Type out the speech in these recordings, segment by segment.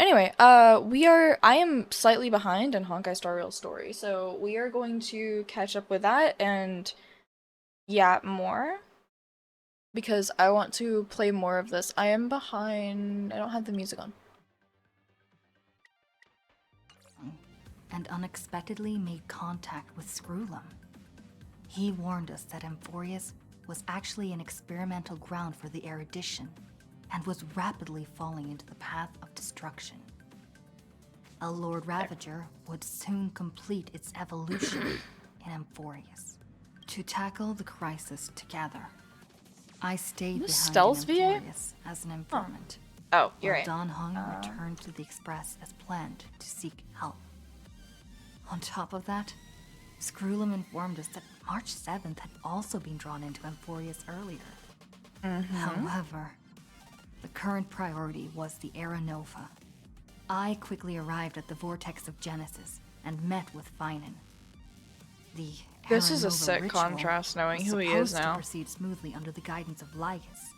Anyway, I am slightly behind in honkaistarrail story, so we are going to catch up with that and yeah, more. Because I want to play more of this. I am behind. I don't have the music on. And unexpectedly made contact with Screwlum. He warned us that Amphorius was actually an experimental ground for the erudition, and was rapidly falling into the path of destruction. A Lord Ravager would soon complete its evolution in Amphorius. To tackle the crisis together, I stayed behind Stealth in VA? Amphorius as an informant. Oh, you're while right. Don Hung returned to the Express as planned to seek help. On top of that, Screwlum informed us that March 7th had also been drawn into Amphorius earlier. However, the current priority was the Era Nova. I quickly arrived at the Vortex of Genesis and met with Finan. The This Era is a Nova sick ritual contrast knowing was who he is supposed to now. proceed smoothly under the guidance of Lygus.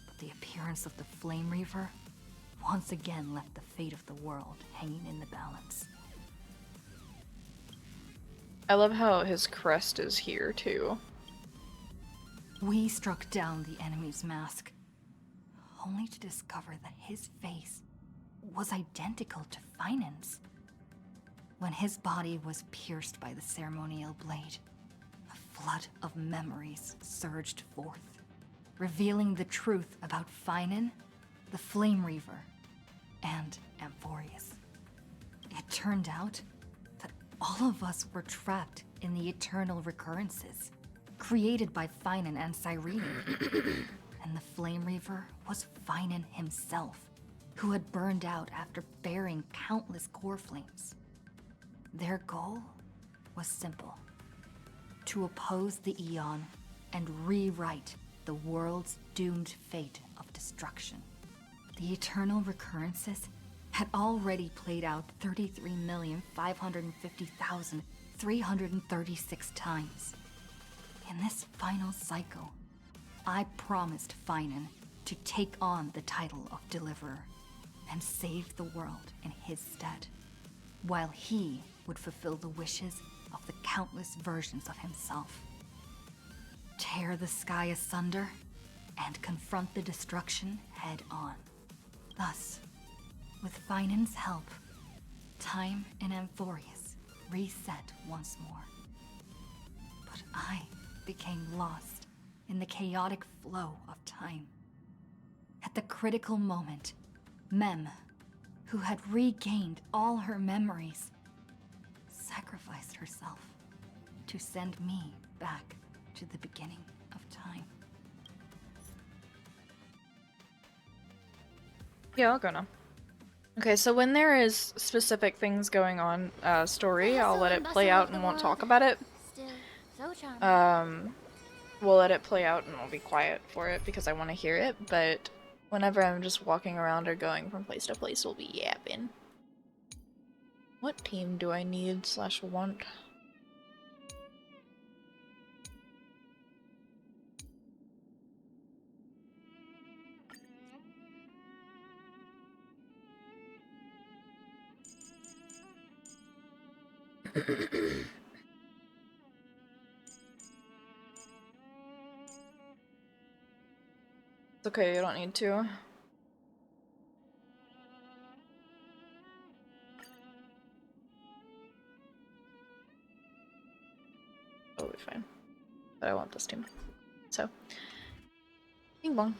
But the appearance of the Flame Reaver once again left the fate of the world hanging in the balance. I love how his crest is here too. We struck down the enemy's mask, only to discover that his face was identical to Finan's. When his body was pierced by the ceremonial blade, a flood of memories surged forth, revealing the truth about Finan, the Flame Reaver, and Amphorius. It turned out that all of us were trapped in the eternal recurrences, created by Finan and Cyrene. And the Flame Reaver was Finan himself, who had burned out after bearing countless core flames. Their goal was simple: to oppose the Eon and rewrite the world's doomed fate of destruction. The eternal recurrences had already played out 33,550,336 times. In this final cycle, I promised Finan to take on the title of Deliverer and save the world in his stead, while he would fulfill the wishes of the countless versions of himself. Tear the sky asunder and confront the destruction head on. Thus, with Finan's help, time in Amphorius reset once more. But I became lost in the chaotic flow of time. At the critical moment, Mem, who had regained all her memories, sacrificed herself to send me back to the beginning of time. Yeah, I'll go now. Okay, so when there is specific things going on, story, I'll let it play out and won't talk about it. We'll let it play out and I'll be quiet for it because I want to hear it, but whenever I'm just walking around or going from place to place, we'll be yapping. What team do I need / want? It's okay, you don't need to. It'll be fine. But I want this team. So, bing bong.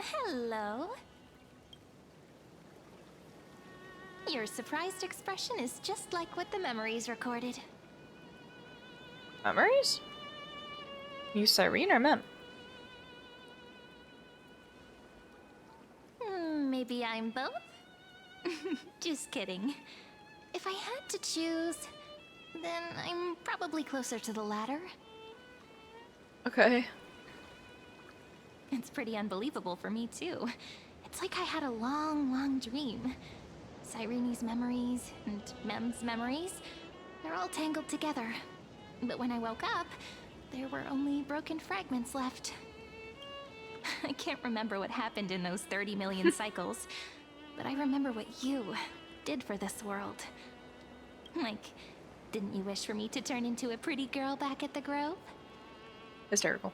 Hello. Your surprised expression is just like what the memories recorded. Memories? You Cyrene or Mem? Maybe I'm both? Just kidding. If I had to choose, then I'm probably closer to the latter. Okay. It's pretty unbelievable for me, too. It's like I had a long, long dream. Cyrene's memories and Mem's memories, they're all tangled together. But when I woke up, there were only broken fragments left. I can't remember what happened in those 30 million cycles, but I remember what you did for this world. Like, didn't you wish for me to turn into a pretty girl back at the Grove? Hysterical.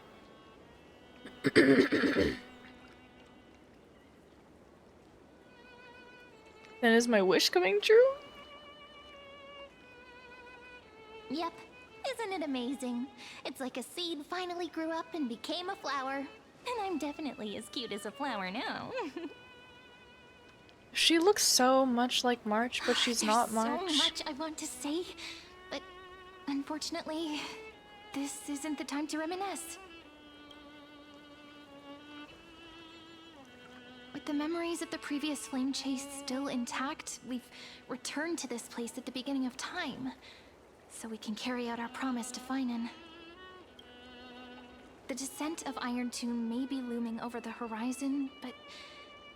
Then is my wish coming true? Yep. Isn't it amazing? It's like a seed finally grew up and became a flower. And I'm definitely as cute as a flower now. She looks so much like March, but she's not March. There's so much I want to say, but unfortunately, this isn't the time to reminisce. With the memories of the previous flame chase still intact, we've returned to this place at the beginning of time, so we can carry out our promise to Finan. The descent of Iron Tomb may be looming over the horizon, but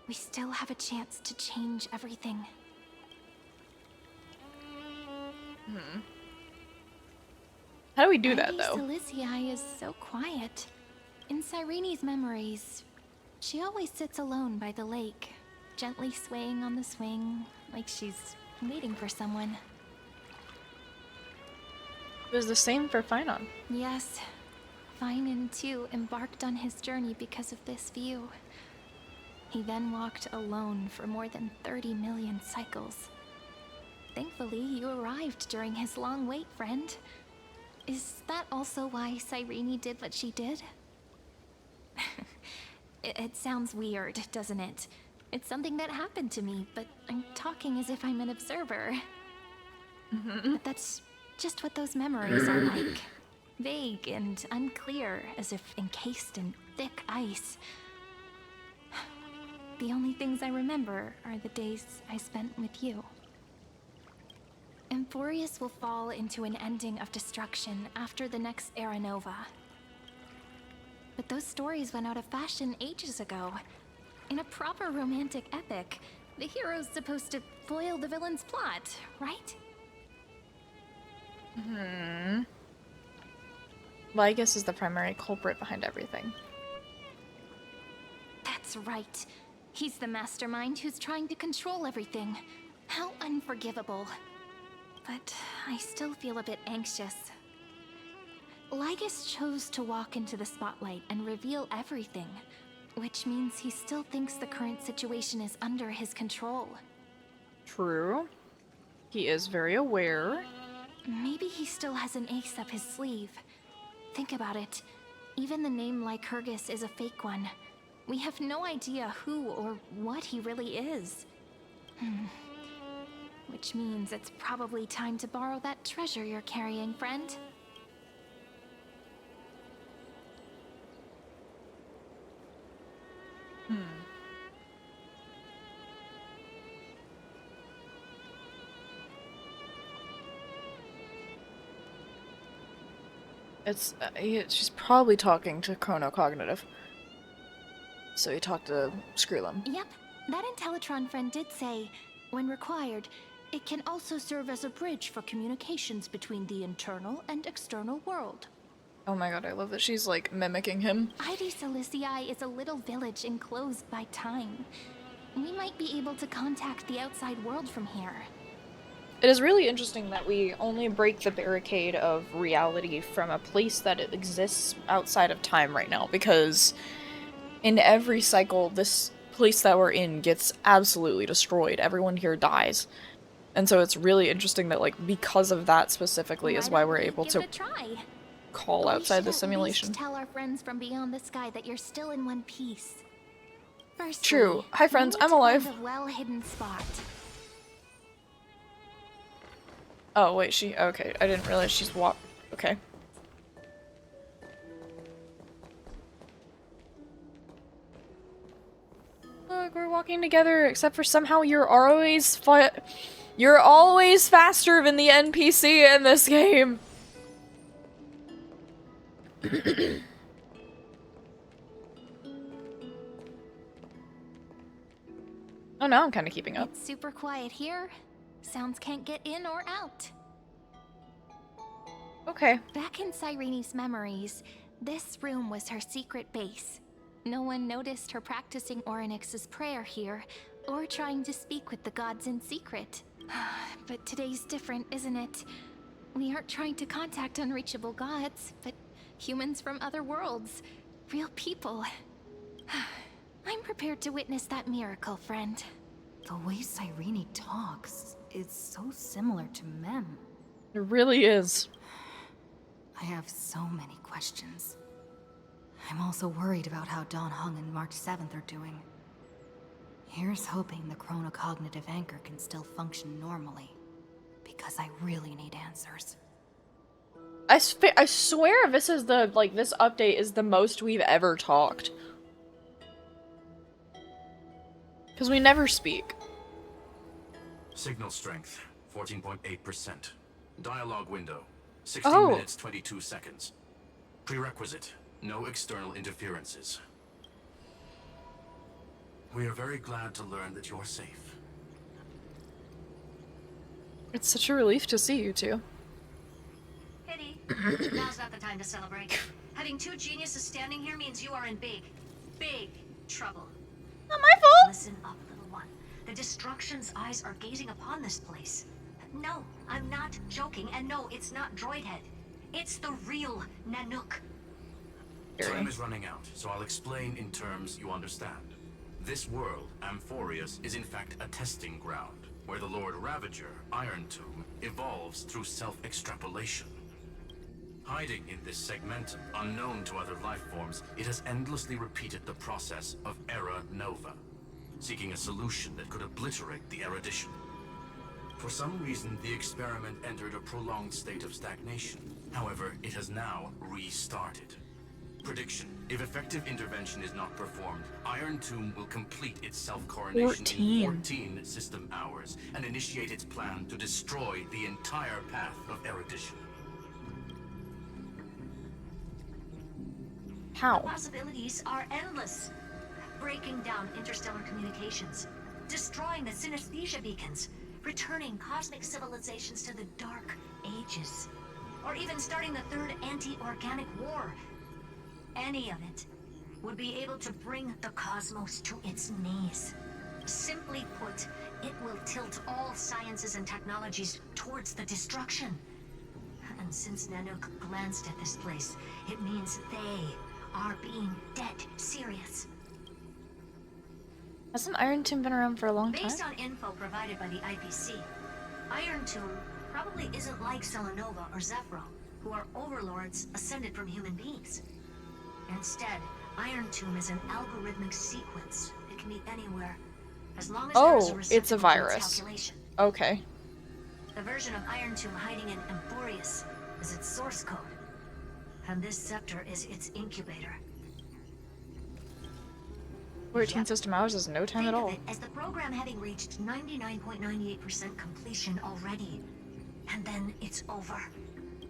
we still have a chance to change everything. How do we do that, though? Celestii is so quiet. In Cyrene's memories, she always sits alone by the lake, gently swaying on the swing, like she's waiting for someone. It was the same for Finan. Yes, Finan too embarked on his journey because of this view. He then walked alone for more than 30 million cycles. Thankfully, you arrived during his long wait, friend. Is that also why Cyrene did what she did? It sounds weird, doesn't it? It's something that happened to me, but I'm talking as if I'm an observer. But that's just what those memories are like. Vague and unclear, as if encased in thick ice. The only things I remember are the days I spent with you. Emphorius will fall into an ending of destruction after the next Era Nova. But those stories went out of fashion ages ago. In a proper romantic epic, the hero's supposed to foil the villain's plot, right? Lygus is the primary culprit behind everything. That's right. He's the mastermind who's trying to control everything. How unforgivable. But I still feel a bit anxious. Lygus chose to walk into the spotlight and reveal everything, which means he still thinks the current situation is under his control. True. He is very aware. Maybe he still has an ace up his sleeve. Think about it. Even the name Lycurgus is a fake one. We have no idea who or what he really is. Which means it's probably time to borrow that treasure you're carrying, friend. She's probably talking to chronocognitive. So he talked to Screelum. Yep, that Intellitron friend did say, when required, it can also serve as a bridge for communications between the internal and external world. Oh my god, I love that she's like mimicking him. Ivy Celestii is a little village enclosed by time. We might be able to contact the outside world from here. It is really interesting that we only break the barricade of reality from a place that exists outside of time right now, because in every cycle, this place that we're in gets absolutely destroyed. Everyone here dies. And so it's really interesting that, like, because of that specifically is why we're able to call outside the simulation. Tell our friends from beyond the sky that you're still in one piece. Firstly, true. Hi friends, I'm alive. A well-hidden spot. Oh wait, okay, I didn't realize she's okay. Look, we're walking together, except for somehow you're always faster than the NPC in this game. Oh, now I'm kind of keeping up. It's super quiet here. Sounds can't get in or out. Okay. Back in Cyrene's memories, this room was her secret base. No one noticed her practicing Orynyx's prayer here, or trying to speak with the gods in secret. But today's different, isn't it? We aren't trying to contact unreachable gods, but humans from other worlds. Real people. I'm prepared to witness that miracle, friend. The way Cyrene talks is so similar to Mem. It really is. I have so many questions. I'm also worried about how Dawn Hung and March 7th are doing. Here's hoping the chronocognitive anchor can still function normally, because I really need answers. I swear this is the, like, this update is the most we've ever talked. Because we never speak. Signal strength, 14.8%. Dialogue window, 16 Oh. minutes, 22 seconds. Prerequisite, no external interferences. We are very glad to learn that you're safe. It's such a relief to see you two. Pity. Now's not the time to celebrate. Having two geniuses standing here means you are in big, big trouble. Not my fault! Listen up, little one. The Destruction's eyes are gazing upon this place. No, I'm not joking, and no, it's not Droidhead. It's the real Nanook. Time is running out, so I'll explain in terms you understand. This world, Amphorius, is in fact a testing ground, where the Lord Ravager, Iron Tomb, evolves through self-extrapolation. Hiding in this segmentum, unknown to other life forms, it has endlessly repeated the process of Era Nova, seeking a solution that could obliterate the erudition. For some reason, the experiment entered a prolonged state of stagnation. However, it has now restarted. Prediction: if effective intervention is not performed, Iron Tomb will complete its self-coronation in 14 system hours and initiate its plan to destroy the entire path of erudition. How? Possibilities are endless. Breaking down interstellar communications, destroying the synesthesia beacons, returning cosmic civilizations to the Dark Ages, or even starting the third anti-organic war. Any of it would be able to bring the cosmos to its knees. Simply put, it will tilt all sciences and technologies towards the destruction. And since Nanook glanced at this place, it means they are being dead serious. Hasn't Iron Tomb been around for a long time? Based on info provided by the IPC, Iron Tomb probably isn't like Selenova or Zephyro, who are overlords ascended from human beings. Instead, Iron Tomb is an algorithmic sequence. It can be anywhere, as long as there is a Oh, it's a receptacle to its virus. calculation. Okay. The version of Iron Tomb hiding in Amphorius is its source code, and this scepter is its incubator. 14 system hours is no time Think at of all. it as the program having reached 99.98% completion already, and then it's over.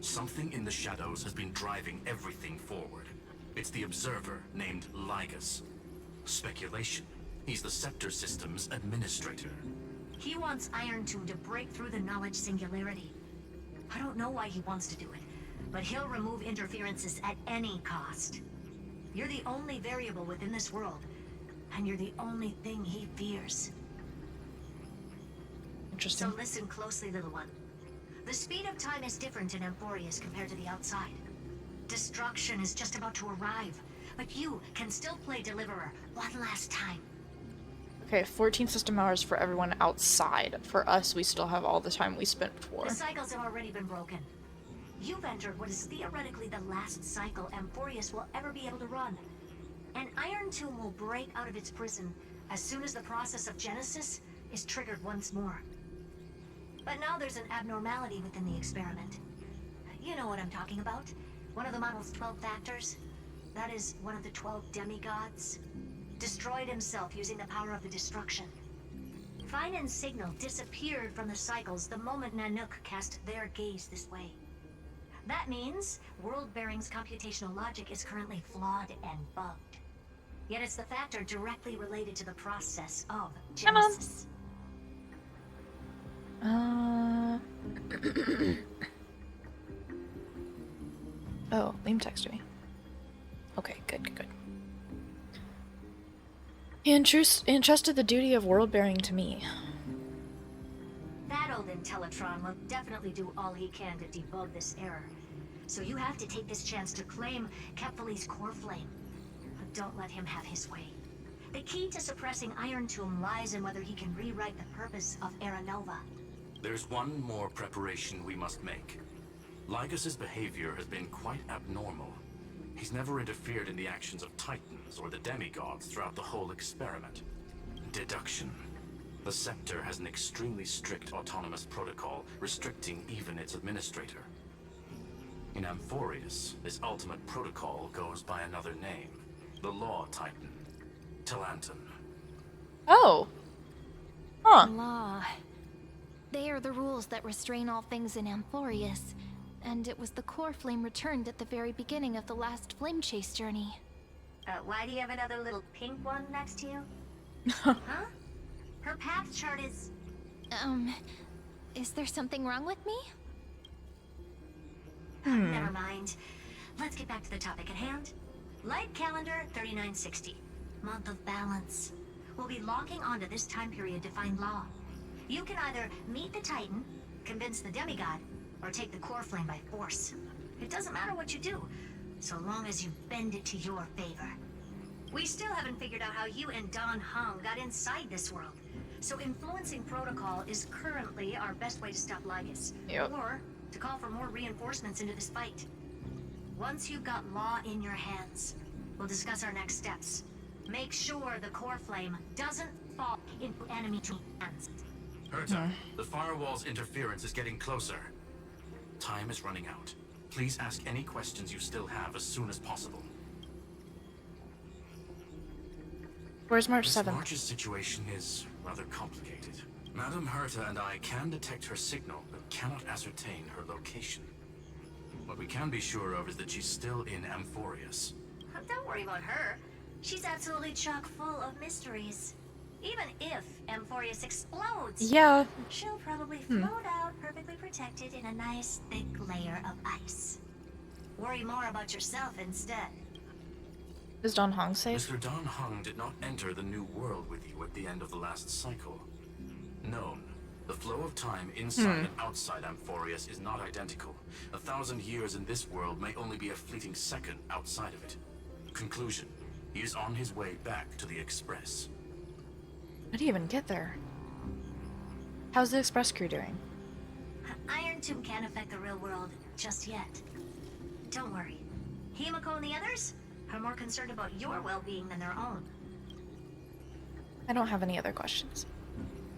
Something in the shadows has been driving everything forward. It's the Observer named Lygus. Speculation: he's the Scepter System's administrator. He wants Iron Tomb to break through the knowledge singularity. I don't know why he wants to do it, but he'll remove interferences at any cost. You're the only variable within this world, and you're the only thing he fears. Interesting. So listen closely, little one. The speed of time is different in Amphorius compared to the outside. Destruction is just about to arrive, but you can still play Deliverer one last time. Okay, 14 system hours for everyone outside. For us, we still have all the time we spent before. The cycles have already been broken. You've entered what is theoretically the last cycle Amphorius will ever be able to run. An Iron Tomb will break out of its prison as soon as the process of Genesis is triggered once more. But now there's an abnormality within the experiment. You know what I'm talking about. One of the model's 12 factors. That is one of the 12 demigods. Destroyed himself using the power of the destruction. Finen's signal disappeared from the cycles the moment Nanook cast their gaze this way. That means World-Bearing's computational logic is currently flawed and bugged. Yet it's the factor directly related to the process of Genesis. Oh, Liam texted me. Okay, good. He entrusted the duty of world-bearing to me. That old Intellitron will definitely do all he can to debug this error. So you have to take this chance to claim Kepfali's core flame. But don't let him have his way. The key to suppressing Iron Tomb lies in whether he can rewrite the purpose of Era Nova. There's one more preparation we must make. Lycus's behavior has been quite abnormal. He's never interfered in the actions of Titans or the demigods throughout the whole experiment. Deduction. The Scepter has an extremely strict autonomous protocol, restricting even its administrator. In Amphorius, this ultimate protocol goes by another name. The Law Titan. Talanton. Oh. Huh. Law. They are the rules that restrain all things in Amphorius, and it was the core flame returned at the very beginning of the last flame chase journey. Why do you have another little pink one next to you? Huh? Her path chart is... Is there something wrong with me? Never mind. Let's get back to the topic at hand. Light calendar 3960. Month of balance. We'll be locking onto this time period to find Law. You can either meet the Titan, convince the demigod, or take the core flame by force. It doesn't matter what you do, so long as you bend it to your favor. We still haven't figured out how you and Don Hung got inside this world. So influencing protocol is currently our best way to stop Lygus. Yep. Or to call for more reinforcements into this fight. Once you've got Law in your hands, we'll discuss our next steps. Make sure the core flame doesn't fall into enemy hands. Herta, the firewall's interference is getting closer. Time is running out. Please ask any questions you still have as soon as possible. Where's March Miss 7th? March's situation is rather complicated. Madame Herta and I can detect her signal, but cannot ascertain her location. What we can be sure of is that she's still in Amphorius. Don't worry about her. She's absolutely chock full of mysteries. Even if Amphorius explodes, Yeah. she'll probably float out perfectly protected in a nice thick layer of ice. Worry more about yourself instead. Is Don Hong safe? Mr. Don Hung did not enter the new world with you at the end of the last cycle. Known. The flow of time inside and outside Amphorius is not identical. 1,000 years in this world may only be a fleeting second outside of it. Conclusion. He is on his way back to the Express. How do you even get there? How's the Express crew doing? Iron Tomb can't affect the real world just yet. Don't worry. Himiko and the others are more concerned about your well-being than their own. I don't have any other questions.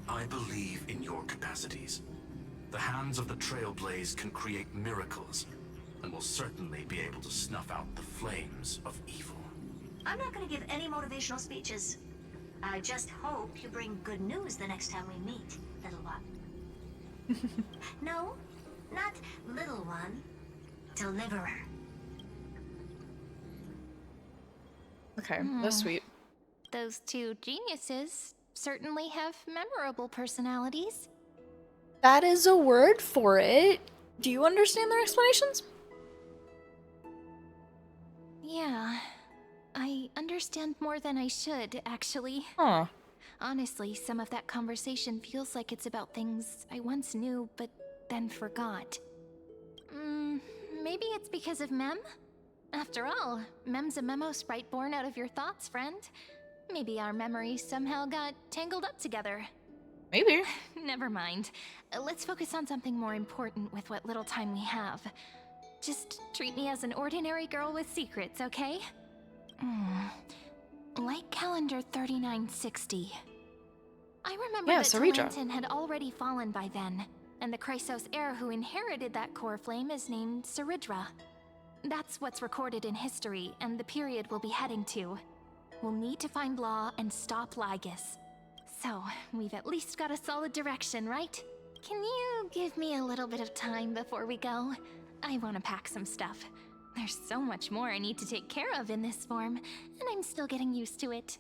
I believe in your capacities. The hands of the Trailblaze can create miracles, and will certainly be able to snuff out the flames of evil. I'm not going to give any motivational speeches. I just hope you bring good news the next time we meet, little one. No, not little one. Deliverer. Okay, that's sweet. Those two geniuses certainly have memorable personalities. That is a word for it. Do you understand their explanations? Yeah, I understand more than I should, actually. Huh. Honestly, some of that conversation feels like it's about things I once knew, but then forgot. Maybe it's because of Mem? After all, Mem's a memo sprite born out of your thoughts, friend. Maybe our memories somehow got tangled up together. Maybe. Never mind. Let's focus on something more important with what little time we have. Just treat me as an ordinary girl with secrets, okay? Light calendar 3960. I remember that Sarija. Talanton had already fallen by then, and the Chrysos heir who inherited that core flame is named Saridra. That's what's recorded in history, and the period we'll be heading to. We'll need to find Law and stop Lygus. So, we've at least got a solid direction, right? Can you give me a little bit of time before we go? I want to pack some stuff. There's so much more I need to take care of in this form, and I'm still getting used to it.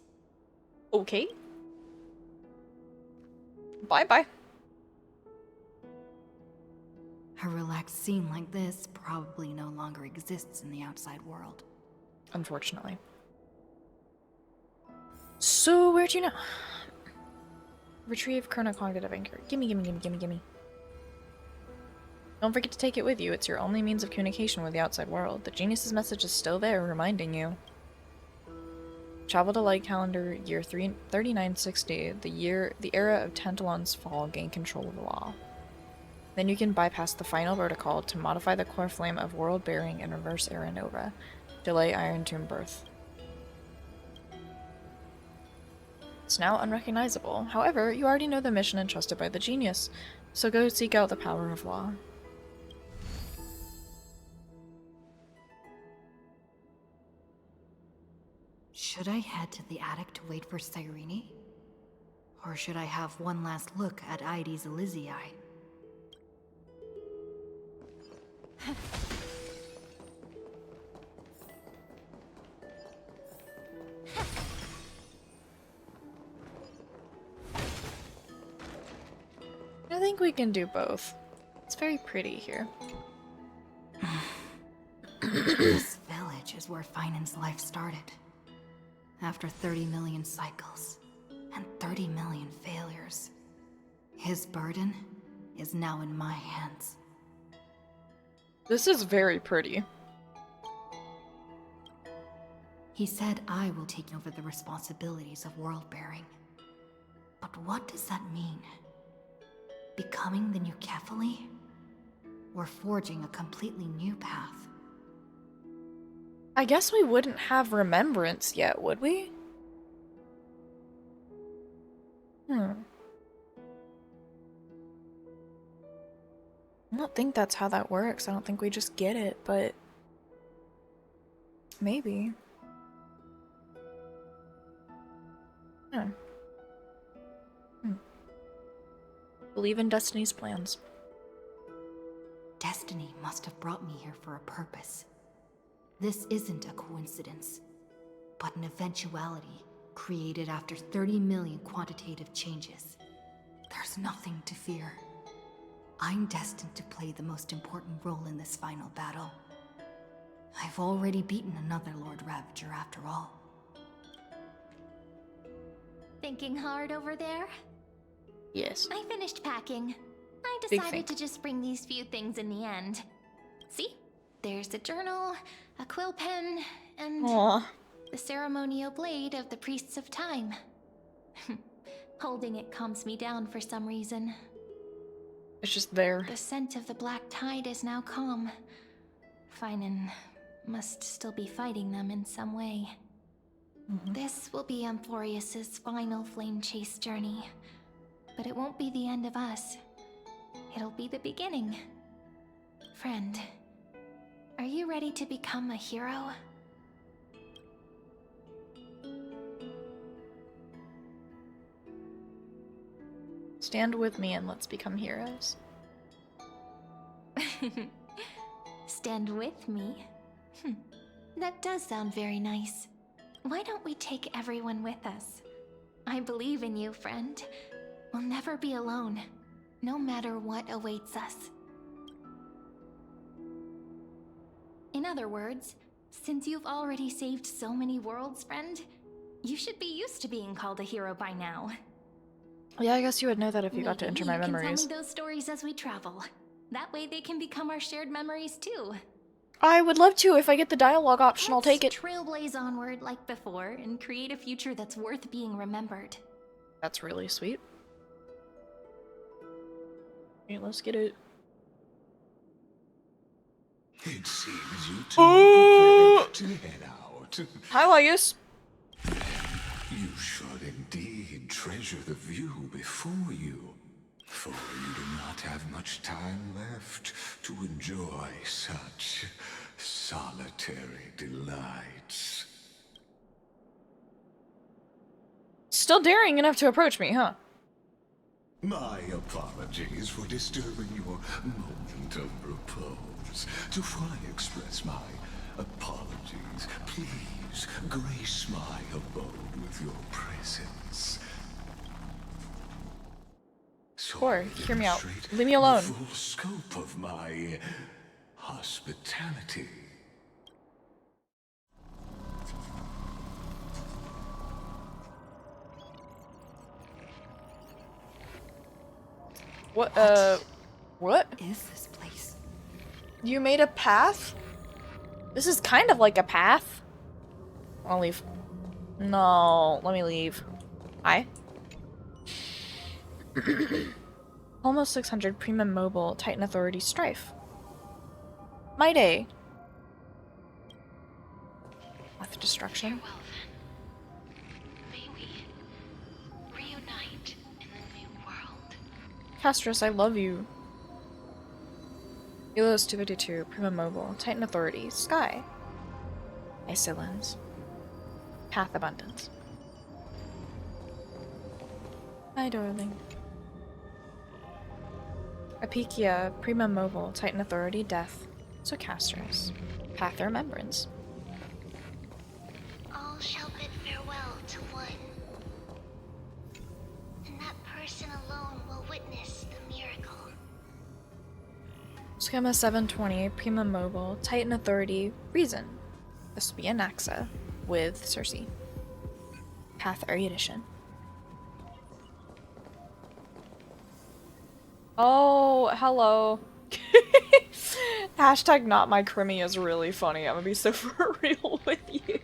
Okay. Bye-bye. A relaxed scene like this probably no longer exists in the outside world. Unfortunately. So, where'd you know? Retrieve Chrono Cognitive Anchor. Gimme, gimme, gimme, gimme, gimme. Don't forget to take it with you. It's your only means of communication with the outside world. The genius's message is still there, reminding you. Travel to Light Calendar, year 3960, the era of Tantalon's fall, gain control of the law. Then you can bypass the final protocol to modify the core flame of world bearing and reverse Era Nova. Delay Iron Tomb birth. It's now unrecognizable. However, you already know the mission entrusted by the genius, so go seek out the power of law. Should I head to the attic to wait for Cyrene? Or should I have one last look at Aides Elysiae? I think we can do both. It's very pretty here. This village is where Finan's life started. After 30 million cycles and 30 million failures, his burden is now in my hands. This is very pretty. He said I will take over the responsibilities of world-bearing. But what does that mean? Becoming the new Kefali? Or forging a completely new path? I guess we wouldn't have remembrance yet, would we? I don't think that's how that works. I don't think we just get it, but maybe. Believe in Destiny's plans. Destiny must have brought me here for a purpose. This isn't a coincidence, but an eventuality created after 30 million quantitative changes. There's nothing to fear. I'm destined to play the most important role in this final battle. I've already beaten another Lord Ravager after all. Thinking hard over there? Yes. I finished packing. I Big decided think. to just bring these few things in the end. See? There's a journal, a quill pen, and Aww. the ceremonial blade of the Priests of Time. Holding it calms me down for some reason. It's just there. The scent of the black tide is now calm. Finan must still be fighting them in some way. This will be Amphorius's final flame chase journey. But it won't be the end of us. It'll be the beginning. Friend, are you ready to become a hero? Stand with me and let's become heroes. Stand with me? That does sound very nice. Why don't we take everyone with us? I believe in you, friend. We'll never be alone, no matter what awaits us. In other words, since you've already saved so many worlds, friend, you should be used to being called a hero by now. Yeah, I guess you would know that if you got to enter my Maybe you memories. can tell me those stories as we travel. That way they can become our shared memories too. I would love to. If I get the dialogue option, I'll take it. Trailblaze onward like before and create a future that's worth being remembered. That's really sweet. Okay, let's get it. It seems you two are prepared to head out. Hi, Laius. You should indeed treasure the view before you, for you do not have much time left to enjoy such solitary delights. Still daring enough to approach me, huh? My apologies for disturbing your moment of repose. To fully express my apologies, please grace my abode with your presence. So core. Hear me out. Demonstrate Leave me alone. The full scope of my hospitality. What, what? Is this place? You made a path? This is kind of like a path. I'll leave. No, let me leave. Hi. Almost 600 Premium Mobile Titan Authority Strife. My day. Path destruction. Farewell, then. May we reunite in the new world. Castros, I love you. Elos 252 Premium Mobile Titan Authority Sky. Isolans. Path Abundance. Hi, darling. Apikia, Prima Mobile, Titan Authority, Death. So Castros. Path Remembrance. All shall bid farewell to one. And that person alone will witness the miracle. Schema 720, Prima Mobile, Titan Authority, Reason. This will be Anaxa with Cersei. Path Erudition. Oh, hello. Hashtag not my Crimmy is really funny. I'm gonna be so for real with you.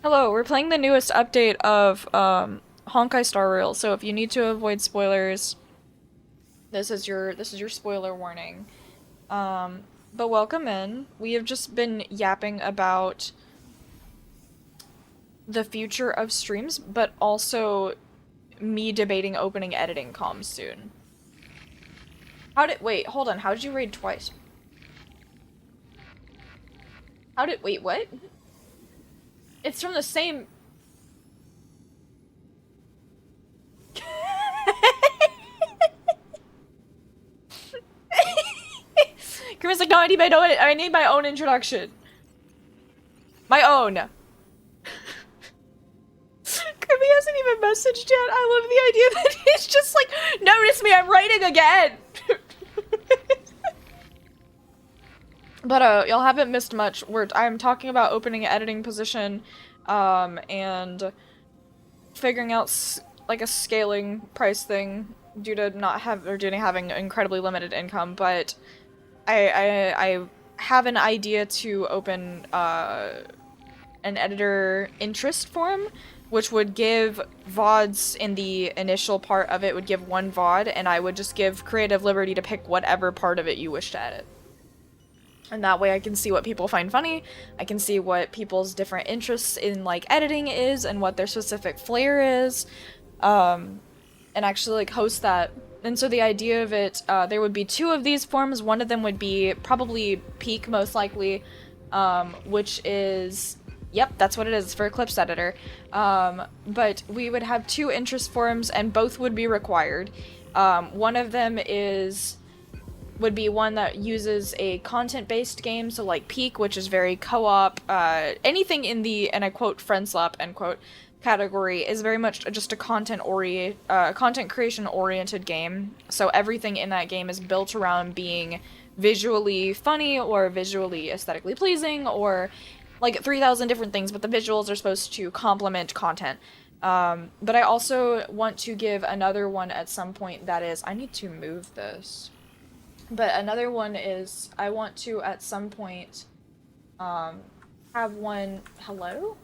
Hello, we're playing the newest update of Honkai Star Rail, so if you need to avoid spoilers, this is your spoiler warning. But welcome in. We have just been yapping about the future of streams, but also me debating opening editing comms soon. Wait, hold on, how did you raid twice? Wait, what? It's from the same... Grim's like, no, I need my own introduction. My own. Kirby hasn't even messaged yet. I love the idea that he's just like, notice me, I'm writing again. But y'all haven't missed much. I'm talking about opening an editing position, and figuring out like a scaling price thing due to having incredibly limited income. But I have an idea to open an editor interest form, which would give VODs in the initial part of it would give one VOD, and I would just give creative liberty to pick whatever part of it you wish to edit. And that way I can see what people find funny, I can see what people's different interests in, like, editing is, and what their specific flair is, and actually, like, host that. And so the idea of it, there would be 2 of these forms. One of them would be probably Peak, most likely, which is... Yep, that's what it is for Eclipse Editor. But we would have 2 interest forms, and both would be required. One of them would be one that uses a content-based game, so like Peak, which is very co-op. Anything in the, and I quote, friend slap, end quote, category is very much just a content creation-oriented game. So everything in that game is built around being visually funny, or visually aesthetically pleasing, or like 3,000 different things, but the visuals are supposed to complement content. But I also want to give another one at some point that is, I need to move this. But another one is, I want to at some point have one, hello?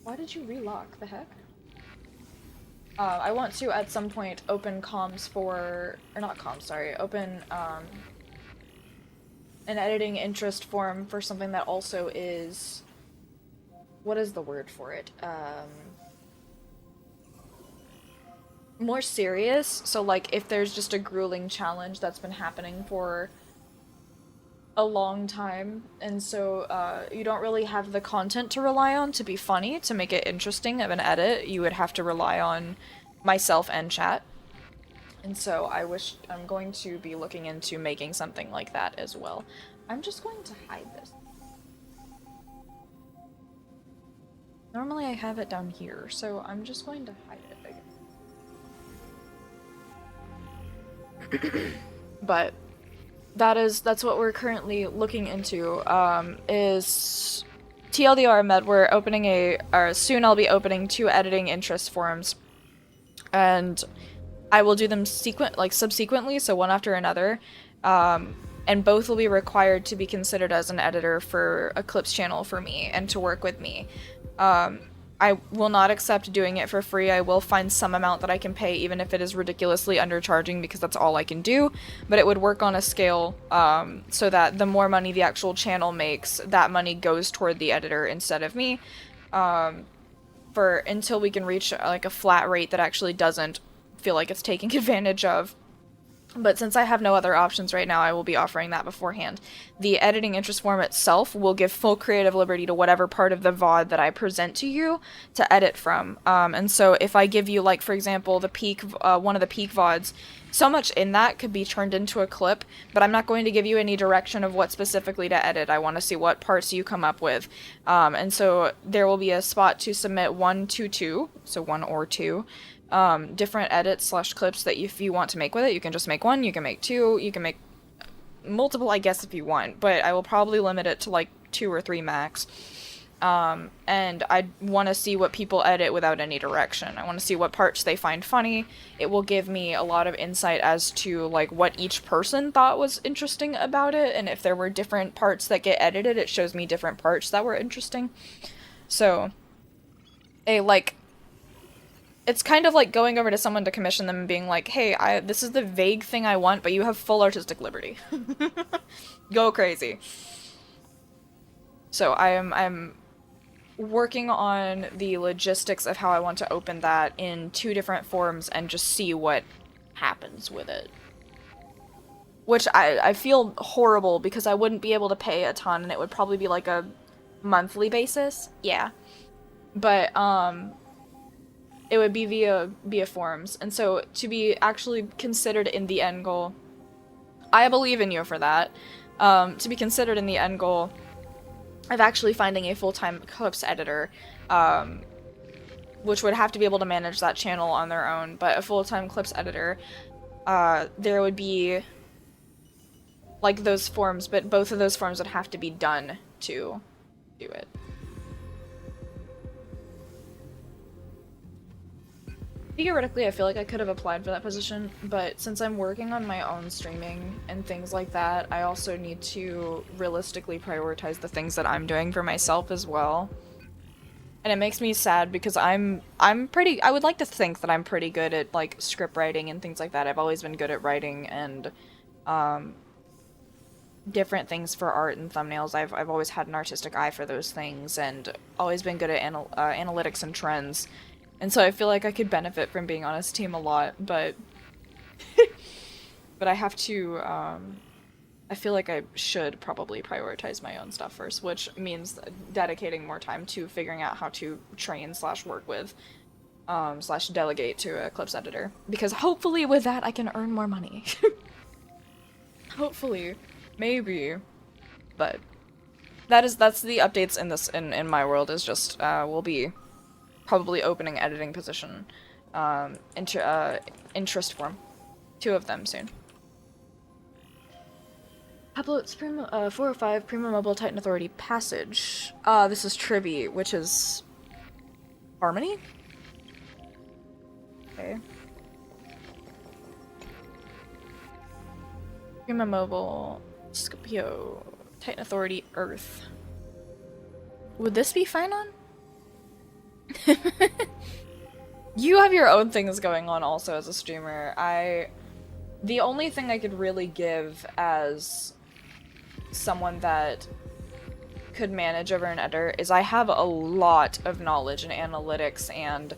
Why did you relock, the heck? I want to at some point open comms for, or not comms, sorry, open an editing interest form for something that also is, what is the word for it? More serious. So like if there's just a grueling challenge that's been happening for a long time, and so you don't really have the content to rely on to be funny, to make it interesting of an edit, you would have to rely on myself and chat. And so I'm going to be looking into making something like that as well. I'm just going to hide this. Normally I have it down here, so I'm just going to hide it again. But that's what we're currently looking into. Is TLDR Med, we're opening soon I'll be opening 2 editing interest forums. And I will do them subsequently, so one after another. And both will be required to be considered as an editor for Eclipse channel for me and to work with me. I will not accept doing it for free. I will find some amount that I can pay, even if it is ridiculously undercharging, because that's all I can do. But it would work on a scale so that the more money the actual channel makes, that money goes toward the editor instead of me. Until we can reach like a flat rate that actually doesn't feel like it's taking advantage of. But since I have no other options right now, I will be offering that beforehand. The editing interest form itself will give full creative liberty to whatever part of the VOD that I present to you to edit from. And so if I give you, like, for example, one of the peak VODs, so much in that could be turned into a clip, but I'm not going to give you any direction of what specifically to edit. I want to see what parts you come up with. And so there will be a spot to submit 1 to 2, so 1 or 2. Different edits / clips that if you want to make with it. You can just make 1, you can make 2, you can make multiple, I guess, if you want, but I will probably limit it to like 2 or 3 max. And I want to see what people edit without any direction. I want to see what parts they find funny. It will give me a lot of insight as to like what each person thought was interesting about it, and if there were different parts that get edited, it shows me different parts that were interesting. So, it's kind of like going over to someone to commission them and being like, hey, this is the vague thing I want, but you have full artistic liberty. Go crazy. So I'm working on the logistics of how I want to open that in 2 different forms and just see what happens with it. Which I feel horrible because I wouldn't be able to pay a ton and it would probably be like a monthly basis. Yeah. But, it would be via forums. And so to be actually considered in the end goal, I believe in you for that. To be considered in the end goal of actually finding a full-time clips editor, which would have to be able to manage that channel on their own, but a full-time clips editor, there would be like those forms, but both of those forms would have to be done to do it. Theoretically, I feel like I could have applied for that position, but since I'm working on my own streaming and things like that, I also need to realistically prioritize the things that I'm doing for myself as well. And it makes me sad because I would like to think that I'm pretty good at, like, script writing and things like that. I've always been good at writing and, different things for art and thumbnails. I've always had an artistic eye for those things and always been good at analytics and trends. And so I feel like I could benefit from being on his team a lot, but but I have to, I feel like I should probably prioritize my own stuff first, which means dedicating more time to figuring out how to train / work with, / delegate to a clips editor. Because hopefully with that I can earn more money. Hopefully. Maybe. But that's the updates in my world, is just, we'll be probably opening editing position, interest form. 2 of them soon. Uploads 405 Primo Mobile Titan Authority Passage. This is Tribby, which is Harmony? Okay. Primo Mobile, Scipio, Titan Authority, Earth. Would this be fine on? You have your own things going on also as a streamer. The only thing I could really give as someone that could manage over an editor is I have a lot of knowledge in analytics and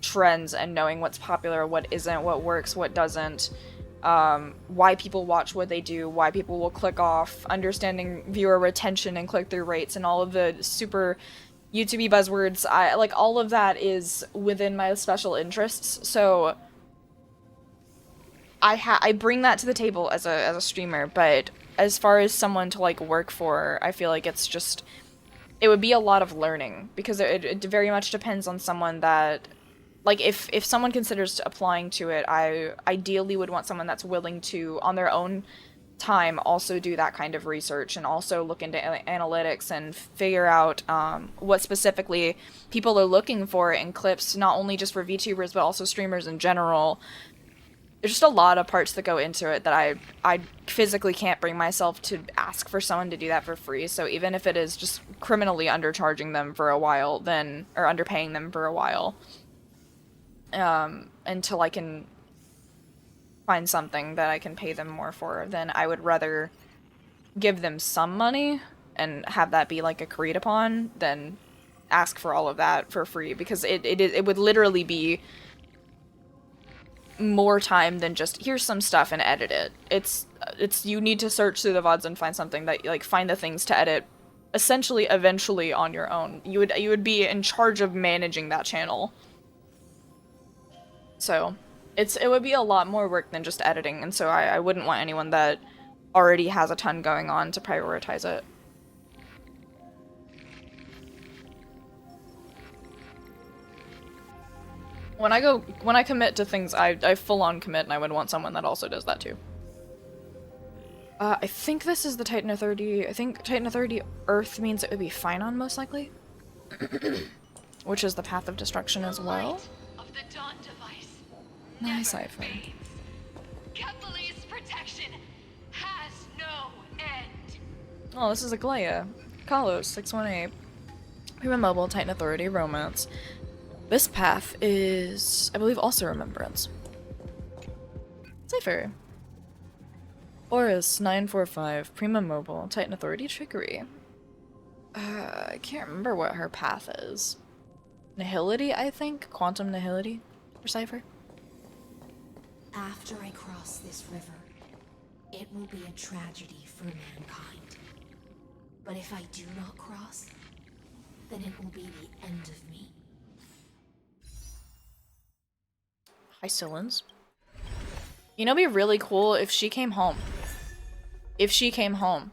trends and knowing what's popular, what isn't, what works, what doesn't, why people watch what they do, why people will click off, understanding viewer retention and click-through rates and all of the super YouTube buzzwords. Like, all of that is within my special interests, so I bring that to the table as a streamer, but as far as someone to, like, work for, I feel like it's just, it would be a lot of learning, because it very much depends on someone that like if someone considers applying to it, I ideally would want someone that's willing to, on their own time, also do that kind of research and also look into analytics and figure out what specifically people are looking for in clips, not only just for VTubers but also streamers in general. There's just a lot of parts that go into it that I physically can't bring myself to ask for someone to do that for free. So even if it is just criminally undercharging them for a while, then, or underpaying them for a while, until I can find something that I can pay them more for, then I would rather give them some money and have that be like agreed upon than ask for all of that for free, because it would literally be more time than just here's some stuff and edit it. It's you need to search through the VODs and find something that, like, find the things to edit essentially eventually on your own. You would be in charge of managing that channel. So it would be a lot more work than just editing, and so I wouldn't want anyone that already has a ton going on to prioritize it. When I commit to things, I full on commit, and I would want someone that also does that too. I think this is the Titan Authority. I think Titan Authority Earth means it would be Finon, most likely. Which is the path of destruction as well. Nice iPhone. Kepler's protection has no end. Oh, this is a Glaya. Kalos, 618. Human Mobile, Titan Authority, Romance. This path is, I believe, also Remembrance. Safer. Horus, 945, Prima Mobile, Titan Authority, Trickery. I can't remember what her path is. Nihility, I think? Quantum Nihility for Cypher. After I cross this river, it will be a tragedy for mankind. But if I do not cross, then it will be the end of me. Hi, Sillins. You know, it'd be really cool if she came home. If she came home.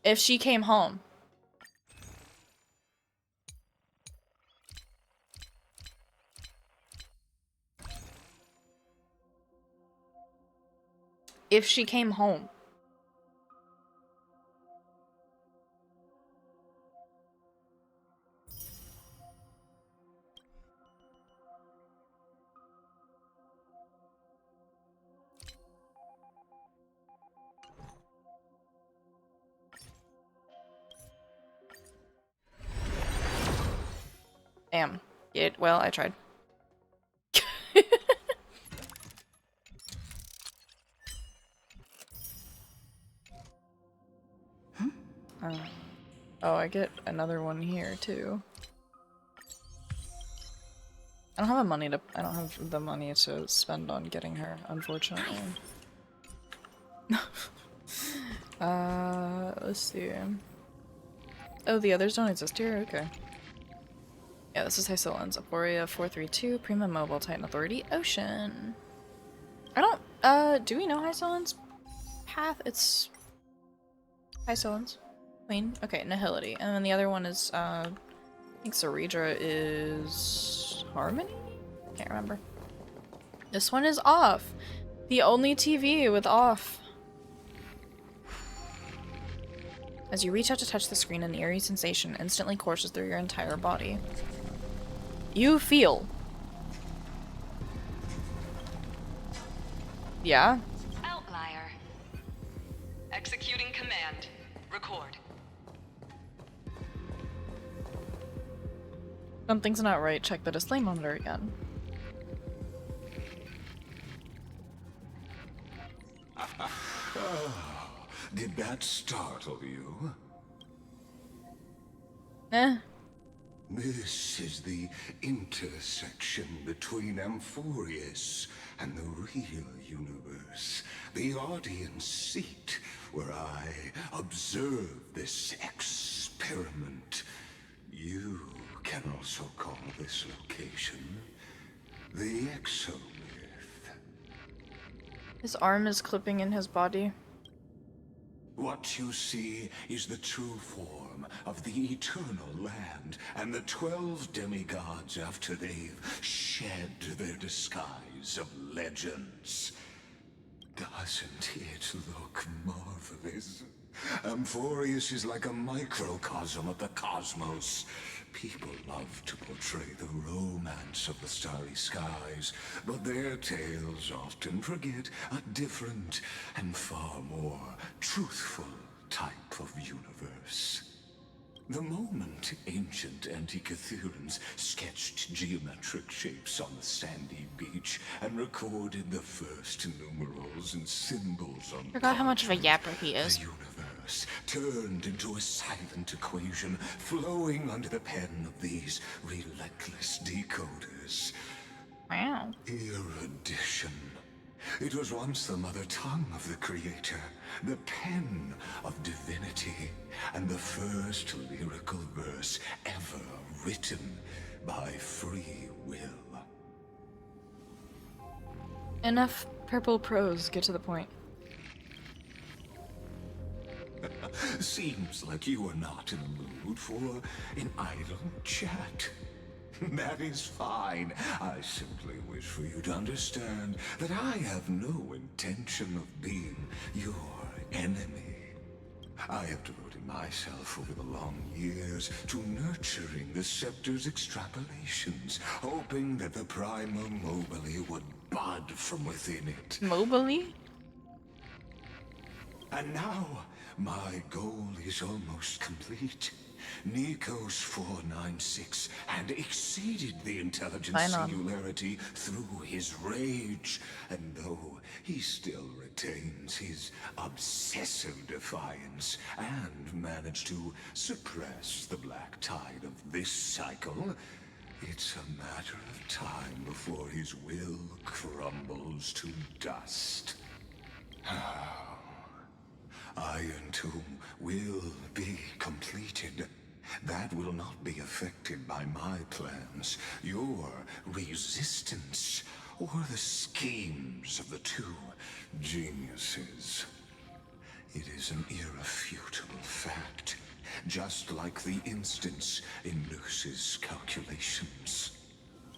If she came home. If she came home. Damn. Well, I tried. Oh, I get another one here too. I don't have the money to spend on getting her, unfortunately. Let's see. Oh, the others don't exist here? Okay. Yeah, this is Hysolens. Aporia 432, Prima Mobile, Titan Authority, Ocean. I don't, do we know Hysolens' path? It's Hysolens. Queen. Okay, Nihility. And then the other one is, I think Ceredra is Harmony? Can't remember. This one is off. The only TV with off. As you reach out to touch the screen, an eerie sensation instantly courses through your entire body. You feel. Yeah? Outlier. Executing command. Record. Something's not right. Check the display monitor again. Did that startle you? Eh. This is the intersection between Amphorius and the real universe. The audience seat where I observe this experiment. You can also call this location the Exomyth. His arm is clipping in his body. What you see is the true form form of the eternal land, and the 12 demigods after they've shed their disguise of legends. Doesn't it look marvelous? Amphorius is like a microcosm of the cosmos. People love to portray the romance of the starry skies, but their tales often forget a different and far more truthful type of universe. The moment ancient Antikytherians sketched geometric shapes on the sandy beach and recorded the first numerals and symbols on Forgot how much of a parchment, yapper he is. the universe turned into a silent equation flowing under the pen of these relentless decoders. Wow. Erudition. It was once the mother tongue of the Creator, the pen of divinity, and the first lyrical verse ever written by free will. Enough purple prose, get to the point. Seems like you are not in the mood for an idle chat. That is fine. I simply wish for you to understand that I have no intention of being your enemy. I have devoted myself over the long years to nurturing the Scepter's extrapolations, hoping that the Prima Mobile would bud from within it. Mobily? And now, my goal is almost complete. Nikos 496 had exceeded the intelligence singularity through his rage, and though he still retains his obsessive defiance and managed to suppress the black tide of this cycle, it's a matter of time before his will crumbles to dust. Iron Tomb will be completed. That will not be affected by my plans, your resistance, or the schemes of the two geniuses. It is an irrefutable fact, just like the instance in Luce's calculations.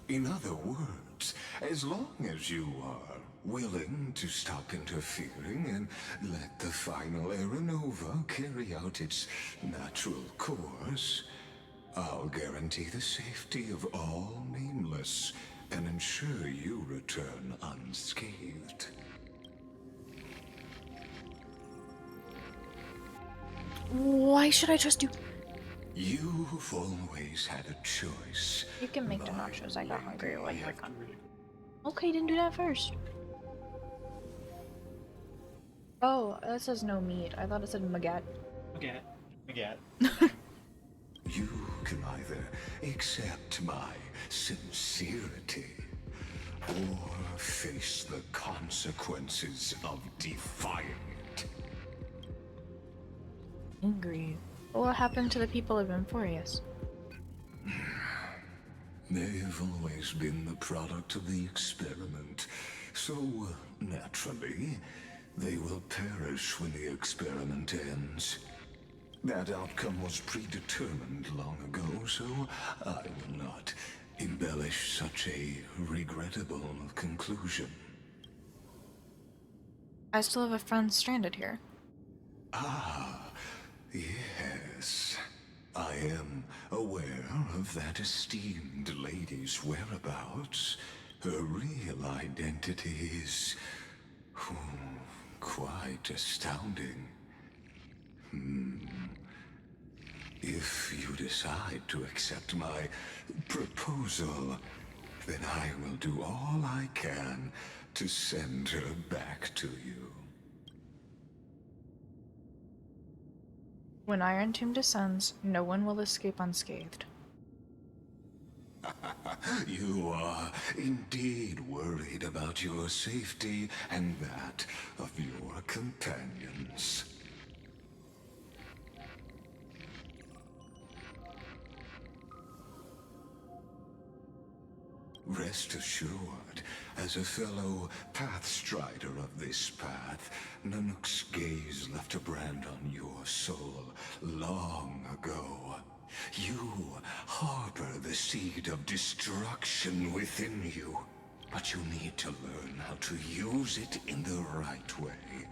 In other words, as long as you are willing to stop interfering and let the final Aeronova carry out its natural course, I'll guarantee the safety of all nameless and ensure you return unscathed. Why should I trust you? You've always had a choice. You can make the nachos. I got hungry while you were gone. Okay, didn't do that first. Oh, that says no meat. I thought it said magat. Magat. You can either accept my sincerity or face the consequences of defying it. Angry. What happened to the people of Amphorius? They've always been the product of the experiment, so naturally, they will perish when the experiment ends. That outcome was predetermined long ago, so I will not embellish such a regrettable conclusion. I still have a friend stranded here. Ah, yes. I am aware of that esteemed lady's whereabouts. Her real identity is quite astounding. If you decide to accept my proposal, then I will do all I can to send her back to you. When Iron Tomb descends, no one will escape unscathed. You are indeed worried about your safety and that of your companions. Rest assured, as a fellow pathstrider of this path, Nanook's gaze left a brand on your soul long ago. You harbor the seed of destruction within you, but you need to learn how to use it in the right way.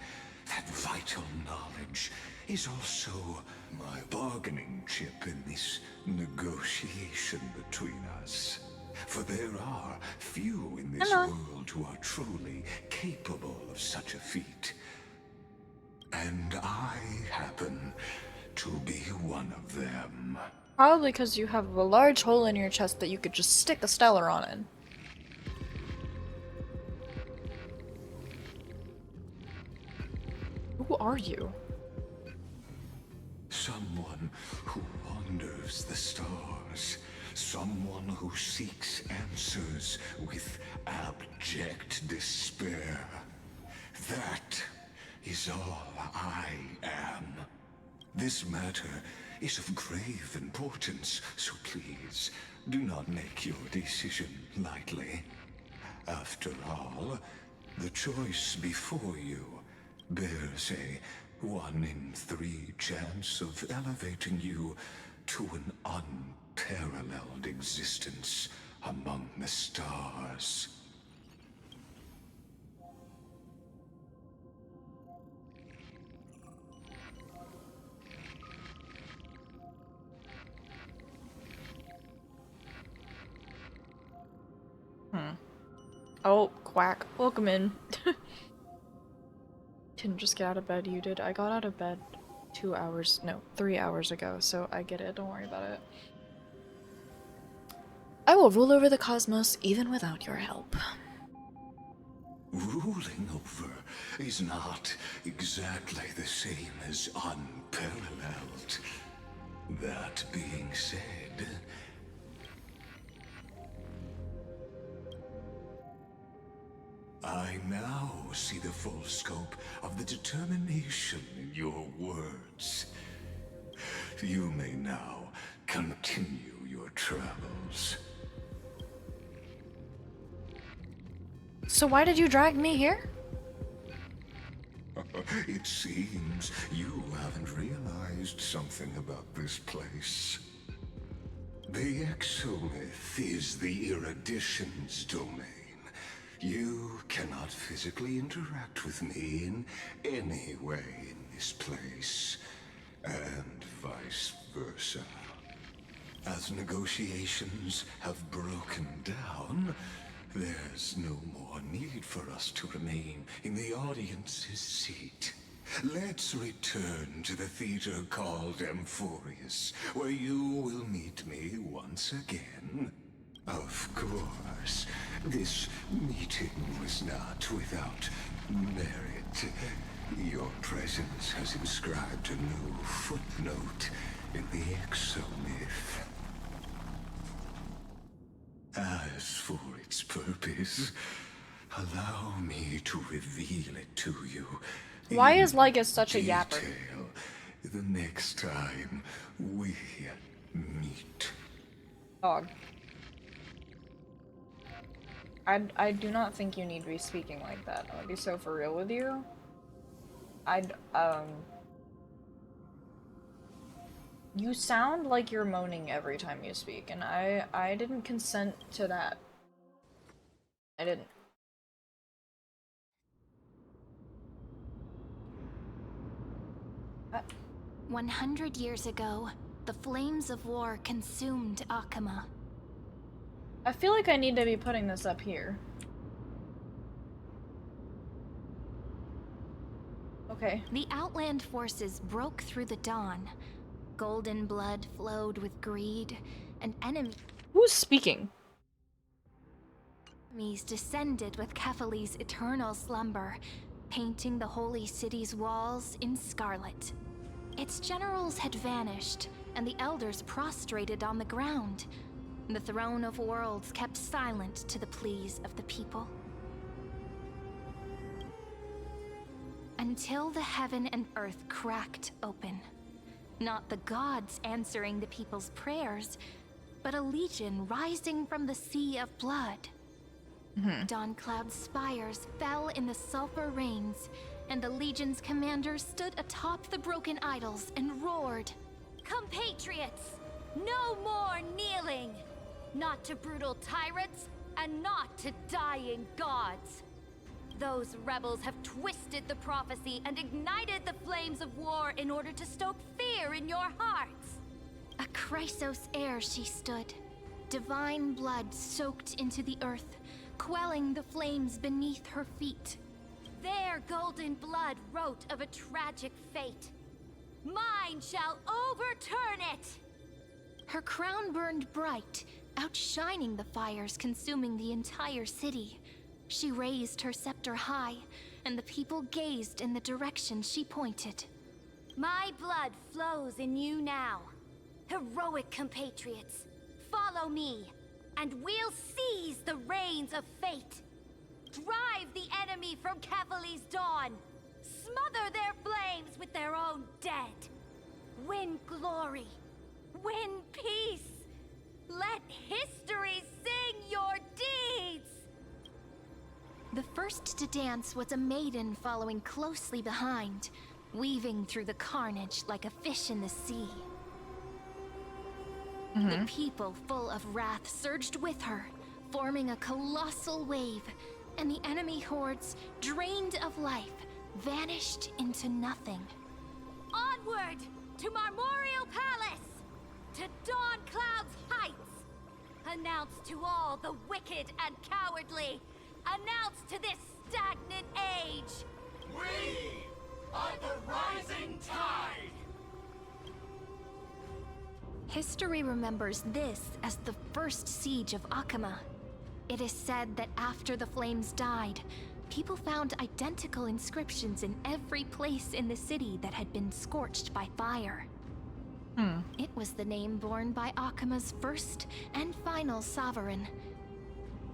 That vital knowledge is also my bargaining chip in this negotiation between us. For there are few in this world who are truly capable of such a feat. And I happen to be one of them. Probably because you have a large hole in your chest that you could just stick a stellar on it. Who are you? Someone who wanders the stars. Someone who seeks answers with abject despair. That is all I am. This matter is of grave importance, so please do not make your decision lightly. After all, the choice before you bears a 1 in 3 chance of elevating you to an unparalleled existence among the stars. Oh, quack. Welcome in. Didn't just get out of bed, you did. I got out of bed 3 hours ago, so I get it. Don't worry about it. I will rule over the cosmos even without your help. Ruling over is not exactly the same as unparalleled. That being said, I now see the full scope of the determination in your words. You may now continue your travels. So why did you drag me here? It seems you haven't realized something about this place. The Exolith is the erudition's domain. You cannot physically interact with me in any way in this place, and vice versa. As negotiations have broken down, there's no more need for us to remain in the audience's seat. Let's return to the theater called Amphorius, where you will meet me once again. Of course, this meeting was not without merit. Your presence has inscribed a new footnote in the Exomyth. As for its purpose, allow me to reveal it to you. Why is Lygus such a yapper? Detail the next time we meet. Dog. I do not think you need to be speaking like that. I'm gonna be so for real with you. You sound like you're moaning every time you speak, and I didn't consent to that. I didn't. 100 years ago, the flames of war consumed Akama. I feel like I need to be putting this up here. Okay. The Outland forces broke through the dawn. Golden blood flowed with greed, and Who's speaking? enemies descended with Kephali's eternal slumber, painting the holy city's walls in scarlet. Its generals had vanished, and the elders prostrated on the ground. The throne of worlds kept silent to the pleas of the people. Until the heaven and earth cracked open. Not the gods answering the people's prayers, but a legion rising from the sea of blood. Dawn Cloud's spires fell in the sulfur rains, and the legion's commander stood atop the broken idols and roared, Compatriots, no more kneeling! Not to brutal tyrants, and not to dying gods! Those rebels have twisted the prophecy and ignited the flames of war in order to stoke fear in your hearts! A Chrysos heir she stood, divine blood soaked into the earth, quelling the flames beneath her feet. Their golden blood wrote of a tragic fate. Mine shall overturn it! Her crown burned bright, outshining the fires consuming the entire city. She raised her scepter high, and the people gazed in the direction she pointed. My blood flows in you now. Heroic compatriots, follow me, and we'll seize the reins of fate. Drive the enemy from Kefali's dawn. Smother their flames with their own dead. Win glory. Win peace. Let history sing your deeds. The first to dance was a maiden following closely behind, weaving through the carnage like a fish in the sea. The people, full of wrath, surged with her, forming a colossal wave, and the enemy hordes, drained of life, vanished into nothing. Onward to Marmorial Palace, to Dawn Cloud's heights. Announce to all the wicked and cowardly. Announce to this stagnant age. We are the rising tide. History remembers this as the first siege of Akama. It is said that after the flames died, people found identical inscriptions in every place in the city that had been scorched by fire. It was the name borne by Akama's first and final sovereign,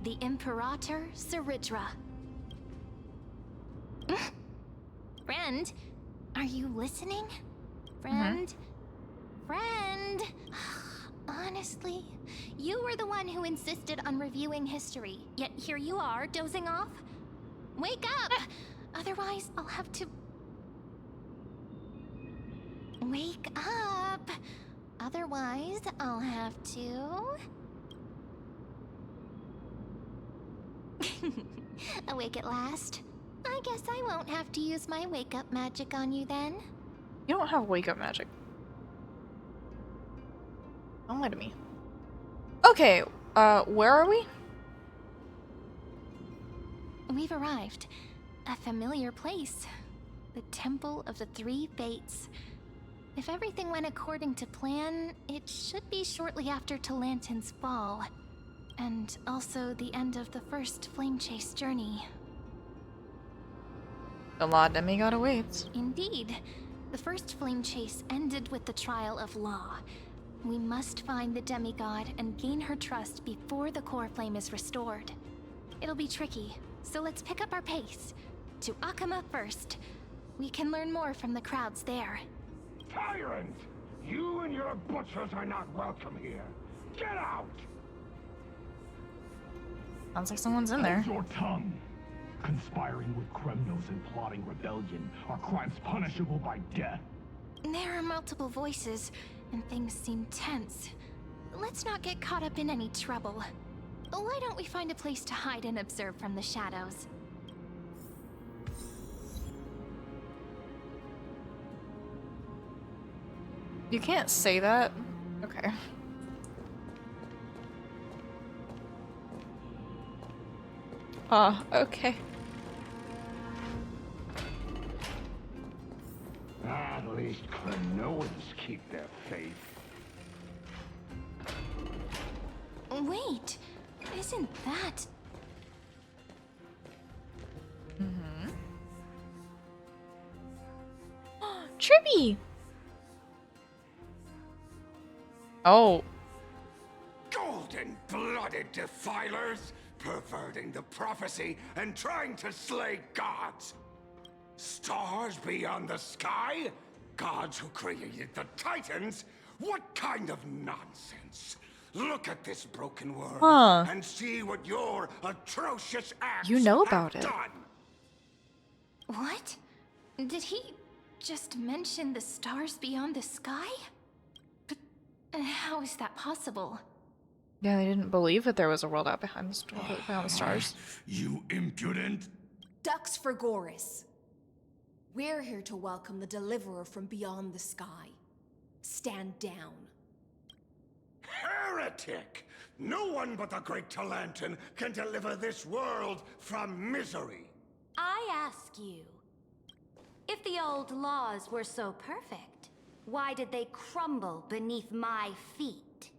the Imperator Saridra. Friend, are you listening? Friend? Friend? Honestly, you were the one who insisted on reviewing history, yet here you are, dozing off? Wake up! Otherwise, I'll have to... Wake up! Otherwise, I'll have to... Awake at last. I guess I won't have to use my wake-up magic on you then. You don't have wake-up magic. Don't lie to me. Okay, where are we? We've arrived. A familiar place. The Temple of the Three Fates. If everything went according to plan, it should be shortly after Talantin's fall. And also the end of the first Flame Chase journey. The Law Demigod awaits. Indeed. The first Flame Chase ended with the trial of Law. We must find the demigod and gain her trust before the core flame is restored. It'll be tricky, so let's pick up our pace. To Akama first. We can learn more from the crowds there. Tyrant! You and your butchers are not welcome here. Get out! Sounds like someone's in there. Hold your tongue. Conspiring with criminals and plotting rebellion are crimes punishable by death. There are multiple voices, and things seem tense. Let's not get caught up in any trouble. Why don't we find a place to hide and observe from the shadows? You can't say that. Okay. Okay. At least Klonoans keep their faith. Wait, isn't that... Trippy! Oh. Golden-blooded defilers, perverting the prophecy and trying to slay gods. Stars beyond the sky? Gods who created the Titans? What kind of nonsense? Look at this broken world Huh. and see what your atrocious acts You know have about it. done. What? Did he just mention the stars beyond the sky? But how is that possible? Yeah, they didn't believe that there was a world out behind the stars. You impudent! Ducks for Goris. We're here to welcome the deliverer from beyond the sky. Stand down. Heretic! No one but the great Talantin can deliver this world from misery. I ask you, if the old laws were so perfect, why did they crumble beneath my feet?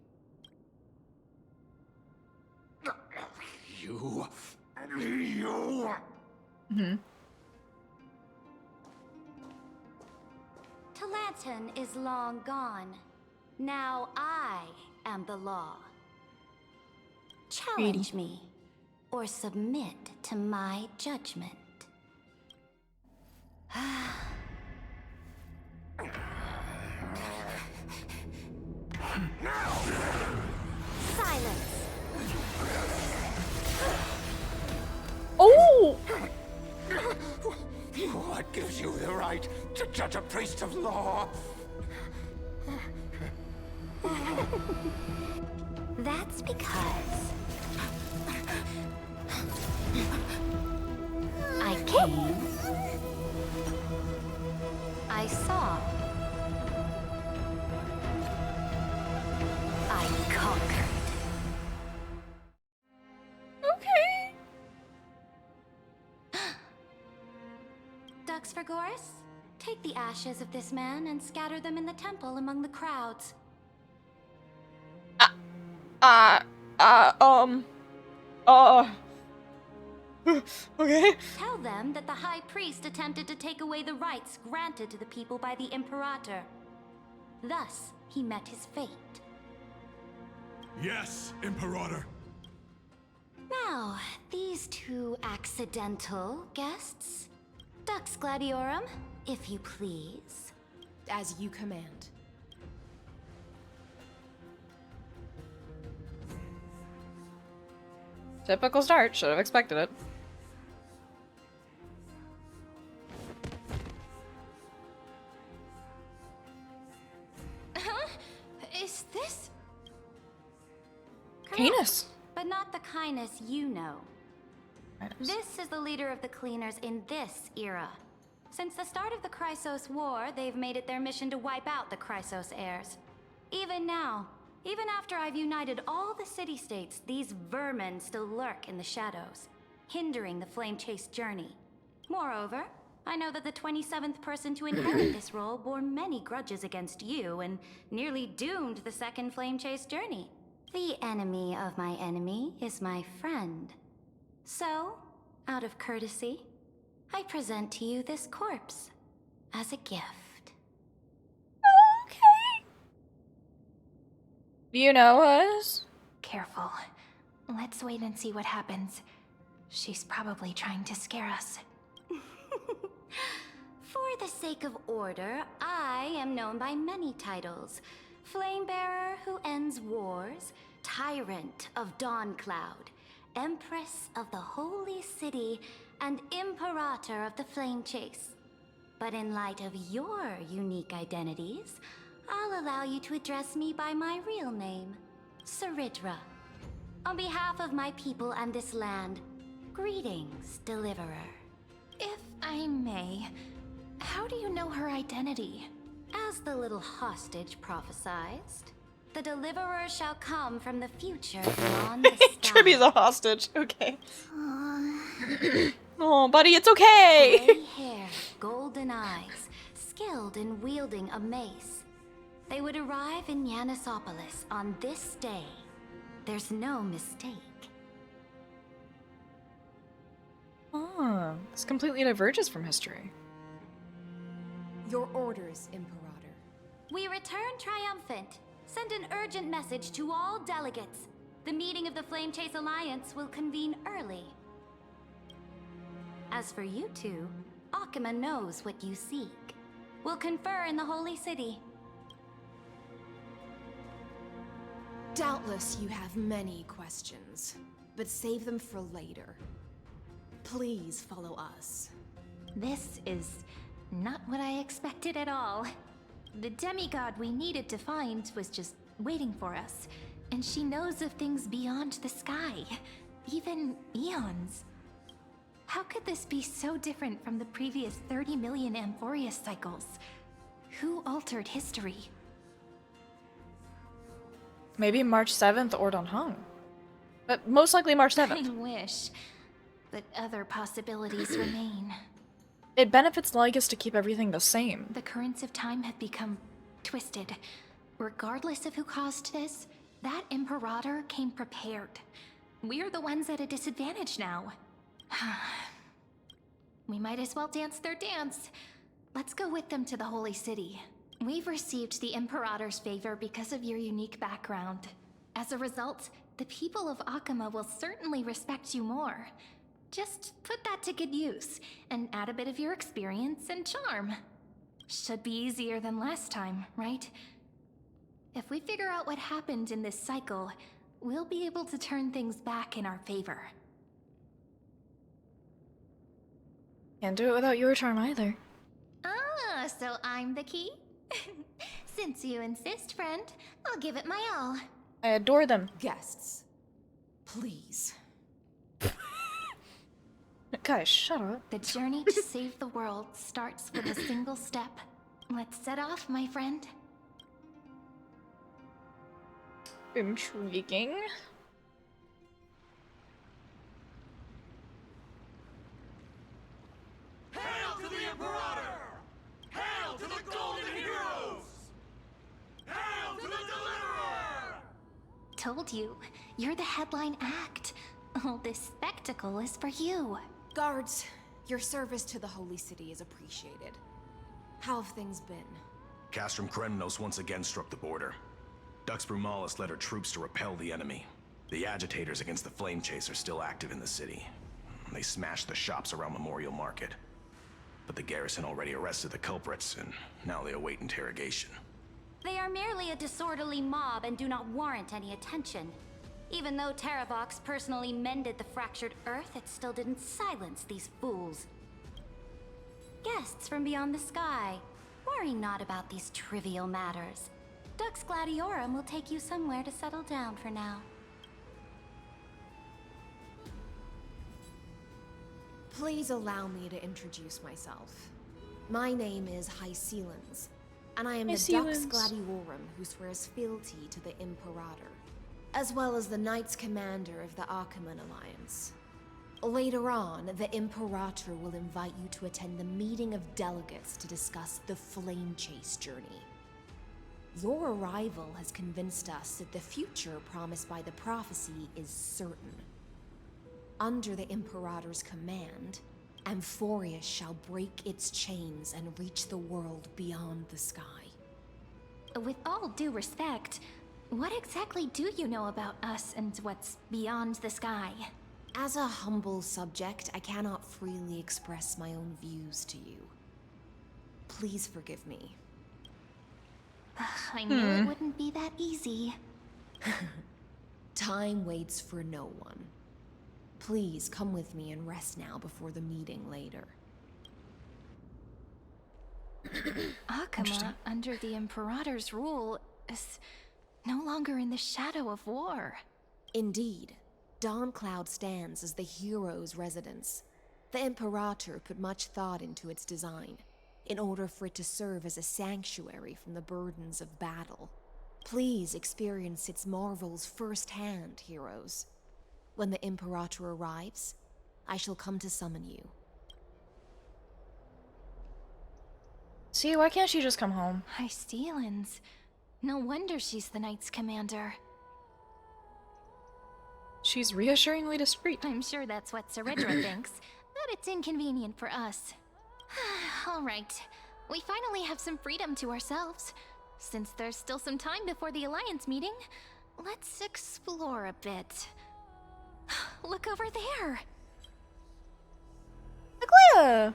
You... Talantin is long gone. Now I am the law. Challenge me, or submit to my judgment. Silence. Oh! What gives you the right to judge a priest of law? That's because I came, I saw, I conquered. Okay. Ducks for Goris, take the ashes of this man and scatter them in the temple among the crowds. Okay. Tell them that the High Priest attempted to take away the rights granted to the people by the Imperator. Thus, he met his fate. Yes, Imperator. Now, these two accidental guests. Dux Gladiorum, if you please. As you command. Typical start. Should have expected it. Huh? Is this? Canis. But not the kindness you know. This is the leader of the Cleaners in this era. Since the start of the Chrysos War, they've made it their mission to wipe out the Chrysos heirs. Even now, even after I've united all the city-states, these vermin still lurk in the shadows, hindering the flame-chase journey. Moreover, I know that the 27th person to inherit this role bore many grudges against you and nearly doomed the second flame-chase journey. The enemy of my enemy is my friend. So, out of courtesy, I present to you this corpse as a gift. Okay. Do you know us? Careful. Let's wait and see what happens. She's probably trying to scare us. For the sake of order, I am known by many titles. Flamebearer who ends wars, Tyrant of Dawncloud, Empress of the Holy City, and Imperator of the Flame Chase. But in light of your unique identities, I'll allow you to address me by my real name, Saridra. On behalf of my people and this land, greetings, Deliverer. If I may, how do you know her identity? As the little hostage prophesied, the Deliverer shall come from the future beyond the sky. Tribby's a hostage. Okay. Oh, buddy, it's okay. Gray hair, golden eyes, skilled in wielding a mace. They would arrive in Yanisopolis on this day. There's no mistake. Oh, this completely diverges from history. Your orders, Imperator. We return triumphant. Send an urgent message to all delegates. The meeting of the Flame Chase Alliance will convene early. As for you two, Akima knows what you seek. We'll confer in the Holy City. Doubtless you have many questions, but save them for later. Please follow us. This is not what I expected at all. The demigod we needed to find was just waiting for us, and she knows of things beyond the sky, even eons. How could this be so different from the previous 30 million Amphorius cycles? Who altered history? Maybe March 7th or Hung. But most likely March 7th. I wish, but other possibilities remain. It benefits Lycus to keep everything the same. The currents of time have become twisted. Regardless of who caused this, that Imperator came prepared. We're the ones at a disadvantage now. We might as well dance their dance. Let's go with them to the Holy City. We've received the Imperator's favor because of your unique background. As a result, the people of Akama will certainly respect you more. Just put that to good use, and add a bit of your experience and charm. Should be easier than last time, right? If we figure out what happened in this cycle, we'll be able to turn things back in our favor. Can't do it without your charm either. Ah, so I'm the key? Since you insist, friend, I'll give it my all. I adore them. Guests, please. Guys, shut up. The journey to save the world starts with a single step. Let's set off, my friend. Intriguing. Hail to the Imperator! Hail to the Golden Heroes! Hail to the Deliverer! Told you, you're the headline act. All this spectacle is for you. Guards, your service to the Holy City is appreciated. How have things been? Castrum Krenos once again struck the border. Dux Brumalis led her troops to repel the enemy. The agitators against the Flame Chase are still active in the city. They smashed the shops around Memorial Market. But the garrison already arrested the culprits, and now they await interrogation. They are merely a disorderly mob and do not warrant any attention. Even though Terravox personally mended the fractured Earth, it still didn't silence these fools. Guests from beyond the sky, worry not about these trivial matters. Dux Gladiorum will take you somewhere to settle down for now. Please allow me to introduce myself. My name is Hycelens, and I am the Dux Gladiorum who swears fealty to the Imperator, as well as the Knights Commander of the Achaemenid Alliance. Later on, the Imperator will invite you to attend the meeting of delegates to discuss the Flame Chase journey. Your arrival has convinced us that the future promised by the prophecy is certain. Under the Imperator's command, Amphorius shall break its chains and reach the world beyond the sky. With all due respect, what exactly do you know about us and what's beyond the sky? As a humble subject, I cannot freely express my own views to you. Please forgive me. I knew it wouldn't be that easy. Time waits for no one. Please come with me and rest now before the meeting later. Akama, under the Imperator's rule, is no longer in the shadow of war. Indeed. Dawncloud stands as the hero's residence. The Imperator put much thought into its design, in order for it to serve as a sanctuary from the burdens of battle. Please experience its marvels firsthand, heroes. When the Imperator arrives, I shall come to summon you. See, why can't she just come home? Hycelens. No wonder she's the Knights Commander. She's reassuringly discreet. I'm sure that's what Ceridra thinks, but it's inconvenient for us. Alright, we finally have some freedom to ourselves. Since there's still some time before the Alliance meeting, let's explore a bit. Look over there! Aglaia!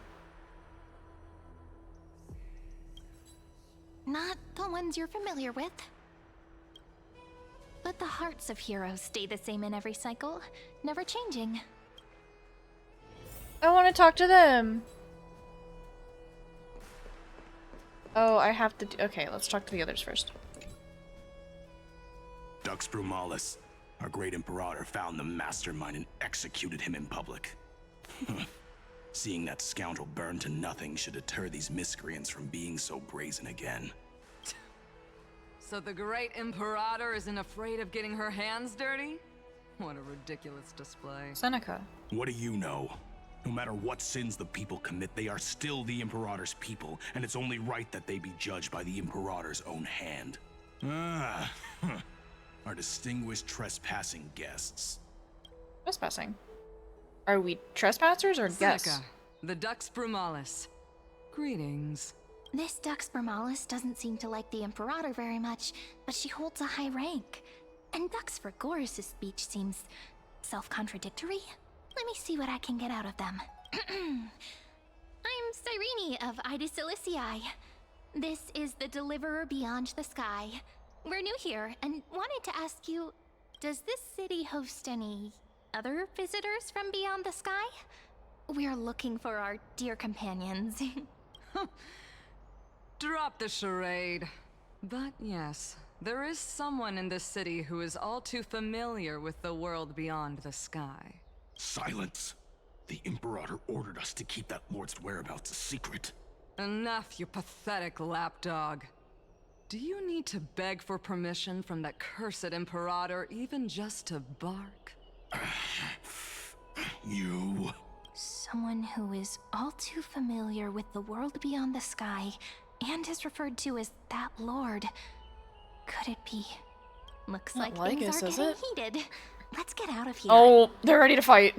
Not the ones you're familiar with. But the hearts of heroes stay the same in every cycle, never changing. I want to talk to them. Oh, I have to do— okay, let's talk to the others first. Dux Brumalis, our great Imperator, found the mastermind and executed him in public. Seeing that scoundrel burn to nothing should deter these miscreants from being so brazen again. So the great Imperator isn't afraid of getting her hands dirty? What a ridiculous display. Seneca. What do you know? No matter what sins the people commit, they are still the Imperator's people, and it's only right that they be judged by the Imperator's own hand. Our distinguished trespassing guests. Trespassing? Are we trespassers or guests? Seneca, the Dux Brumalis. Greetings. This Dux Brumalis doesn't seem to like the Imperator very much, but she holds a high rank. And Dux Frigoris' speech seems self-contradictory. Let me see what I can get out of them. I'm Cyrene of Ida Silicii. This is the Deliverer Beyond the Sky. We're new here and wanted to ask you, does this city host any other visitors from beyond the sky? We're looking for our dear companions. Drop the charade. But yes, there is someone in this city who is all too familiar with the world beyond the sky. Silence! The Imperator ordered us to keep that lord's whereabouts a secret. Enough, you pathetic lapdog. Do you need to beg for permission from that cursed Imperator even just to bark? You... Someone who is all too familiar with the world beyond the sky and is referred to as that lord. Could it be? Looks like things are getting heated. Let's get out of here. Oh, they're ready to fight.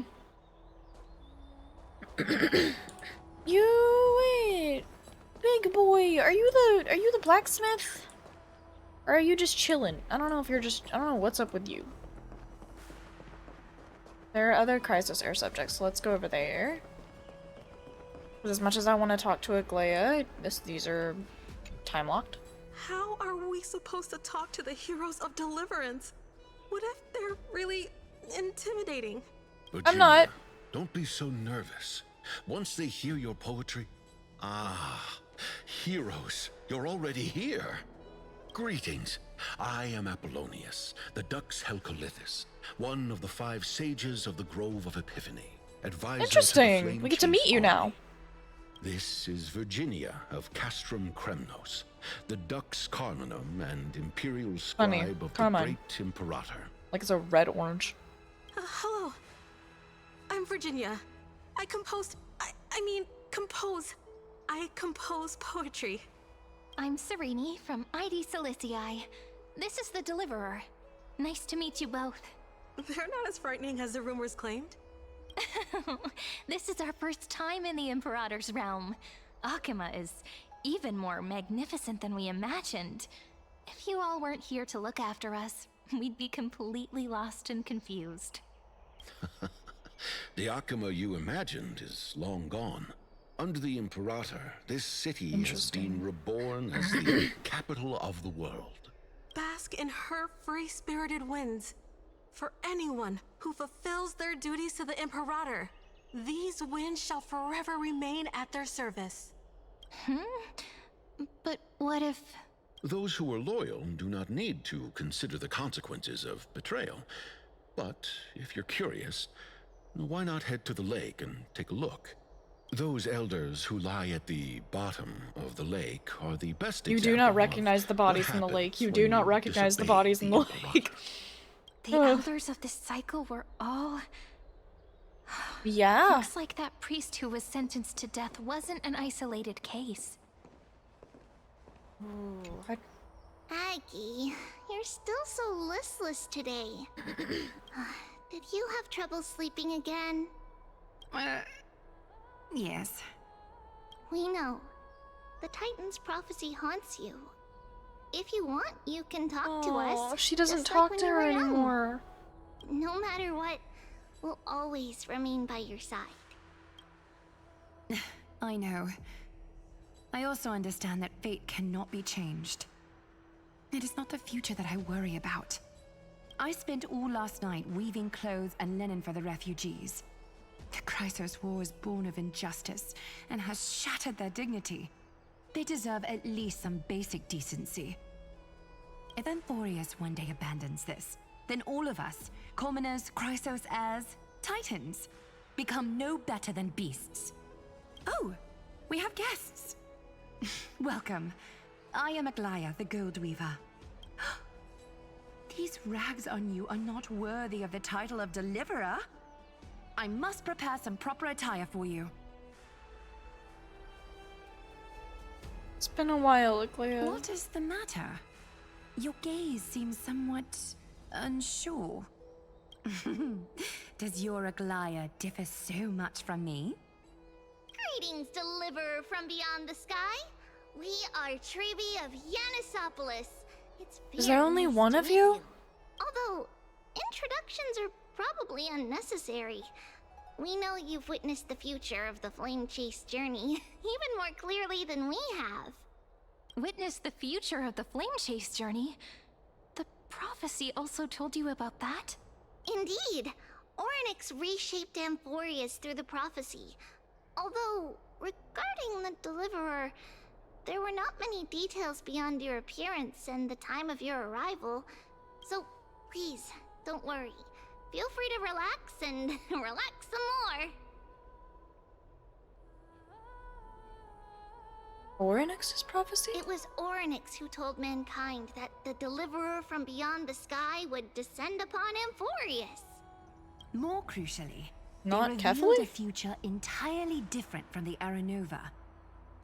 You wait, big boy. Are you the blacksmith? Or are you just chilling? I don't know if you're just— I don't know what's up with you. There are other crisis air subjects, so let's go over there. But as much as I want to talk to Aglaia, these are time locked. How are we supposed to talk to the heroes of deliverance? What if they're really intimidating? But I'm not. Don't be so nervous. Once they hear your poetry— heroes, you're already here. Greetings. I am Apollonius, the Dux Helcolithus, one of the 5 sages of the Grove of Epiphany. Advisor Interesting. To the We get to meet you now. This is Virginia of Castrum Kremnos, the Dux Carminum and Imperial Scribe of the Great Imperator. Like it's a red-orange. Hello. I'm Virginia. I compose poetry. I'm Cyrene from Ida Silicii. This is the Deliverer. Nice to meet you both. They're not as frightening as the rumors claimed. This is our first time in the Imperator's realm. Akima is even more magnificent than we imagined. If you all weren't here to look after us, we'd be completely lost and confused. The Akima you imagined is long gone. Under the Imperator, this city has been reborn as the capital of the world. Bask in her free-spirited winds. For anyone who fulfills their duties to the Imperator, these winds shall forever remain at their service. But what if... Those who are loyal do not need to consider the consequences of betrayal. But if you're curious, why not head to the lake and take a look? Those elders who lie at the bottom of the lake are the best example. You do not recognize the bodies in the lake. You do not recognize the bodies in the lake. The elders of this cycle were all... Yeah. Looks like that priest who was sentenced to death wasn't an isolated case. Ooh, Aggie, you're still so listless today. Did you have trouble sleeping again? Yes. We know. The Titan's prophecy haunts you. If you want, you can talk to us. She doesn't just talk like to when her you were young. anymore. No matter what, we'll always remain by your side. I know. I also understand that fate cannot be changed. It is not the future that I worry about, I spent all last night weaving clothes and linen for the refugees. The Chrysos War is born of injustice and has shattered their dignity. They deserve at least some basic decency. If Amphorius one day abandons this, then all of us, commoners, Chrysos heirs, titans, become no better than beasts. Oh, we have guests. Welcome. I am Aglaya, the Gold Weaver. These rags on you are not worthy of the title of Deliverer. I must prepare some proper attire for you. It's been a while, Aglaya. What is the matter? Your gaze seems somewhat unsure. Does your Aglaya differ so much from me? Greetings, Deliverer from beyond the sky. We are Trebi of Yanisopolis. Is there only one of you? Although, introductions are probably unnecessary. We know you've witnessed the future of the Flame Chase journey even more clearly than we have. Witnessed the future of the Flame Chase journey? The prophecy also told you about that? Indeed. Orynyx reshaped Amphorius through the prophecy. Although, regarding the Deliverer, there were not many details beyond your appearance and the time of your arrival. So, please, don't worry. Feel free to relax and relax some more. Orynyx's prophecy? It was Orynyx who told mankind that the Deliverer from beyond the sky would descend upon Amphorius. More crucially, not they carefully? revealed a future entirely different from the Aranova.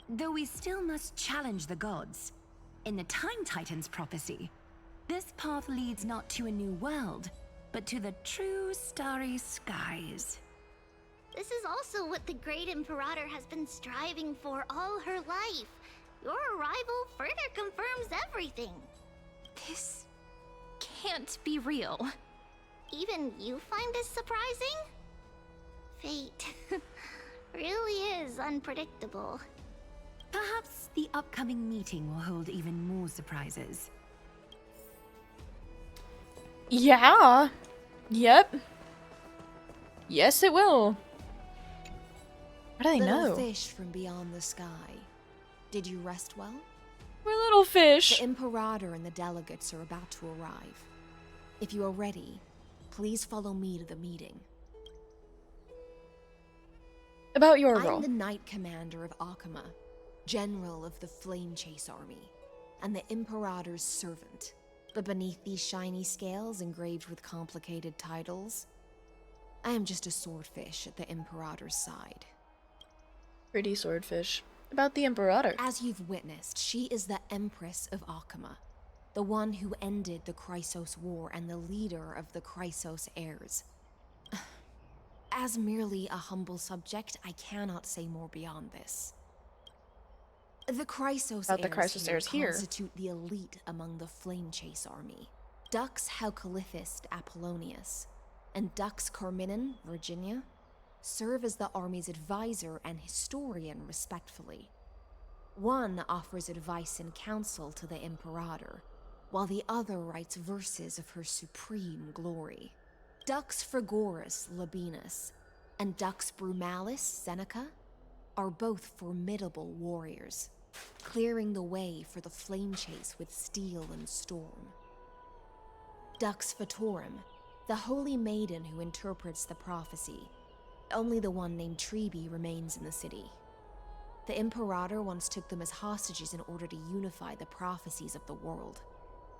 Though we still must challenge the gods. In the Time Titan's prophecy, this path leads not to a new world, but to the true starry skies. This is also what the Great Imperator has been striving for all her life. Your arrival further confirms everything. This can't be real. Even you find this surprising? Fate really is unpredictable. Perhaps the upcoming meeting will hold even more surprises. Yeah. Yep. Yes, it will. How do they know? Little fish from beyond the sky. Did you rest well? We're little fish. The Imperator and the delegates are about to arrive. If you are ready, please follow me to the meeting. About your role. I'm the Knight Commander of Akama, General of the Flame Chase Army, and the Imperator's servant. But beneath these shiny scales engraved with complicated titles, I am just a swordfish at the Imperator's side. Pretty swordfish. About the Imperator. As you've witnessed, she is the Empress of Akama, the one who ended the Chrysos War and the leader of the Chrysos heirs. As merely a humble subject, I cannot say more beyond this. The Chrysos heirs here constitute the elite among the Flame Chase army. Dux Haukalithist Apollonius and Dux Carminan, Virginia, serve as the army's advisor and historian respectfully. One offers advice and counsel to the Imperator, while the other writes verses of her supreme glory. Dux Frigoris Labienus and Dux Brumalis Seneca are both formidable warriors, clearing the way for the flame chase with steel and storm. Dux Fatorum, the holy maiden who interprets the prophecy. Only the one named Trebi remains in the city. The Imperator once took them as hostages in order to unify the prophecies of the world,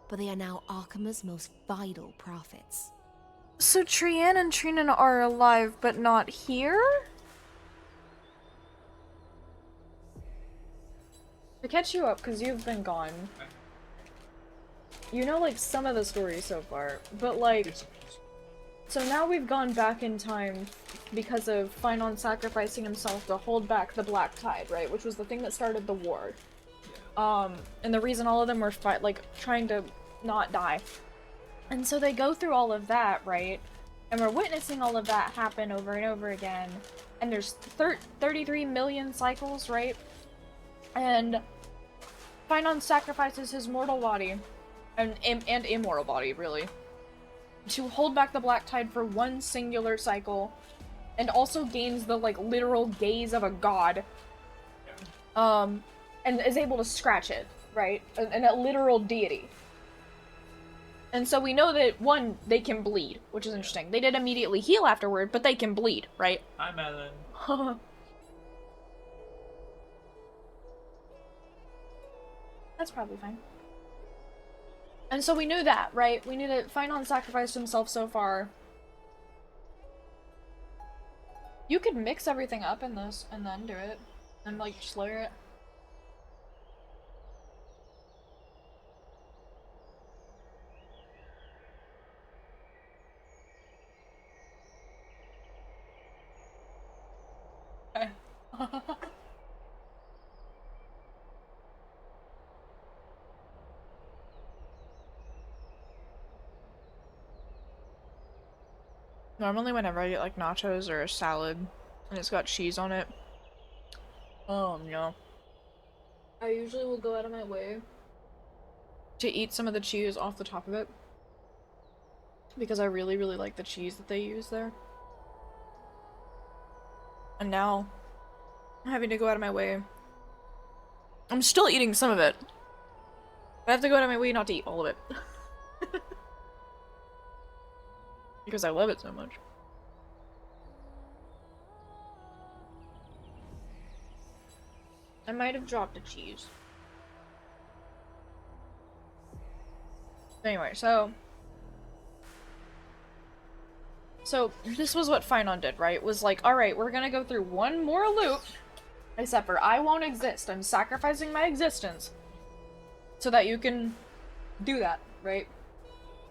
but they are now Akama's most vital prophets. So Trian and Trina are alive, but not here? To catch you up, because you've been gone. You know, like, some of the story so far, but, like... So now we've gone back in time because of Finon sacrificing himself to hold back the Black Tide, right? Which was the thing that started the war. And the reason all of them were trying to not die. And so they go through all of that, right? And we're witnessing all of that happen over and over again. And there's 33 million cycles, right? And Finon sacrifices his mortal body. And immoral body, really. to hold back the Black Tide for one singular cycle, and also gains the, like, literal gaze of a god. And is able to scratch it, right? And a literal deity. And so we know that, one, they can bleed, which is interesting. They did immediately heal afterward, but they can bleed, right? Hi, Melon. That's probably fine. And so we knew that, right? We knew that Finon sacrificed himself so far. You could mix everything up in this and then do it. And, like, just layer it. Okay. Normally whenever I get like nachos or a salad and it's got cheese on it, no. I usually will go out of my way to eat some of the cheese off the top of it because I really, really like the cheese that they use there. And now I'm having to go out of my way. I'm still eating some of it, but I have to go out of my way not to eat all of it. Because I love it so much. I might have dropped the cheese. Anyway, so this was what Finon did, right? Was like, alright, we're gonna go through one more loop, except for I won't exist. I'm sacrificing my existence so that you can do that, right?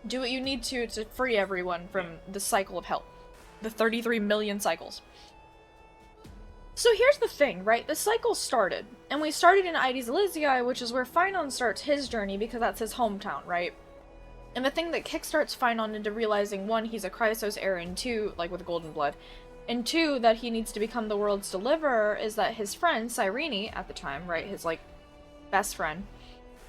Do what you need to free everyone from the cycle of hell. The 33 million cycles. So here's the thing, right? The cycle started, and we started in Aedes Elysiae, which is where Finon starts his journey because that's his hometown, right? And the thing that kickstarts Finon into realizing, one, he's a Chrysos heir, and two, like with golden blood, and two, that he needs to become the world's deliverer, is that his friend, Cyrene, at the time, right, his, like, best friend,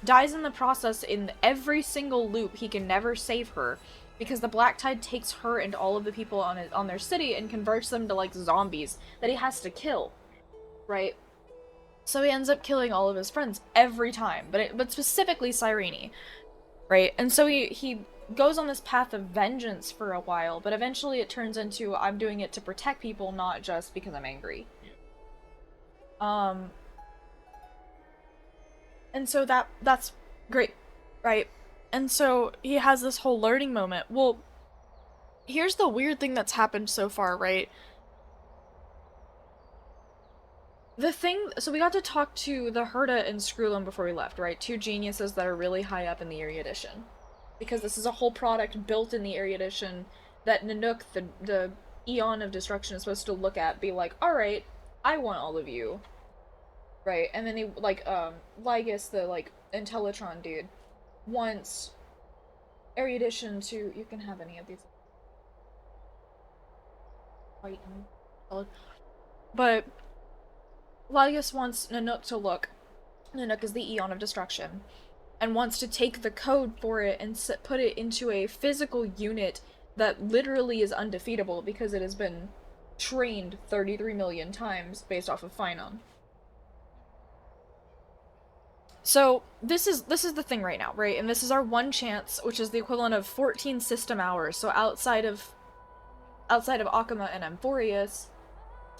dies in the process in every single loop. He can never save her because the Black Tide takes her and all of the people on their city and converts them to like zombies that he has to kill, right? So he ends up killing all of his friends every time, but specifically Cyrene, right? And so he goes on this path of vengeance for a while, but eventually it turns into I'm doing it to protect people, not just because I'm angry. And so that's great, right? And so he has this whole learning moment. Well, here's the weird thing that's happened so far, right? So we got to talk to the Herda and Skrullum before we left, right? Two geniuses that are really high up in the erudition. Because this is a whole product built in the erudition that Nanook, the Eon of Destruction, is supposed to look at, be like, alright, I want all of you. Right, and then he, like, Lygus, the, like, Intellitron dude, wants erudition to, you can have any of these. White and solid. But Lygus wants Nanook to look, Nanook is the Eon of Destruction, and wants to take the code for it and put it into a physical unit that literally is undefeatable because it has been trained 33 million times based off of Finon. So, this is the thing right now, right? And this is our one chance, which is the equivalent of 14 system hours. So outside of Akama and Amphorius,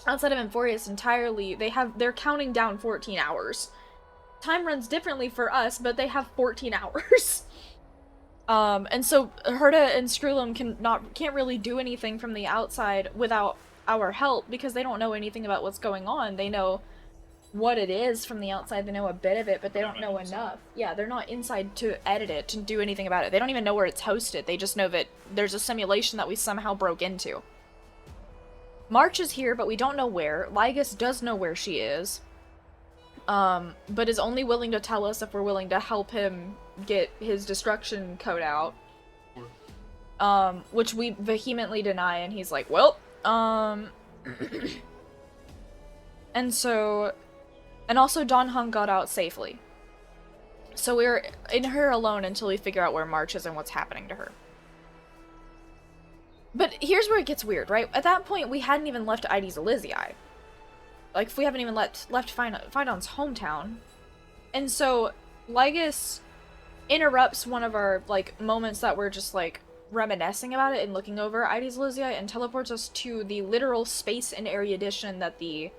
outside of Amphorius entirely, they're counting down 14 hours. Time runs differently for us, but they have 14 hours. And so Herda and Skrullum can't really do anything from the outside without our help because they don't know anything about what's going on. They know what it is from the outside, they know a bit of it, but they don't know enough. Yeah, they're not inside to edit it, to do anything about it. They don't even know where it's hosted. They just know that there's a simulation that we somehow broke into. March is here, but we don't know where. Lygus does know where she is. But is only willing to tell us if we're willing to help him get his destruction code out. Which we vehemently deny, and he's like, well, and so... And also, Don Hung got out safely. So we're in her alone until we figure out where March is and what's happening to her. here's where it gets weird, right? At that point, we hadn't even left Ides Elysiae. Like, we haven't even left Phaidon's hometown. And so, Lygus interrupts one of our, like, moments that we're just, like, reminiscing about it and looking over Ides Elysiae and teleports us to the literal space and area edition that the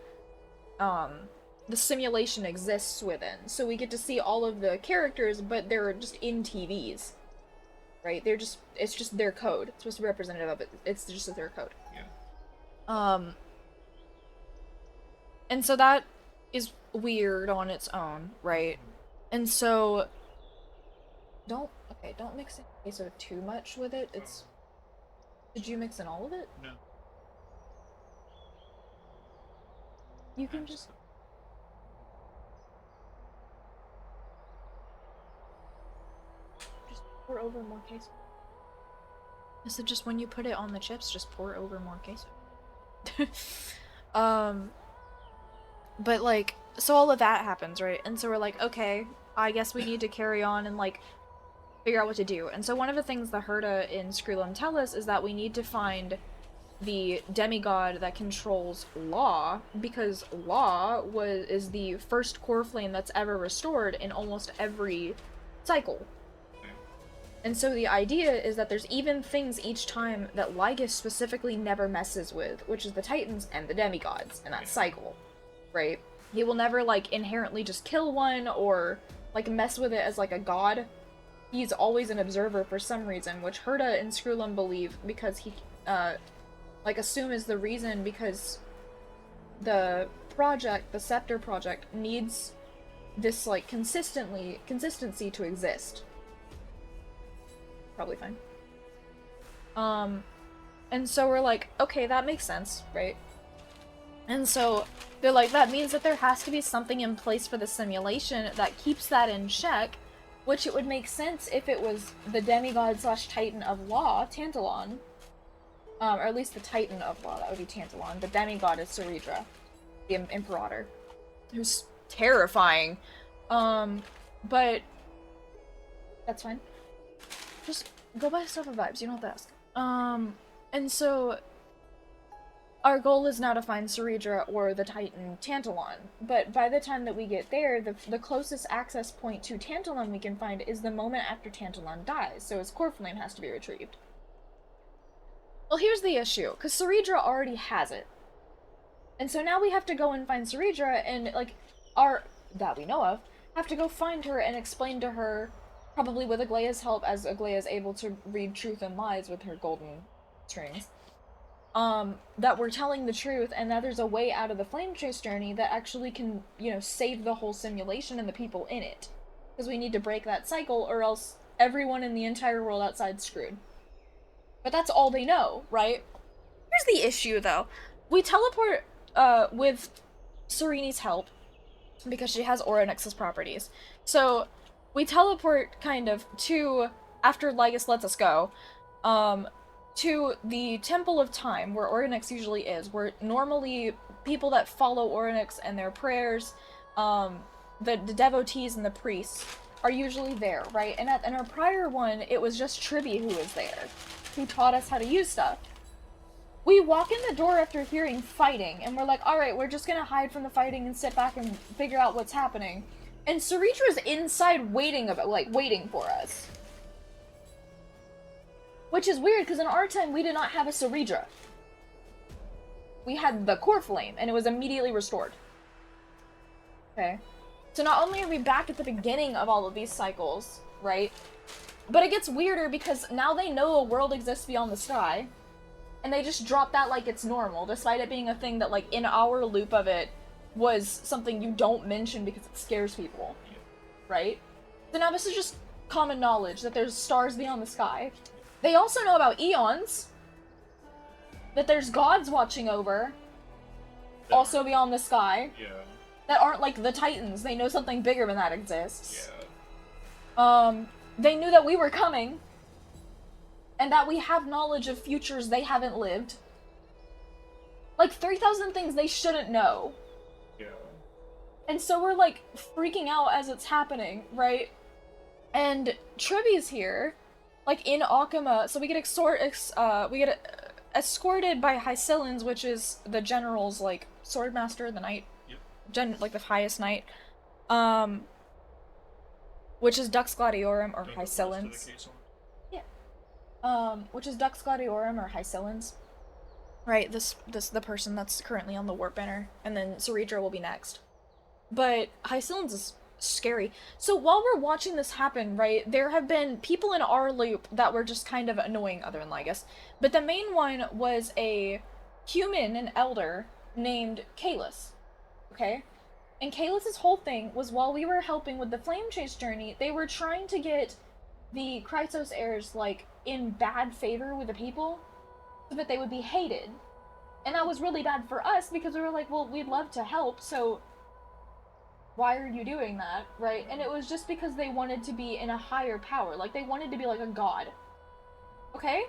simulation exists within. So we get to see all of the characters, but they're just in TVs. Right? It's just their code. It's supposed to be representative of it. It's just their code. Yeah. And so that is weird on its own, right? And so don't mix in queso too much with it. Did you mix in all of it? No. You can just pour over more queso. So just when you put it on the chips, just pour over more queso. But like, so all of that happens, right? And so we're like, okay, I guess we need to carry on and like figure out what to do. And so one of the things the Herda in Screelum tell us is that we need to find the demigod that controls Law, because Law is the first core flame that's ever restored in almost every cycle. And so the idea is that there's even things each time that Lygus specifically never messes with, which is the Titans and the demigods in that cycle, right? He will never, like, inherently just kill one or, like, mess with it as, like, a god. He's always an observer for some reason, which Herda and Screelum believe because he, like, assume is the reason because the Scepter Project, needs this, like, consistency to exist. Probably fine. And so we're like, okay, that makes sense, right? And so they're like, that means that there has to be something in place for the simulation that keeps that in check, which it would make sense if it was the demigod / titan of Law, Tantalon. Or at least the titan of Law, that would be Tantalon. The demigod is Ceridra, the Imperator, who's terrifying. But that's fine. Just go by stuff and vibes, you don't have to ask. And so our goal is now to find Ceridra or the Titan Tantalon, but by the time that we get there, the closest access point to Tantalon we can find is the moment after Tantalon dies, so his core flame has to be retrieved. Well, here's the issue, because Ceridra already has it. And so now we have to go and find Ceridra, and, like, that we know of, have to go find her and explain to her, probably with Aglaea's help, as Aglaea is able to read truth and lies with her golden strings, that we're telling the truth and that there's a way out of the Flame Chase journey that actually can, you know, save the whole simulation and the people in it. Because we need to break that cycle or else everyone in the entire world outside's screwed. But that's all they know, right? Here's the issue, though. We teleport, with Serene's help, because she has Oryx's properties. So we teleport, kind of, to, after Lygus lets us go, to the Temple of Time, where Oryx usually is, where normally people that follow Oryx and their prayers, the devotees and the priests, are usually there, right? And in our prior one, it was just Tribby who was there, who taught us how to use stuff. We walk in the door after hearing fighting, and we're like, alright, we're just gonna hide from the fighting and sit back and figure out what's happening. And Ceridra's inside waiting for us. Which is weird, because in our time, we did not have a Ceridra. We had the core flame, and it was immediately restored. Okay. So not only are we back at the beginning of all of these cycles, right? But it gets weirder because now they know a world exists beyond the sky, and they just drop that like it's normal, despite it being a thing that, like, in our loop of it, was something you don't mention because it scares people. Right? So now this is just common knowledge that there's stars beyond the sky. They also know about eons, that there's gods watching over, also beyond the sky, that aren't like the Titans. They know something bigger than that exists. They knew that we were coming, and that we have knowledge of futures they haven't lived. Like, 3,000 things they shouldn't know. And so we're, like, freaking out as it's happening, right? And Tribby's here, like, in Akama, so we get escorted by Hycillans, which is the general's, like, swordmaster, the knight. Yep. Like, the highest knight. Which is Dux Gladiorum, or Hycillans. Yeah. Which is Dux Gladiorum, or Hycillans. Right, the person that's currently on the warp banner. And then Ceredra will be next. But Hycillans is scary. So while we're watching this happen, right, there have been people in our loop that were just kind of annoying, other than Lygus. But the main one was a human, an elder, named Kalis. Okay? And Kalis's whole thing was, while we were helping with the Flame Chase journey, they were trying to get the Chrysos heirs, like, in bad favor with the people, so that they would be hated. And that was really bad for us, because we were like, well, we'd love to help, so why are you doing that, right? And it was just because they wanted to be in a higher power. Like, they wanted to be like a god. Okay?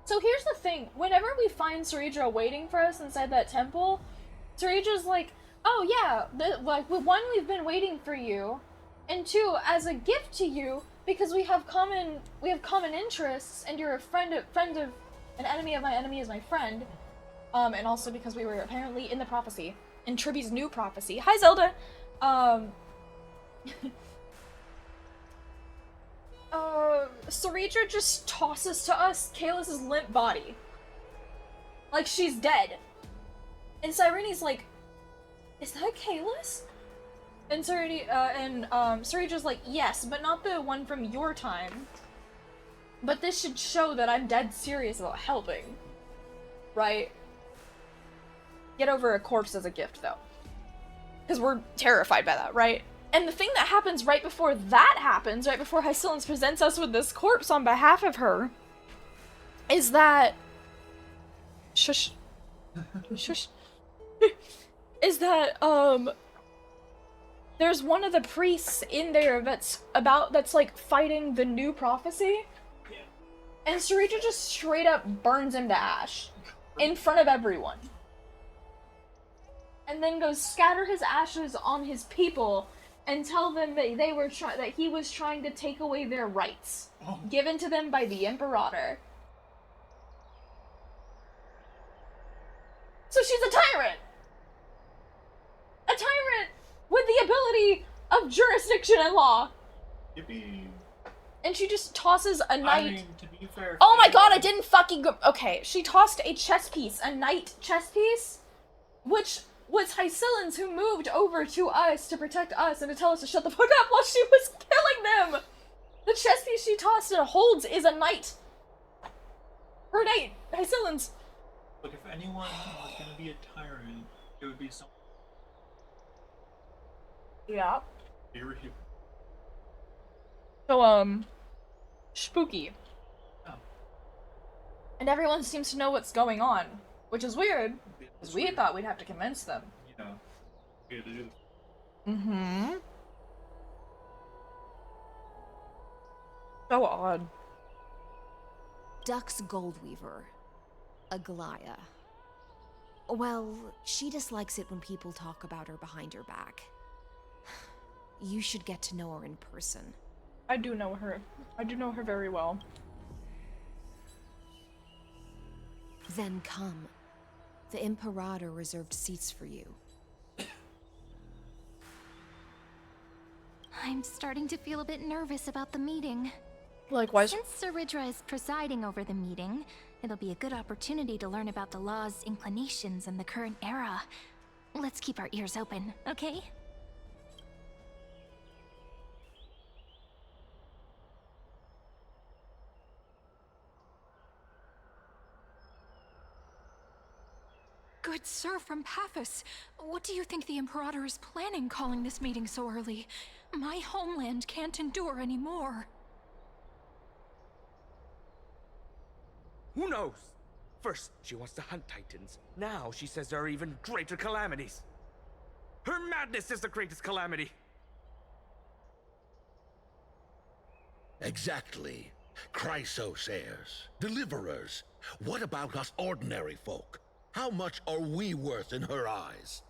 So here's the thing. Whenever we find Ceredra waiting for us inside that temple, Ceredra's like, oh yeah, like, one, we've been waiting for you, and two, as a gift to you, because we have common interests, and you're a friend of an enemy of my enemy is my friend, and also because we were apparently in the prophecy, in Triby's new prophecy. Hi, Zelda! Ceredra just tosses to us Kalis's limp body. Like she's dead. And Cyrene's like, is that Kalis? And Ceredra's like, yes, but not the one from your time. But this should show that I'm dead serious about helping. Right? Get over a corpse as a gift, though. Because we're terrified by that, right? And the thing that happens right before that happens, right before Hycillans presents us with this corpse on behalf of her, is that... Shush. Shush. Is that, there's one of the priests in there that's like, fighting the new prophecy. And Ceredra just straight up burns him to ash. In front of everyone. And then goes scatter his ashes on his people and tell them that that he was trying to take away their rights given to them by the Imperator. So she's a tyrant! A tyrant with the ability of jurisdiction and law! Yippee. And she just tosses a knight. I mean, to be fair, oh my god, I didn't fucking go. Okay, she tossed a chess piece, a knight chess piece, which was Hycillans who moved over to us to protect us and to tell us to shut the fuck up while she was killing them! The chess piece she tossed and holds is a knight. Her knight, Hycillans. Look, if anyone was gonna be a tyrant, it would be someone. Yeah. Here. So, spooky. Oh. And everyone seems to know what's going on, which is weird, because we thought we'd have to convince them. You know, we had to do this. Mm-hmm. So odd. Dux Goldweaver. Aglaya. Well, she dislikes it when people talk about her behind her back. You should get to know her in person. I do know her. I do know her very well. Then come. The Imperator reserved seats for you. I'm starting to feel a bit nervous about the meeting. Likewise. Since Ceredra is presiding over the meeting, it'll be a good opportunity to learn about the law's inclinations in the current era. Let's keep our ears open, okay? Good sir from Paphos, what do you think the Imperator is planning calling this meeting so early? My homeland can't endure anymore. Who knows? First, she wants to hunt Titans. Now she says there are even greater calamities. Her madness is the greatest calamity. Exactly. Chrysos heirs, deliverers. What about us ordinary folk? How much are we worth in her eyes?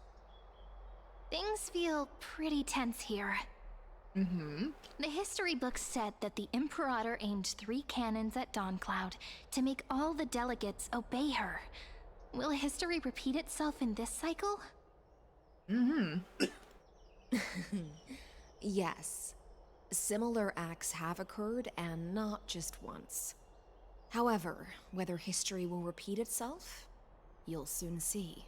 Things feel pretty tense here. The history books said that the Imperator aimed 3 cannons at Dawncloud to make all the delegates obey her. Will history repeat itself in this cycle? Yes. Similar acts have occurred, and not just once. However, whether history will repeat itself, you'll soon see.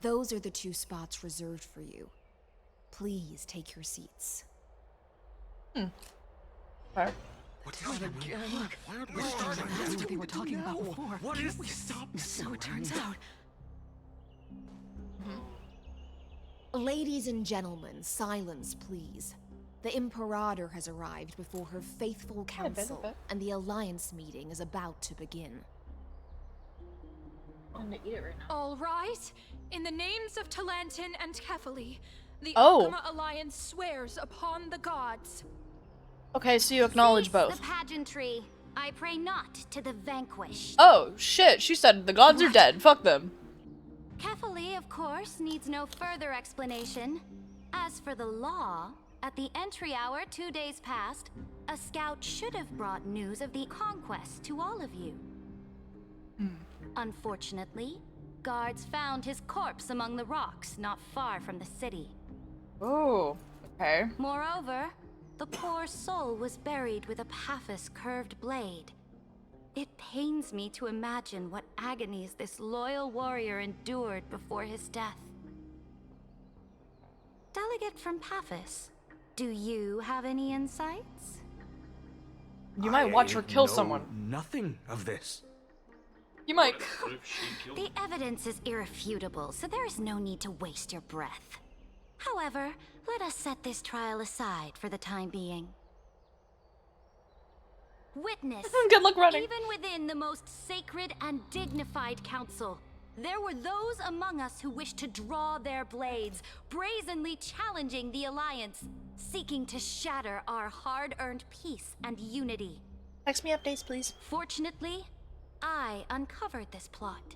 Those are the 2 spots reserved for you. Please take your seats. Okay. What's happening? We're starting. That's what they were talking about before. What is we this? stop? So it turns out. Ladies and gentlemen, silence, please. The Imperator has arrived before her faithful council, and the Alliance meeting is about to begin. I'm gonna eat it right now. All rise. In the names of Talantin and Kefali, the Oh. Alchema Alliance swears upon the gods. Okay, so you acknowledge both. The pageantry. I pray not to the vanquished. Oh, shit. She said the gods are dead. Fuck them. Kefali, of course, needs no further explanation. As for the law, at the entry hour 2 days past, a scout should have brought news of the conquest to all of you. Unfortunately, guards found his corpse among the rocks not far from the city. Oh, okay. Moreover, the poor soul was buried with a Paphos curved blade. It pains me to imagine what agonies this loyal warrior endured before his death. Delegate from Paphos, do you have any insights? You might watch her kill know someone. Nothing of this. You might. The evidence is irrefutable, so there is no need to waste your breath. However, let us set this trial aside for the time being. Witness, Good luck running. even within the most sacred and dignified council, there were those among us who wished to draw their blades, brazenly challenging the Alliance, seeking to shatter our hard-earned peace and unity. Text me updates, please. Fortunately, I uncovered this plot.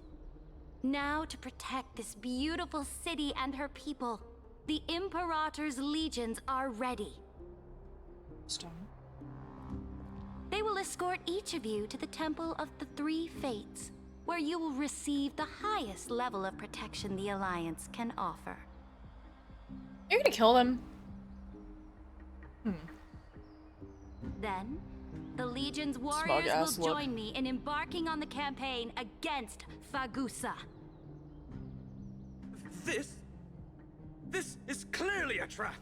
Now, to protect this beautiful city and her people, the Imperator's legions are ready. Stone. They will escort each of you to the Temple of the Three Fates, where you will receive the highest level of protection the Alliance can offer. You're gonna kill them. Then, the Legion's warriors will join me in embarking on the campaign against Fagusa. This is clearly a trap.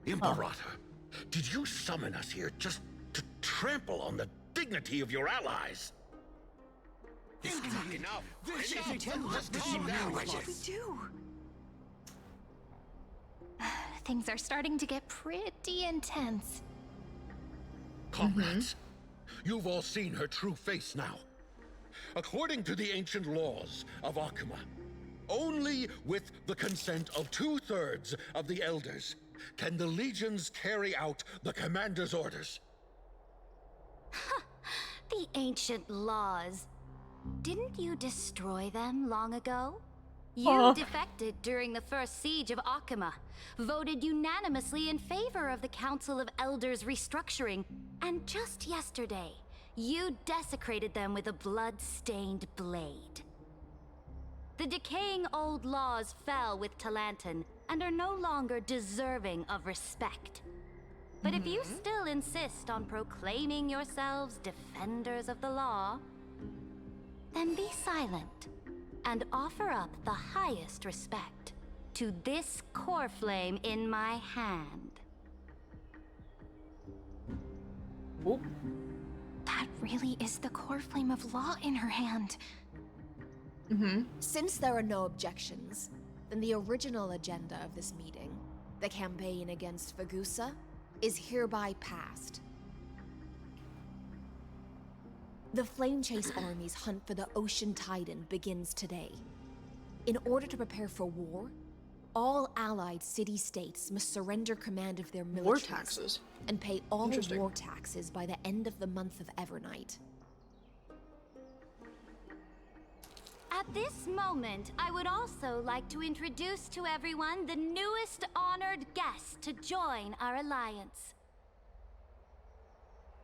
Imperator, did you summon us here just to trample on the dignity of your allies? Enough. Things are starting to get pretty intense. Comrades, you've all seen her true face now. According to the ancient laws of Akuma, only with the consent of 2/3 of the elders can the legions carry out the commander's orders. The ancient laws. Didn't you destroy them long ago? You defected during the first siege of Akuma, voted unanimously in favor of the Council of Elders restructuring, and just yesterday, you desecrated them with a blood-stained blade. The decaying old laws fell with Talantin and are no longer deserving of respect. But if you still insist on proclaiming yourselves defenders of the law, then be silent and offer up the highest respect to this core flame in my hand. That really is the core flame of law in her hand. Since there are no objections, then the original agenda of this meeting, the campaign against Fagusa, is hereby passed. The Flame Chase Army's hunt for the Ocean Titan begins today. In order to prepare for war, all allied city-states must surrender command of their militaries War taxes. and pay all Interesting. war taxes by the end of the month of Evernight. At this moment, I would also like to introduce to everyone the newest honored guest to join our alliance.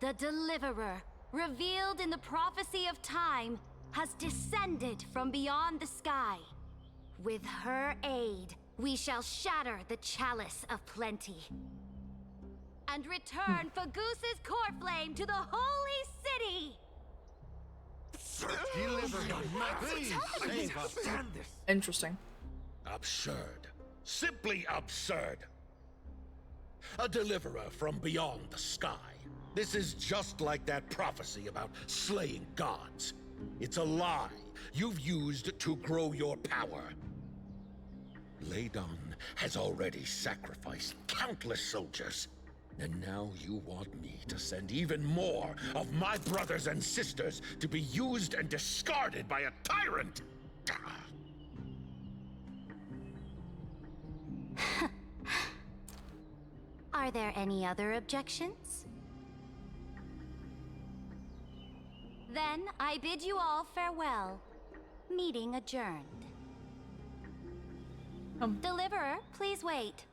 The Deliverer, revealed in the prophecy of time, has descended from beyond the sky. With her aid, we shall shatter the chalice of plenty and return Fagoos's core flame to the holy city! Please save us. Interesting. Absurd. Simply absurd. A deliverer from beyond the sky. This is just like that prophecy about slaying gods. It's a lie you've used to grow your power. Ladon has already sacrificed countless soldiers. And now you want me to send even more of my brothers and sisters to be used and discarded by a tyrant? Are there any other objections? Then I bid you all farewell. Meeting adjourned. Deliverer, please wait.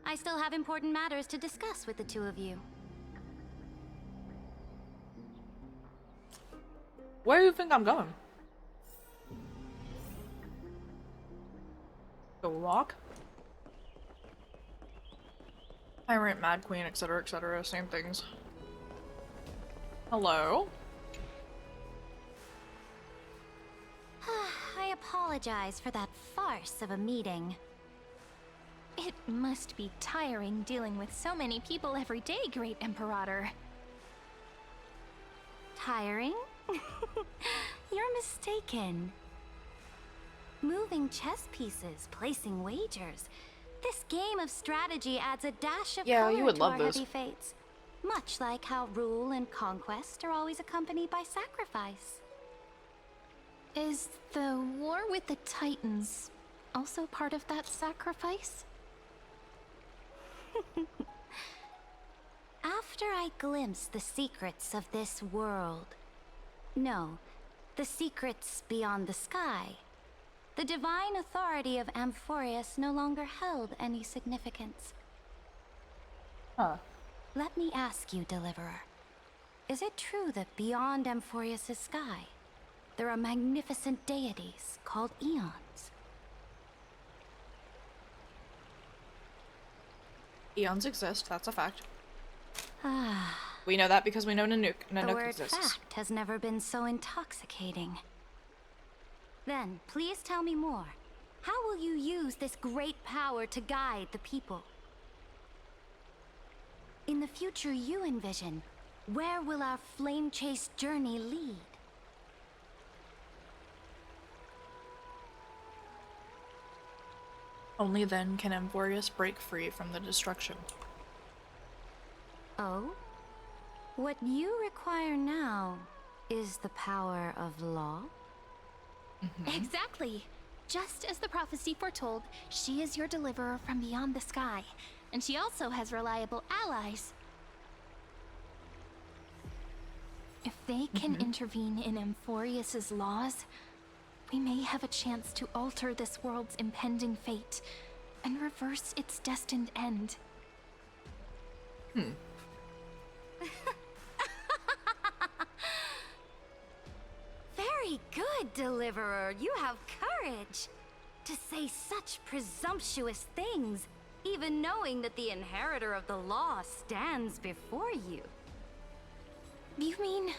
I still have important matters to discuss with the two of you. Where do you think I'm going? The Rock? Tyrant, Mad Queen, etc., etc., same things. Hello? I apologize for that farce of a meeting. It must be tiring dealing with so many people every day, Great Imperator. Tiring? You're mistaken. Moving chess pieces, placing wagers. This game of strategy adds a dash of color you would to love our those. heavy fates. Much like how rule and conquest are always accompanied by sacrifice. Is the war with the Titans also part of that sacrifice? After I glimpse the secrets of this world, no, the secrets beyond the sky, the divine authority of Amphorius no longer held any significance. Huh. Let me ask you, Deliverer. Is it true that beyond Amphorius' sky, there are magnificent deities called Eons? Eons exist, that's a fact. Ah. We know that because we know Nanook. The Nanook word exists. fact has never been so intoxicating. Then, please tell me more. How will you use this great power to guide the people? In the future you envision, where will our flame chase journey lead? Only then can Amphorius break free from the destruction. Oh? What you require now is the power of law? Exactly. Just as the prophecy foretold, she is your deliverer from beyond the sky, and she also has reliable allies. If they can intervene in Amphorius's laws, we may have a chance to alter this world's impending fate and reverse its destined end. Very good, Deliverer. You have courage to say such presumptuous things, even knowing that the inheritor of the law stands before you. You mean...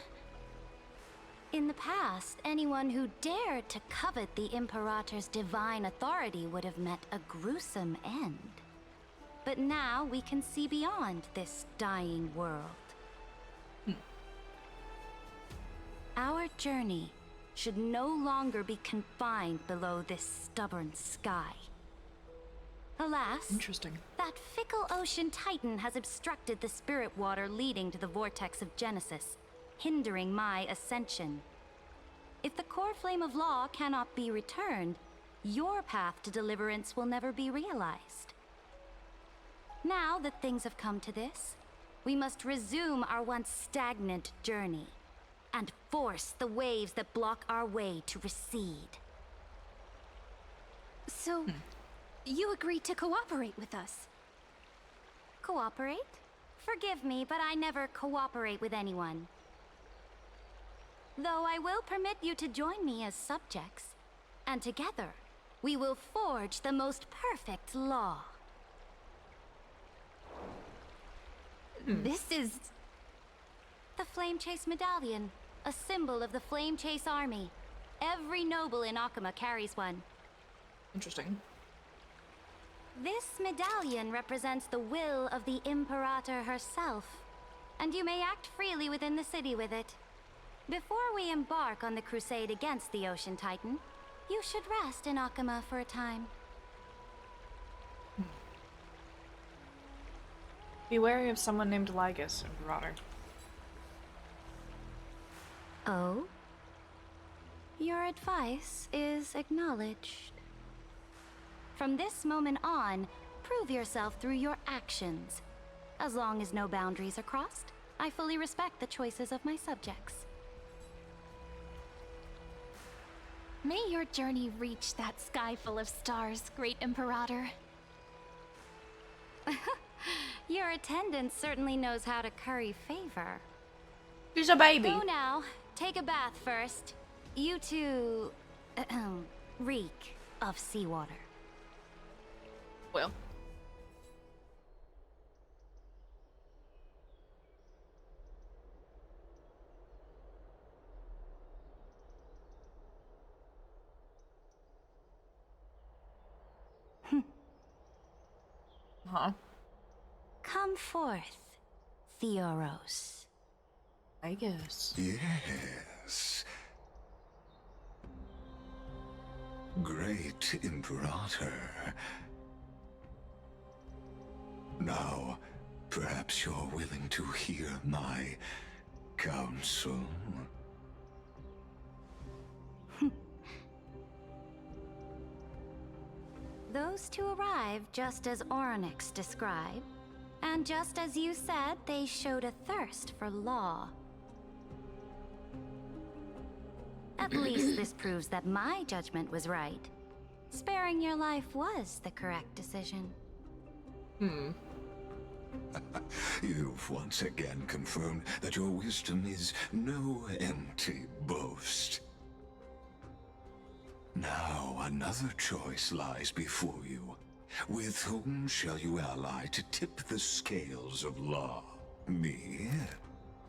In the past, anyone who dared to covet the Imperator's divine authority would have met a gruesome end. But now we can see beyond this dying world. Our journey should no longer be confined below this stubborn sky. Alas, Interesting. that fickle ocean titan has obstructed the spirit water leading to the vortex of Genesis, hindering my ascension. If the core flame of law cannot be returned, your path to deliverance will never be realized. Now that things have come to this, we must resume our once stagnant journey and force the waves that block our way to recede. So, you agreed to cooperate with us? Cooperate? Forgive me, but I never cooperate with anyone. Though I will permit you to join me as subjects, and together, we will forge the most perfect law. This is... The Flame Chase Medallion, a symbol of the Flame Chase Army. Every noble in Akuma carries one. Interesting. This medallion represents the will of the Imperator herself, and you may act freely within the city with it. Before we embark on the crusade against the Ocean Titan, you should rest in Akuma for a time. Be wary of someone named Lygus, Imperator. Oh? Your advice is acknowledged. From this moment on, prove yourself through your actions. As long as no boundaries are crossed, I fully respect the choices of my subjects. May your journey reach that sky full of stars, Great Imperator. Your attendant certainly knows how to curry favor. She's a baby. Go now. Take a bath first. You two... reek of seawater. Well. Huh? Come forth, Theoros. I guess. Yes. Great Imperator. Now, perhaps you're willing to hear my counsel. Those two arrived just as Oryx described, and just as you said, they showed a thirst for law. At least this proves that my judgment was right. Sparing your life was the correct decision. You've once again confirmed that your wisdom is no empty boast. Now another choice lies before you. With whom shall you ally to tip the scales of law? Me?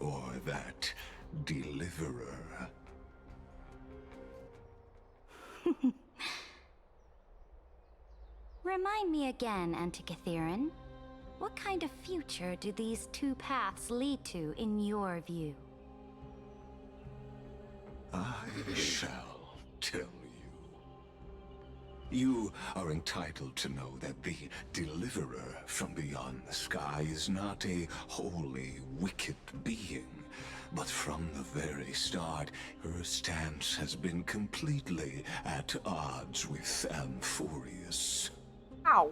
Or that deliverer? Remind me again, Antikytheron. What kind of future do these two paths lead to in your view? I shall tell you. You are entitled to know that the deliverer from beyond the sky is not a wholly wicked being, but from the very start, her stance has been completely at odds with Amphorius. Ow.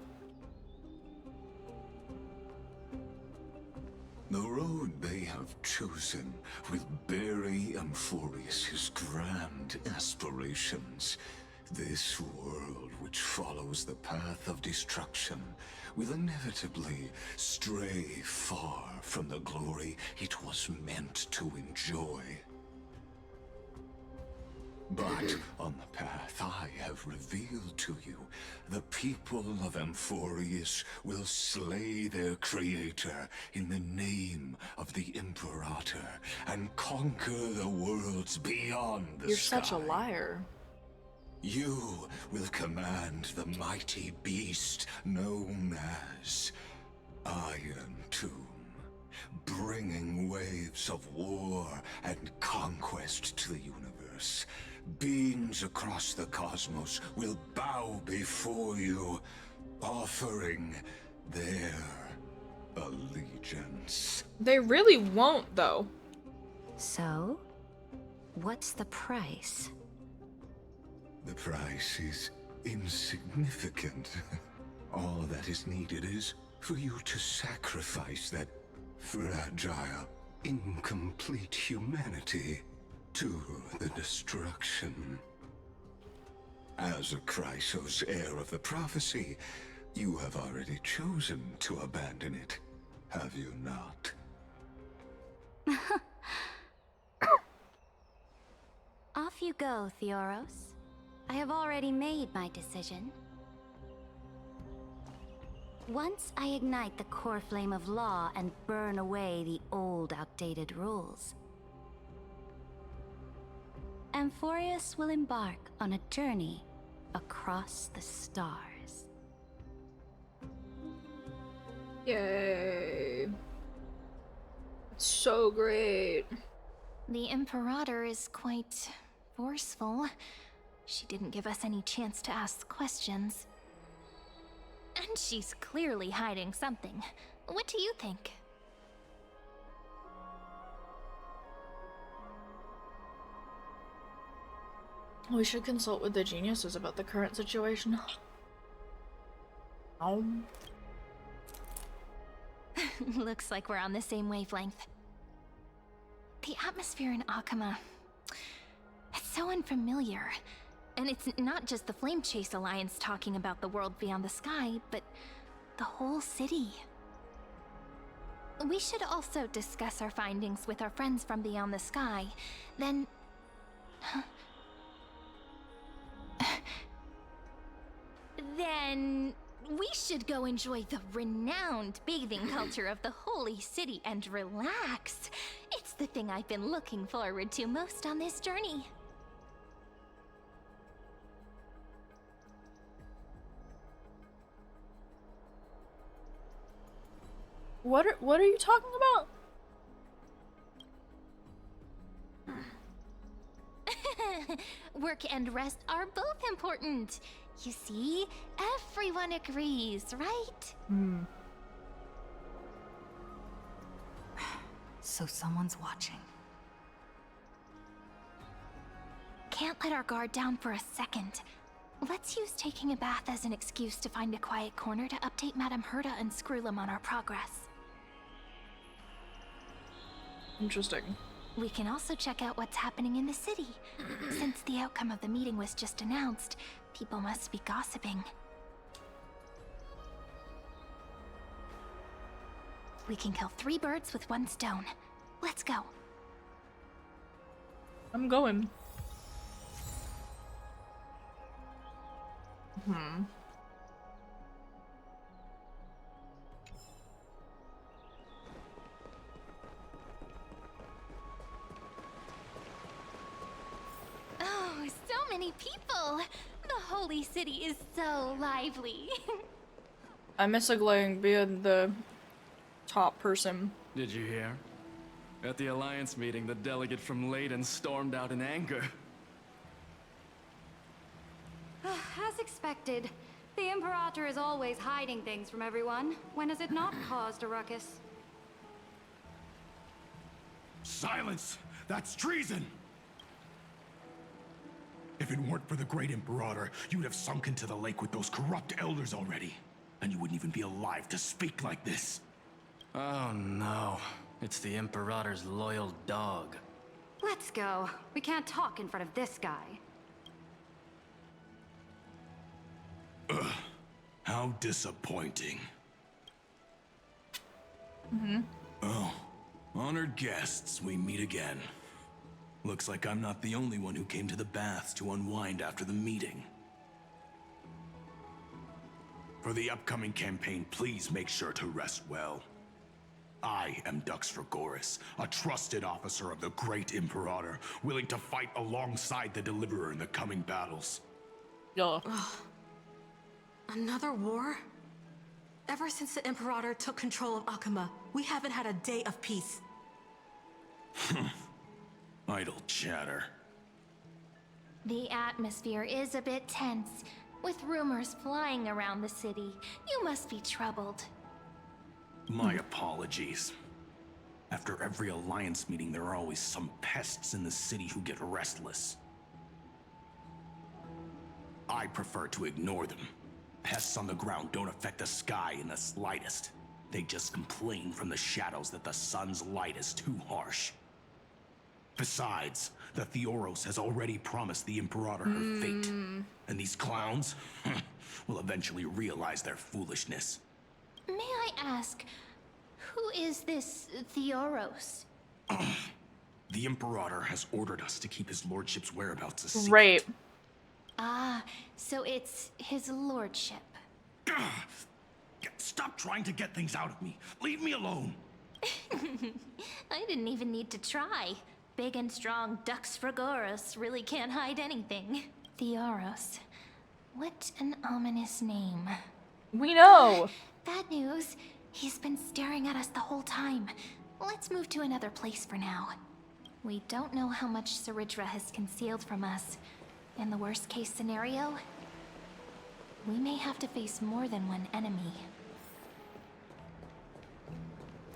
The road they have chosen will bury Amphorius' grand aspirations. This world, which follows the path of destruction, will inevitably stray far from the glory it was meant to enjoy. But on the path I have revealed to you, the people of Amphorius will slay their creator in the name of the Imperator and conquer the worlds beyond the You're sky. such a liar. You will command the mighty beast known as Iron Tomb, bringing waves of war and conquest to the universe. Beings across the cosmos will bow before you, offering their allegiance. They really won't, though. So, what's the price? The price is insignificant. All that is needed is for you to sacrifice that fragile, incomplete humanity to the destruction. As a Chrysos heir of the prophecy, you have already chosen to abandon it, have you not? Off you go, Theoros. I have already made my decision. Once I ignite the core flame of law and burn away the old, outdated rules, Amphorius will embark on a journey across the stars. Yay. It's so great. The Imperator is quite forceful. She didn't give us any chance to ask questions. And she's clearly hiding something. What do you think? We should consult with the geniuses about the current situation. Looks like we're on the same wavelength. The atmosphere in Akama, it's so unfamiliar. And it's not just the Flame Chase Alliance talking about the world beyond the sky, but the whole city. We should also discuss our findings with our friends from beyond the sky. Then... then... we should go enjoy the renowned bathing culture of the holy city and relax. It's the thing I've been looking forward to most on this journey. What are you talking about? Work and rest are both important. You see, everyone agrees, right? So someone's watching. Can't let our guard down for a second. Let's use taking a bath as an excuse to find a quiet corner to update Madame Herta and Screwlum on our progress. Interesting. We can also check out what's happening in the city. Since the outcome of the meeting was just announced, people must be gossiping. We can kill 3 birds with 1 stone. Let's go. I'm going. Oh, so many people! The holy city is so lively. I miss Aglaying being the top person. Did you hear? At the Alliance meeting, the delegate from Leyden stormed out in anger. As expected, the Imperator is always hiding things from everyone. When has it not caused a ruckus? Silence! That's treason! If it weren't for the great Imperator, you'd have sunk into the lake with those corrupt elders already. And you wouldn't even be alive to speak like this. Oh no. It's the Imperator's loyal dog. Let's go. We can't talk in front of this guy. Ugh. How disappointing. Oh, honored guests, we meet again. Looks like I'm not the only one who came to the baths to unwind after the meeting. For the upcoming campaign, please make sure to rest well. I am Dux Fregoris, a trusted officer of the great Imperator, willing to fight alongside the Deliverer in the coming battles. Another war? Ever since the Imperator took control of Akama, we haven't had a day of peace. Idle chatter. The atmosphere is a bit tense, with rumors flying around the city. You must be troubled. My apologies. After every Alliance meeting, there are always some pests in the city who get restless. I prefer to ignore them. Pests on the ground don't affect the sky in the slightest. They just complain from the shadows that the sun's light is too harsh. Besides, the Theoros has already promised the Imperator her fate. And these clowns will eventually realize their foolishness. May I ask, who is this Theoros? The Imperator has ordered us to keep his lordship's whereabouts a secret. Right. Ah, so it's his lordship. Stop trying to get things out of me. Leave me alone. I didn't even need to try. Big and strong Dux Fragoros really can't hide anything. Theoros. What an ominous name. We know! Bad news. He's been staring at us the whole time. Let's move to another place for now. We don't know how much Saridra has concealed from us. In the worst case scenario, we may have to face more than one enemy.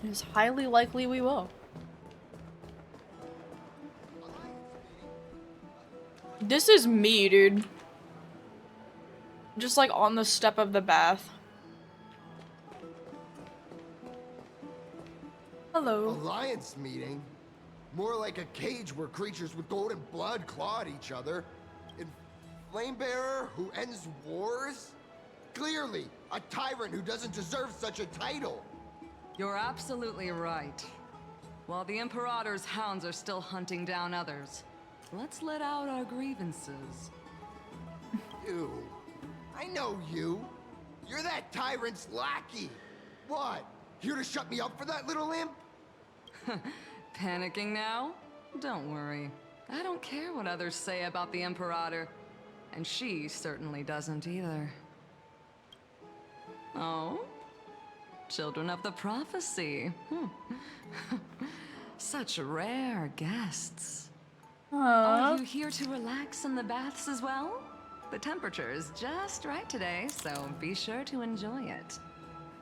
It is highly likely we will. This is me, dude. Just like on the step of the bath. Hello. Alliance meeting? More like a cage where creatures with golden blood claw at each other. And Flamebearer who ends wars? Clearly, a tyrant who doesn't deserve such a title. You're absolutely right. While the Imperator's hounds are still hunting down others, let's let out our grievances. You. I know you. You're that tyrant's lackey. What? Here to shut me up for that little imp? Panicking now? Don't worry. I don't care what others say about the Imperator. And she certainly doesn't either. Oh? Children of the Prophecy. Such rare guests. Are you here to relax in the baths as well? The temperature is just right today, so be sure to enjoy it.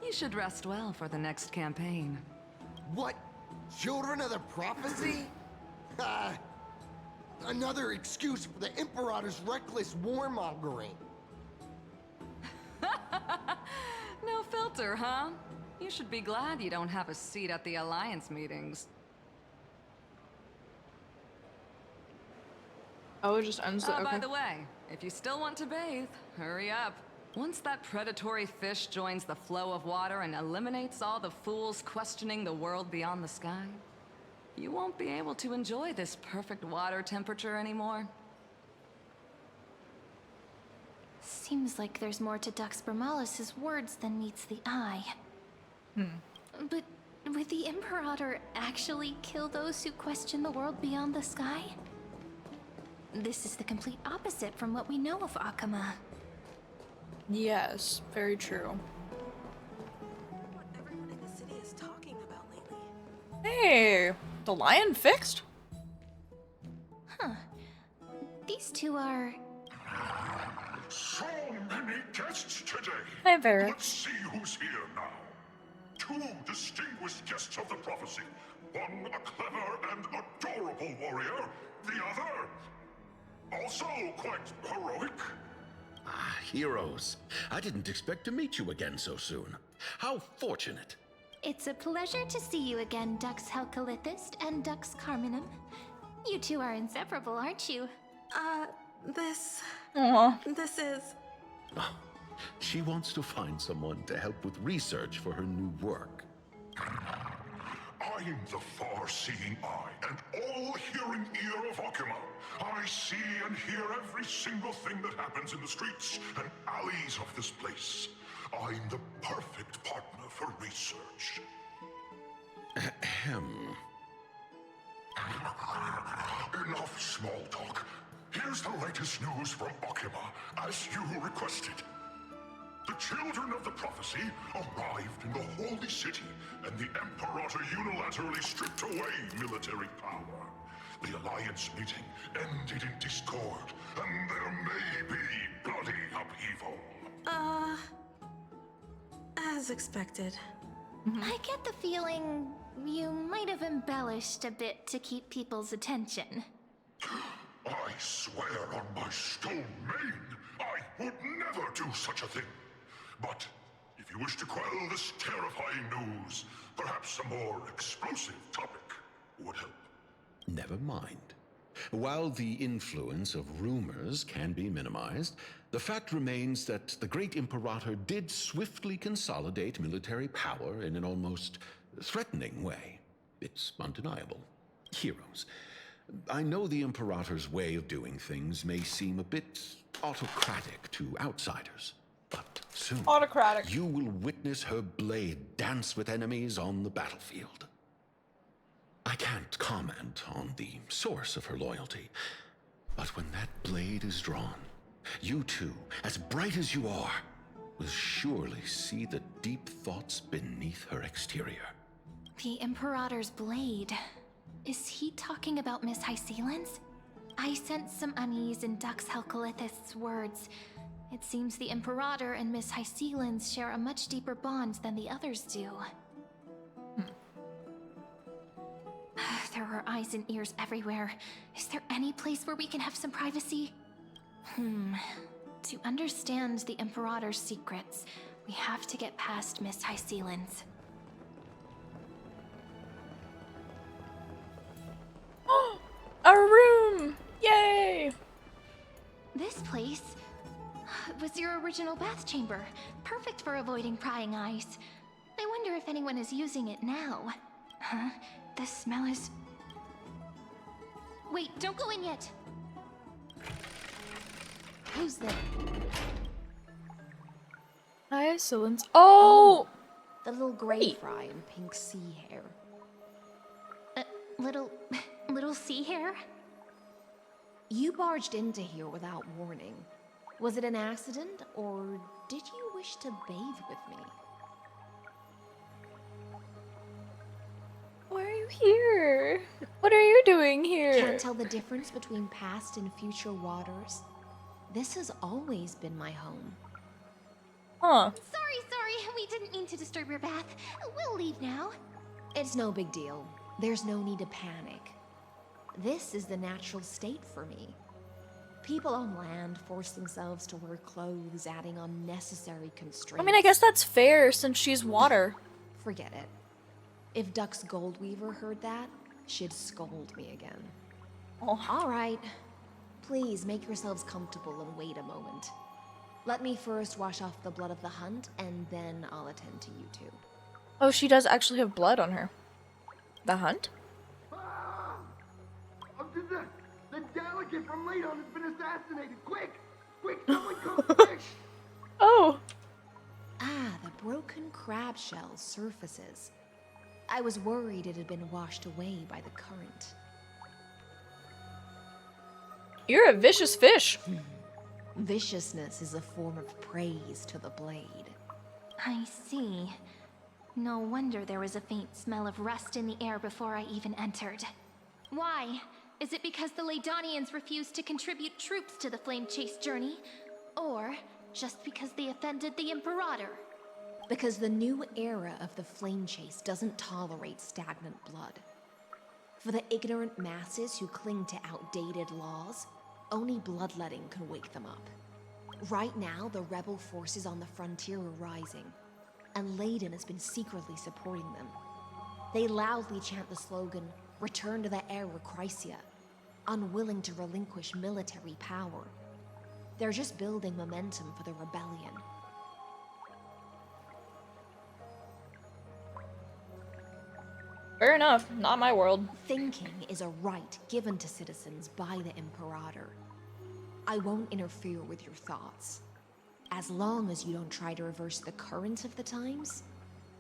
You should rest well for the next campaign. What? Children of the Prophecy? Another excuse for the Imperator's reckless warmongering. No filter, huh? You should be glad you don't have a seat at the Alliance meetings. Oh, it just ends the- okay. By the way, if you still want to bathe, hurry up. Once that predatory fish joins the flow of water and eliminates all the fools questioning the world beyond the sky, you won't be able to enjoy this perfect water temperature anymore. Seems like there's more to Dux Bramalis's words than meets the eye. But would the Imperator actually kill those who question the world beyond the sky? This is the complete opposite from what we know of Akama. Yes, very true. What everyone in the city is talking about lately. Hey, the lion fixed? Huh. These two are... So many guests today. Hi, Vera. Let's see who's here now. Two distinguished guests of the prophecy. One a clever and adorable warrior. The other, also quite heroic. Ah, heroes. I didn't expect to meet you again so soon. How fortunate. It's a pleasure to see you again, Dux Helcalithist and Dux Carminum. You two are inseparable, aren't you? This is... Oh, she wants to find someone to help with research for her new work. I'm the far-seeing eye and all-hearing ear of Akama. I see and hear every single thing that happens in the streets and alleys of this place. I'm the perfect partner for research. Ahem. Enough small talk. Here's the latest news from Akama, as you requested. The children of the prophecy arrived in the holy city, and the Imperator unilaterally stripped away military power. The Alliance meeting ended in discord, and there may be bloody upheaval. As expected. I get the feeling you might have embellished a bit to keep people's attention. I swear on my stone mane, I would never do such a thing. But if you wish to quell this terrifying news, perhaps a more explosive topic would help. Never mind. While the influence of rumors can be minimized, the fact remains that the great Imperator did swiftly consolidate military power in an almost threatening way. It's undeniable. Heroes. I know the Imperator's way of doing things may seem a bit autocratic to outsiders, but soon you will witness her blade dance with enemies on the battlefield. I can't comment on the source of her loyalty, but when that blade is drawn, you two, as bright as you are, will surely see the deep thoughts beneath her exterior. The Imperator's blade. Is he talking about Miss Hysealan's? I sense some unease in Dux Helcolith's words. It seems the Imperator and Miss Hysealan's share a much deeper bond than the others do. There are eyes and ears everywhere. Is there any place where we can have some privacy? To understand the Imperator's secrets, we have to get past Miss Hysealan's. A room! Yay! This place was your original bath chamber. Perfect for avoiding prying eyes. I wonder if anyone is using it now. Huh? The smell is... Wait, don't go in yet! Who's there? Hysealan's. Oh! The little gray fry and pink sea hair. Little sea hair? You barged into here without warning. Was it an accident, or did you wish to bathe with me? Why are you here? What are you doing here? Can't tell the difference between past and future waters? This has always been my home. Huh. Sorry, we didn't mean to disturb your bath. We'll leave now. It's no big deal. There's no need to panic. This is the natural state for me. People on land force themselves to wear clothes, adding unnecessary constraints. I mean, I guess that's fair since she's water. Forget it. If Dux Goldweaver heard that, she'd scold me again. Oh. All right. Please make yourselves comfortable and wait a moment. Let me first wash off the blood of the hunt, and then I'll attend to you two. Oh, she does actually have blood on her. The hunt? The delegate from Ladon has been assassinated! Quick! Quick, someone come quick! Oh! Ah, the broken crab shell surfaces. I was worried it had been washed away by the current. You're a vicious fish. Viciousness is a form of praise to the blade. I see. No wonder there was a faint smell of rust in the air before I even entered. Why? Is it because the Ladonians refused to contribute troops to the Flame Chase journey? Or just because they offended the Imperator? Because the new era of the Flame Chase doesn't tolerate stagnant blood. For the ignorant masses who cling to outdated laws, only bloodletting can wake them up. Right now, the rebel forces on the frontier are rising, and Ladon has been secretly supporting them. They loudly chant the slogan, "Return to the Era Chrysia," unwilling to relinquish military power. They're just building momentum for the rebellion. Fair enough, not my world. Thinking is a right given to citizens by the Imperator. I won't interfere with your thoughts. As long as you don't try to reverse the current of the times,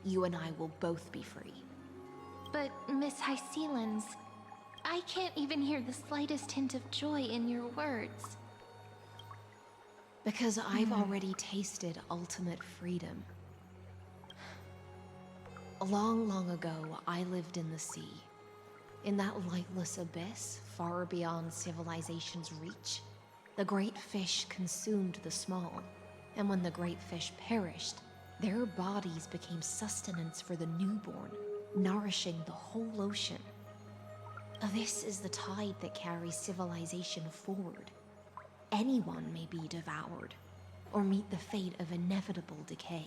you and I will both be free. But, Miss Hysealan's, I can't even hear the slightest hint of joy in your words. Because I've already tasted ultimate freedom. Long, long ago, I lived in the sea. In that lightless abyss, far beyond civilization's reach, the great fish consumed the small. And when the great fish perished, their bodies became sustenance for the newborn, nourishing the whole ocean. This is the tide that carries civilization forward. Anyone may be devoured, or meet the fate of inevitable decay.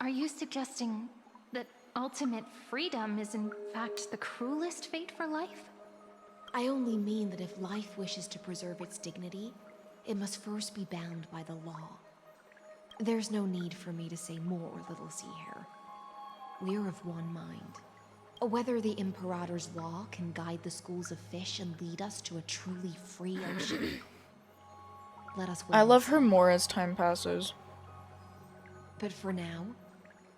Are you suggesting that ultimate freedom is in fact the cruelest fate for life? I only mean that if life wishes to preserve its dignity, it must first be bound by the law. There's no need for me to say more, little sea hare. We're of one mind. Whether the Imperator's law can guide the schools of fish and lead us to a truly free ocean. Let us wait. I love her more as time passes. But for now,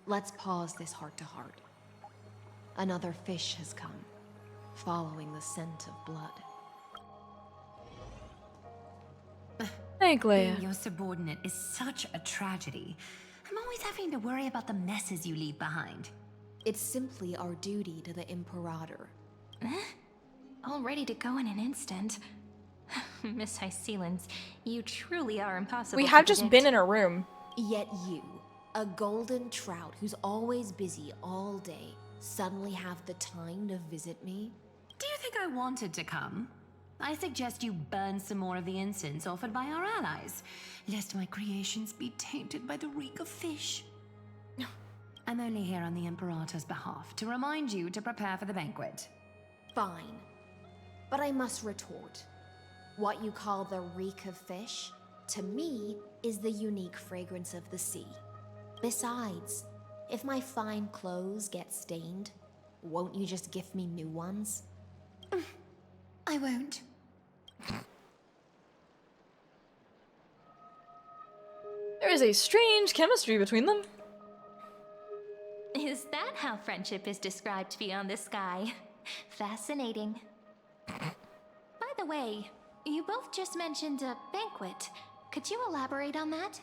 let's pause this heart-to-heart. Another fish has come, following the scent of blood. Hey, Glea. Being your subordinate is such a tragedy. I'm always having to worry about the messes you leave behind. It's simply our duty to the Imperator. All ready to go in an instant. Miss Hysealens, you truly are impossible We to have just predict. been in a room. Yet you, a golden trout who's always busy all day, suddenly have the time to visit me? Do you think I wanted to come? I suggest you burn some more of the incense offered by our allies, lest my creations be tainted by the reek of fish. I'm only here on the Imperator's behalf to remind you to prepare for the banquet. Fine. But I must retort. What you call the reek of fish, to me, is the unique fragrance of the sea. Besides, if my fine clothes get stained, won't you just gift me new ones? I won't. There is a strange chemistry between them. Is that how friendship is described beyond the sky? Fascinating. By the way, you both just mentioned a banquet. Could you elaborate on that?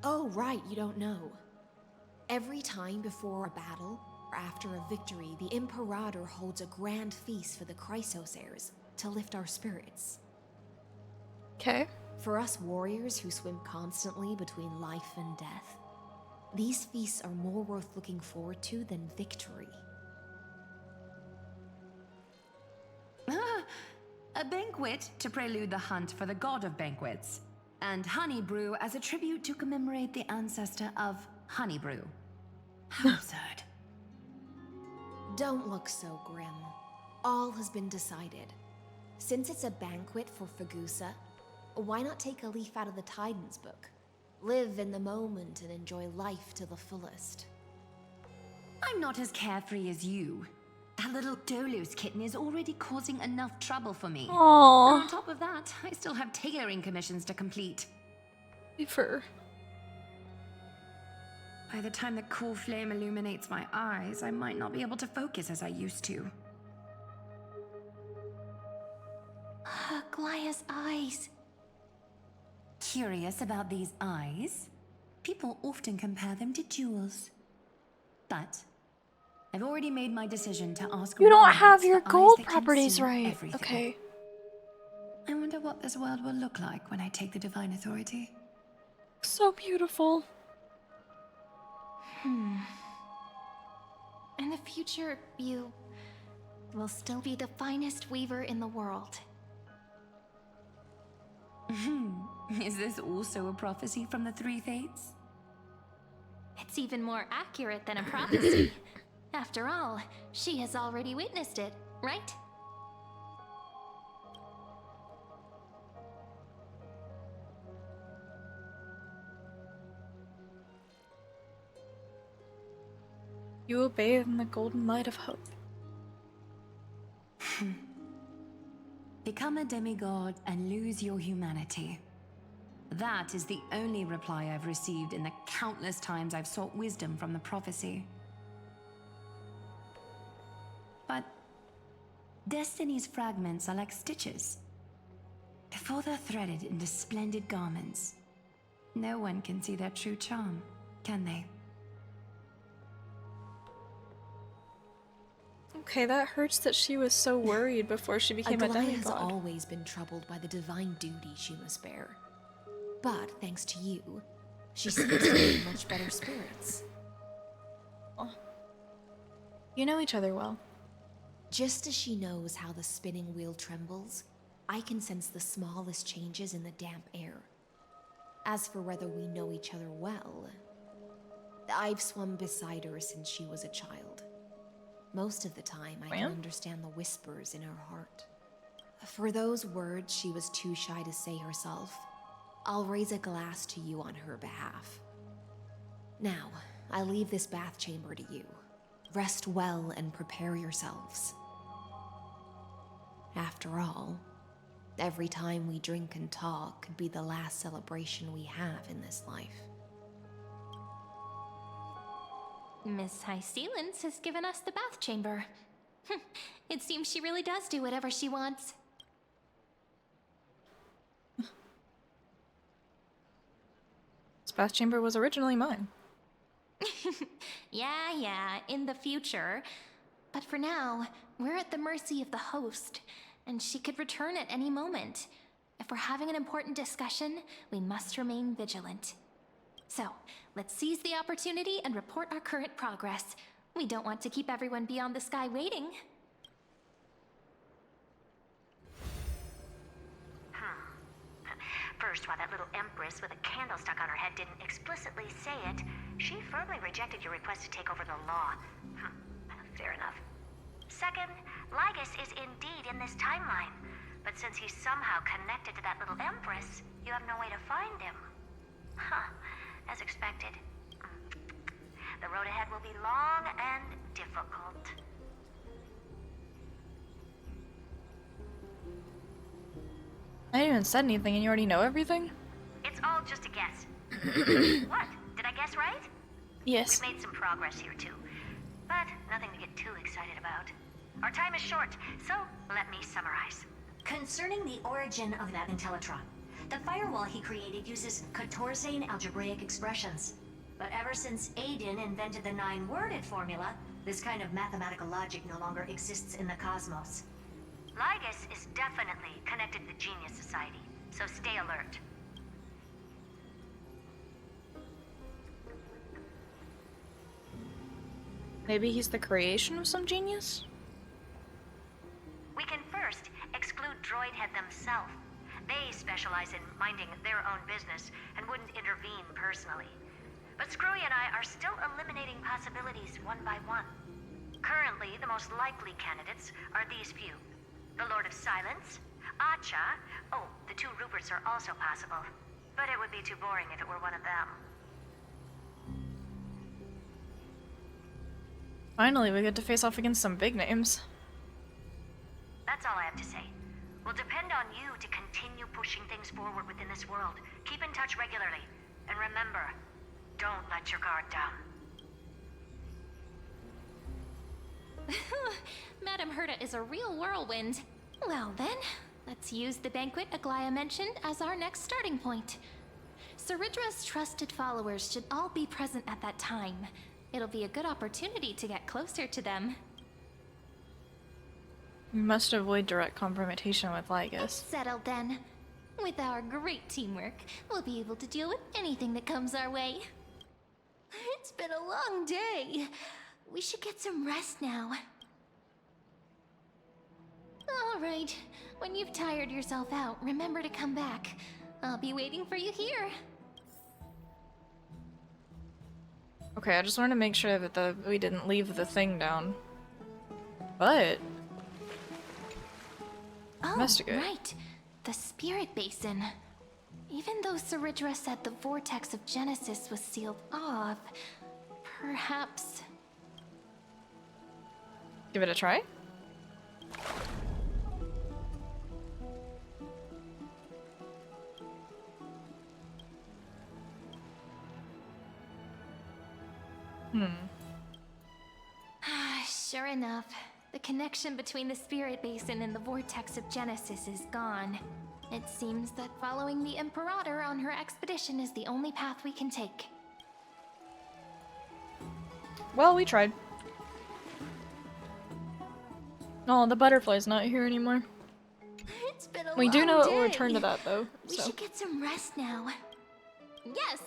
Oh, right, you don't know. Every time before a battle, or after a victory, the Imperator holds a grand feast for the Chrysos heirs to lift our spirits. Okay. For us warriors who swim constantly between life and death, these feasts are more worth looking forward to than victory. A banquet to prelude the hunt for the god of banquets, and honey brew as a tribute to commemorate the ancestor of honey brew. How absurd. Don't look so grim. All has been decided. Since it's a banquet for Fagusa, why not take a leaf out of the Tidens book? Live in the moment and enjoy life to the fullest. I'm not as carefree as you. That little Dolos kitten is already causing enough trouble for me. Aww. And on top of that, I still have tailoring commissions to complete. For By the time the cool flame illuminates my eyes, I might not be able to focus as I used to. Glea's eyes. Curious about these eyes? People often compare them to jewels. But I've already made my decision to ask. You don't why have it's your the eyes gold that can properties see right. everything. Okay. I wonder what this world will look like when I take the divine authority. So beautiful. In the future, you will still be the finest weaver in the world. Is this also a prophecy from the Three Fates? It's even more accurate than a prophecy. After all, she has already witnessed it, right? You will bathe in the golden light of hope. Become a demigod and lose your humanity. That is the only reply I've received in the countless times I've sought wisdom from the prophecy. But Destiny's fragments are like stitches. Before they're threaded into splendid garments, no one can see their true charm, can they? Okay, that hurts that she was so worried before she became a Aglaia demigod. has always been troubled by the divine duty she must bear. But thanks to you, she seems to be in much better spirits. Oh. You know each other well. Just as she knows how the spinning wheel trembles, I can sense the smallest changes in the damp air. As for whether we know each other well, I've swum beside her since she was a child. Most of the time, I can understand the whispers in her heart. For those words she was too shy to say herself, I'll raise a glass to you on her behalf. Now, I leave this bath chamber to you. Rest well and prepare yourselves. After all, every time we drink and talk could be the last celebration we have in this life. Miss High Sealance has given us the bath chamber. It seems she really does do whatever she wants. This bath chamber was originally mine. Yeah, in the future. But for now, we're at the mercy of the host, and she could return at any moment. If we're having an important discussion, we must remain vigilant. So, let's seize the opportunity and report our current progress. We don't want to keep everyone beyond the sky waiting. First, while that little empress with a candle stuck on her head didn't explicitly say it, she firmly rejected your request to take over the law. Fair enough. Second, Lygus is indeed in this timeline. But since he's somehow connected to that little empress, you have no way to find him. As expected. The road ahead will be long and difficult. I haven't even said anything and you already know everything? It's all just a guess. What? Did I guess right? Yes. We've made some progress here too, but nothing to get too excited about. Our time is short, so let me summarize. Concerning the origin of that Intellitron, the firewall he created uses Catorzane algebraic expressions. But ever since Aiden invented the 9-worded formula, this kind of mathematical logic no longer exists in the cosmos. Lygus is definitely connected to the Genius Society, so stay alert. Maybe he's the creation of some genius? We can first exclude Droidhead themselves. They specialize in minding their own business and wouldn't intervene personally. But Screwy and I are still eliminating possibilities one by one. Currently, the most likely candidates are these few. The Lord of Silence, Acha, oh, the 2 Ruperts are also possible. But it would be too boring if it were one of them. Finally, we get to face off against some big names. That's all I have to say. We'll depend on you to continue pushing things forward within this world. Keep in touch regularly. And remember, don't let your guard down. Madame Herta is a real whirlwind. Well then, let's use the banquet Aglaya mentioned as our next starting point. Ceridra's trusted followers should all be present at that time. It'll be a good opportunity to get closer to them. We must avoid direct confrontation with Lygus. Settled then. With our great teamwork, we'll be able to deal with anything that comes our way. It's been a long day. We should get some rest now. All right. When you've tired yourself out, remember to come back. I'll be waiting for you here. Okay, I just wanted to make sure that we didn't leave the thing down. But... investigate. Right. The Spirit Basin. Even though Ceridra said the vortex of Genesis was sealed off, perhaps... Give it a try? Sure enough, the connection between the Spirit Basin and the vortex of Genesis is gone. It seems that following the Imperator on her expedition is the only path we can take. Well, we tried. Oh, the butterfly's not here anymore. It's been a We long do know it day. will return to that, though. We So. should get some rest now. Yes,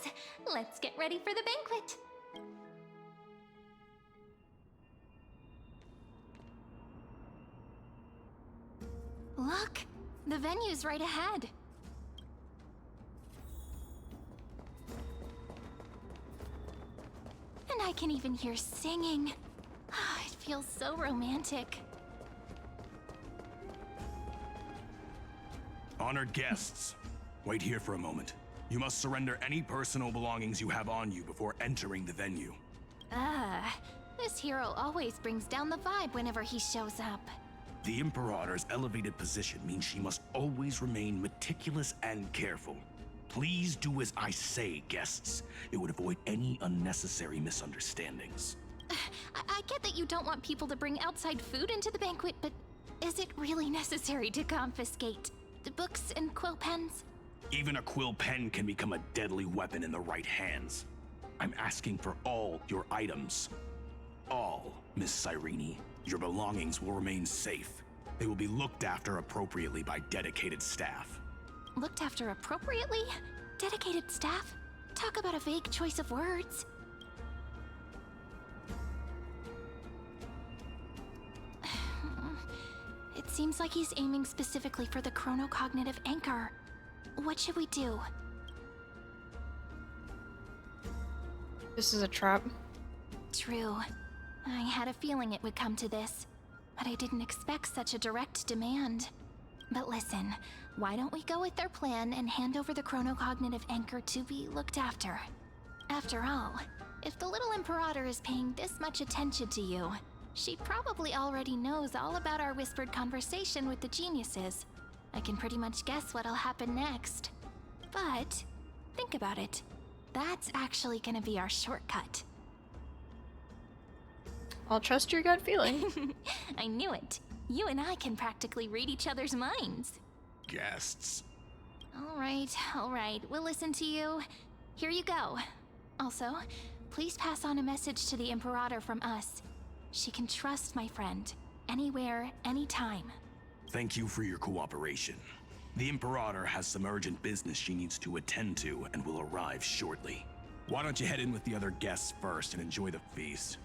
let's get ready for the banquet. Look, the venue's right ahead. And I can even hear singing. It feels so romantic. Honored guests, wait here for a moment. You must surrender any personal belongings you have on you before entering the venue. This hero always brings down the vibe whenever he shows up. The Imperator's elevated position means she must always remain meticulous and careful. Please do as I say, guests. It would avoid any unnecessary misunderstandings. I get that you don't want people to bring outside food into the banquet, but is it really necessary to confiscate the books and quill pens? Even a quill pen can become a deadly weapon in the right hands. I'm asking for all your items. All, Miss Cyrene. Your belongings will remain safe. They will be looked after appropriately by dedicated staff. Looked after appropriately? Dedicated staff? Talk about a vague choice of words. It seems like he's aiming specifically for the chronocognitive anchor. What should we do? This is a trap. True. I had a feeling it would come to this, but I didn't expect such a direct demand. But listen, why don't we go with their plan and hand over the chronocognitive anchor to be looked after? After all, if the little Imperator is paying this much attention to you, she probably already knows all about our whispered conversation with the geniuses. I can pretty much guess what'll happen next. But, think about it. That's actually gonna be our shortcut. I'll trust your gut feeling. I knew it. You and I can practically read each other's minds. Guests. All right. We'll listen to you. Here you go. Also, please pass on a message to the Imperator from us. She can trust my friend. Anywhere, anytime. Thank you for your cooperation. The Imperator has some urgent business she needs to attend to and will arrive shortly. Why don't you head in with the other guests first and enjoy the feast?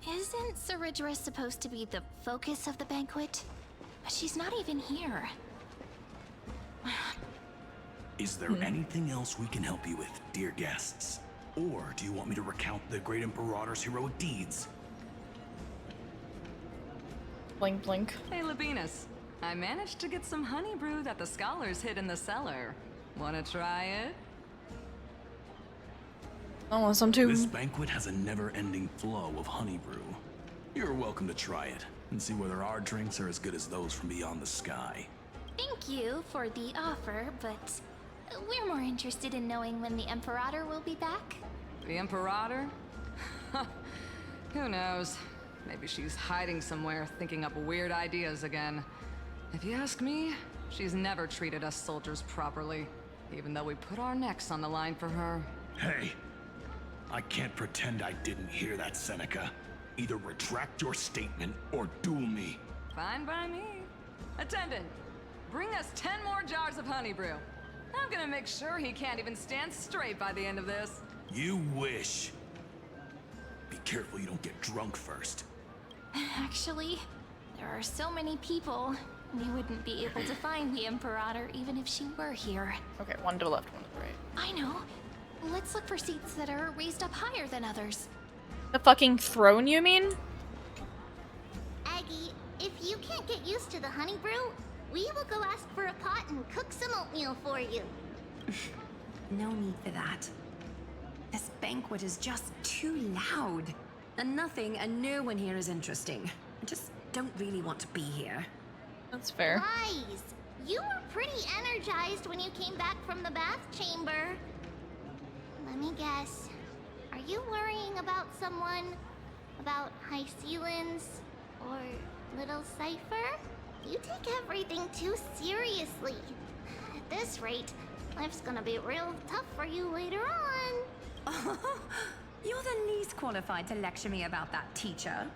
Isn't Saridra supposed to be the focus of the banquet? But she's not even here. Is there anything else we can help you with, dear guests? Or do you want me to recount the great Imperator's heroic deeds? Blink, blink. Hey, Labinas. I managed to get some honey brew that the scholars hid in the cellar. Wanna try it? I want some too. This banquet has a never-ending flow of honey brew. You're welcome to try it and see whether our drinks are as good as those from beyond the sky. Thank you for the offer, but we're more interested in knowing when the Imperator will be back. The Imperator? Who knows? Maybe she's hiding somewhere, thinking up weird ideas again. If you ask me, she's never treated us soldiers properly, even though we put our necks on the line for her. Hey, I can't pretend I didn't hear that, Seneca. Either retract your statement or duel me. Fine by me. Attendant, bring us 10 more jars of honey brew. I'm gonna make sure he can't even stand straight by the end of this. You wish. Be careful you don't get drunk first. Actually, there are so many people. We wouldn't be able to find the Imperator even if she were here. Okay, one to the left, one to the right. I know. Let's look for seats that are raised up higher than others. The fucking throne, you mean? Aggie, if you can't get used to the honey brew, we will go ask for a pot and cook some oatmeal for you. No need for that. This banquet is just too loud. And nothing and no one here is interesting. I just don't really want to be here. That's fair. Lies! You were pretty energized when you came back from the bath chamber. Let me guess. Are you worrying about someone? About High Ceilings? Or Little Cypher? You take everything too seriously. At this rate, life's gonna be real tough for you later on. You're the least qualified to lecture me about that, teacher.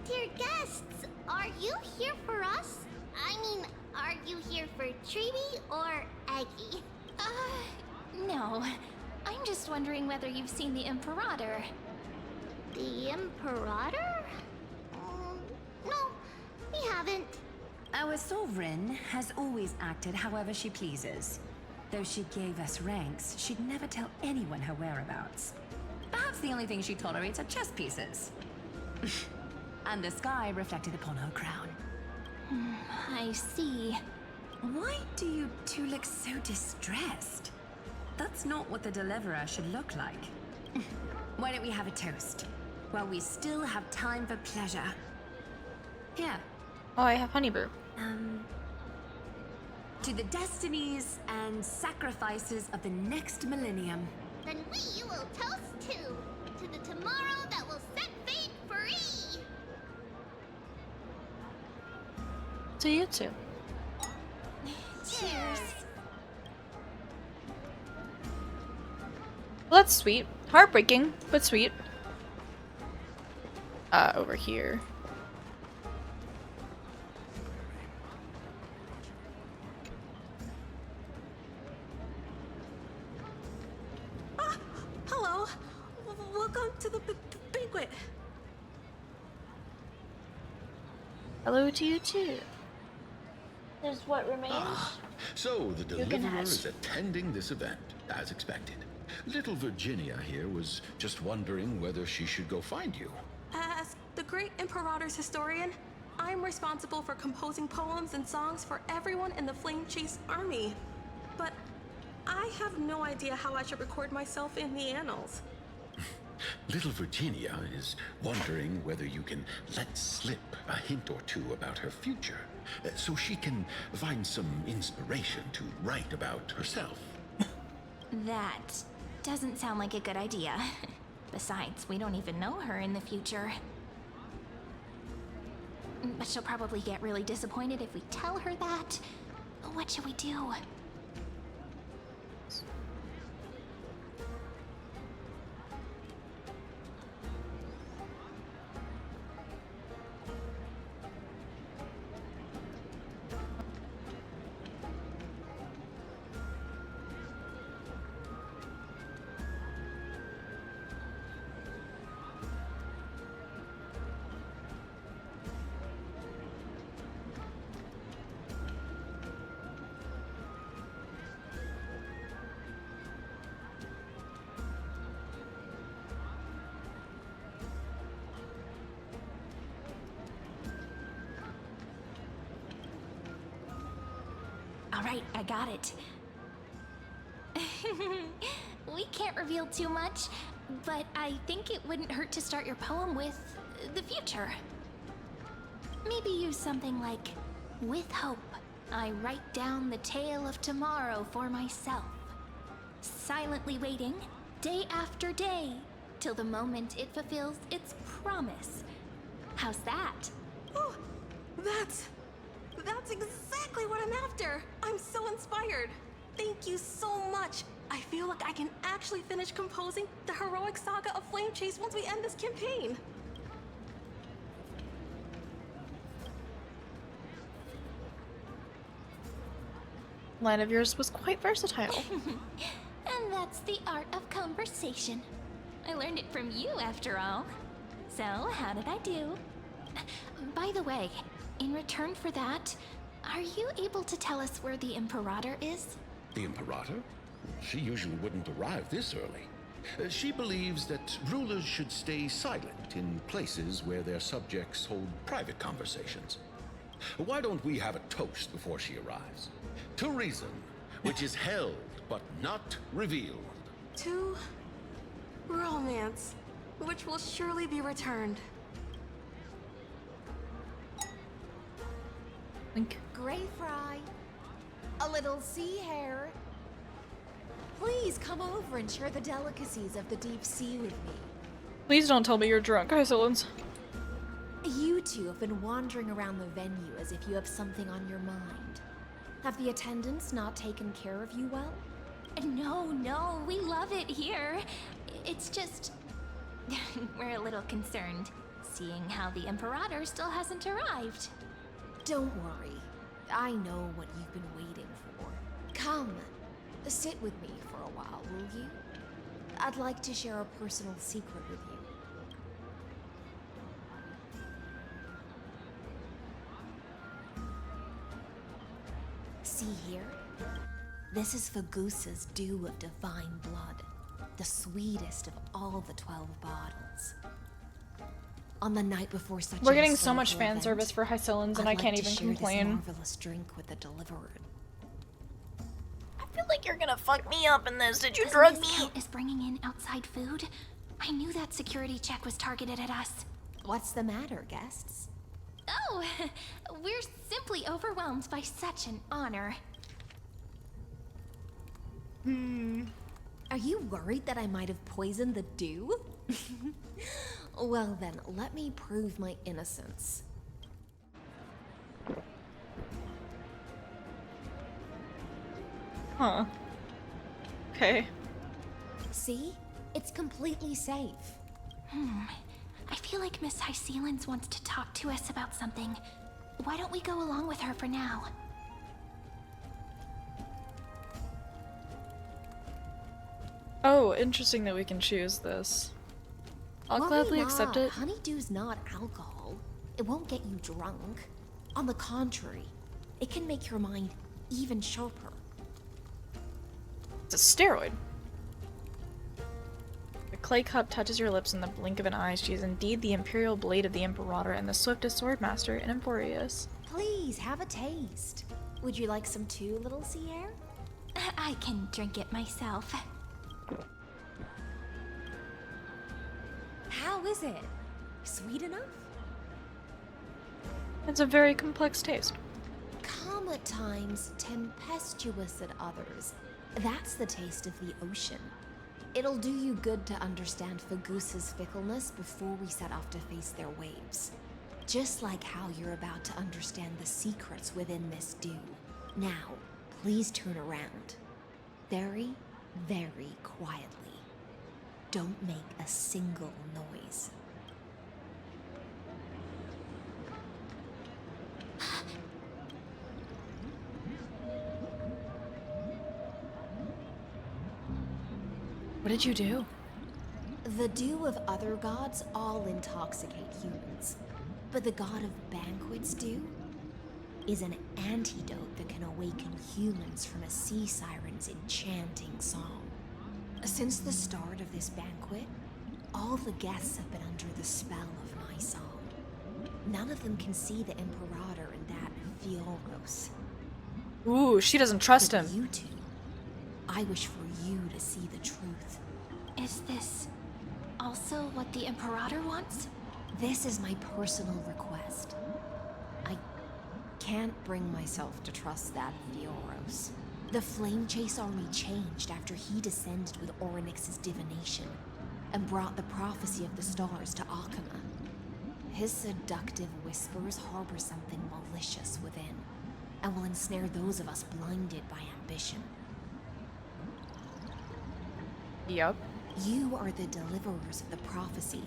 Dear guests, are you here for us? I mean, are you here for Treeby or Aggie? No. I'm just wondering whether you've seen the Imperator. The Imperator? No, we haven't. Our sovereign has always acted however she pleases. Though she gave us ranks, she'd never tell anyone her whereabouts. Perhaps the only thing she tolerates are chess pieces. And the sky reflected upon her crown. I see. Why do you two look so distressed? That's not what the deliverer should look like. Why don't we have a toast? While we still have time for pleasure. Here. Oh, I have honey brew. To the destinies and sacrifices of the next millennium. Then we will toast to the tomorrow that will set fate free. To you too. Cheers. Well, that's sweet. Heartbreaking, but sweet. Over here. Hello. Welcome to the banquet. Hello to you too. There's what remains. So the You can deliverer have. is attending this event, as expected. Little Virginia here was just wondering whether she should go find you. As the great Imperator's historian, I'm responsible for composing poems and songs for everyone in the Flame Chase army. But I have no idea how I should record myself in the annals. Little Virginia is wondering whether you can let slip a hint or two about her future, so she can find some inspiration to write about herself. That doesn't sound like a good idea. Besides, we don't even know her in the future. But she'll probably get really disappointed if we tell her that. What should we do? Alright, I got it. We can't reveal too much, but I think it wouldn't hurt to start your poem with the future. Maybe use something like, with hope, I write down the tale of tomorrow for myself. Silently waiting, day after day, till the moment it fulfills its promise. How's that? Oh, that's exactly what I'm after. I'm so inspired. Thank you so much. I feel like I can actually finish composing the heroic saga of Flame Chase once we end this campaign. Line of yours was quite versatile. And that's the art of conversation. I learned it from you, after all. So, how did I do? By the way, in return for that, are you able to tell us where the Imperator is? The Imperator? She usually wouldn't arrive this early. She believes that rulers should stay silent in places where their subjects hold private conversations. Why don't we have a toast before she arrives? To reason, which is held but not revealed. To romance, which will surely be returned. Gray fry, a little sea hare. Please come over and share the delicacies of the deep sea with me. Please don't tell me you're drunk, Isolans. You two have been wandering around the venue as if you have something on your mind. Have the attendants not taken care of you well? No, we love it here. It's just... we're a little concerned, seeing how the Imperator still hasn't arrived. Don't worry. I know what you've been waiting for. Come, sit with me for a while, will you? I'd like to share a personal secret with you. See here? This is Fagusa's dew of divine blood, the sweetest of all the 12 bottles. On the night before such We're a getting so much historical fan service event, for Hycillans, and I'd I can't like to even share complain. This marvelous drink with the deliverer. I feel like you're gonna fuck me up in this. Did you Doesn't drug this me? count as bringing in outside food? I knew that security check was targeted at us. What's the matter, guests? Oh, we're simply overwhelmed by such an honor. Are you worried that I might have poisoned the dew? Well then, let me prove my innocence. Huh. Okay. See? It's completely safe. I feel like Miss Hycillans wants to talk to us about something. Why don't we go along with her for now? Oh, interesting that we can choose this. I'll gladly accept it. Honeydew's not alcohol. It won't get you drunk. On the contrary, it can make your mind even sharper. It's a steroid. The clay cup touches your lips in the blink of an eye. She is indeed the imperial blade of the Imperator and the swiftest swordmaster in Emporius. Please, have a taste. Would you like some too, little Sierra? I can drink it myself. How is it? Sweet enough? It's a very complex taste. Calm at times, tempestuous at others. That's the taste of the ocean. It'll do you good to understand Fagusa's fickleness before we set off to face their waves. Just like how you're about to understand the secrets within this dew. Now, please turn around. Very, very quietly. Don't make a single noise. What did you do? The dew of other gods all intoxicate humans. But the god of banquets dew is an antidote that can awaken humans from a sea siren's enchanting song. Since the start of this banquet, all the guests have been under the spell of my song. None of them can see the Imperator in that Fioros. Ooh, she doesn't trust him. You two, I wish for you to see the truth. Is this also what the Imperator wants? This is my personal request. I can't bring myself to trust that Fioros. The Flame Chase Army changed after he descended with Orynyx's divination and brought the prophecy of the stars to Akama. His seductive whispers harbor something malicious within and will ensnare those of us blinded by ambition. Yup. You are the deliverers of the prophecy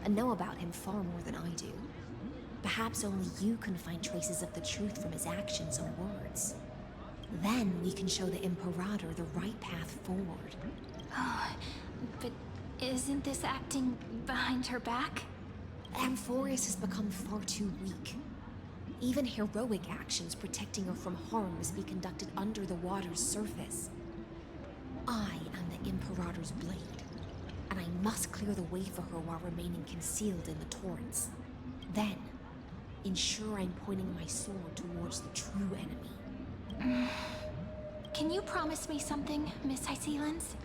and know about him far more than I do. Perhaps only you can find traces of the truth from his actions and words. Then we can show the Imperator the right path forward. Oh, but isn't this acting behind her back? Amphorius has become far too weak. Even heroic actions protecting her from harm must be conducted under the water's surface. I am the Imperator's blade, and I must clear the way for her while remaining concealed in the torrents. Then, ensure I'm pointing my sword towards the true enemy. Can you promise me something, Miss Hycillans?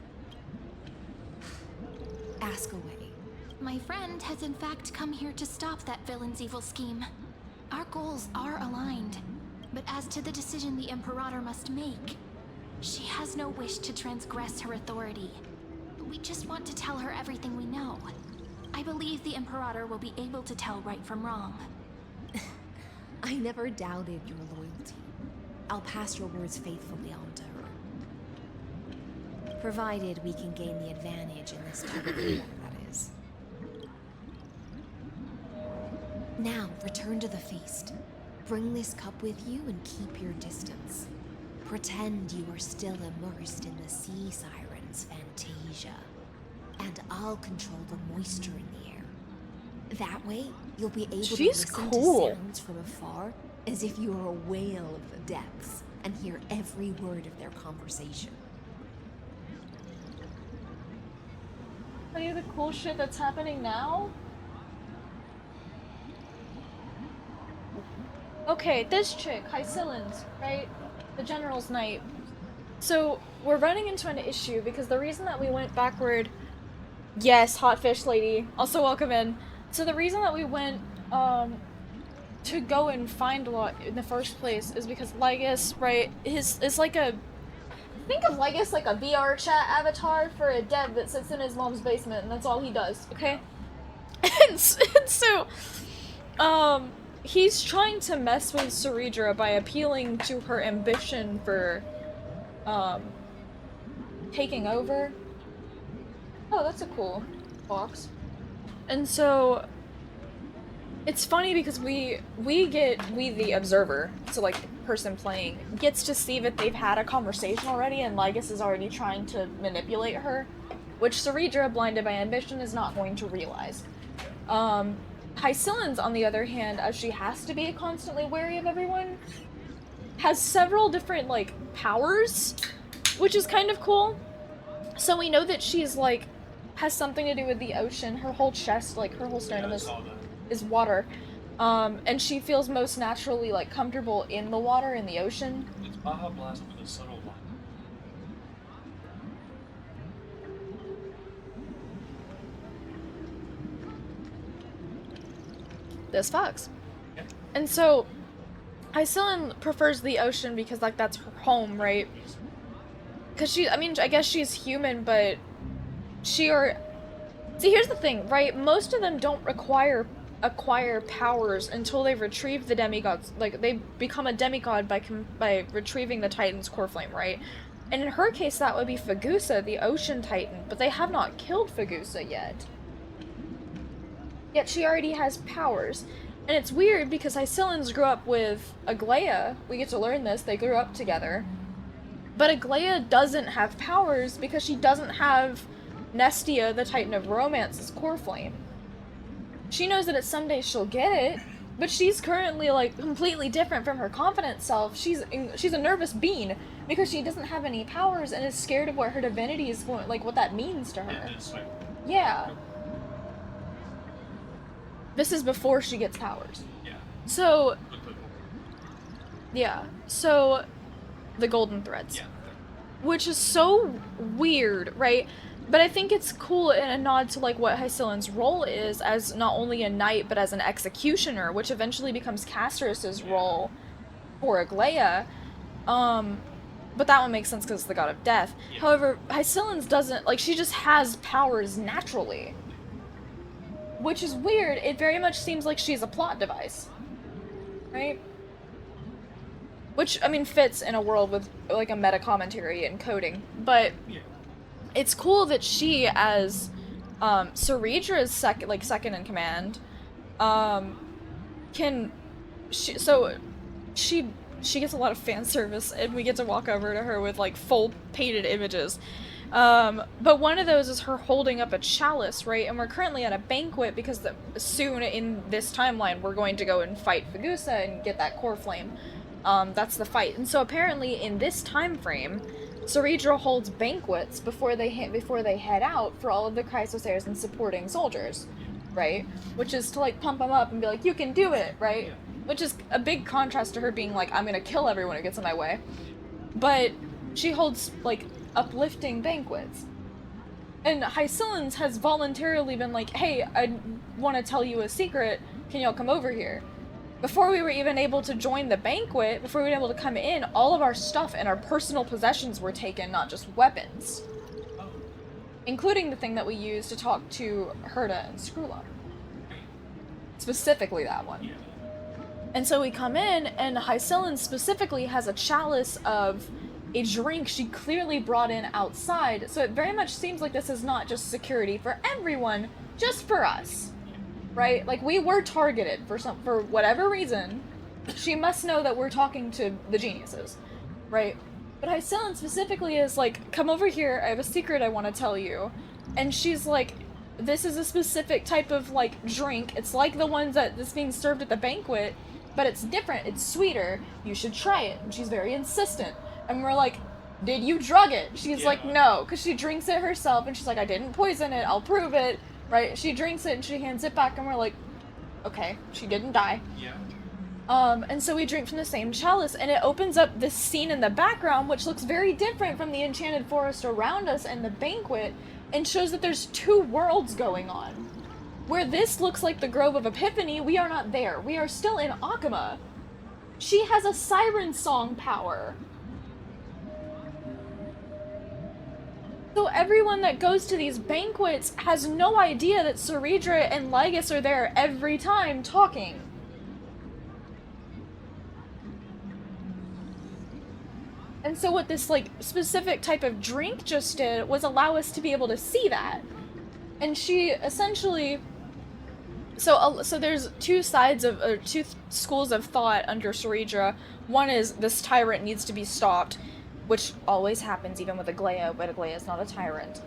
Ask away. My friend has in fact come here to stop that villain's evil scheme. Our goals are aligned, but as to the decision the Imperator must make, she has no wish to transgress her authority. We just want to tell her everything we know. I believe the Imperator will be able to tell right from wrong. I never doubted your loyalty. I'll pass your words faithfully on to her. Provided we can gain the advantage in this type of war, that is. Now, return to the feast. Bring this cup with you and keep your distance. Pretend you are still immersed in the sea siren's fantasia. And I'll control the moisture in the air. That way, you'll be able to listen to sounds from afar as if you were a whale of the depths. and hear every word of their conversation. Any of the cool shit that's happening now? Okay, this chick, Hycillans, right? The General's Knight. So, we're running into an issue because the reason that we went backward... Yes, hot fish lady. Also welcome in. So the reason that we went, to go and find a lot in the first place is because Lygus, right, is like a... Think of Lygus like a VR chat avatar for a dev that sits in his mom's basement and that's all he does, okay? And so, he's trying to mess with Ceridra by appealing to her ambition for, taking over. Oh, that's a cool box. And so, it's funny because we the observer, so like the person playing, gets to see that they've had a conversation already and Lygus is already trying to manipulate her, which Ceridra, blinded by ambition, is not going to realize. Hycillans, on the other hand, as she has to be constantly wary of everyone, has several different, like, powers, which is kind of cool. So we know that she's, like, has something to do with the ocean. Her whole chest, like, her whole sternum is water. And she feels most naturally, like, comfortable in the water, in the ocean. It's Baja Blast with a subtle line. This fucks. Yeah. And so, Hycillan prefers the ocean because, like, that's her home, right? Because she, I mean, I guess she's human, but see, here's the thing, right? Most of them don't acquire powers until they retrieve the demigods. Like, they become a demigod by retrieving the Titan's core flame, right? And in her case, that would be Fagusa, the ocean titan, but they have not killed Fagusa yet. Yet she already has powers. And it's weird because Hycillans grew up with Aglaia. We get to learn this, they grew up together. But Aglaia doesn't have powers because she doesn't have Nestia, the Titan of Romance's core flame. She knows that someday she'll get it, but she's currently, like, completely different from her confident self. She's a nervous bean because she doesn't have any powers and is scared of what her divinity is going, like, what that means to her. Yeah. This is before she gets powers. Yeah. So, yeah. So, the golden threads. Yeah. Which is so weird, right? But I think it's cool in a nod to, like, what Hycillan's role is as not only a knight, but as an executioner, which eventually becomes Casterus's role for Aglaia. But that one makes sense because it's the god of death. Yeah. However, Hycillan's doesn't, like, she just has powers naturally. Which is weird. It very much seems like she's a plot device. Right? Which, I mean, fits in a world with, like, a meta-commentary and coding. But it's cool that she, as Ceridra's second in command, she gets a lot of fan service, and we get to walk over to her with, like, full painted images. But one of those is her holding up a chalice, right? And we're currently at a banquet because soon in this timeline we're going to go and fight Fagusa and get that core flame. That's the fight. And so apparently in this time frame, Ceridra holds banquets before they head out for all of the Chrysosairs and supporting soldiers, right? Which is to, like, pump them up and be like, you can do it, right? Which is a big contrast to her being like, I'm gonna kill everyone who gets in my way. But she holds, like, uplifting banquets. And Hycillans has voluntarily been like, hey, I want to tell you a secret, can y'all come over here? Before we were even able to join the banquet, before we were able to come in, all of our stuff and our personal possessions were taken, not just weapons. Including the thing that we used to talk to Herta and Skrulla. Specifically that one. And so we come in, and Hycillan specifically has a chalice of a drink she clearly brought in outside, so it very much seems like this is not just security for everyone, just for us. Right? Like, we were targeted for whatever reason. She must know that we're talking to the geniuses. Right? But Hycillan specifically is like, come over here, I have a secret I want to tell you. And she's like, this is a specific type of, like, drink. It's like the ones that's being served at the banquet. but it's different, it's sweeter, you should try it. And she's very insistent. And we're like, did you drug it? She's like, no, because she drinks it herself, and she's like, I didn't poison it, I'll prove it, right? She drinks it, and she hands it back, and we're like, okay, she didn't die. Yeah. And so we drink from the same chalice, and it opens up this scene in the background, which looks very different from the enchanted forest around us and the banquet, and shows that there's two worlds going on. Where this looks like the Grove of Epiphany, we are not there. We are still in Akuma. She has a siren song power. So everyone that goes to these banquets has no idea that Ceredra and Lygus are there every time talking. And so what this, like, specific type of drink just did was allow us to be able to see that. And she essentially... So there's two sides of, two schools of thought under Ceredra. One is this tyrant needs to be stopped, which always happens even with Aglaia, but Aglaia is not a tyrant.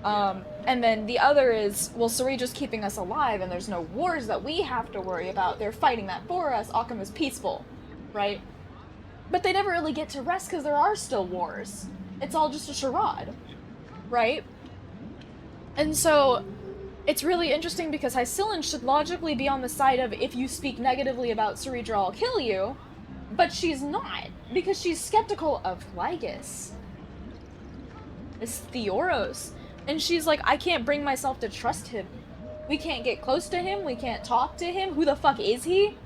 And then the other is, well, Ceredra's keeping us alive and there's no wars that we have to worry about. They're fighting that for us. Akuma's peaceful, right? But they never really get to rest because there are still wars. It's all just a charade, right? And so it's really interesting because Hycilin should logically be on the side of, if you speak negatively about Ceredra, I'll kill you. But she's not, because she's skeptical of Lygus. This Theoros. And she's like, I can't bring myself to trust him. We can't get close to him, we can't talk to him. Who the fuck is he?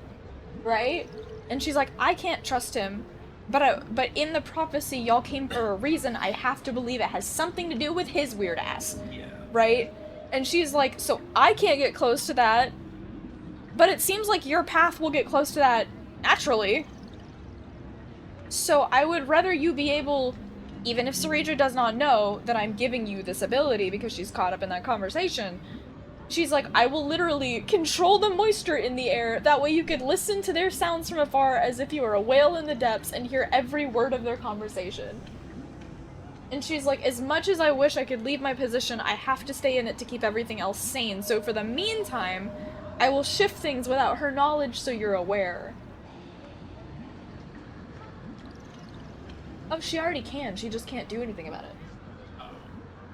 Right? And she's like, I can't trust him. But in the prophecy, y'all came for a reason. I have to believe it has something to do with his weird ass. Yeah. Right? And she's like, so I can't get close to that. But it seems like your path will get close to that naturally. So I would rather you be able, even if Ceredra does not know that I'm giving you this ability because she's caught up in that conversation, she's like, I will literally control the moisture in the air, that way you could listen to their sounds from afar as if you were a whale in the depths and hear every word of their conversation. And she's like, as much as I wish I could leave my position, I have to stay in it to keep everything else sane, so for the meantime, I will shift things without her knowledge so you're aware. Oh, she already can, she just can't do anything about it.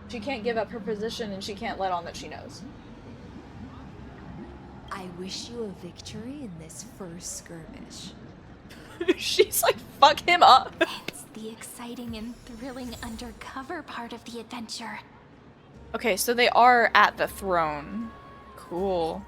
She can't give up her position and she can't let on that she knows. I wish you a victory in this first skirmish. She's like, fuck him up. It's the exciting and thrilling undercover part of the adventure. Okay, so they are at the throne. Cool.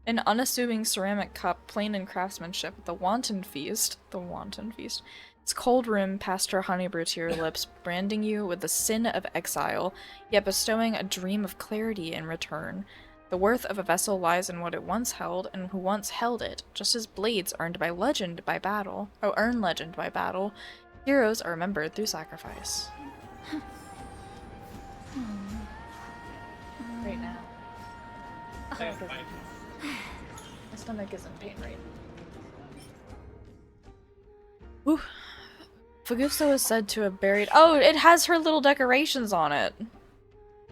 An unassuming ceramic cup, plain in craftsmanship, the wanton feast. The wanton feast. Its cold rim passed her honey brew to your lips, branding you with the sin of exile, yet bestowing a dream of clarity in return. The worth of a vessel lies in what it once held, and who once held it. Just as blades earn legend by battle, heroes are remembered through sacrifice. Right now. My stomach is in pain right now. Ooh. Fagusto is said to have buried— oh, it has her little decorations on it.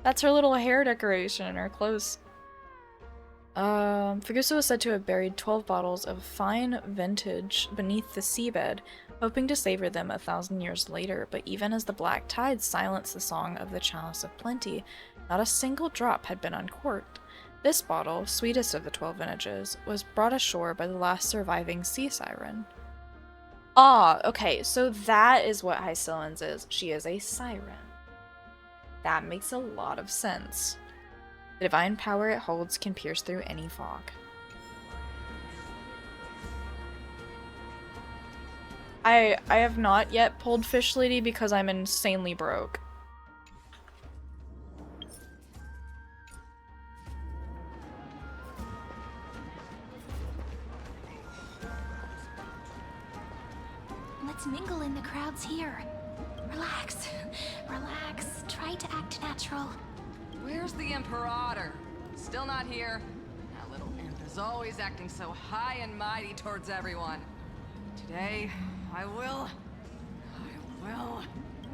That's her little hair decoration and her clothes. Fagusto is said to have buried 12 bottles of fine vintage beneath the seabed, hoping to savor them 1,000 years later, but even as the black tide silenced the song of the Chalice of Plenty, not a single drop had been uncorked. This bottle, sweetest of the 12 vintages, was brought ashore by the last surviving sea siren. Ah, okay, so that is what Hycilens is. She is a siren. That makes a lot of sense. The divine power it holds can pierce through any fog. I have not yet pulled Fish Lady because I'm insanely broke. Let's mingle in the crowds here. Relax. Relax. Try to act natural. Where's the Imperator? Still not here. That little imp is always acting so high and mighty towards everyone. Today, I will,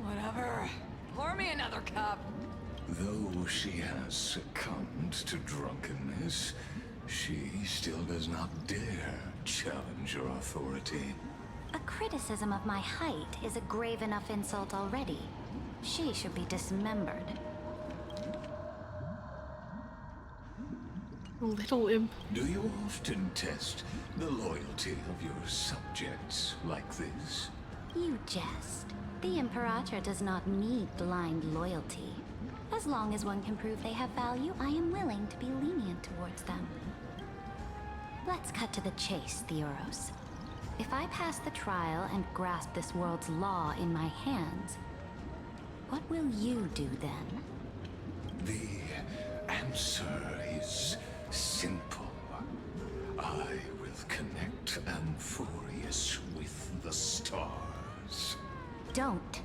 whatever. Pour me another cup. Though she has succumbed to drunkenness, She still does not dare challenge your authority. A criticism of my height is a grave enough insult already. She should be dismembered. Little imp. Do you often test the loyalty of your subjects like this? You jest. The Imperator does not need blind loyalty. As long as one can prove they have value, I am willing to be lenient towards them. Let's cut to the chase, Theoros. If I pass the trial and grasp this world's law in my hands, what will you do then? The answer is simple. I will connect Amphorius with the stars. Don't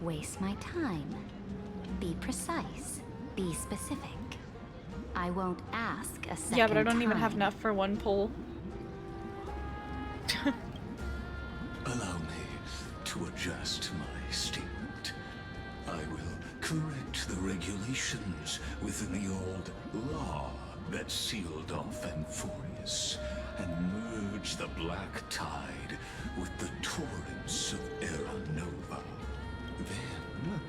waste my time. Be precise. Be specific. I won't ask a second Yeah, but I don't even time. have enough for one pull. Allow me to adjust my statement. I will correct the regulations within the old law that sealed off Amphorius and merge the black tide with the torrents of Era Nova. Then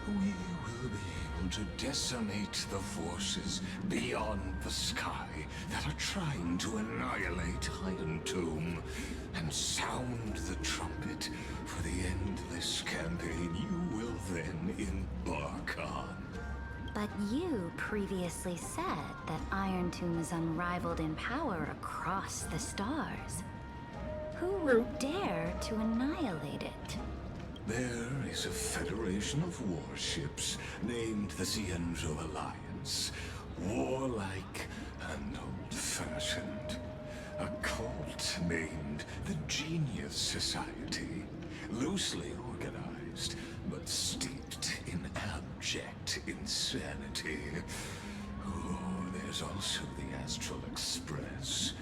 we will be able to decimate the forces beyond the sky that are trying to annihilate Iron Tomb and sound the trumpet for the endless campaign you will then embark on. But you previously said that Iron Tomb is unrivaled in power across the stars. Who would dare to annihilate it? There is a federation of warships named the Cienzo Alliance. Warlike and old-fashioned. A cult named the Genius Society. Loosely organized, but steeped in abject insanity. Oh, there's also the Astral Express.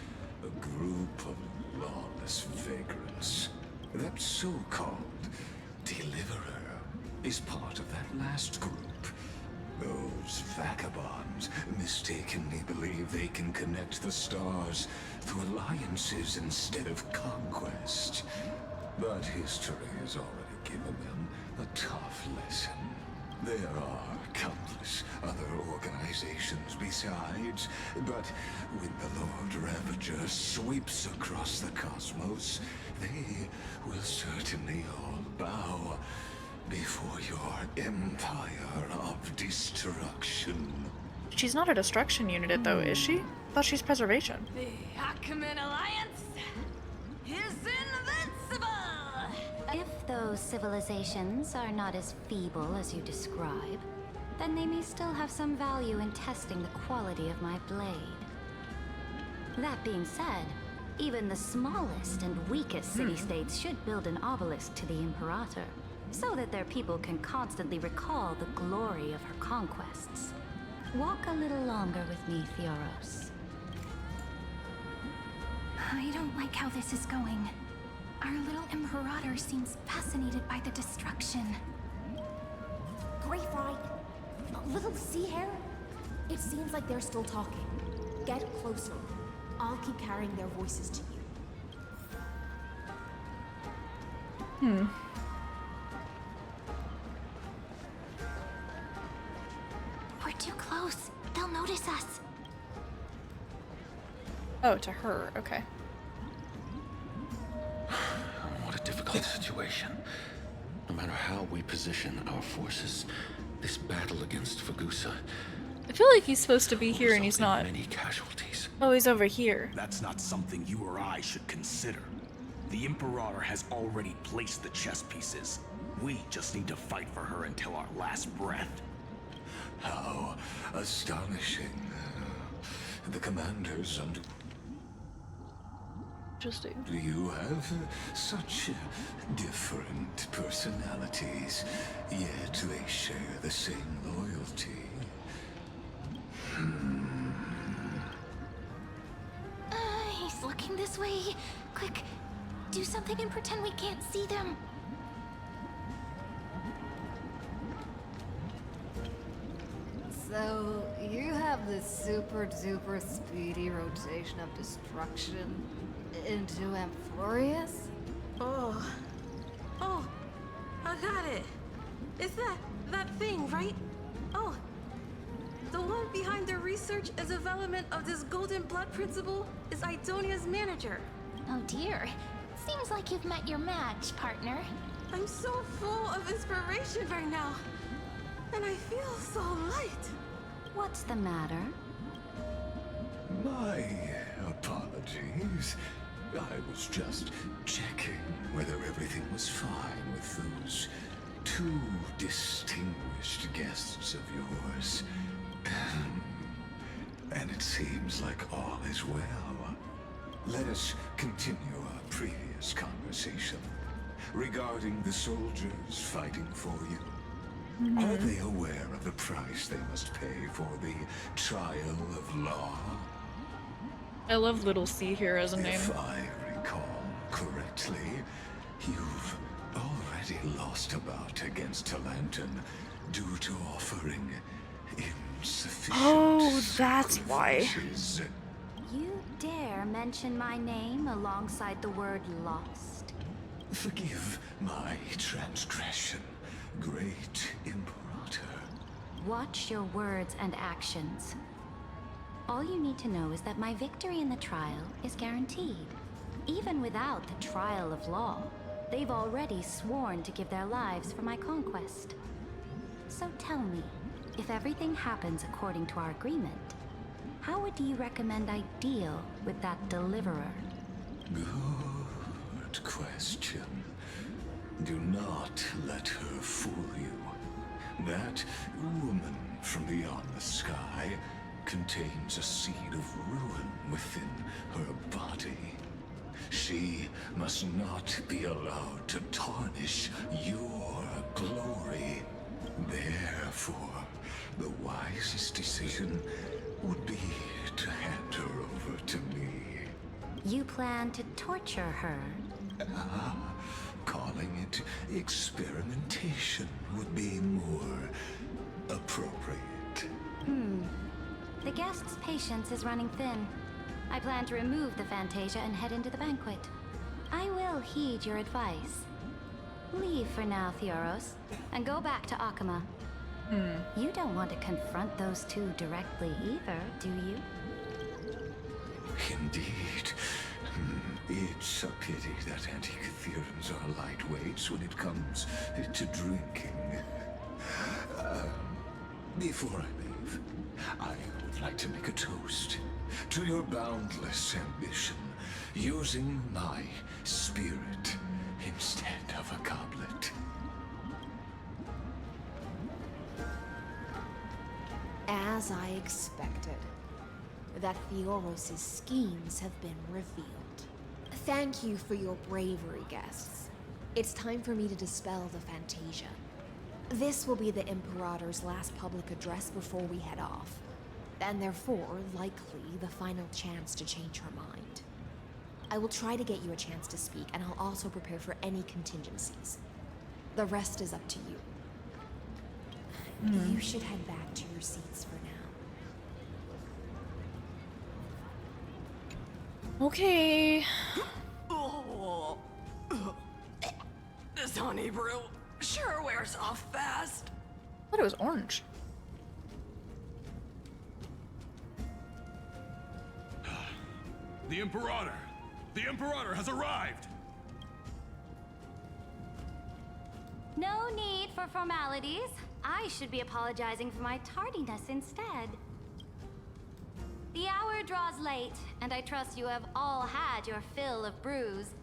A group of lawless vagrants. That so-called Deliverer is part of that last group. Those vagabonds mistakenly believe they can connect the stars through alliances instead of conquest. But history has already given them a tough lesson. There are countless other organizations besides, but when the Lord Ravager sweeps across the cosmos, they will certainly all bow before your empire of destruction. She's not a destruction unit, though, is she? I thought she's preservation. The Achaemenid Alliance is invincible! If those civilizations are not as feeble as you describe, then they may still have some value in testing the quality of my blade. That being said, even the smallest and weakest city-states should build an obelisk to the Imperator, so that their people can constantly recall the glory of her conquests. Walk a little longer with me, Theoros. I don't like how this is going. Our little Imperator seems fascinated by the destruction. Greyfly, little sea hare. It seems like they're still talking. Get closer. I'll keep carrying their voices to you. We're too close. They'll notice us. Oh, to her. Okay. What a difficult situation. No matter how we position our forces, this battle against Fagusa. I feel like he's supposed to be here and he's not. Many casualties. Oh, he's over here. That's not something you or I should consider. The Imperator has already placed the chess pieces. We just need to fight for her until our last breath. How astonishing. The commander's under... Interesting. Do you have such different personalities, yet they share the same loyalty? He's looking this way. Quick, do something and pretend we can't see them. So, You have this super duper speedy rotation of destruction into Amphorius? Oh, I got it. It's that thing, right? Oh, the one behind the research and development of this golden blood principle is Idonia's manager. Oh dear. Seems like you've met your match, partner. I'm so full of inspiration right now. And I feel so light. What's the matter? My apologies. I was just checking whether everything was fine with those two distinguished guests of yours. And it seems like all is well. Let us continue our previous conversation regarding the soldiers fighting for you. Are they aware of the price they must pay for the trial of law? I love Little C here as a name. If I recall correctly, you've already lost a bout against Talanton due to offering insufficient that's why. sacrifices. You dare mention my name alongside the word lost? Forgive my transgression, great Imperator. Watch your words and actions. All you need to know is that my victory in the trial is guaranteed. Even without the trial of law, they've already sworn to give their lives for my conquest. So tell me, if everything happens according to our agreement, how would you recommend I deal with that deliverer? Good question. Do not let her fool you. That woman from beyond the sky contains a seed of ruin within her body. She must not be allowed to tarnish your glory. Therefore, the wisest decision would be to hand her over to me. You plan to torture her? Calling it experimentation would be more appropriate. The guest's patience is running thin. I plan to remove the Fantasia and head into the banquet. I will heed your advice. Leave for now, Theoros, and go back to Akama. You don't want to confront those two directly either, do you? Indeed. It's a pity that Antikytherians are lightweights when it comes to drinking. Before I leave, I would like to make a toast to your boundless ambition, using my spirit instead of a goblet. As I expected, that Theoros' schemes have been revealed. Thank you for your bravery, guests. It's time for me to dispel the Fantasia. This will be the Imperator's last public address before we head off, and therefore, likely, the final chance to change her mind. I will try to get you a chance to speak, and I'll also prepare for any contingencies. The rest is up to you. You should head back to your seats for now. Okay. Oh, this honey brew sure wears off fast. I thought it was orange. The Imperator! The Imperator has arrived! No need for formalities. I should be apologizing for my tardiness instead. The hour draws late, and I trust you have all had your fill of brews.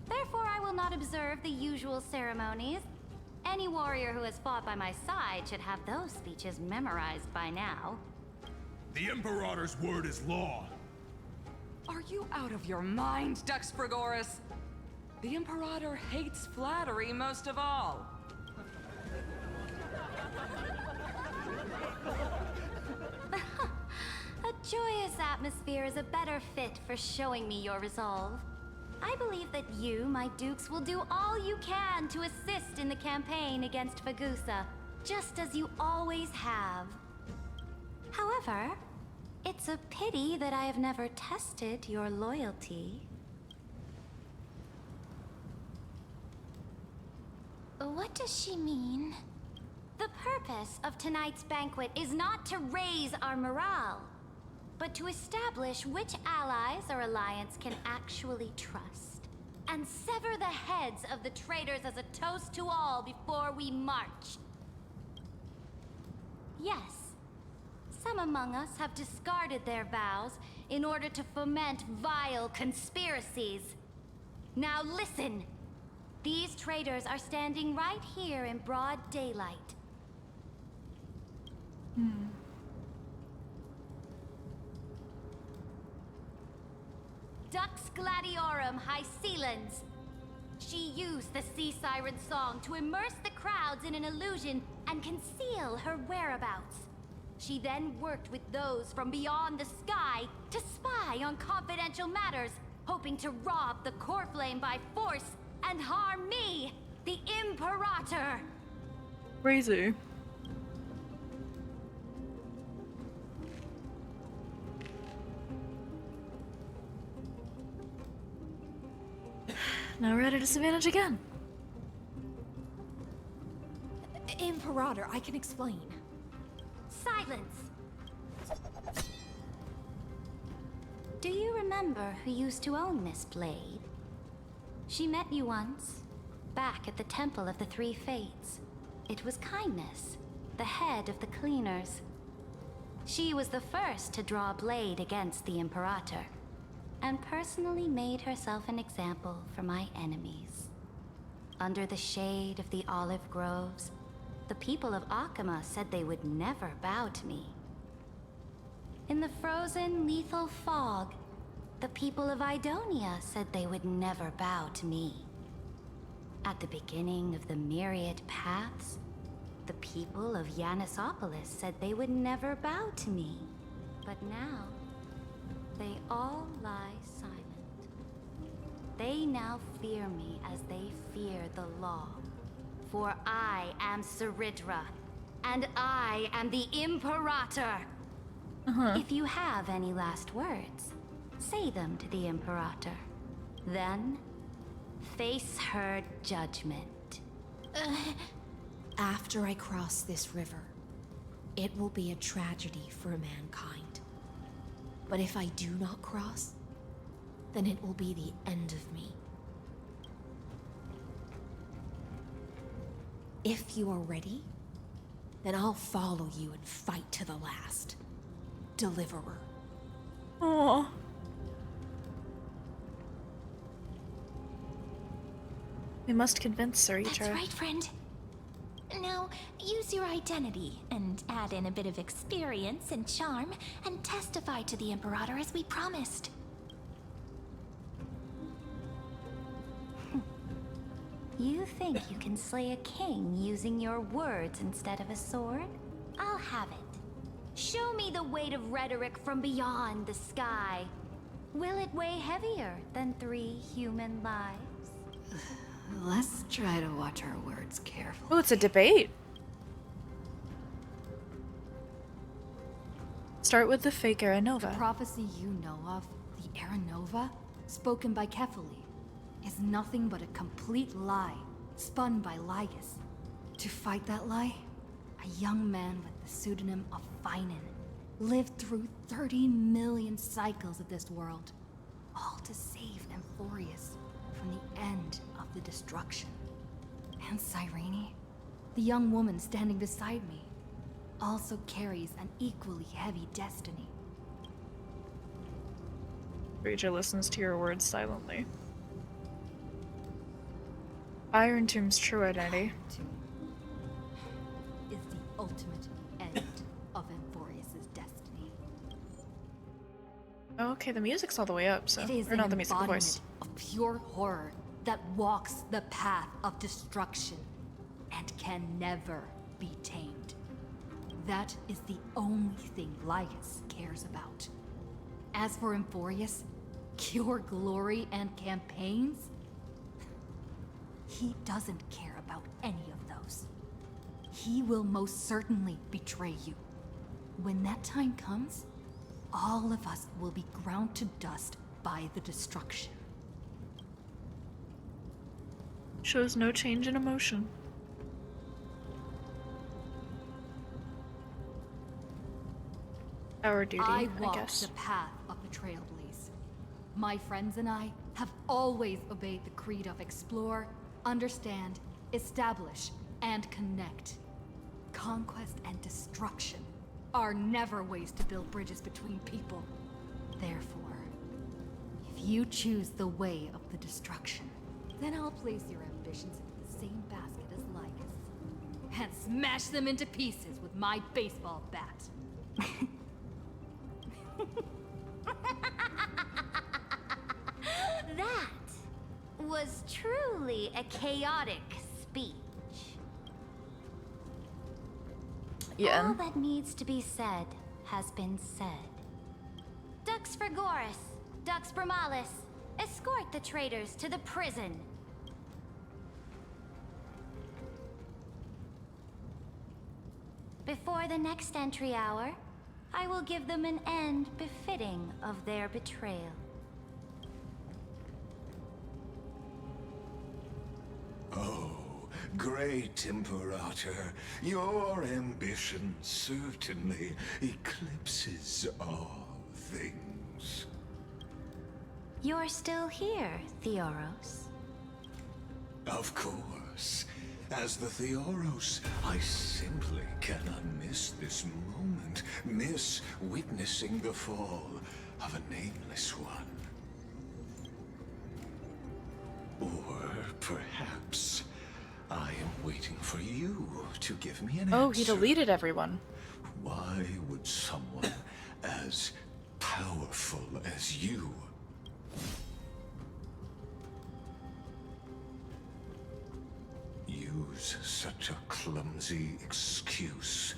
Therefore, I will not observe the usual ceremonies. Any warrior who has fought by my side should have those speeches memorized by now. The Imperator's word is law. Are you out of your mind, Dux Frigoris? The Imperator hates flattery most of all. A joyous atmosphere is a better fit for showing me your resolve. I believe that you, my dukes, will do all you can to assist in the campaign against Fagusa, just as you always have. However, it's a pity that I have never tested your loyalty. What does she mean? The purpose of tonight's banquet is not to raise our morale, but to establish which allies our alliance can actually trust, and sever the heads of the traitors as a toast to all before we march. Yes, some among us have discarded their vows in order to foment vile conspiracies. Now listen! These traitors are standing right here in broad daylight. Dux Gladiorum Hycelans. She used the Sea Siren song to immerse the crowds in an illusion and conceal her whereabouts. She then worked with those from beyond the sky to spy on confidential matters, hoping to rob the core flame by force and harm me, the Imperator. Crazy. Now we're at a disadvantage again. Imperator, I can explain. Silence! Do you remember who used to own this blade? She met you once, back at the Temple of the Three Fates. It was Kindness, the head of the Cleaners. She was the first to draw a blade against the Imperator, and personally made herself an example for my enemies. Under the shade of the olive groves, the people of Akama said they would never bow to me. In the frozen, lethal fog, the people of Idonia said they would never bow to me. At the beginning of the myriad paths, the people of Yanisopolis said they would never bow to me. But now, they all lie silent. They now fear me as they fear the law. For I am Saridra, and I am the Imperator. If you have any last words, say them to the Imperator. Then, face her judgment. After I cross this river, it will be a tragedy for mankind. But if I do not cross, then it will be the end of me. If you are ready, then I'll follow you and fight to the last. Deliverer. Aww. We must convince Saritra. That's right, friend. Now, use your identity and add in a bit of experience and charm and testify to the Imperator as we promised. You think you can slay a king using your words instead of a sword? I'll have it. Show me the weight of rhetoric from beyond the sky. Will it weigh heavier than 3 human lives? Let's try to watch our words carefully. Oh, it's a debate. Start with the fake Aranova. The prophecy you know of, the Aranova, spoken by Kefali, is nothing but a complete lie, spun by Lygus. To fight that lie, a young man with the pseudonym of Finan lived through 30 million cycles of this world, all to save Amphorius from the end of the destruction. And Cyrene, the young woman standing beside me, also carries an equally heavy destiny. Raja listens to your words silently. Iron Tomb's true identity. Is the ultimate end of Amphorius' destiny. Okay, the music's all the way up, so It is or not an the music, the voice. embodiment of pure horror that walks the path of destruction and can never be tamed. That is the only thing Lygus cares about. As for Amphorius, pure glory and campaigns, he doesn't care about any of those. He will most certainly betray you. When that time comes, all of us will be ground to dust by the destruction. Shows no change in emotion. Our duty, I I walked guess. the path of the Trailblaze. My friends and I have always obeyed the creed of explore, understand, establish, and connect. Conquest and destruction are never ways to build bridges between people. Therefore, if you choose the way of the destruction, then I'll place your ambitions in the same basket as Lycus, and smash them into pieces with my baseball bat. That was truly a chaotic speech. Yeah. All that needs to be said has been said. Dux Frigoris, Dux Bromalis, escort the traitors to the prison. Before the next entry hour, I will give them an end befitting of their betrayal. Oh, great Imperator, your ambition certainly eclipses all things. You're still here, Theoros. Of course. As the Theoros, I simply cannot miss this moment, miss witnessing the fall of a nameless one. Or perhaps I am waiting for you to give me an answer. Oh, he deleted everyone. Why would someone as powerful as you use such a clumsy excuse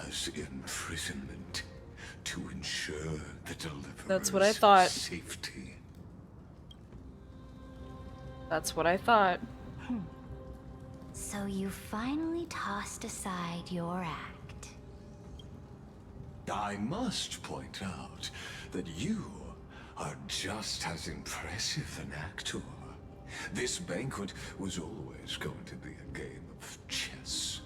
as imprisonment to ensure the deliverer's That's what I thought. safety? That's what I thought. So you finally tossed aside your act. I must point out that you are just as impressive an actor. This banquet was always going to be a game of chess,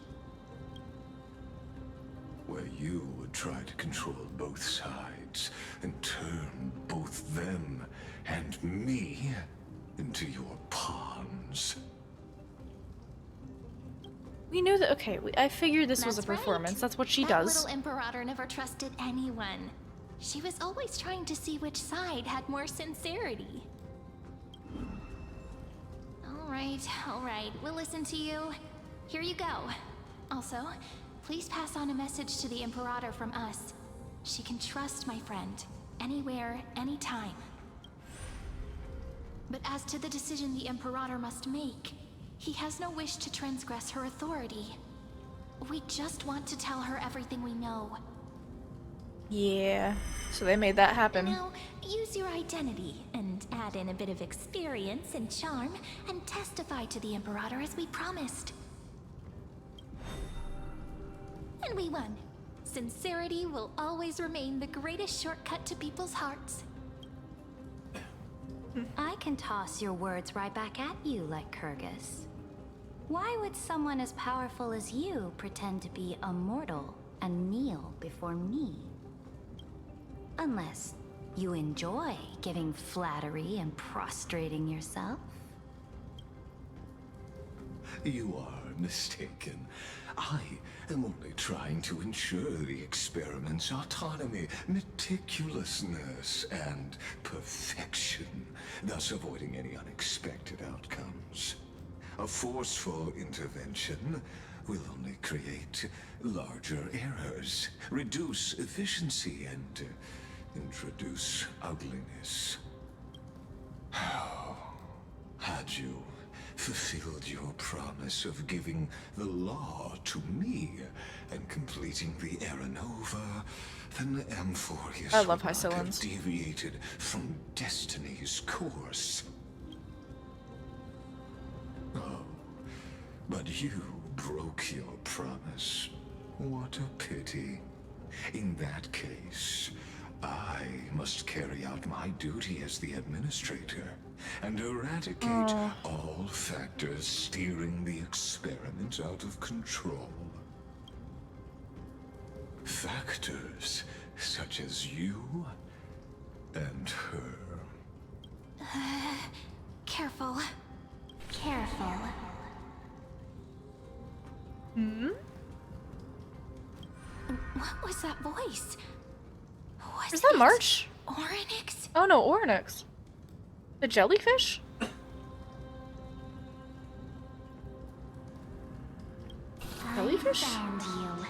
where you would try to control both sides and turn both them and me into your pawns. We knew that. Okay, I figured this was a That's right. performance. That's what she That does. little Imperator never trusted anyone. She was always trying to see which side had more sincerity. All right, we'll listen to you. Here you go. Also, please pass on a message to the Imperator from us. She can trust my friend, anywhere, anytime. But as to the decision the Imperator must make, he has no wish to transgress her authority. We just want to tell her everything we know. Yeah. So they made that happen. Now, use your identity and add in a bit of experience and charm and testify to the Imperator as we promised. And we won. Sincerity will always remain the greatest shortcut to people's hearts. I can toss your words right back at you like Kyrgyz. Why would someone as powerful as you pretend to be a mortal and kneel before me? Unless you enjoy giving flattery and prostrating yourself. You are mistaken. I am only trying to ensure the experiment's autonomy, meticulousness, and perfection, thus avoiding any unexpected outcomes. A forceful intervention will only create larger errors, reduce efficiency, and introduce ugliness. How had you fulfilled your promise of giving the law to me and completing the Aranova, then Amphorius I love would not have Hycillans. deviated from destiny's course. Oh, but you broke your promise. What a pity. In that case, I must carry out my duty as the administrator and eradicate all factors steering the experiment out of control. Factors such as you and her. Careful. Careful. Hmm? What was that voice? Is that March? Oryx? Oh no, Oryx. The jellyfish? Jellyfish? I found you.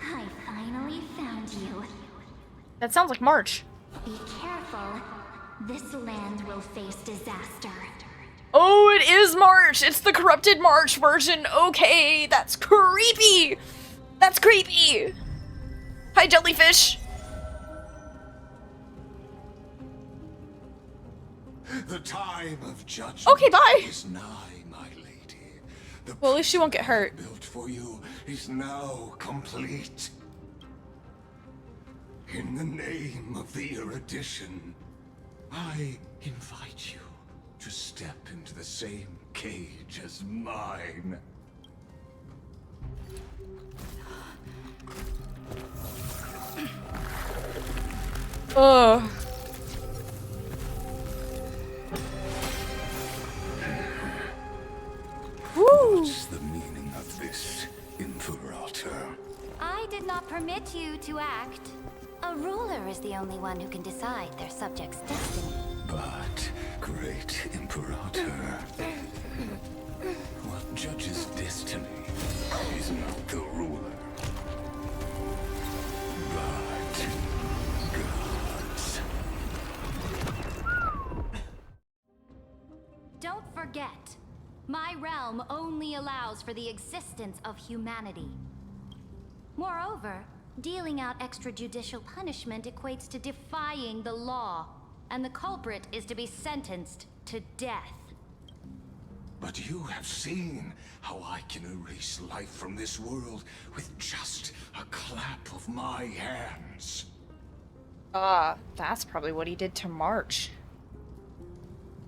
I finally found you. That sounds like March. Be careful. This land will face disaster. Oh, it is March! It's the corrupted March version. Okay, that's creepy! That's creepy! Hi, jellyfish! The time of judgment Okay, bye! is nigh, my lady. The Well, at least she won't get hurt. built for you is now complete. In the name of the erudition, I invite you to step into the same cage as mine. Ugh. What's the meaning of this, Imperator? I did not permit you to act. A ruler is the only one who can decide their subject's destiny. But, great Imperator, what judges destiny is not the ruler, but gods. Don't forget, my realm only allows for the existence of humanity. Moreover, dealing out extrajudicial punishment equates to defying the law, and the culprit is to be sentenced to death. But you have seen how I can erase life from this world with just a clap of my hands. That's probably what he did to March.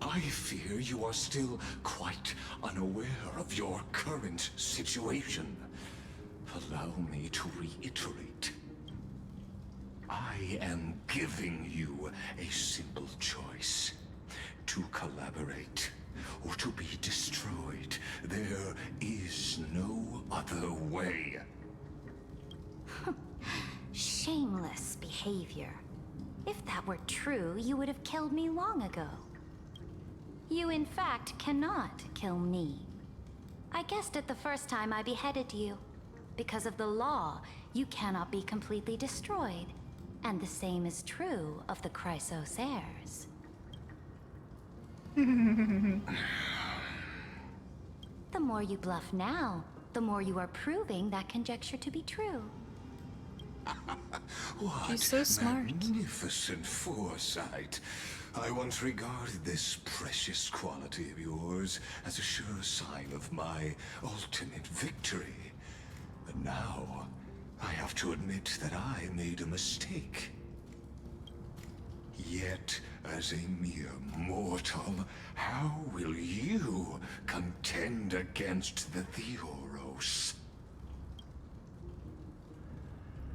I fear you are still quite unaware of your current situation. Allow me to reiterate. I am giving you a simple choice. To collaborate or to be destroyed. There is no other way. Shameless behavior. If that were true, you would have killed me long ago. You, in fact, cannot kill me. I guessed it the first time I beheaded you. Because of the law, you cannot be completely destroyed. And the same is true of the Chrysos heirs. The more you bluff now, the more you are proving that conjecture to be true. What She's so smart. magnificent foresight. I once regarded this precious quality of yours as a sure sign of my ultimate victory. But now, I have to admit that I made a mistake. Yet, as a mere mortal, how will you contend against the Theoros?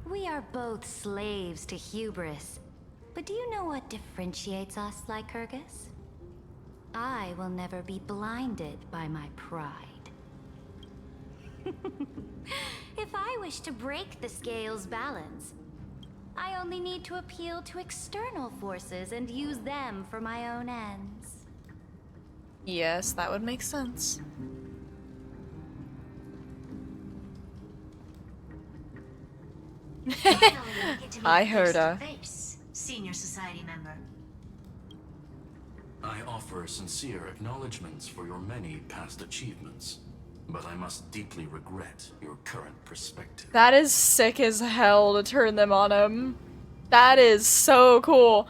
We are both slaves to hubris. But do you know what differentiates us, Lycurgus? I will never be blinded by my pride. If I wish to break the scale's balance, I only need to appeal to external forces and use them for my own ends. Yes, that would make sense. I heard her. Senior society member. I offer sincere acknowledgments for your many past achievements, but I must deeply regret your current perspective. That is sick as hell to turn them on him. That is so cool.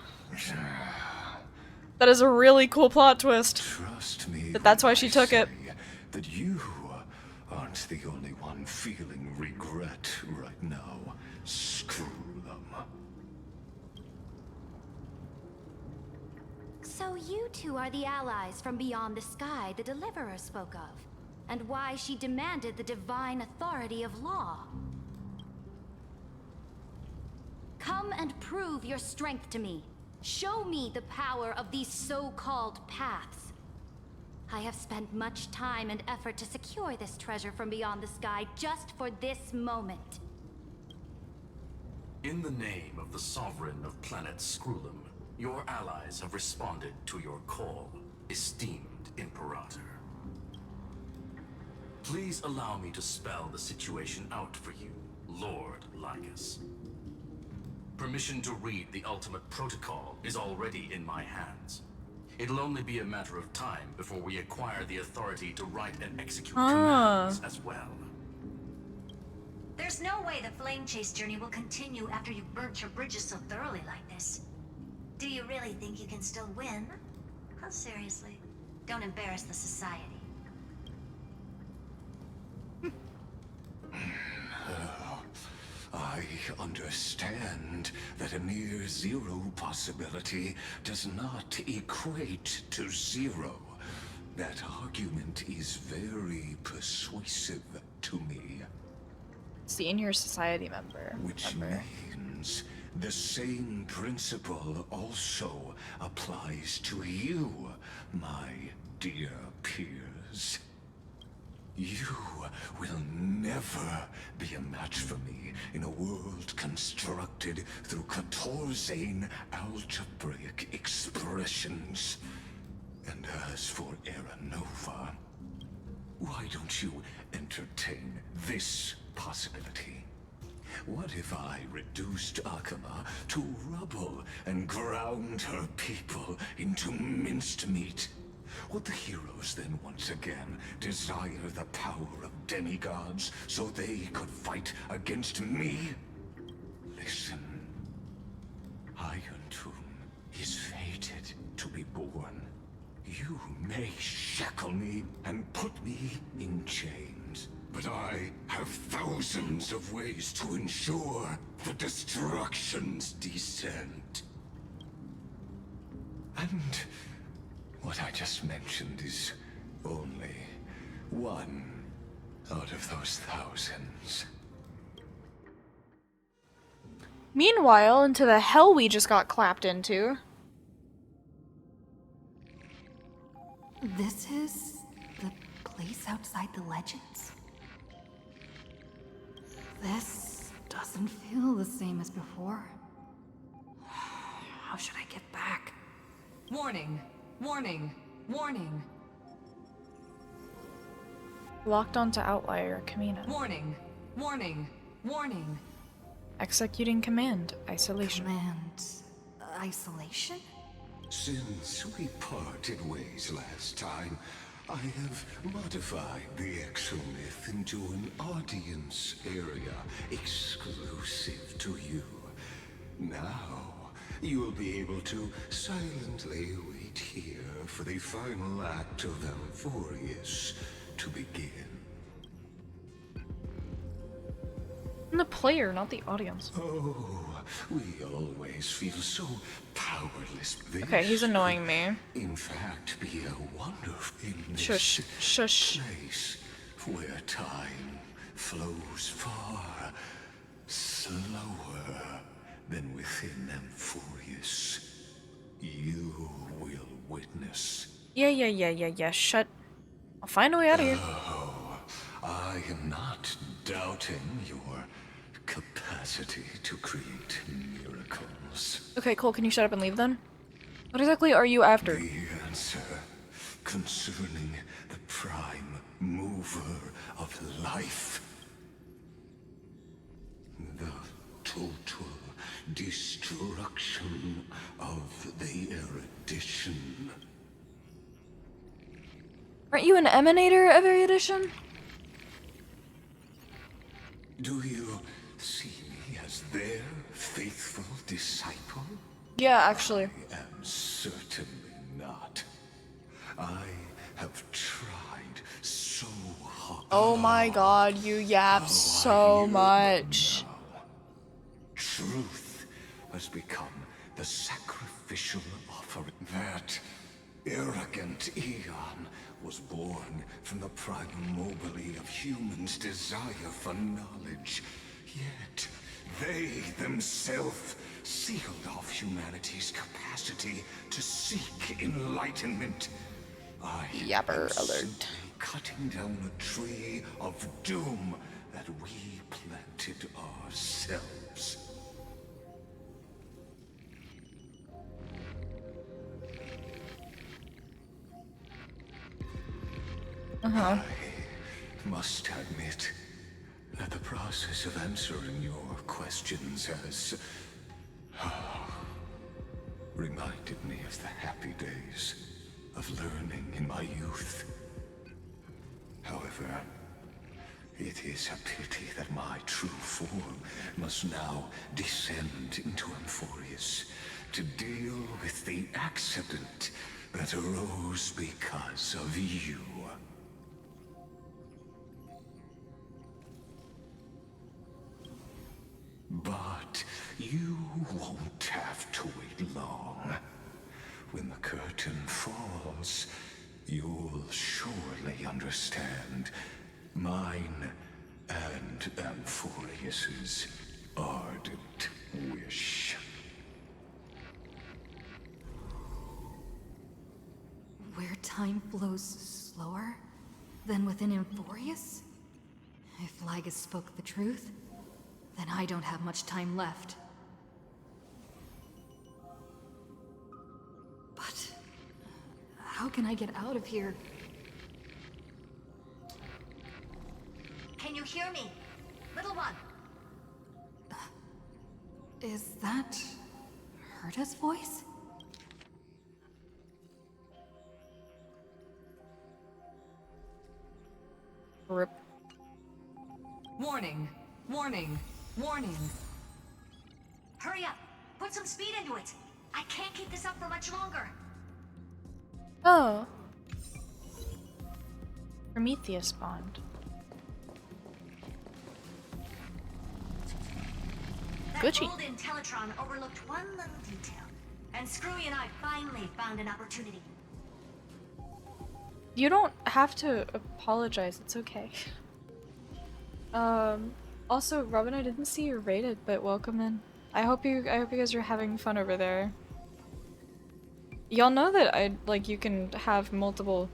That is a really cool plot twist. Trust me. But that's why she took it. That you aren't the only one feeling regret right now, Screw. So you two are the allies from beyond the sky the Deliverer spoke of, and why she demanded the divine authority of law. Come and prove your strength to me. Show me the power of these so-called paths. I have spent much time and effort to secure this treasure from beyond the sky just for this moment. In the name of the Sovereign of planet Scrulum, your allies have responded to your call, esteemed Imperator. Please allow me to spell the situation out for you, Lord Lycus. Permission to read the ultimate protocol is already in my hands. It'll only be a matter of time before we acquire the authority to write and execute commands as well. There's no way the flame chase journey will continue after you've burnt your bridges so thoroughly like this. Do you really think you can still win? Oh, seriously, don't embarrass the society. I understand that a near zero possibility does not equate to zero. That argument is very persuasive to me. Senior society member. Which means the same principle also applies to you, my dear peers. You will never be a match for me in a world constructed through Catorzain algebraic expressions. And as for Aranova, why don't you entertain this possibility? What if I reduced Akama to rubble and ground her people into minced meat? Would the heroes then once again desire the power of demigods so they could fight against me? Listen, Iron Tomb is fated to be born. You may shackle me and put me in chains, but I have thousands of ways to ensure the destruction's descent. And what I just mentioned is only one out of those thousands. Meanwhile, into the hell we just got clapped into. This is the place outside the legends? This doesn't feel the same as before. How should I get back? Warning! Warning! Warning! Locked onto Outlier, Kamina. Warning! Warning! Warning! Executing command. Isolation. Command. Isolation? Since we parted ways last time, I have modified the exomyth into an audience area exclusive to you. Now, you will be able to silently wait here for the final act of Amphorius to begin. I'm the player, not the audience. Oh, we always feel so powerless. Okay, he's annoying me. In fact, be a wonderful in this Shush. place where time flows far slower than within Amphorius. You will witness. Yeah. Shut. I'll find a way out of here. Oh, I am not doubting your capacity to create miracles. Okay, Cole, can you shut up and leave then? What exactly are you after? The answer concerning the prime mover of life. The total destruction of the erudition. Aren't you an emanator of erudition? Do you see me as their faithful disciple? Yeah, actually. I am certainly not. I have tried so hard. Oh my god, you yap so much. Truth has become the sacrificial offering. That arrogant Eon was born from the primal mobile of humans' desire for knowledge. Yet, they themselves sealed off humanity's capacity to seek enlightenment. I Yapper am alert. simply cutting down a tree of doom that we planted ourselves. I must admit that the process of answering your questions has reminded me of the happy days of learning in my youth. However, it is a pity that my true form must now descend into Amphorius to deal with the accident that arose because of you. But you won't have to wait long. When the curtain falls, you'll surely understand mine and Amphorius's ardent wish. Where time flows slower than within Amphorius? If Lygus spoke the truth, then I don't have much time left. But how can I get out of here? Can you hear me? Little one. Is that Herta's voice? Rip. Warning! Warning! Warning! Hurry up! Put some speed into it! I can't keep this up for much longer! Oh. Prometheus bond. That Gucci. old Intellitron overlooked one little detail, and Screwy and I finally found an opportunity. You don't have to apologize, it's okay. Also, Robin, I didn't see you rated, but welcome in. I hope you guys are having fun over there. Y'all know that you can have multiple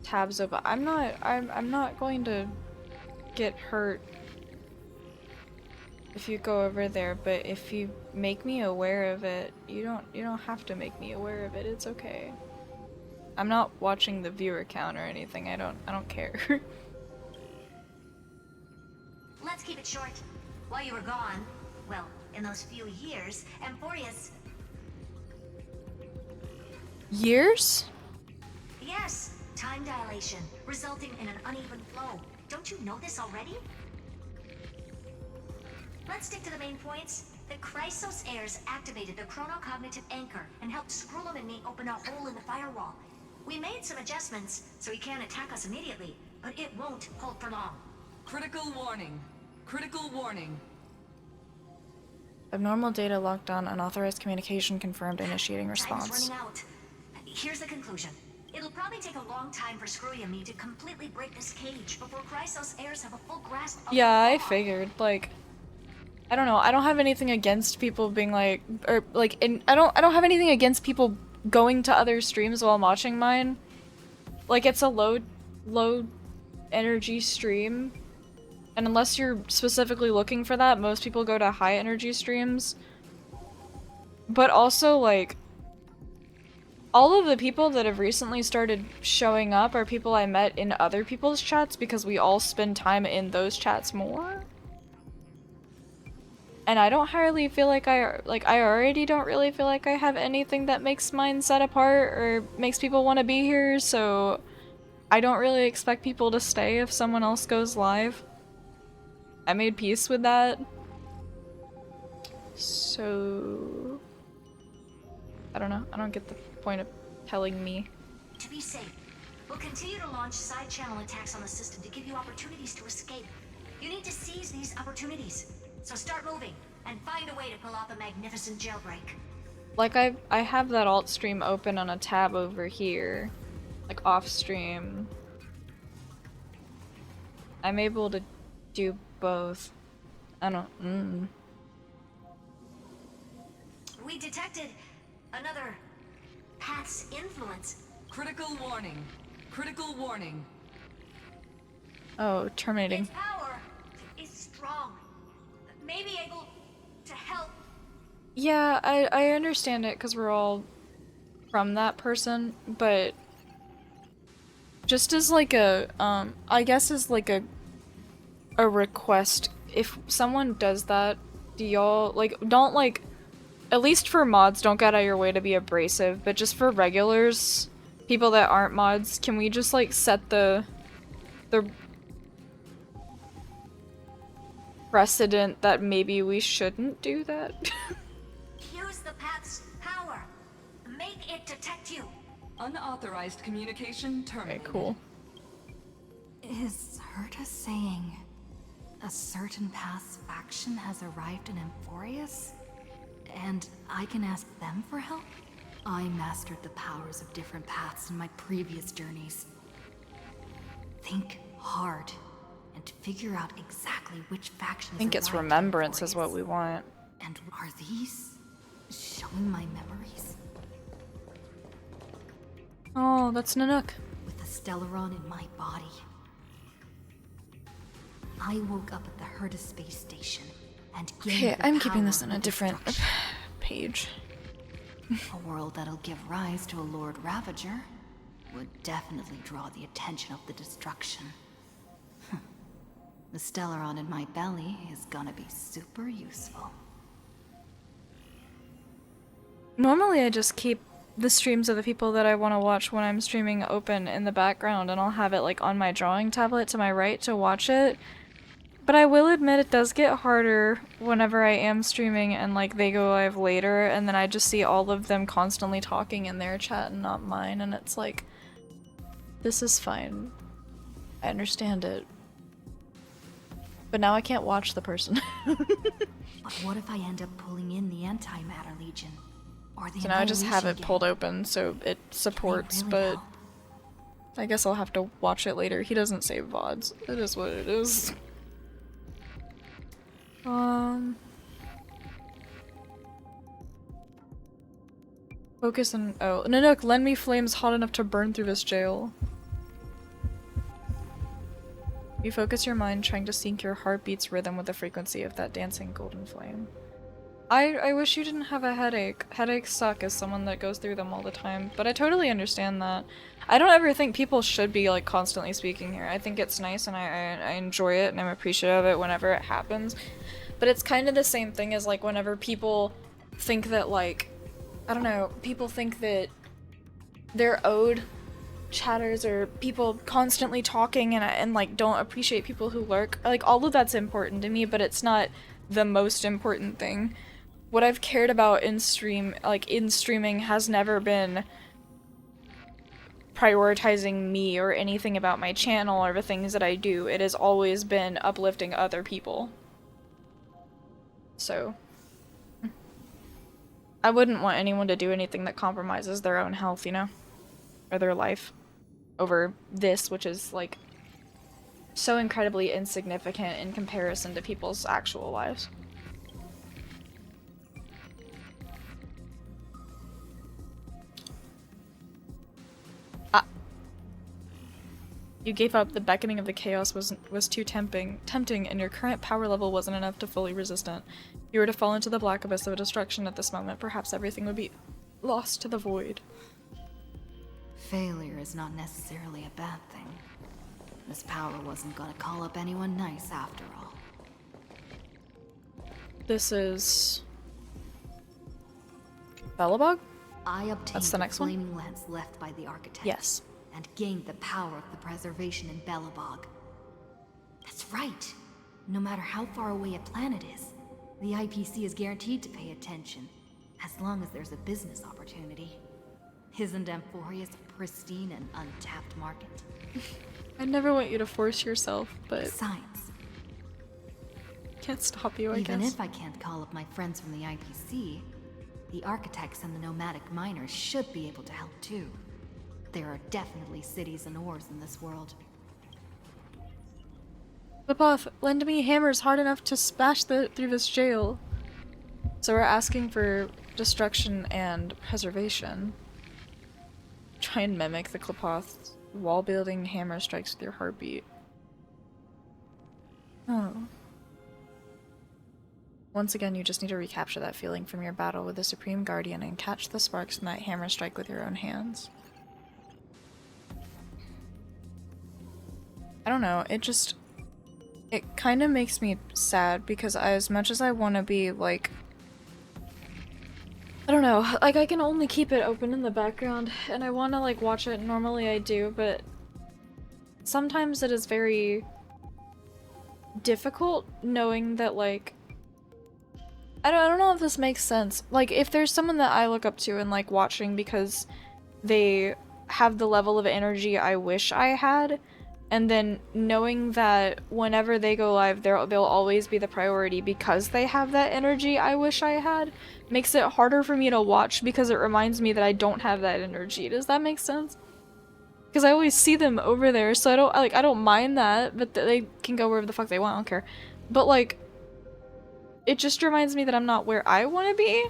tabs open. I'm not going to get hurt if you go over there, but if you make me aware of it, you don't have to make me aware of it. It's okay. I'm not watching the viewer count or anything. I don't care. Let's keep it short. While you were gone, well, in those few years, Amphorius... Years? Yes, time dilation, resulting in an uneven flow. Don't you know this already? Let's stick to the main points. The Chrysos heirs activated the chronocognitive anchor and helped Skrullum and me open a hole in the firewall. We made some adjustments, so he can't attack us immediately, but it won't hold for long. Critical warning. Critical warning. Abnormal data locked on. Unauthorized communication confirmed. Initiating Time response. is running out. Here's the conclusion. It'll probably take a long time for Screwy and me to completely break this cage before Chrysos heirs have a full grasp of Yeah, I figured. Like, I don't know. I don't have anything against people being like, or like, I don't have anything against people going to other streams while watching mine. Like, it's a low energy stream, and unless you're specifically looking for that, most people go to high energy streams. But also, like, all of the people that have recently started showing up are people I met in other people's chats because we all spend time in those chats more. And I don't really feel like I already don't really feel like I have anything that makes mine set apart or makes people want to be here, so I don't really expect people to stay if someone else goes live. I made peace with that. So I don't know. I don't get the point of telling me. To be safe, we'll continue to launch side-channel attacks on the system to give you opportunities to escape. You need to seize these opportunities. So start moving, and find a way to pull off a magnificent jailbreak. Like I have that alt stream open on a tab over here, like off stream. I'm able to do both. I don't. We detected another path's influence. Critical warning. Critical warning. Oh, terminating. Its power is strong. Maybe able to help. Yeah, I understand it because we're all from that person, but just as like a I guess as like a request, if someone does that, do y'all like don't like, at least for mods, don't get out of your way to be abrasive, but just for regulars, people that aren't mods, can we just like set the precedent that maybe we shouldn't do that? Use the path's power. Make it detect you. Unauthorized communication terminated. Okay, cool. Is Herta saying a certain path's faction has arrived in Emphorius? And I can ask them for help? I mastered the powers of different paths in my previous journeys. Think hard and figure out exactly which faction I think it's remembrance is what we want. And are these showing my memories? Oh, that's Nanook. With the Stellaron in my body. I woke up at the Herta space station and Okay, I'm keeping this on a different page. A world that'll give rise to a Lord Ravager would definitely draw the attention of the destruction. The Stellaron in my belly is gonna be super useful. Normally I just keep the streams of the people that I want to watch when I'm streaming open in the background, and I'll have it like on my drawing tablet to my right to watch it. But I will admit it does get harder whenever I am streaming and like they go live later, and then I just see all of them constantly talking in their chat and not mine, and it's like, this is fine. I understand it. But now I can't watch the person. But what if I end up pulling in the Antimatter Legion? Or the So now I just have it Annihilation pulled open so it supports, really but help? I guess I'll have to watch it later. He doesn't save VODs. It is what it is. Focus on— oh, Nanook, lend me flames hot enough to burn through this jail. You focus your mind trying to sync your heartbeat's rhythm with the frequency of that dancing golden flame. I wish you didn't have a headache. Headaches suck as someone that goes through them all the time, but I totally understand that. I don't ever think people should be like constantly speaking here. I think it's nice and I enjoy it and I'm appreciative of it whenever it happens. But it's kind of the same thing as like whenever people think that like, I don't know, people think that they're owed chatters or people constantly talking and like don't appreciate people who lurk. Like all of that's important to me, but it's not the most important thing. What I've cared about in streaming has never been prioritizing me or anything about my channel or the things that I do. It has always been uplifting other people. So I wouldn't want anyone to do anything that compromises their own health, you know? Or their life. Over this, which is like so incredibly insignificant in comparison to people's actual lives. You gave up. The beckoning of the chaos was too tempting, and your current power level wasn't enough to fully resist it. If you were to fall into the black abyss of destruction at this moment, perhaps everything would be lost to the void. Failure is not necessarily a bad thing. This power wasn't gonna call up anyone nice after all. This is Belobog? I obtained That's the next the one? flaming lance left by the architect. Yes. And gained the power of the preservation in Belobog. That's right. No matter how far away a planet is, the IPC is guaranteed to pay attention, as long as there's a business opportunity. Isn't Emphorius a pristine and untapped market? I never want you to force yourself, but Besides, can't stop you, I even guess. if I can't call up my friends from the IPC, The architects and the nomadic miners should be able to help too. There are definitely cities and ores in this world. Flip off, lend me hammers hard enough to smash through this jail. So we're asking for destruction and preservation. Try and mimic the Klipoth's wall building hammer strikes with your heartbeat. Oh. Once again, you just need to recapture that feeling from your battle with the Supreme Guardian and catch the sparks from that hammer strike with your own hands. I don't know, it kind of makes me sad because as much as I want to be like, I don't know, like I can only keep it open in the background and I want to like watch it, normally I do, but sometimes it is very difficult knowing that like, I don't know if this makes sense. Like, if there's someone that I look up to and like watching because they have the level of energy I wish I had, and then knowing that whenever they go live, they'll always be the priority because they have that energy I wish I had, makes it harder for me to watch because it reminds me that I don't have that energy. Does that make sense? Because I always see them over there, so I don't mind that, but they can go wherever the fuck they want, I don't care. But like, it just reminds me that I'm not where I want to be.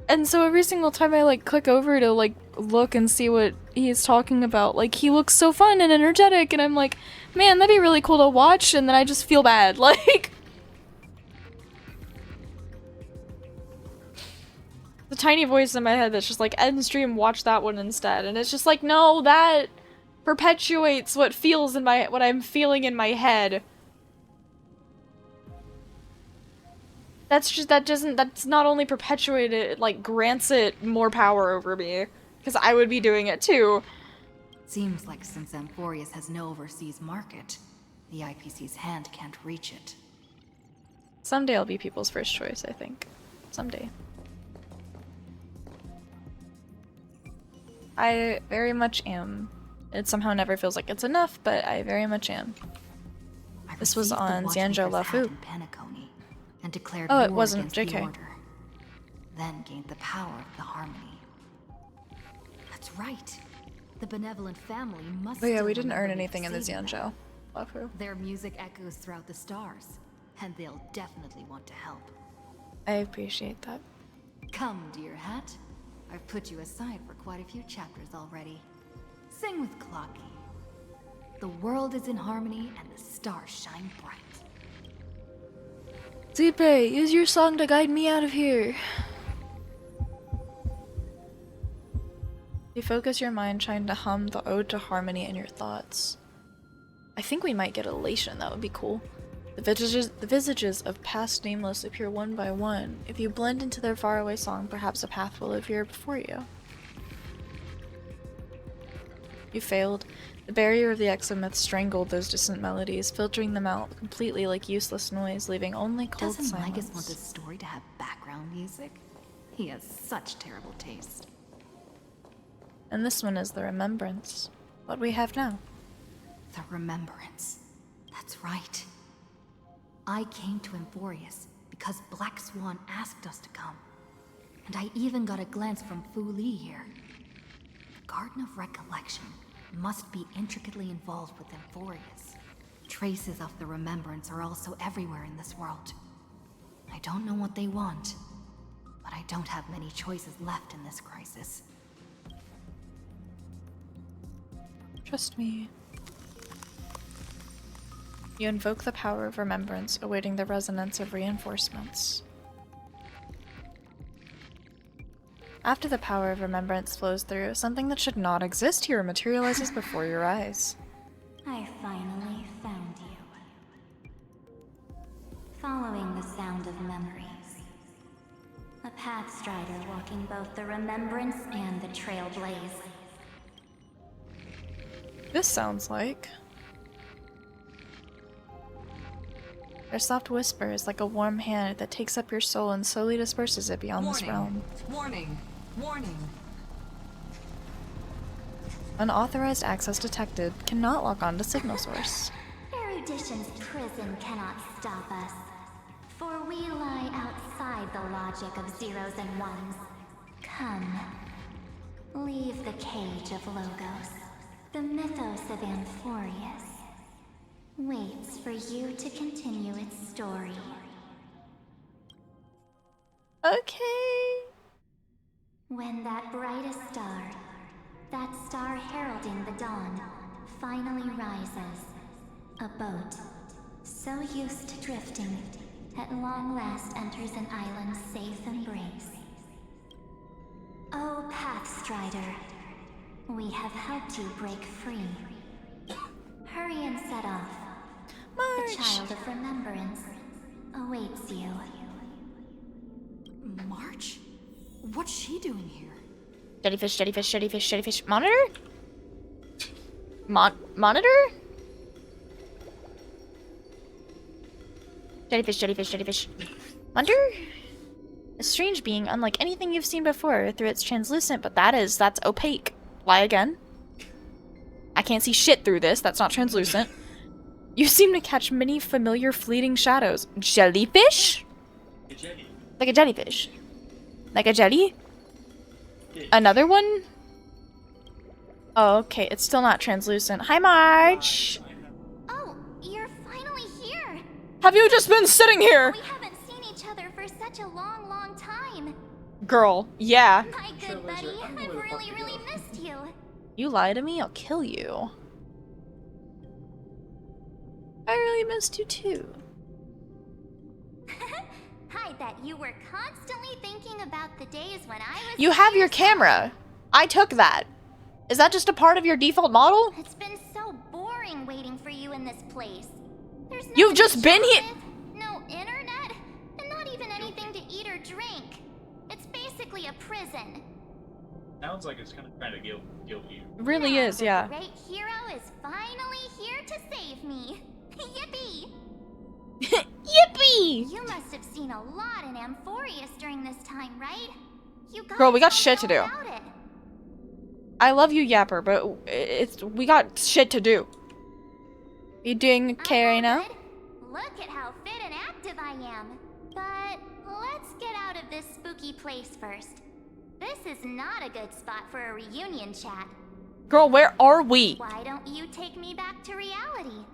And so every single time I like click over to like look and see what he's talking about, like he looks so fun and energetic and I'm like, man, that'd be really cool to watch, and then I just feel bad, like the tiny voice in my head that's just like, end stream, watch that one instead, and it's just like, no, that perpetuates what I'm feeling in my head. That's not only perpetuated, it like grants it more power over me. Because I would be doing it too. Seems like since Amphorius has no overseas market, the IPC's hand can't reach it. Someday I'll be people's first choice, I think. Someday. I very much am. It somehow never feels like it's enough, but I very much am. This was on Xianzhou Lafu. And declared oh, it war wasn't against the JK. order. Then gained the power of the harmony. That's right. The benevolent family must. Oh yeah, we still didn't earn remember anything in the saving Xianzhou. them. Their music echoes throughout the stars, and they'll definitely want to help. I appreciate that. Come, dear hat. I've put you aside for quite a few chapters already. Sing with Clocky. The world is in harmony, and the stars shine bright. Zipe, use your song to guide me out of here. You focus your mind trying to hum the ode to harmony in your thoughts. I think we might get elation, that would be cool. The visages of past nameless appear one by one. If you blend into their faraway song, perhaps a path will appear before you. You failed. The barrier of the exomyth strangled those distant melodies, filtering them out completely like useless noise, leaving only cold Doesn't silence. Lygus want this story to have background music? He has such terrible taste. And this one is the remembrance. What we have now. The remembrance. That's right. I came to Amphorius because Black Swan asked us to come. And I even got a glance from Fu Li here. The Garden of Recollection must be intricately involved with Amphorius. Traces of the remembrance are also everywhere in this world. I don't know what they want, but I don't have many choices left in this crisis. Trust me. You invoke the power of remembrance, awaiting the resonance of reinforcements. After the power of remembrance flows through, something that should not exist here materializes before your eyes. I finally found you. Following the sound of memories. A pathstrider walking both the remembrance and the trailblaze. This sounds like... Their soft whisper is like a warm hand that takes up your soul and slowly disperses it beyond this realm. Warning! Warning! Unauthorized access detected. Cannot log on to signal source. Erudition's prison cannot stop us, for we lie outside outside the logic of zeros and ones. Come. Leave the cage of Logos. The mythos of Amphorius waits for you to continue its story. Okay. When that brightest star, that star heralding the dawn, finally rises, a boat, so used to drifting, at long last enters an island's safe embrace. Oh, Pathstrider, we have helped you break free. Hurry and set off. March. The child of remembrance awaits you. March? What's she doing here? Jellyfish, jellyfish, jellyfish, jellyfish. Monitor? Monitor? Jellyfish, jellyfish, jellyfish. Monitor? A strange being unlike anything you've seen before through its translucent, but that's opaque. Lie again. I can't see shit through this. That's not translucent. You seem to catch many familiar fleeting shadows. Jellyfish? Like a jellyfish. Like a jelly? Another one? Oh, okay. It's still not translucent. Hi, March. Oh, you're finally here. Have you just been sitting here? We haven't seen each other for such a long, long time. Girl, yeah. My good buddy, I've really, really missed you. You lie to me, I'll kill you. I really missed you too. I bet you were constantly thinking about the days when I was. You have your camera. I took that. Is that just a part of your default model? It's been so boring waiting for you in this place. There's You've just been here. No internet, and not even anything to eat or drink. It's basically a prison. Sounds like it's kind of trying to guilt you. It really is, yeah. The great hero is finally here to save me. Yippee! Yippee! You must have seen a lot in Amphorius during this time, right? Girl, we got shit to do. About it. I love you, Yapper, but we got shit to do. You doing okay right now? Look at how fit and active I am. But let's get out of this spooky place first. This is not a good spot for a reunion chat. Girl, where are we? Why don't you take me back to reality?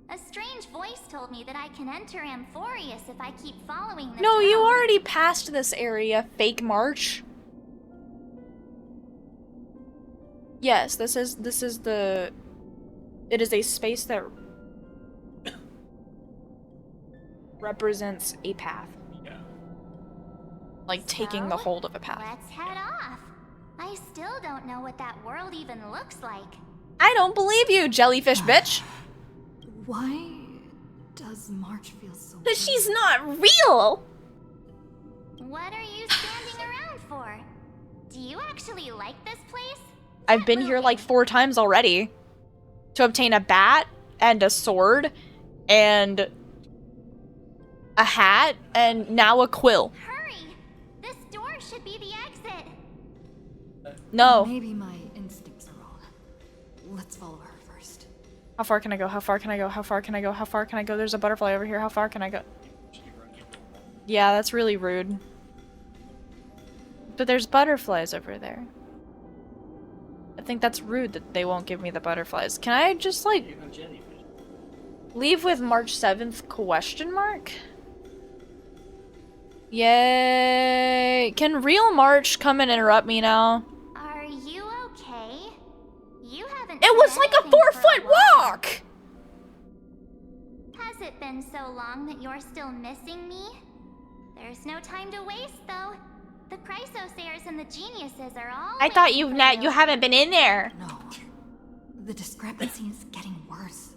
A strange voice told me that I can enter Amphorius if I keep following this No, you road. already passed this area, fake March. Yes, this is the... It is a space that represents a path. Yeah. Like taking the hold of a path. Let's head off. I still don't know what that world even looks like. I don't believe you, jellyfish bitch. Why does March feel so... Because she's not real. What are you standing around for? Do you actually like this place? I've been here like 4 times already. To obtain a bat and a sword and a hat and now a quill. Hurry! This door should be the exit. No. Maybe my instincts are wrong. Let's follow her first. How far can I go? How far can I go? How far can I go? How far can I go? There's a butterfly over here. How far can I go? Yeah, that's really rude. But there's butterflies over there. I think that's rude that they won't give me the butterflies. Can I just, like, leave with March 7th question mark? Yay! Can real March come and interrupt me now? Are you okay? You haven't. It was like a 4-foot walk! Has it been so long that you're still missing me? There's no time to waste, though. The Chrysosayers and the geniuses are all. I thought you haven't been in there. No. The discrepancy is getting worse.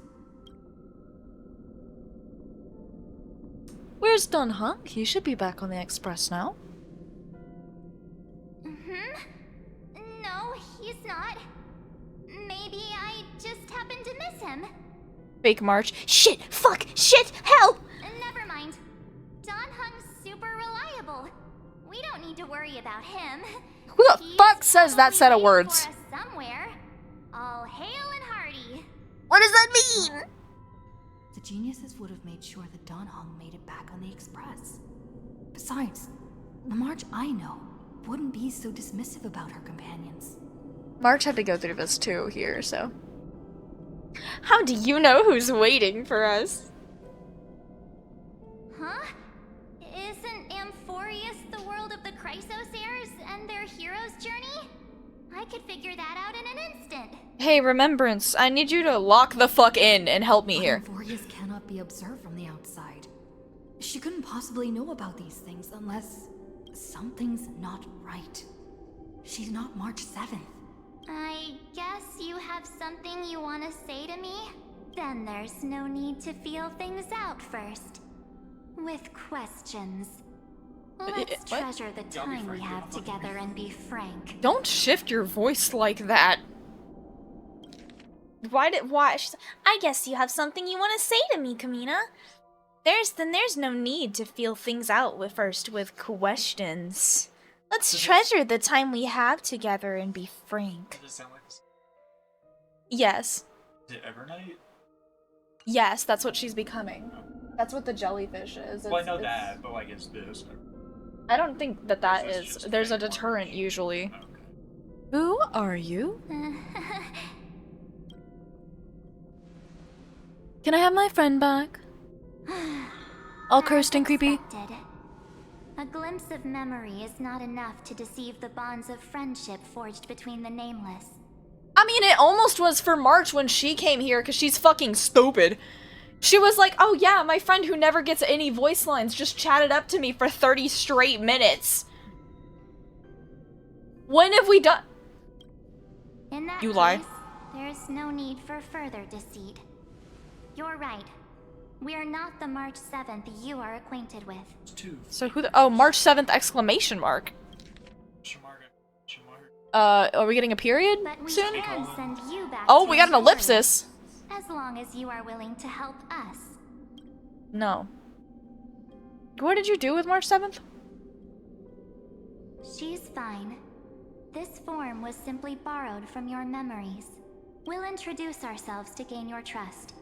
Where's Don Hunk? He should be back on the express now. No, he's not. Maybe I just happened to miss him. Fake March. Shit! Fuck! Shit! Help! Never mind. Don Hung's super reliable. We don't need to worry about him. Who the fuck says that set of words? Somewhere. All hail and hearty. What does that mean? The geniuses would have made sure that Don Hung made it back on the express. Besides, the March I know wouldn't be so dismissive about her companions. March had to go through this too here, so. How do you know who's waiting for us? Huh? Isn't Amphorius the world of the Chrysos heirs and their hero's journey? I could figure that out in an instant. Hey, Remembrance, I need you to lock the fuck in and help me here. Amphorius cannot be observed from the outside. She couldn't possibly know about these things unless something's not right. She's not March 7th. I guess you have something you want to say to me? Then there's no need to feel things out first. With questions. Let's treasure the time we have together and be frank. Don't shift your voice like that. Why? I guess you have something you want to say to me, Kamina. There's no need to feel things out with questions. Let's treasure the time we have together and be frank. Does it sound like this? Yes. Is it Evernight? Yes, that's what she's becoming. That's what the jellyfish is. Well, I know that, but like it's this. I don't think that is. There's a deterrent usually. Okay. Who are you? Can I have my friend back? All cursed and creepy. A glimpse of memory is not enough to deceive the bonds of friendship forged between the nameless. I mean, it almost was for March when she came here because she's fucking stupid. She was like, oh yeah, my friend who never gets any voice lines just chatted up to me for 30 straight minutes. When have we done? In that You lie. case, there's no need for further deceit. You're right. We're not the March 7th you are acquainted with. So who oh, March 7th exclamation mark. Are we getting a period But we soon? can send you back Oh, to we got an Amphorius, ellipsis. as long as you are willing to help us. No. What did you do with March 7th? She's fine. This form was simply borrowed from your memories. We'll introduce ourselves to gain your trust.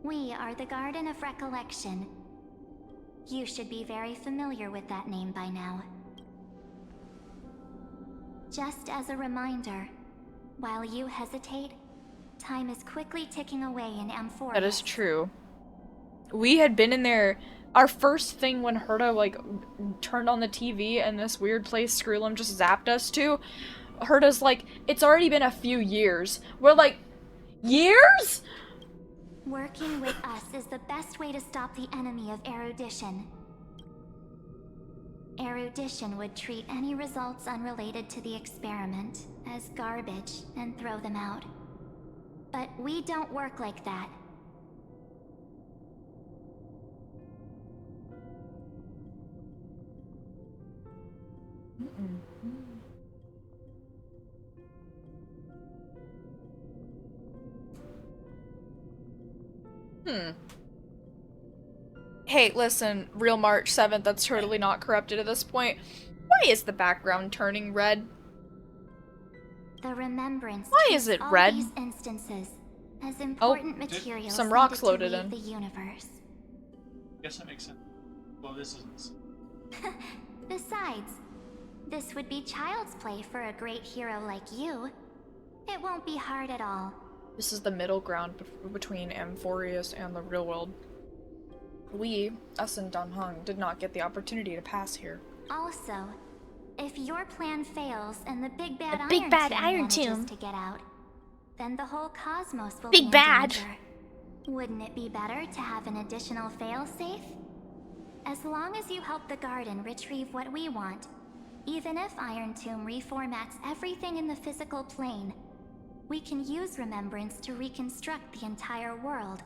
We are the Garden of Recollection. You should be very familiar with that name by now. Just as a reminder, while you hesitate, time is quickly ticking away in Amphorius. That is true. We had been in there. Our first thing when Herta, like, turned on the TV and this weird place Screwlum just zapped us to, Herta's like, it's already been a few years. We're like, years? Working with us is the best way to stop the enemy of erudition. Erudition would treat any results unrelated to the experiment as garbage and throw them out. But we don't work like that. Hey, listen, real March 7th, that's totally not corrupted at this point. Why is the background turning red? The remembrance Why is it treats all red? these instances as important materials some rocks needed to loaded leave in. the universe. Guess that makes sense. Well, this isn't. Besides, this would be child's play for a great hero like you. It won't be hard at all. This is the middle ground between Amphorius and the real world. We, us and Dan Heng, did not get the opportunity to pass here. Also, if your plan fails and the big bad, Iron Tomb manages to get out, then the whole cosmos will Big be in bad. danger. Wouldn't it be better to have an additional failsafe? As long as you help the Garden retrieve what we want, even if Iron Tomb reformats everything in the physical plane, we can use Remembrance to reconstruct the entire world.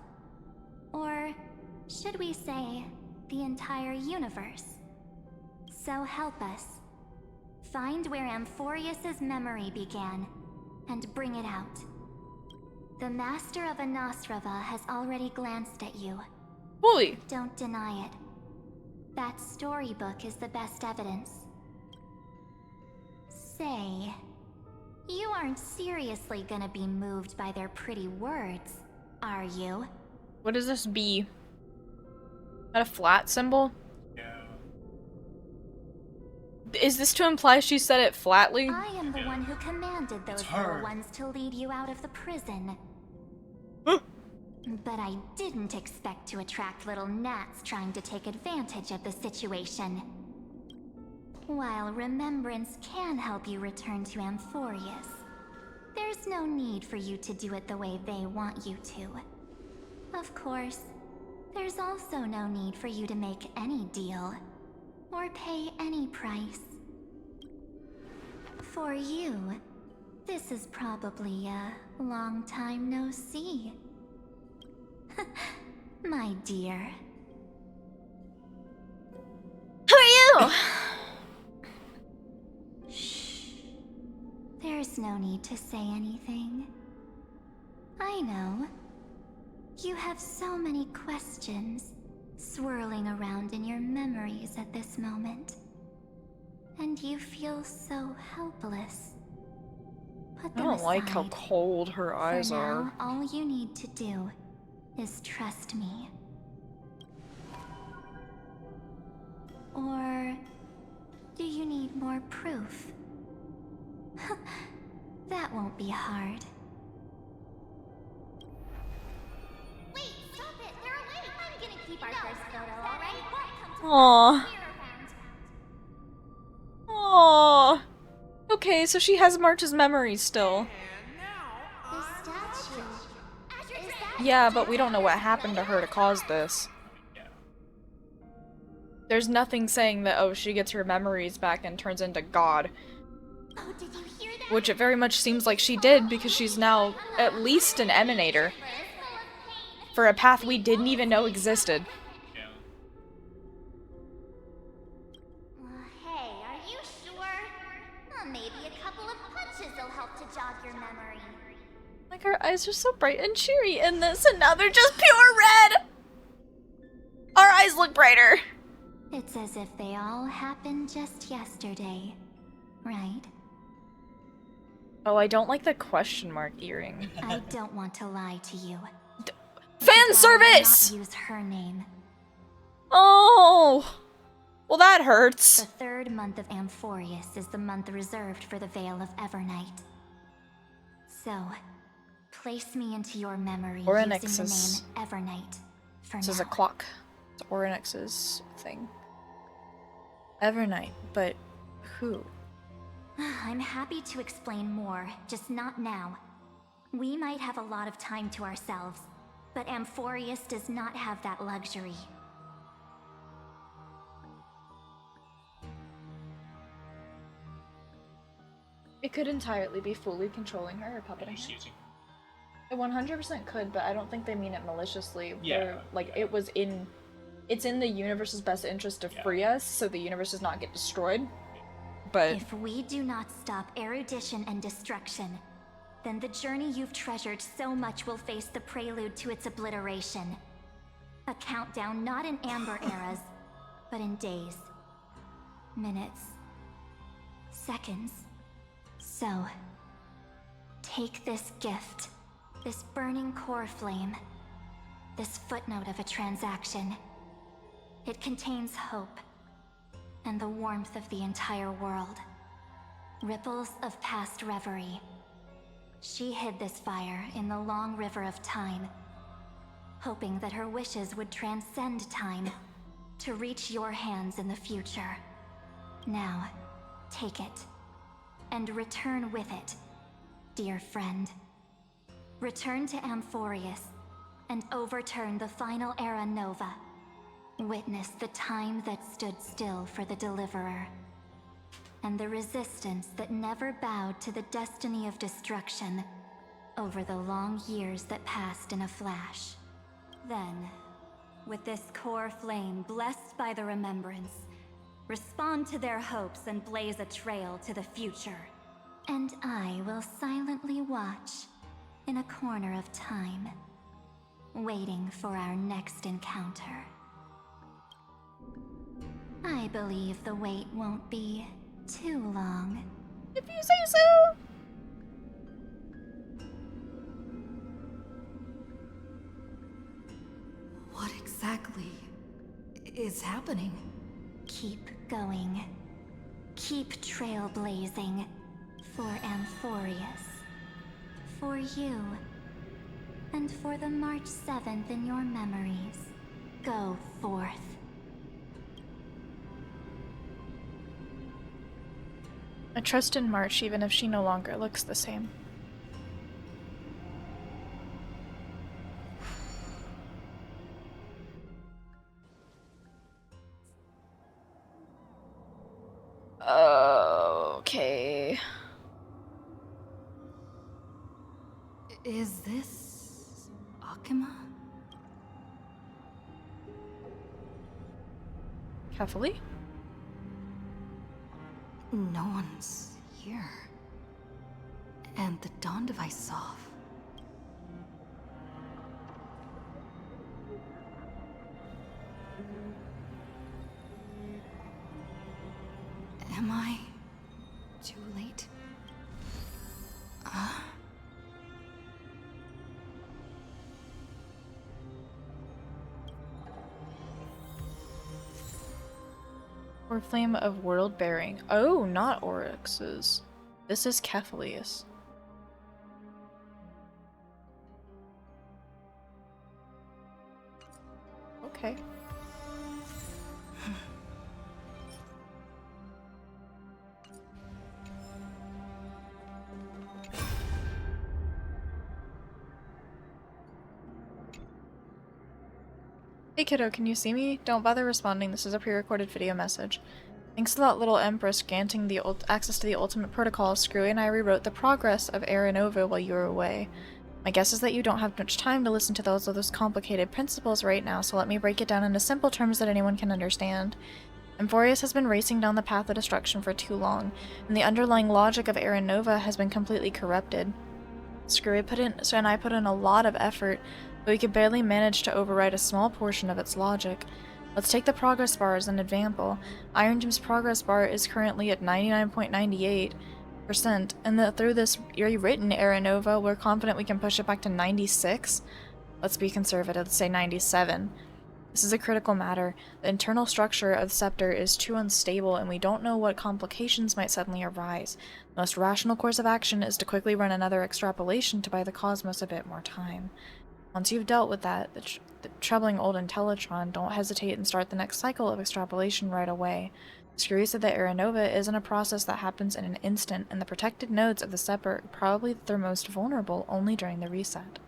Or should we say, the entire universe? So help us. Find where Amphorius's memory began, and bring it out. The Master of Anastrava has already glanced at you. Holy! Don't deny it. That storybook is the best evidence. Say, you aren't seriously gonna be moved by their pretty words, are you? What is this B? Is that a flat symbol? Yeah. Is this to imply she said it flatly? I am the one who commanded those little ones to lead you out of the prison. But I didn't expect to attract little gnats trying to take advantage of the situation. While remembrance can help you return to Amphorius, there's no need for you to do it the way they want you to. Of course, there's also no need for you to make any deal, or pay any price. For you, this is probably a long time no see. My dear. Who are you? Shh. There's no need to say anything. I know. You have so many questions swirling around in your memories at this moment. And you feel so helpless. Put them I don't like aside. how cold her eyes For now, are. all you need to do is trust me. Or do you need more proof? That won't be hard. Wait, stop it! They're awake! I'm gonna keep our first photo, alright? Aww. Aww. Okay, so she has March's memories still. The statue. Yeah, but we don't know what happened to her to cause this. There's nothing saying that, oh, she gets her memories back and turns into God. Oh, did you hear that? Which it very much seems like she did, because she's now at least an emanator. For a path we didn't even know existed. Hey, are you sure? Maybe a couple of punches will help to jog your memory. Like, her eyes are so bright and cheery in this, and now they're just pure red! Our eyes look brighter! It's as if they all happened just yesterday, right? Oh, I don't like the question mark earring. I don't want to lie to you. Fan service! Not use her name. Oh! Well, that hurts. The third month of Amphorius is the month reserved for the Veil of Evernight. So, place me into your memory using the name Evernight for now. This is a clock. It's Oryx's thing. Evernight, but who? I'm happy to explain more, just not now. We might have a lot of time to ourselves, but Amphorius does not have that luxury. It could entirely be fully controlling her or puppeting her. It 100% could, but I don't think they mean it maliciously. Yeah. Like, it's in the universe's best interest to free us, so the universe does not get destroyed. But if we do not stop erudition and destruction, then the journey you've treasured so much will face the prelude to its obliteration. A countdown not in amber eras, but in days, minutes, seconds. So, take this gift, this burning core flame, this footnote of a transaction. It contains hope, and the warmth of the entire world. Ripples of past reverie. She hid this fire in the long river of time, hoping that her wishes would transcend time to reach your hands in the future. Now, take it, and return with it, dear friend. Return to Amphorius, and overturn the final era Nova. Witness the time that stood still for the Deliverer, and the resistance that never bowed to the destiny of destruction over the long years that passed in a flash. Then, with this core flame blessed by the remembrance, respond to their hopes and blaze a trail to the future. And I will silently watch in a corner of time, waiting for our next encounter. I believe the wait won't be too long. If you say so! What exactly is happening? Keep going. Keep trailblazing for Amphorius. For you. And for the March 7th in your memories. Go forth. I trust in March even if she no longer looks the same. Okay. Is this Akima? Carefully? No one's here. And the dawn device saw. Am I too late? Or flame of world bearing. Oh, not Oryx's. This is Cephalius. Okay. Hey kiddo, can you see me? Don't bother responding, this is a pre-recorded video message. Thanks to that little Empress granting the access to the ultimate protocol, Screwy and I rewrote the progress of Aranova while you were away. My guess is that you don't have much time to listen to those complicated principles right now, so let me break it down into simple terms that anyone can understand. Amphorius has been racing down the path of destruction for too long, and the underlying logic of Aranova has been completely corrupted. Screwy and I put in a lot of effort, but we could barely manage to override a small portion of its logic. Let's take the progress bar as an example. Iron Gem's progress bar is currently at 99.98%, and through this rewritten Aranova, we're confident we can push it back to 96? Let's be conservative, let's say 97. This is a critical matter. The internal structure of the scepter is too unstable, and we don't know what complications might suddenly arise. The most rational course of action is to quickly run another extrapolation to buy the cosmos a bit more time. Once you've dealt with that, the troubling old Intellitron, don't hesitate and start the next cycle of extrapolation right away. Screwy said that Aranova isn't a process that happens in an instant, and the protected nodes of the scepter are probably their most vulnerable only during the reset.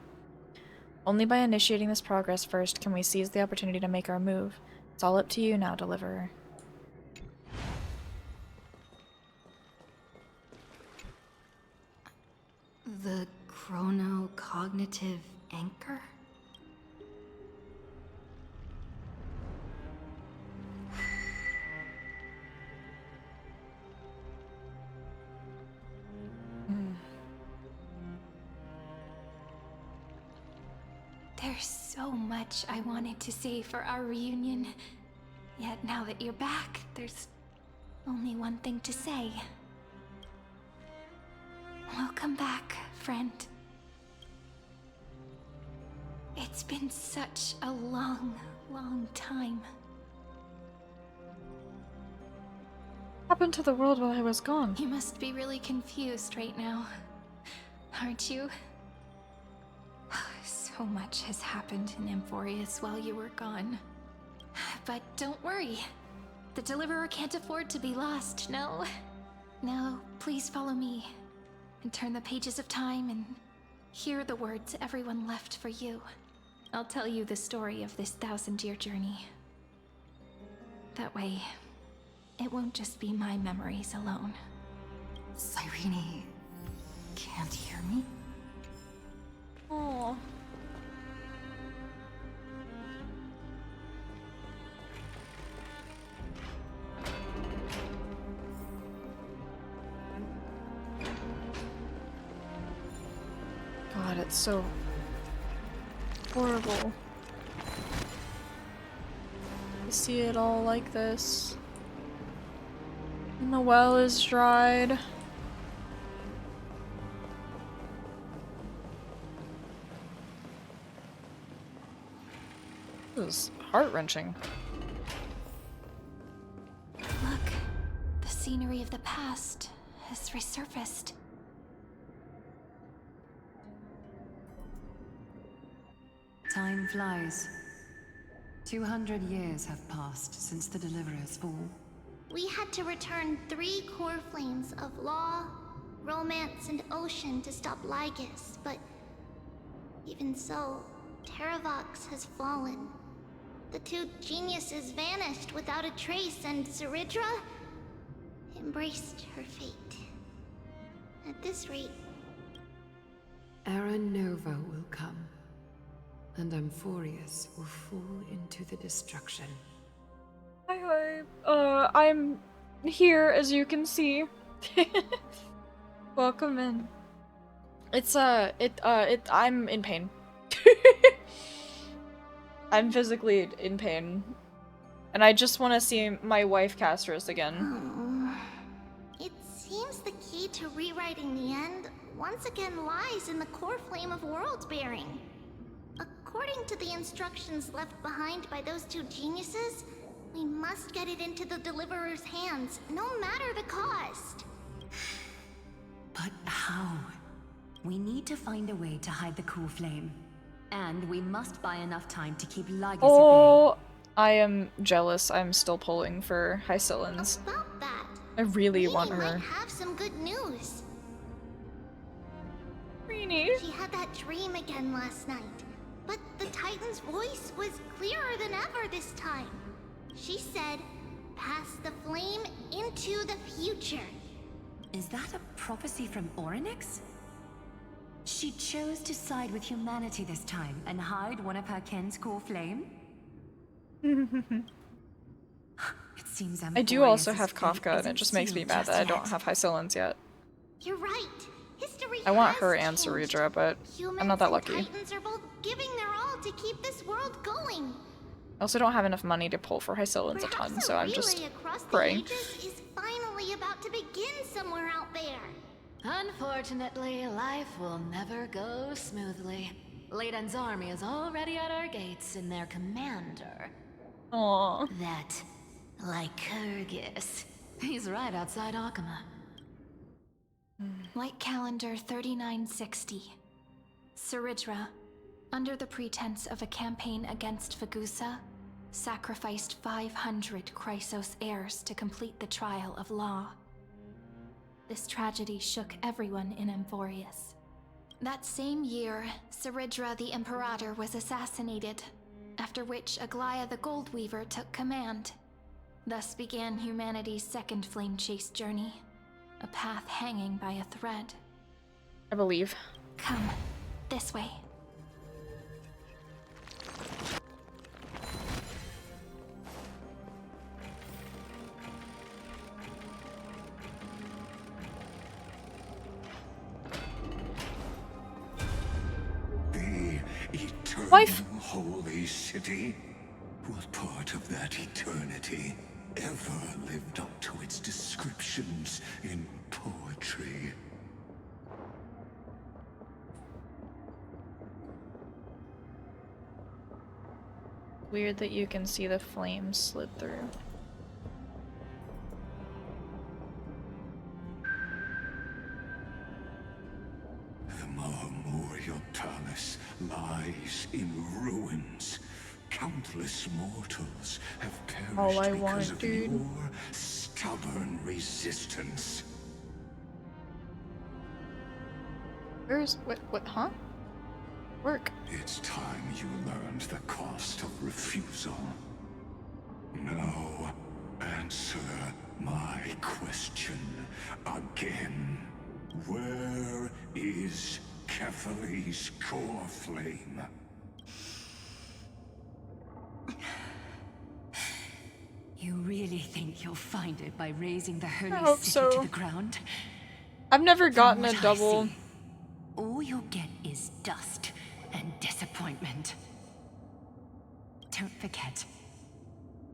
Only by initiating this progress first can we seize the opportunity to make our move. It's all up to you now, Deliverer. The chrono-cognitive anchor? There's so much I wanted to say for our reunion. Yet now that you're back, there's only one thing to say. Welcome back, friend. It's been such a long, long time. What happened to the world while I was gone? You must be really confused right now, aren't you? So much has happened in Amphorius while you were gone. But don't worry. The Deliverer can't afford to be lost, no? Now, please follow me and turn the pages of time and hear the words everyone left for you. I'll tell you the story of this 1,000-year journey. That way, it won't just be my memories alone. Cyrene can't hear me? Aww. God, it's so horrible to see it all like this. And the well is dried. This is heart-wrenching. Look, the scenery of the past has resurfaced. Time flies. 200 years have passed since the Deliverer's fall. We had to return 3 core flames of law, romance, and ocean to stop Lygus, but even so, Terravox has fallen. The 2 geniuses vanished without a trace, and Zeridra embraced her fate. At this rate... Era Nova will come, and Amphorius will fall into the destruction. Hi. I'm here, as you can see. Welcome in. I'm in pain. I'm physically in pain. And I just want to see my wife Castris again. It seems the key to rewriting the end once again lies in the core flame of world-bearing. According to the instructions left behind by those 2 geniuses, we must get it into the Deliverer's hands, no matter the cost. But how? We need to find a way to hide the core flame. And we must buy enough time to keep Lygus at bay. Oh, I am jealous. I'm still pulling for Hycillans. About that, I really Rini want her. might have some good news. Rini? She had that dream again last night, but the Titan's voice was clearer than ever this time. She said, "Pass the flame into the future." Is that a prophecy from Orynyx? She chose to side with humanity this time and hide one of her kin's core flame? It seems I do also have Kafka, and it just makes me mad that I don't have Hycillans yet. You're right. History I want has her and changed. Zeridra, but I'm not that Humans lucky. and Titans are both giving their all to keep this world going. I also don't have enough money to pull for Hycillans a ton, so I'm just praying. Is finally about to begin somewhere out there. Unfortunately, life will never go smoothly. Leiden's army is already at our gates, and their commander... Aww. That Lycurgus. He's right outside Akama. Light calendar 3960. Zeridra, under the pretense of a campaign against Fagusa, sacrificed 500 Chrysos heirs to complete the trial of law. This tragedy shook everyone in Amphorius. That same year, Zeridra the Imperator was assassinated, after which Aglaia the Goldweaver took command. Thus began humanity's second flame chase journey, a path hanging by a thread. I believe. Come, this way. Wife. Holy city. What part of that eternity ever lived up to its descriptions in poetry? Weird that you can see the flames slid through. The Memorial Palace lies in ruins. Countless mortals have perished All I because want, of dude. your stubborn resistance. Where's what, huh? Work. It's time you learned the cost of refusal. Now, answer my question again. Where is Kefali's core flame? You really think you'll find it by razing the holy I hope city so. to the ground? I've never gotten a From what I double. see, all you'll get is dust and disappointment. Don't forget,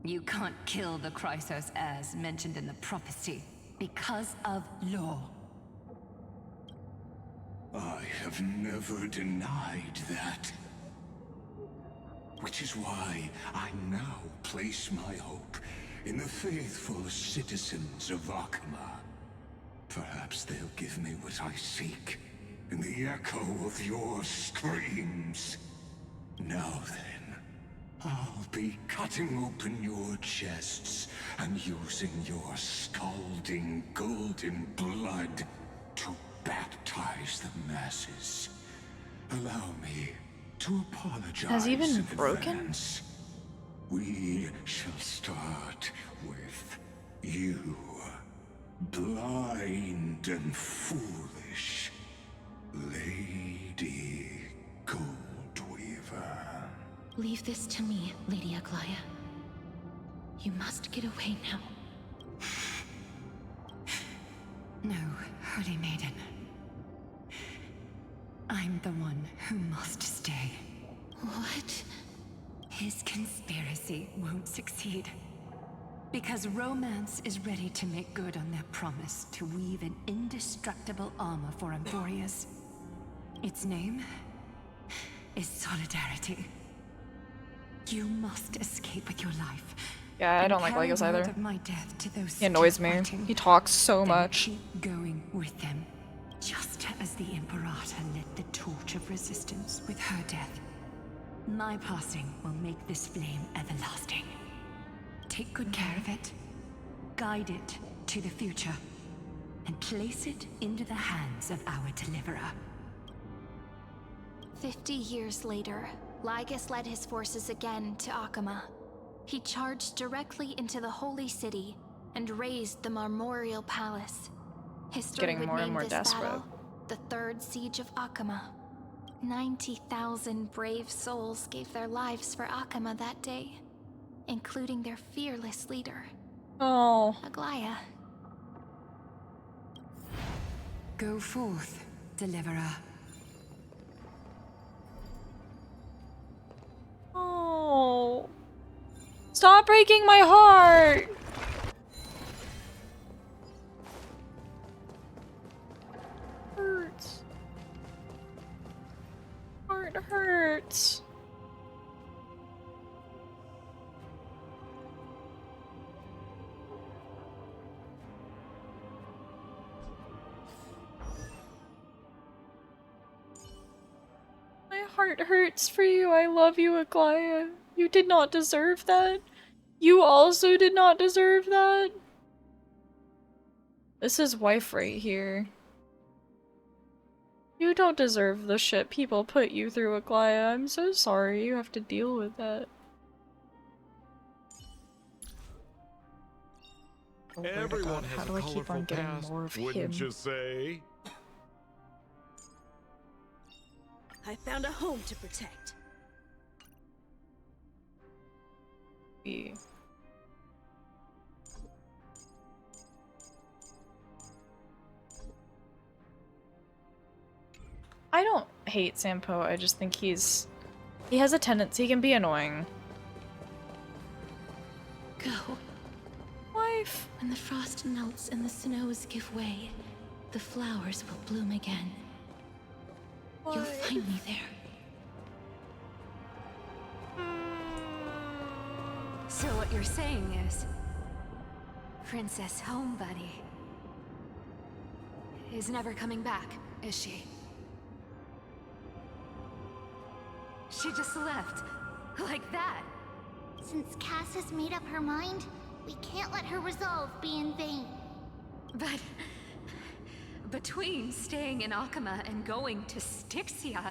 you can't kill the Chrysos heirs mentioned in the prophecy because of law. I have never denied that. Which is why I now place my hope in the faithful citizens of Akuma. Perhaps they'll give me what I seek in the echo of your screams. Now then, I'll be cutting open your chests and using your scalding golden blood to baptize the masses. Allow me to apologize. Has he been in broken? advance. We shall start with you, blind and foolish Lady Goldweaver. Leave this to me, Lady Aglaya. You must get away now. No, Holy Maiden. I'm the one who must stay. What? His conspiracy won't succeed. Because Romance is ready to make good on their promise to weave an indestructible armor for Emporius. Its name is Solidarity. You must escape with your life. Yeah, I don't like Legos either. Of my death to those He annoys still me. fighting. He talks so Then much. Keep going with them. Just as the Imperator lit the torch of resistance with her death. My passing will make this flame everlasting. Take good care of it. Guide it to the future. And place it into the hands of our deliverer. 50 years later, Lygus led his forces again to Akuma. He charged directly into the Holy City and razed the Marmorial Palace. History Getting would more and name more this desperate. battle the Third Siege of Akuma. 90,000 brave souls gave their lives for Akuma that day, including their fearless leader, Oh. Aglaya. Go forth, deliverer. Oh. Stop breaking my heart! Hurts. Heart hurts. My heart hurts for you. I love you, Aglaya. You did not deserve that. You also did not deserve that. This is wife right here. You don't deserve the shit people put you through, Aglaya. I'm so sorry you have to deal with that. Oh my Everyone God, has how a do I keep on colorful getting past, more of wouldn't him? you say? I found a home to protect. Yeah. I don't hate Sampo, I just think he has a tendency, he can be annoying. Go. Wife. When the frost melts and the snows give way, the flowers will bloom again. You'll find me there. So what you're saying is, Princess Homebuddy is never coming back, is she? She just left, like that. Since Cass has made up her mind, we can't let her resolve be in vain. But between staying in Akuma and going to Styxia,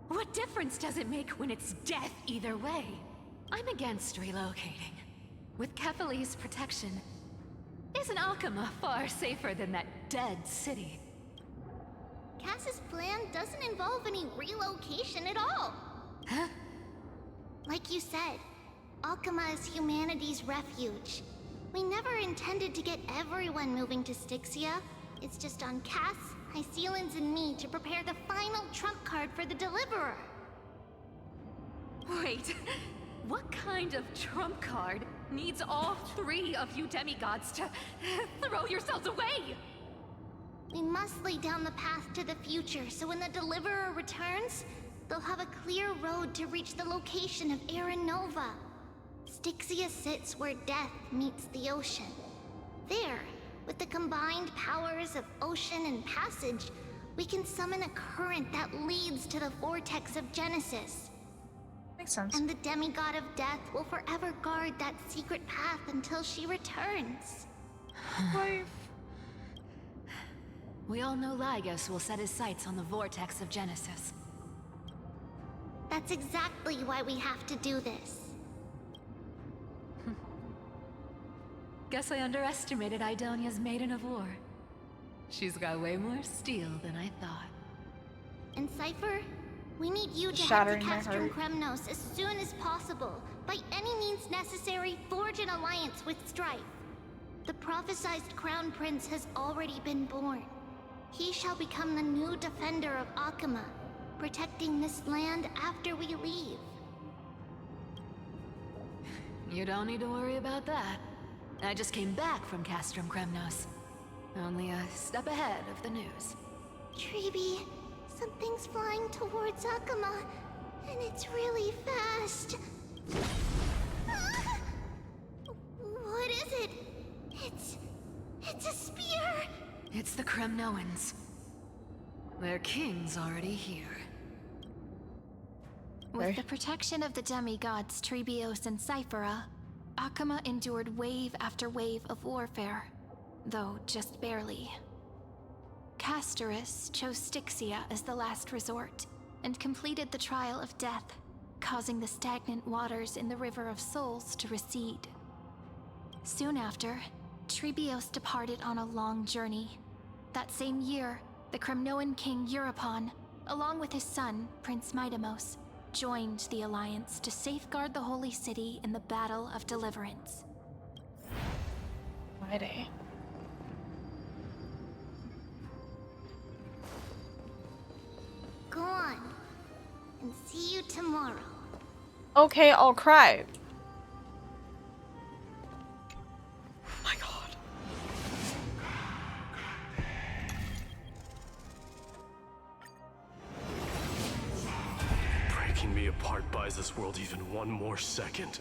what difference does it make when it's death either way? I'm against relocating. With Kefali's protection, isn't Akuma far safer than that dead city? Cass's plan doesn't involve any relocation at all. Huh? Like you said, Akuma is humanity's refuge. We never intended to get everyone moving to Styxia. It's just on Cass, Hycealans, and me to prepare the final trump card for the Deliverer. Wait, what kind of trump card needs all three of you demigods to throw yourselves away? We must lay down the path to the future, so when the Deliverer returns, they'll have a clear road to reach the location of Era Nova. Styxia sits where death meets the ocean. There, with the combined powers of ocean and passage, we can summon a current that leads to the vortex of Genesis. Makes sense. And the demigod of death will forever guard that secret path until she returns. We all know Lygus will set his sights on the vortex of Genesis. That's exactly why we have to do this. Guess I underestimated Idonia's Maiden of War. She's got way more steel than I thought. And Cypher, we need you to head Shattering to my Castrum heart. Kremnos as soon as possible. By any means necessary, forge an alliance with Strife. The prophesized Crown Prince has already been born. He shall become the new defender of Akuma, protecting this land after we leave. You don't need to worry about that. I just came back from Castrum Kremnos. Only a step ahead of the news. Treeby, something's flying towards Akuma, and it's really fast. Ah! What is it? It's a spear! It's the Kremnoans. Their king's already here. With the protection of the demigods Trebios and Cyphera, Akuma endured wave after wave of warfare, though just barely. Castorus chose Styxia as the last resort, and completed the trial of death, causing the stagnant waters in the River of Souls to recede. Soon after, Trebios departed on a long journey. That same year, the Kremnoan king Euripon, along with his son, Prince Midamos, joined the Alliance to safeguard the Holy City in the Battle of Deliverance. Friday. Go on, and see you tomorrow. Okay, I'll cry. Oh my god. Breaking me apart buys this world even one more second.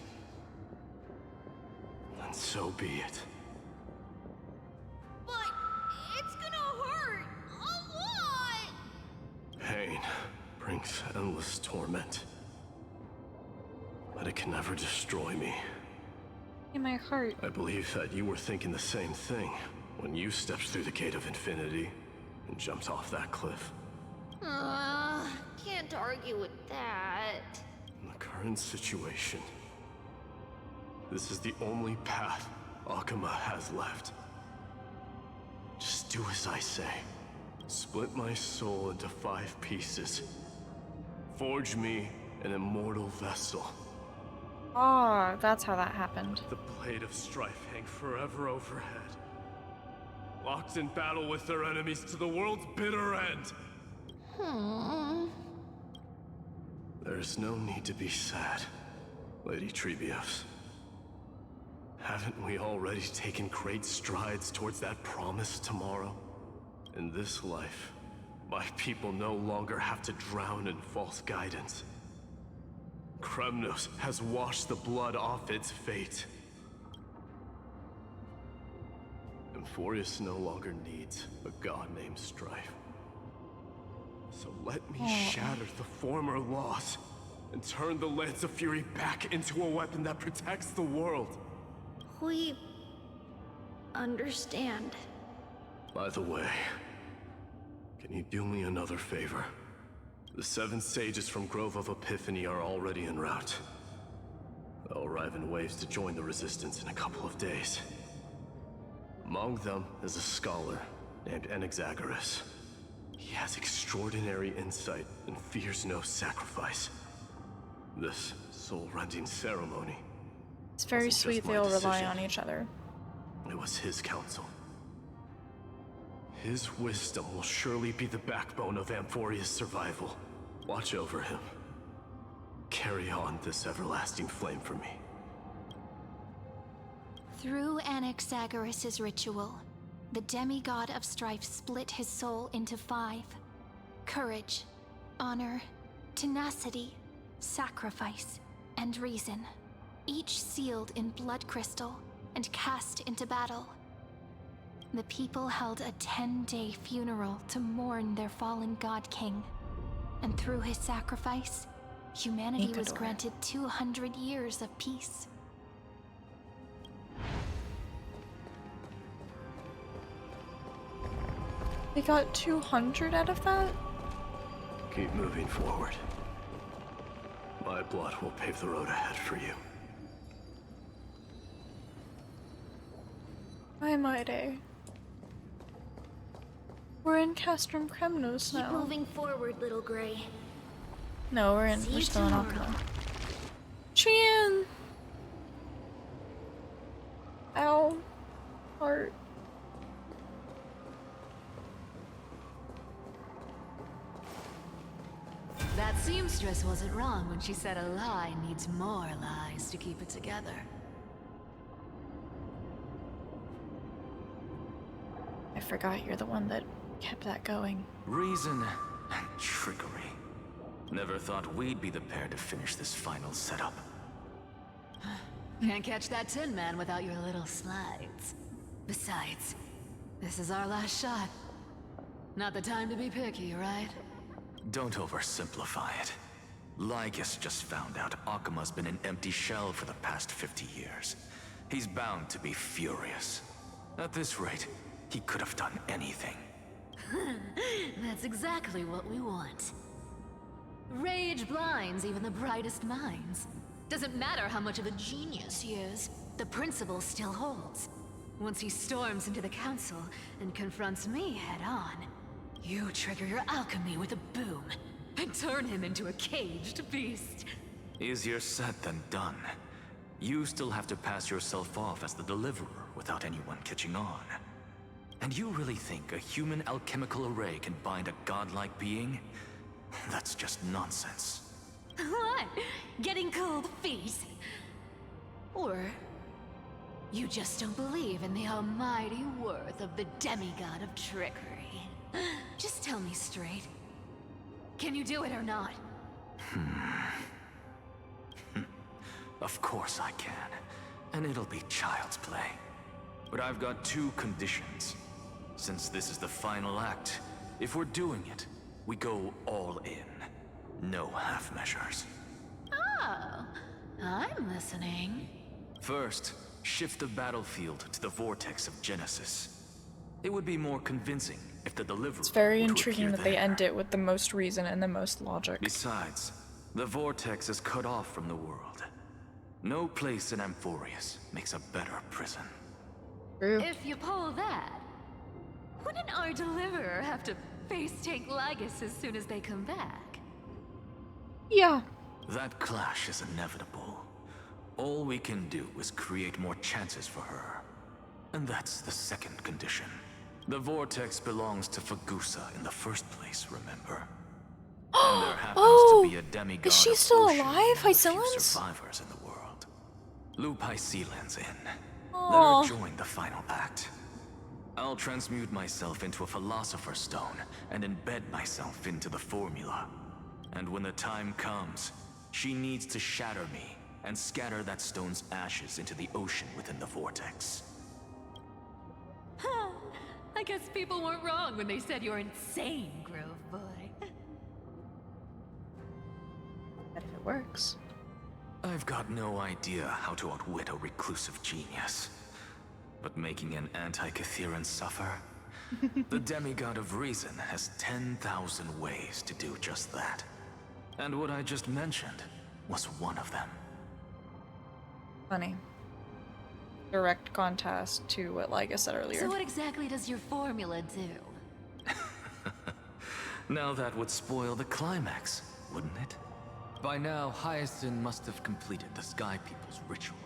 And so be it. But it's gonna hurt a lot! Pain brings endless torment. But it can never destroy me. In my heart. I believe that you were thinking the same thing when you stepped through the gate of infinity and jumped off that cliff. Can't argue with that. In the current situation, this is the only path Akuma has left. Just do as I say. Split my soul into 5 pieces. Forge me an immortal vessel. Oh, that's how that happened. The blade of strife hang forever overhead. Locked in battle with their enemies to the world's bitter end. There's no need to be sad, Lady Trebios. Haven't we already taken great strides towards that promise tomorrow? In this life, my people no longer have to drown in false guidance. Kremnos has washed the blood off its fate. Emphorius no longer needs a god named Strife. So let me shatter the former laws and turn the Lance of Fury back into a weapon that protects the world. We understand. By the way, can you do me another favor? The 7 sages from Grove of Epiphany are already en route. They'll arrive in waves to join the Resistance in a couple of days. Among them is a scholar named Anaxagoras. He has extraordinary insight and fears no sacrifice. This soul-rending ceremony. It's very sweet they all rely on each other. It was his counsel. His wisdom will surely be the backbone of Amphoria's survival. Watch over him. Carry on this everlasting flame for me. Through Anaxagoras' ritual, the demigod of strife split his soul into 5. Courage, honor, tenacity, sacrifice, and reason. each sealed in blood crystal and cast into battle. The people held a 10-day funeral to mourn their fallen god king. And through his sacrifice, humanity was granted 200 years of peace. They got 200 out of that? Keep moving forward. My blood will pave the road ahead for you. My mighty. We're in Castrum Kremnos now. Keep moving forward, little Gray. No, we're still in Alchema. Chien! Ow. Heart. That seamstress wasn't wrong when she said a lie needs more lies to keep it together. I forgot you're the one that kept that going. Reason and trickery. Never thought we'd be the pair to finish this final setup. Can't catch that Tin Man without your little slides. Besides, this is our last shot. Not the time to be picky, right? Don't oversimplify it. Lygus just found out Akima's been an empty shell for the past 50 years. He's bound to be furious. At this rate, he could have done anything. That's exactly what we want. Rage blinds even the brightest minds. Doesn't matter how much of a genius he is, the principle still holds. Once he storms into the council and confronts me head-on, you trigger your alchemy with a boom and turn him into a caged beast. Easier said than done. You still have to pass yourself off as the deliverer without anyone catching on. And you really think a human alchemical array can bind a godlike being? That's just nonsense. What? Getting cold feet? Or you just don't believe in the almighty worth of the demigod of trickery? Just tell me straight. Can you do it or not? Of course I can. And it'll be child's play. But I've got two conditions. Since this is the final act, if we're doing it, we go all in. No half measures. Oh, I'm listening. First, shift the battlefield to the vortex of Genesis. It would be more convincing if the deliverer It's very were to intriguing appear that they there. end it with the most reason and the most logic. Besides, the vortex is cut off from the world. No place in Amphorius makes a better prison. True. If you pull that, wouldn't our deliverer have to face tank Lygus as soon as they come back? Yeah. That clash is inevitable. All we can do is create more chances for her. And that's the second condition. The vortex belongs to Fagusa in the first place, remember? And there happens to be a demigod is she of still ocean alive, and a few Hycillans? survivors in the world. Loop Hycillans in. Aw. Let her join the final act. I'll transmute myself into a philosopher's stone and embed myself into the formula. And when the time comes, she needs to shatter me and scatter that stone's ashes into the ocean within the vortex. I guess people weren't wrong when they said you're insane, Grove Boy. But if it works. I've got no idea how to outwit a reclusive genius. But making an anti-Catheran suffer? The demigod of reason has 10,000 ways to do just that. And what I just mentioned was one of them. Funny. Direct contrast to what Lygus said earlier. So what exactly does your formula do? Now that would spoil the climax, wouldn't it? By now, Hyacinth must have completed the Sky People's ritual.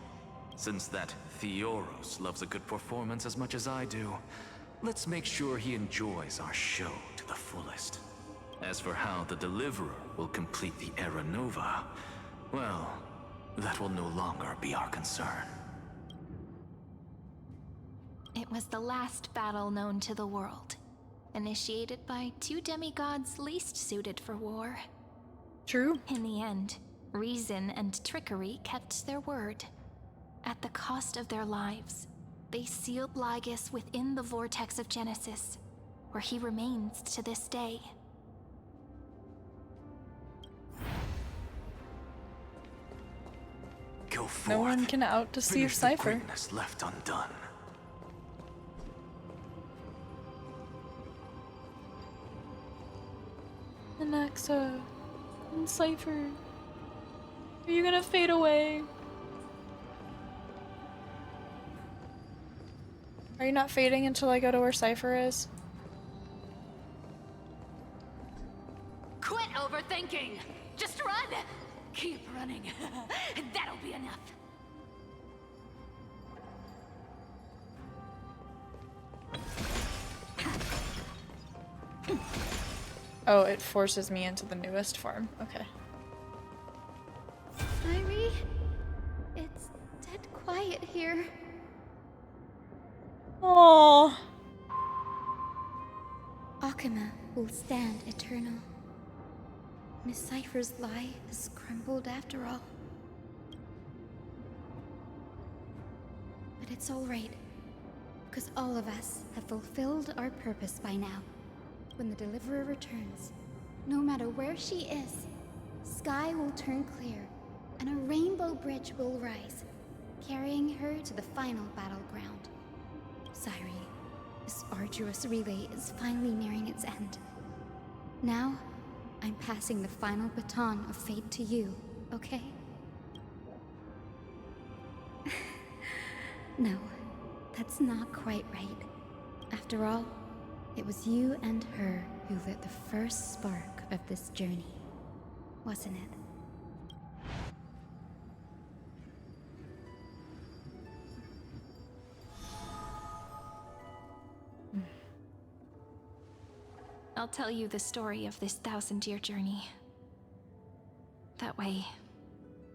Since that Theoros loves a good performance as much as I do, let's make sure he enjoys our show to the fullest. As for how the Deliverer will complete the Era Nova, well, that will no longer be our concern. It was the last battle known to the world, initiated by two demigods least suited for war. True. In the end, reason and trickery kept their word. At the cost of their lives, they sealed Lygus within the vortex of Genesis, where he remains to this day. Go forth. No one can out-deceive Finish the Cypher. greatness left undone. Anaxa and Cypher. Are you gonna fade away? Are you not fading until I go to where Cypher is? Quit overthinking! Just run! Keep running. That'll be enough. Oh, it forces me into the newest form. Okay. Irie, it's dead quiet here. Oh. Akama will stand eternal. Miss Cypher's lie has crumbled after all. But it's all right, because all of us have fulfilled our purpose by now. When the Deliverer returns, no matter where she is, sky will turn clear, and a rainbow bridge will rise, carrying her to the final battleground. Cyree, this arduous relay is finally nearing its end. Now, I'm passing the final baton of fate to you, okay? No, that's not quite right. After all, it was you and her who lit the first spark of this journey, wasn't it? I'll tell you the story of this 1,000-year journey. That way,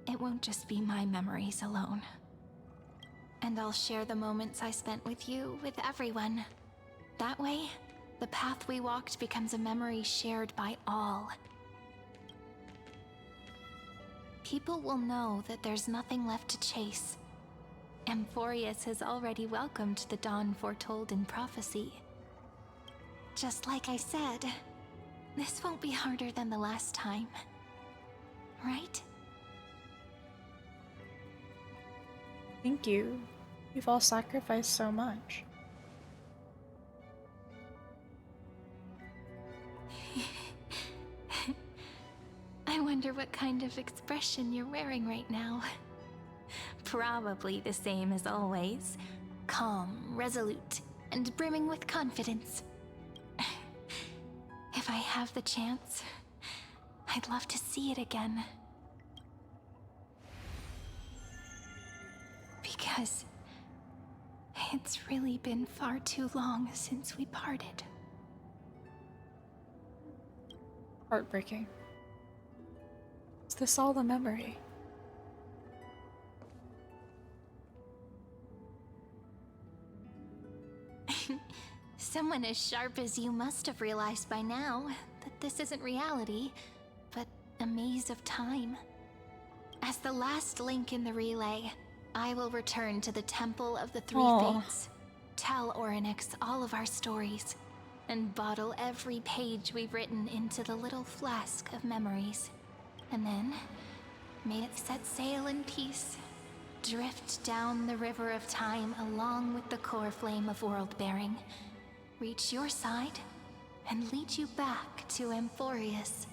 it won't just be my memories alone. And I'll share the moments I spent with you with everyone. That way, the path we walked becomes a memory shared by all. People will know that there's nothing left to chase. Amphorius has already welcomed the dawn foretold in prophecy. Just like I said, this won't be harder than the last time. Right? Thank you. You've all sacrificed so much. I wonder what kind of expression you're wearing right now. Probably the same as always. Calm, resolute, and brimming with confidence. If I have the chance, I'd love to see it again. Because it's really been far too long since we parted. Heartbreaking. Is this all the memory? Someone as sharp as you must have realized by now that this isn't reality, but a maze of time. As the last link in the relay, I will return to the Temple of the Three Fates, tell Orynyx all of our stories, and bottle every page we've written into the little flask of memories. And then, may it set sail in peace, drift down the river of time along with the core flame of world-bearing, reach your side, and lead you back to Amphorius.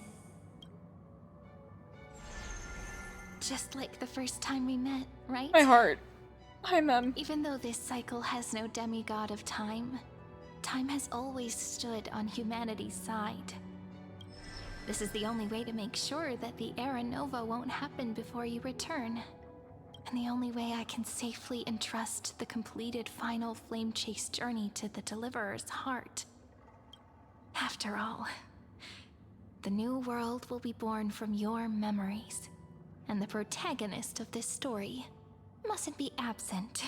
Just like the first time we met, right? My heart. Hi, Mem. Even though this cycle has no demigod of time, time has always stood on humanity's side. This is the only way to make sure that the Era Nova won't happen before you return. And the only way I can safely entrust the completed final flame chase journey to the Deliverer's heart. After all, the new world will be born from your memories, and the protagonist of this story mustn't be absent.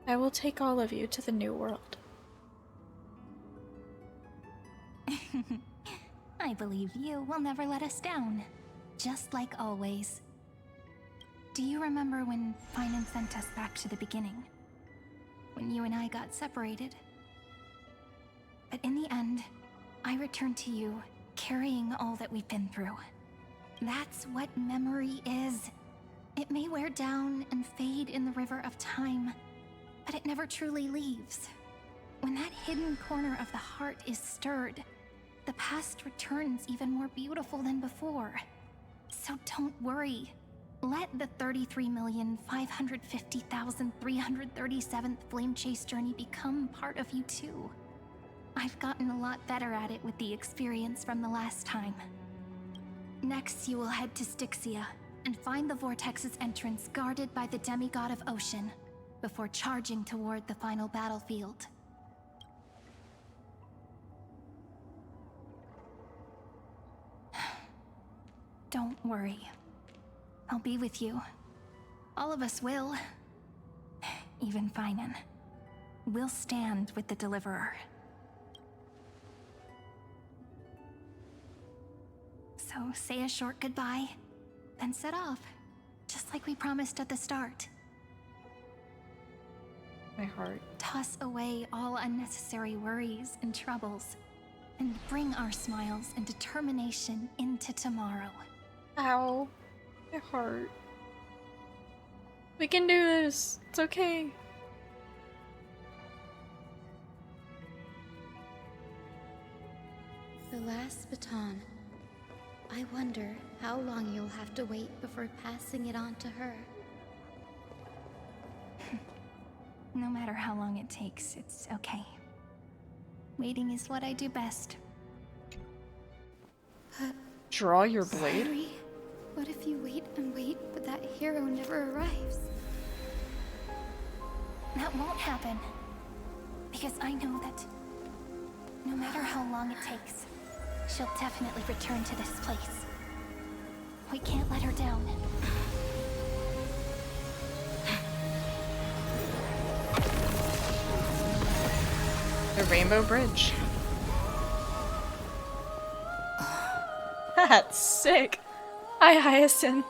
I will take all of you to the new world. I believe you will never let us down. Just like always. Do you remember when Finan sent us back to the beginning? When you and I got separated? But in the end, I returned to you, carrying all that we've been through. That's what memory is. It may wear down and fade in the river of time, but it never truly leaves. When that hidden corner of the heart is stirred, the past returns even more beautiful than before. So don't worry. Let the 33,550,337th Flame Chase journey become part of you too. I've gotten a lot better at it with the experience from the last time. Next, you will head to Styxia and find the Vortex's entrance guarded by the demigod of ocean before charging toward the final battlefield. Don't worry. I'll be with you. All of us will. Even Finan. We'll stand with the Deliverer. So say a short goodbye, then set off, just like we promised at the start. My heart. Toss away all unnecessary worries and troubles, and bring our smiles and determination into tomorrow. Ow. My heart. We can do this. It's okay. The last baton. I wonder how long you'll have to wait before passing it on to her. No matter how long it takes, it's okay. Waiting is what I do best. Draw your blade? Sorry. What if you wait and wait, but that hero never arrives? That won't happen. Because I know that no matter how long it takes, she'll definitely return to this place. We can't let her down. The Rainbow Bridge. That's sick. Hi, Hyacinth.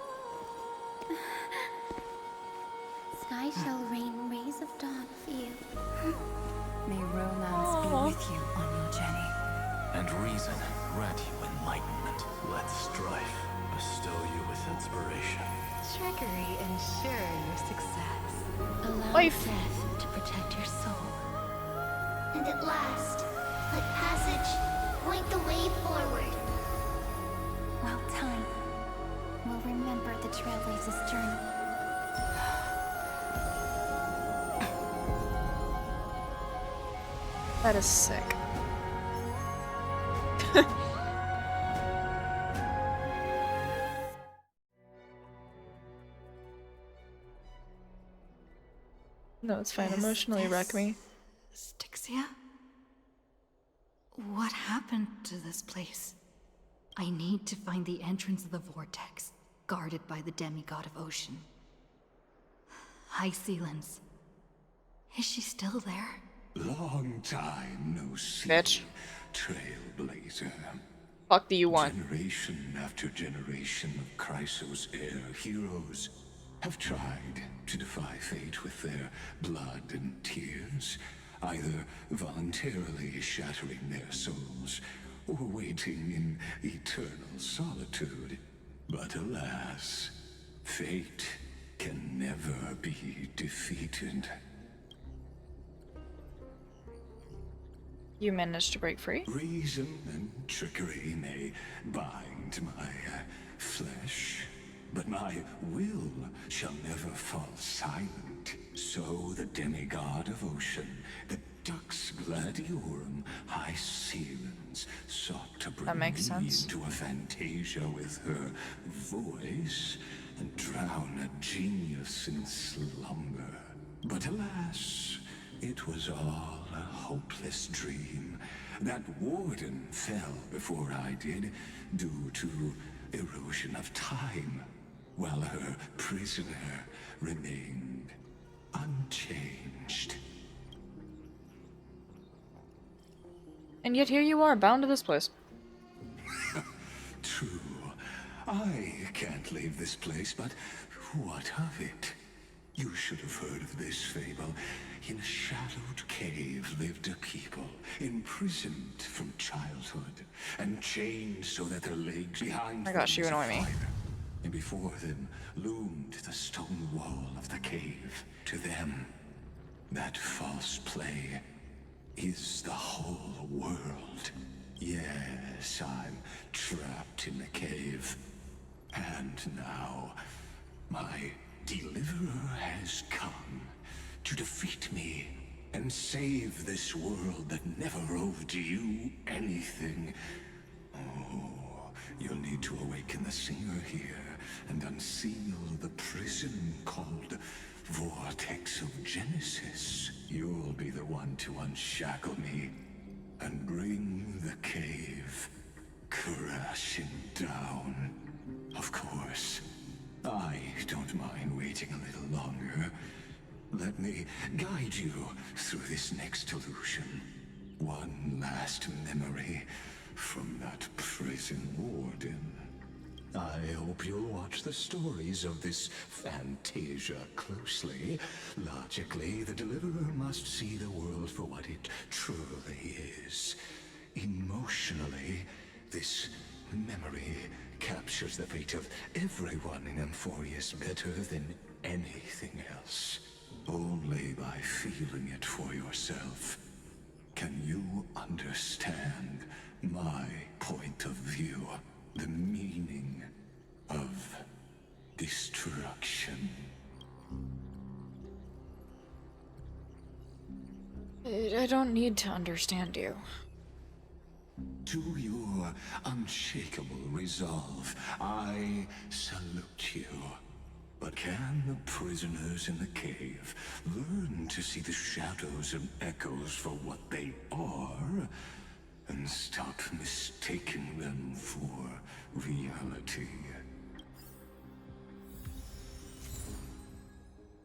Sky shall rain rays of dawn for you. May romance be with you on your journey. And reason grant you enlightenment. Let strife bestow you with inspiration. Trickery ensure your success. Allow death to protect your soul. And at last, let passage point the way forward. Well, time will remember the Trailblazer's journey. That is sick. No, it's fine. Emotionally wreck me. Styxia? What happened to this place? I need to find the entrance of the vortex, guarded by the demigod of ocean. High Sealens. Is she still there? Long time no see, Bitch. Trailblazer. Fuck do you want? Generation after generation of Chrysos heir heroes have tried to defy fate with their blood and tears, either voluntarily shattering their souls or waiting in eternal solitude. But alas, fate can never be defeated. You managed to break free? Reason and trickery may bind my flesh, but my will shall never fall silent. So the demigod of ocean, the Dux Gladiorum, High Sealens, sought to bring me into a fantasia with her voice and drown a genius in slumber. But alas, it was all a hopeless dream. That warden fell before I did, due to erosion of time, while her prisoner remained unchanged. And yet here you are, bound to this place. True. I might leave this place, but what of it? You should have heard of this fable. In a shadowed cave lived a people, imprisoned from childhood, and chained so that their legs behind Oh my gosh, them you was a annoy me. fire. And before them loomed the stone wall of the cave. To them, that false play is the whole world. Yes, I'm trapped in the cave. And now, my deliverer has come to defeat me and save this world that never owed you anything. Oh, you'll need to awaken the singer here and unseal the prison called Vortex of Genesis. You'll be the one to unshackle me and bring the cave crashing down. Of course, I don't mind waiting a little longer. Let me guide you through this next illusion. One last memory from that prison warden. I hope you'll watch the stories of this Fantasia closely. Logically, the Deliverer must see the world for what it truly is. Emotionally, this memory captures the fate of everyone in Emphorius better than anything else. Only by feeling it for yourself can you understand my point of view, the meaning of destruction. I don't need to understand you. To your unshakable resolve, I salute you. But can the prisoners in the cave learn to see the shadows and echoes for what they are, and stop mistaking them for reality?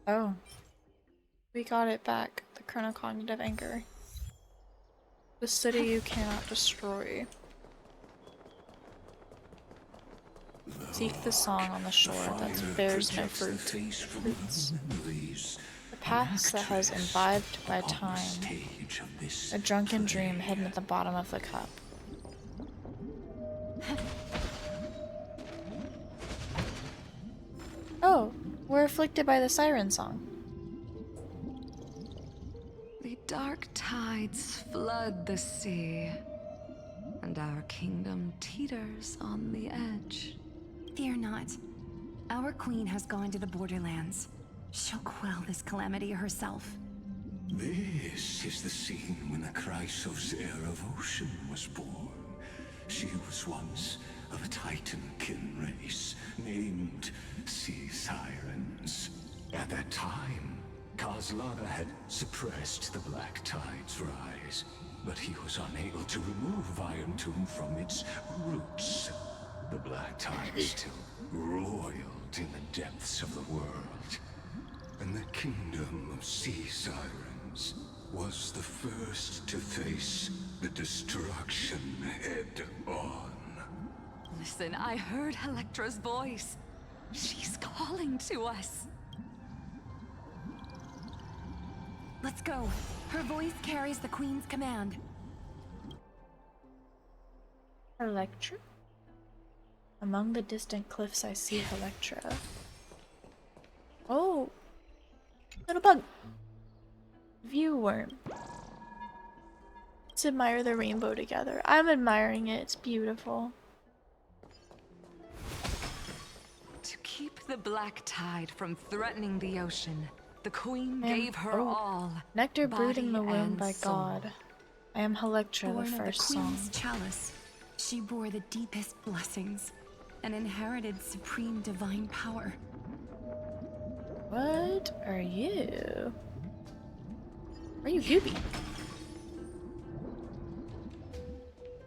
Oh. We got it back. The chronocognitive anchor. The city you cannot destroy. Seek the song on the shore that bears no fruits. The past that has imbibed by time. A drunken dream hidden at the bottom of the cup. Oh, we're afflicted by the siren song. The dark tides flood the sea, and our kingdom teeters on the edge. Fear not. Our queen has gone to the borderlands. She'll quell this calamity herself. This is the scene when the Chrysos heir of Ocean was born. She was once of a Titan-kin race named Sea Sirens. At that time, Kozlana had suppressed the Black Tide's rise, but he was unable to remove Iron Tomb from its roots. The Black Tide still roiled in the depths of the world, and the kingdom of Sea Sirens was the first to face the destruction head-on. Listen, I heard Electra's voice. She's calling to us. Let's go. Her voice carries the queen's command. Electra? Among the distant cliffs I see Electra. Oh! Little bug! View worm. Let's admire the rainbow together. I'm admiring it. It's beautiful. To keep the Black Tide from threatening the ocean, the queen gave her all. Nectar brewed in the body womb and by soul. God. I am Electra, the Born of the first song. queen's chalice, she bore the deepest blessings and inherited supreme divine power. What are you? Are you Gooby?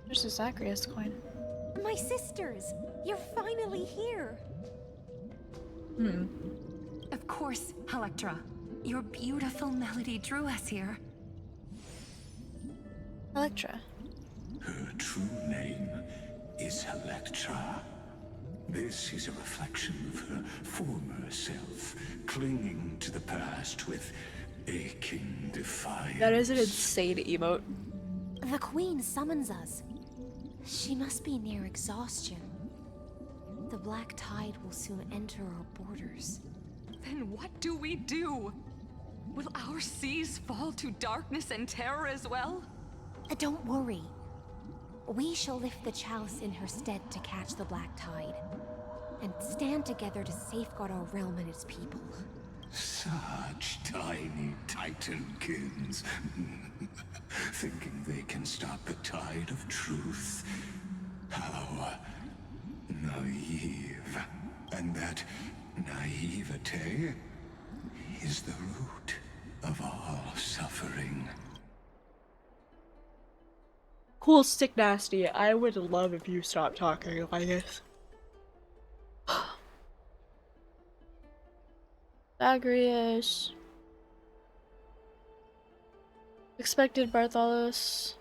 There's a Zacharias coin. My sisters! You're finally here! Of course, Electra. Your beautiful melody drew us here. Electra. Her true name is Electra. This is a reflection of her former self, clinging to the past with aching defiance. That is an insane emote. The Queen summons us. She must be near exhaustion. The Black Tide will soon enter our borders. Then what do we do? Will our seas fall to darkness and terror as well? Don't worry. We shall lift the chalice in her stead to catch the Black Tide, and stand together to safeguard our realm and its people. Such tiny titankins, thinking they can stop the tide of truth. How naive. And that naivete is the root of all suffering. Cool, stick, nasty. I would love if you stopped talking like this. Zagreus. Expected Bartholus.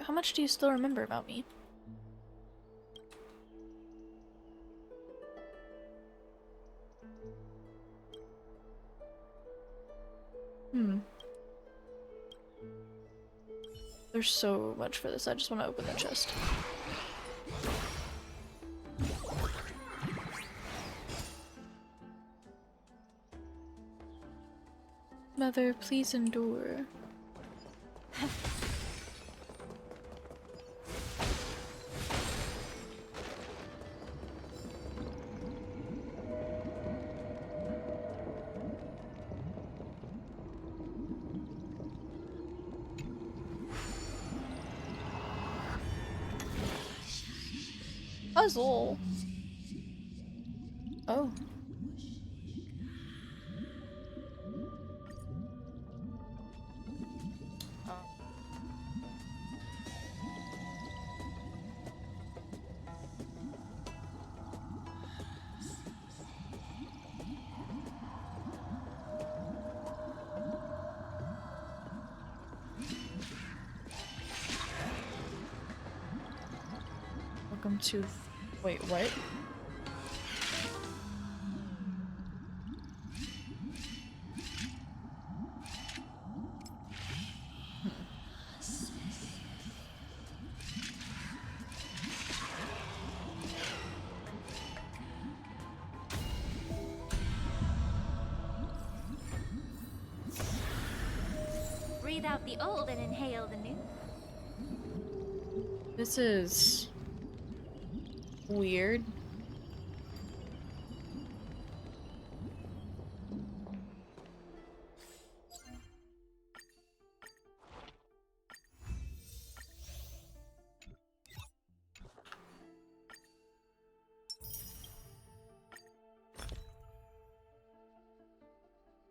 How much do you still remember about me? There's so much for this, I just want to open the chest. Mother, please endure. Puzzle. Oh. Welcome to... Wait, what? Breathe out the old and inhale the new. This is... weird.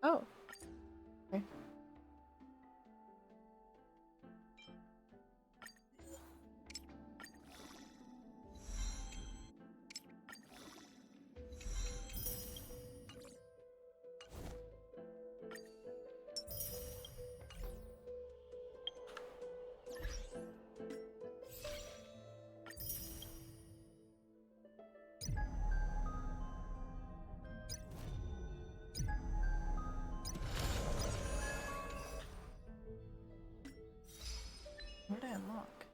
Oh. Okay. What did I unlock?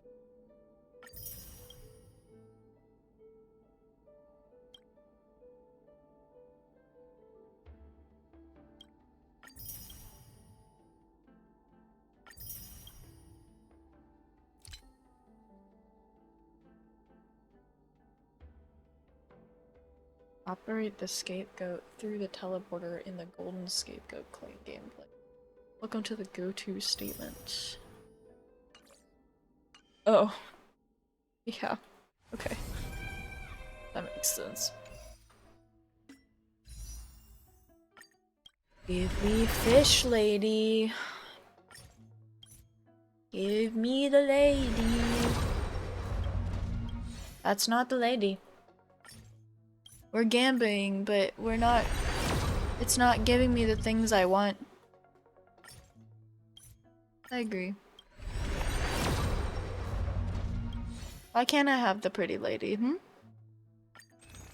Operate the scapegoat through the teleporter in the golden scapegoat claim gameplay. Welcome to the go-to statement. Oh. Yeah. Okay. That makes sense. Give me fish, lady. Give me the lady. That's not the lady. We're gambling, but we're not... It's not giving me the things I want. I agree. Why can't I have the pretty lady,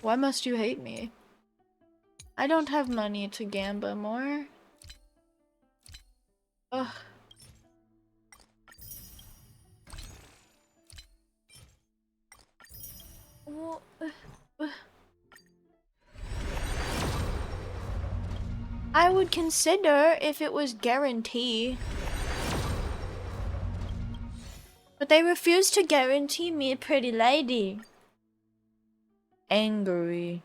Why must you hate me? I don't have money to gamble more. Ugh. Well, I would consider if it was guarantee. But they refuse to guarantee me a pretty lady. Angry.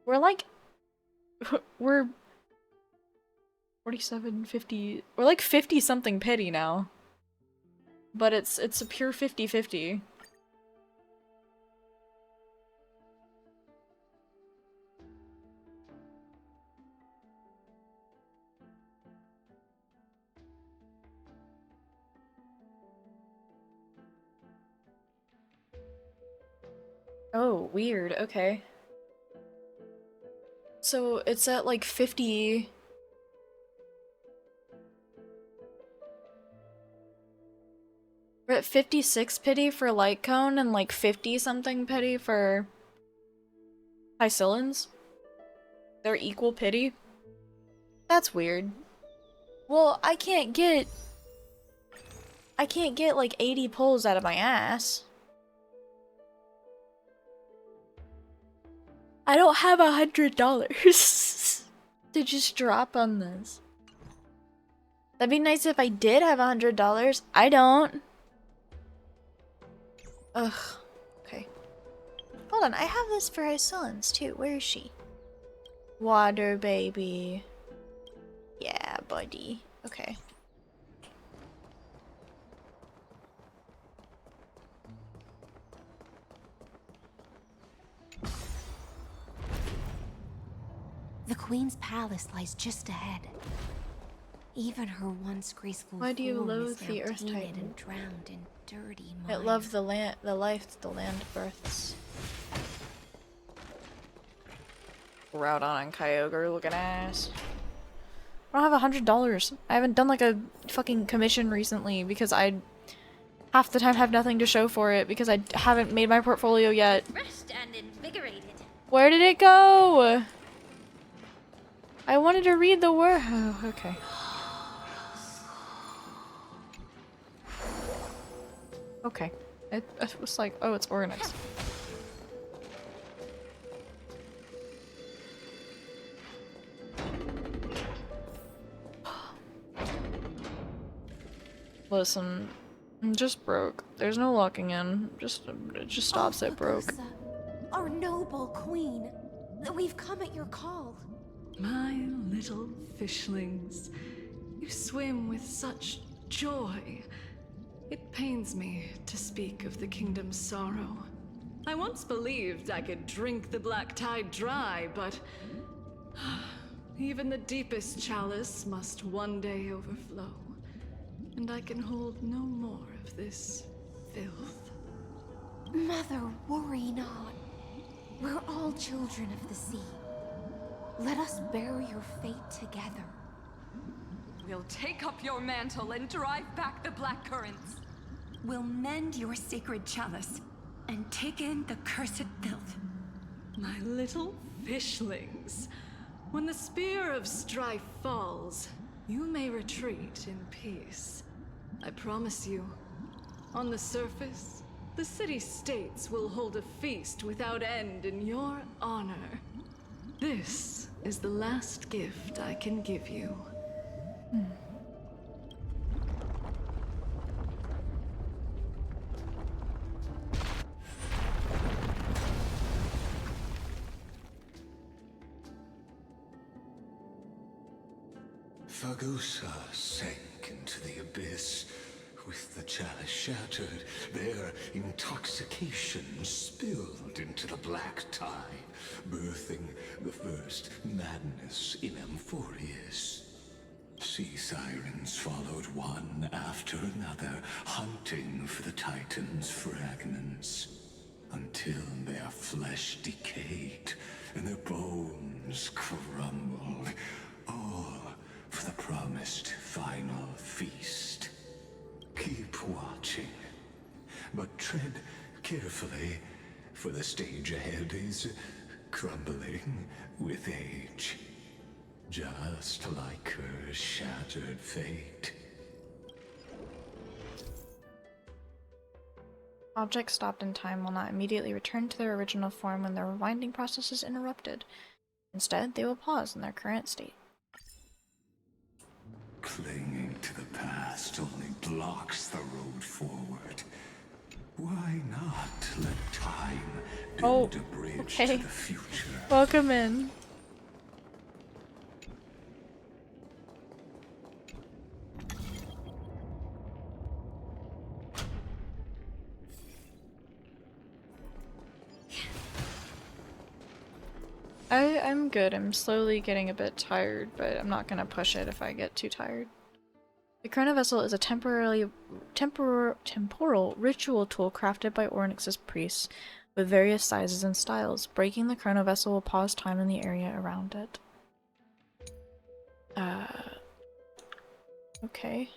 We're like... We're... 47, 50... We're like 50 something pity now. But it's a pure 50-50. Oh, weird. Okay. So it's at like 50... We're at 56 pity for light cone and like 50 something pity for Hycillans. They're equal pity. That's weird. Well, I can't get like 80 pulls out of my ass. I don't have $100 to just drop on this. That'd be nice if I did have $100. I don't. Ugh. Okay. Hold on, I have this for Hycillans too. Where is she? Water baby. Yeah, buddy. Okay. The Queen's palace lies just ahead. Even her once graceful Why do you form loathe is now the Earth tainted Titan? and drowned in dirty mire. It loves the land, the life the land births. We're out on Kyogre looking ass. I don't have $100. I haven't done like a fucking commission recently because I half the time have nothing to show for it because I haven't made my portfolio yet. Refreshed and invigorated. Where did it go? I wanted to read the word. Oh, okay. Okay. It was like, oh, it's organized. Listen, I'm just broke. There's no locking in. It just stops at broke. Our noble queen. We've come at your call. My little fishlings, you swim with such joy. It pains me to speak of the kingdom's sorrow. I once believed I could drink the black tide dry, but even the deepest chalice must one day overflow. And I can hold no more of this filth. Mother, worry not. We're all children of the sea. Let us bear your fate together. We'll take up your mantle and drive back the black currents. We'll mend your sacred chalice and take in the cursed filth. My little fishlings, when the spear of strife falls, you may retreat in peace. I promise you. On the surface, the city-states will hold a feast without end in your honor. This is the last gift I can give you. Fagusa sank into the abyss. With the chalice shattered, their intoxication spilled into the black tide, birthing the first madness in Amphorius. Sea sirens followed one after another, hunting for the Titan's fragments, until their flesh decayed and their bones crumbled, all for the promised final feast. Keep watching, but tread carefully, for the stage ahead is crumbling with age, just like her shattered fate. Objects stopped in time will not immediately return to their original form when their rewinding process is interrupted. Instead, they will pause in their current state. Clinging to the past only blocks the road forward. Why not let time build a bridge to the future? Welcome in. I'm good. I'm slowly getting a bit tired, but I'm not gonna push it if I get too tired. The Chrono Vessel is a temporal ritual tool crafted by Ornyx's priests with various sizes and styles. Breaking the Chrono Vessel will pause time in the area around it. Okay.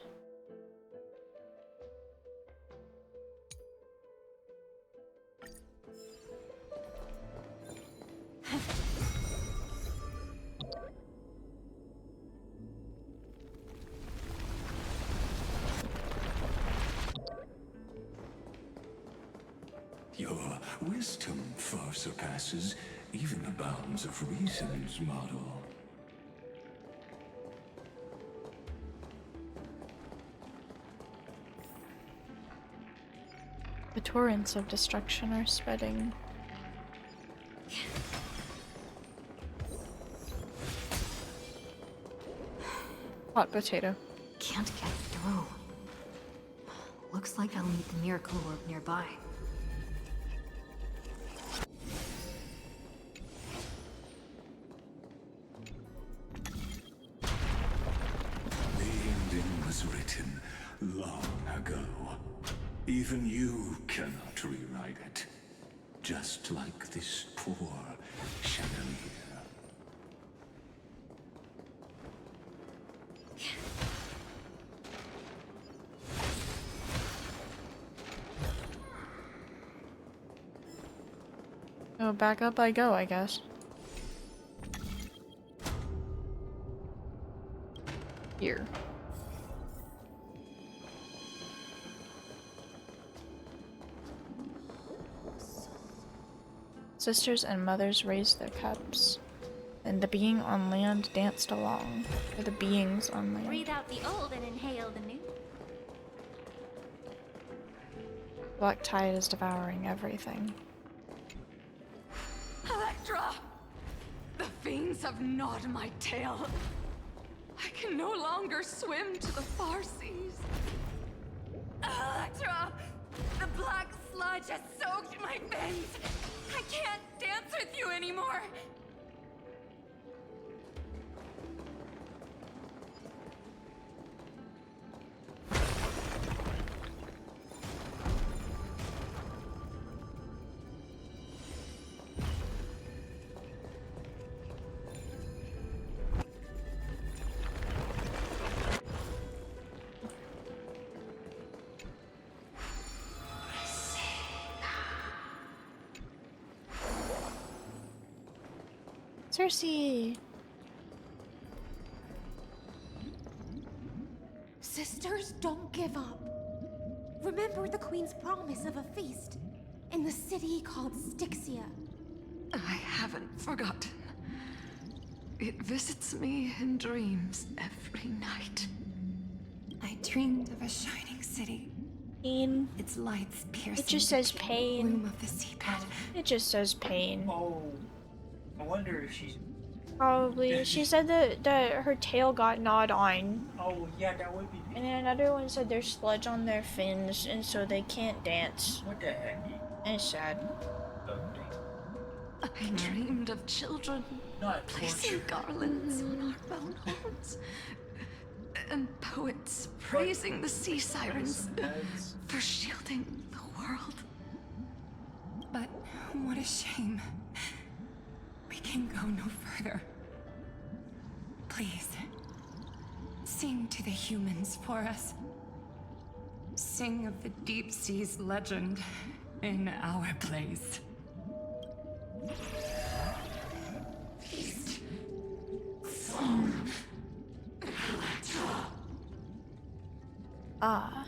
Your wisdom far surpasses even the bounds of reason's model. The torrents of destruction are spreading. Hot potato. Can't get through. Looks like I'll need the miracle orb nearby. The ending was written long ago. Even you cannot rewrite it. Just like this poor chandelier. Oh, back up I go, I guess. Here. Sisters and mothers raised their cups, and the being on land danced along, or the beings on land. Breathe out the old and inhale the new. Black tide is devouring everything. Electra! The fiends have gnawed my tail. I can no longer swim to the far seas. Electra! The black sludge has soaked my fins. I can't dance with you anymore. Cersei! Sisters, don't give up. Remember the Queen's promise of a feast in the city called Styxia. I haven't forgotten. It visits me in dreams every night. I dreamed of a shining city. Pain. Its lights piercing. It just says pain. Gloom of the seabed. It just says pain. Oh, I wonder if she's Probably. She said that her tail got gnawed on. Oh, yeah, that would be. And then another one said there's sludge on their fins, and so they can't dance. What the heck? And it's sad. I dreamed of children placing garlands on our bone horns, and poets praising the sea sirens for shielding the world. But what a shame. We can go no further. Please, sing to the humans for us. Sing of the deep sea's legend in our place. Ah.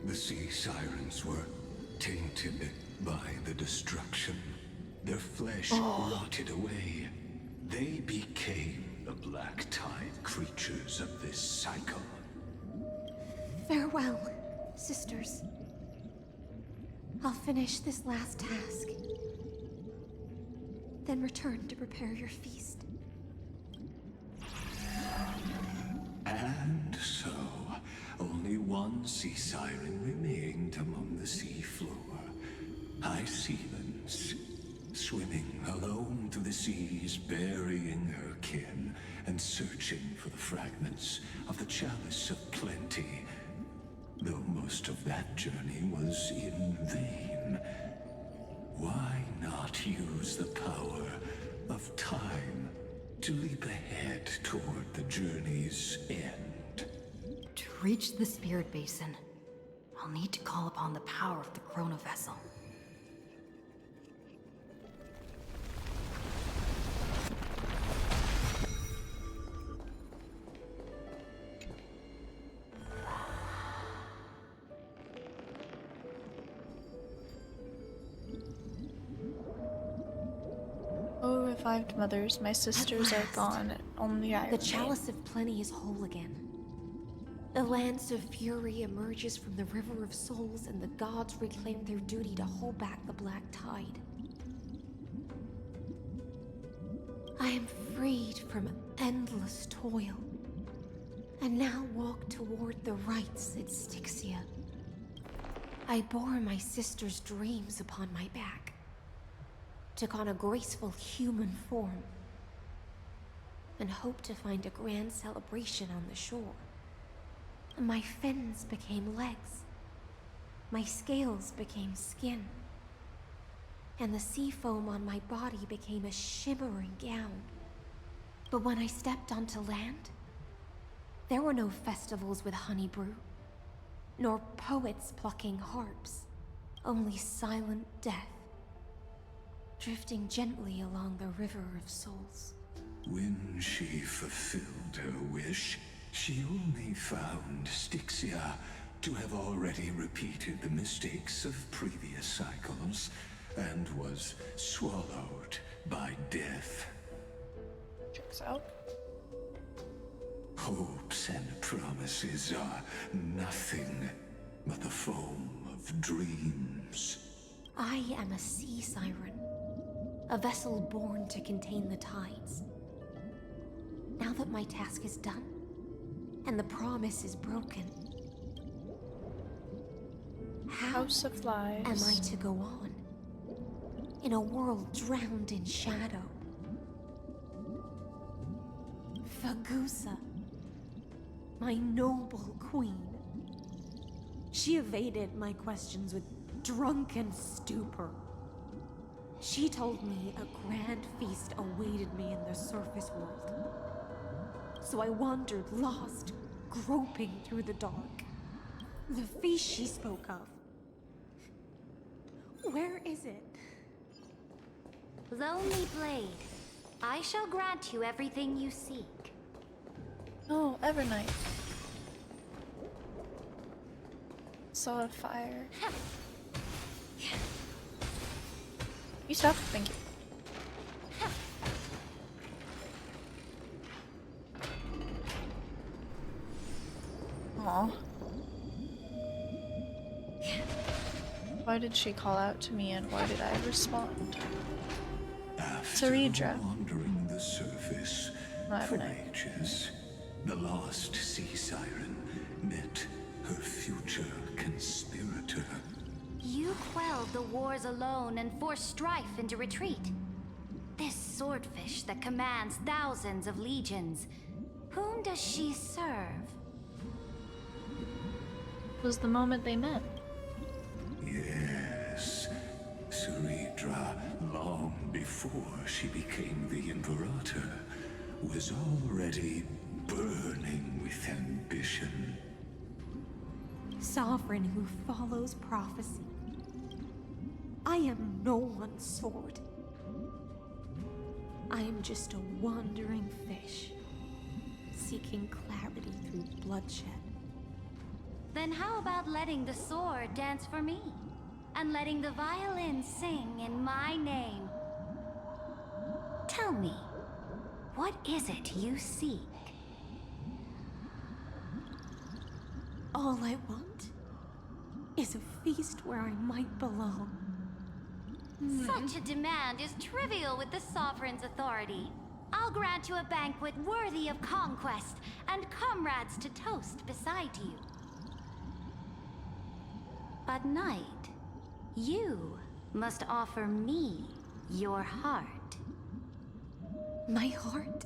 The sea sirens were tainted by the destruction. Their flesh rotted away. They became the black tide creatures of this cycle. Farewell, sisters. I'll finish this last task, then return to prepare your feast. And so, only one sea siren remained among the sea floor. High Sealens, swimming alone through the seas, burying her kin, and searching for the fragments of the chalice of plenty. Though most of that journey was in vain. Why not use the power of time to leap ahead toward the journey's end? To reach the Spirit Basin, I'll need to call upon the power of the Chrono Vessel. Oh, revived mothers, my sisters are gone on the island. The Chalice of Plenty is whole again. The Lance of Fury emerges from the River of Souls, and the gods reclaim their duty to hold back the Black Tide. I am freed from endless toil, and now walk toward the rites at Styxia. I bore my sister's dreams upon my back, took on a graceful human form, and hoped to find a grand celebration on the shore. My fins became legs, my scales became skin, and the sea foam on my body became a shimmering gown. But when I stepped onto land, there were no festivals with honey brew, nor poets plucking harps, only silent death, drifting gently along the River of Souls. When she fulfilled her wish, she only found Styxia to have already repeated the mistakes of previous cycles, and was swallowed by death. Checks out. Hopes and promises are nothing but the foam of dreams. I am a sea siren, a vessel born to contain the tides. Now that my task is done, and the promise is broken, how House of Lies. am I to go on in a world drowned in shadow? Fagusa, my noble queen. She evaded my questions with drunken stupor. She told me a grand feast awaited me in the surface world. So I wandered lost, groping through the dark. The feast she spoke of. Where is it? Lonely Blade, I shall grant you everything you seek. Oh, Evernight. Saw a fire. You stop? Thank you. Aw. Why did she call out to me and why did I respond? After Saridra. wandering the surface No, for ages, the lost sea siren met her future conspirator. You quelled the wars alone and forced strife into retreat. This swordfish that commands thousands of legions, whom does she serve? Was the moment they met. Yes, Saridra, long before she became the Imperator, was already burning with ambition. Sovereign who follows prophecy. I am no one's sword. I am just a wandering fish, seeking clarity through bloodshed. Then how about letting the sword dance for me? And letting the violin sing in my name? Tell me, what is it you seek? All I want is a feast where I might belong. Such a demand is trivial with the Sovereign's authority. I'll grant you a banquet worthy of conquest, and comrades to toast beside you. But Knight, you must offer me your heart. My heart?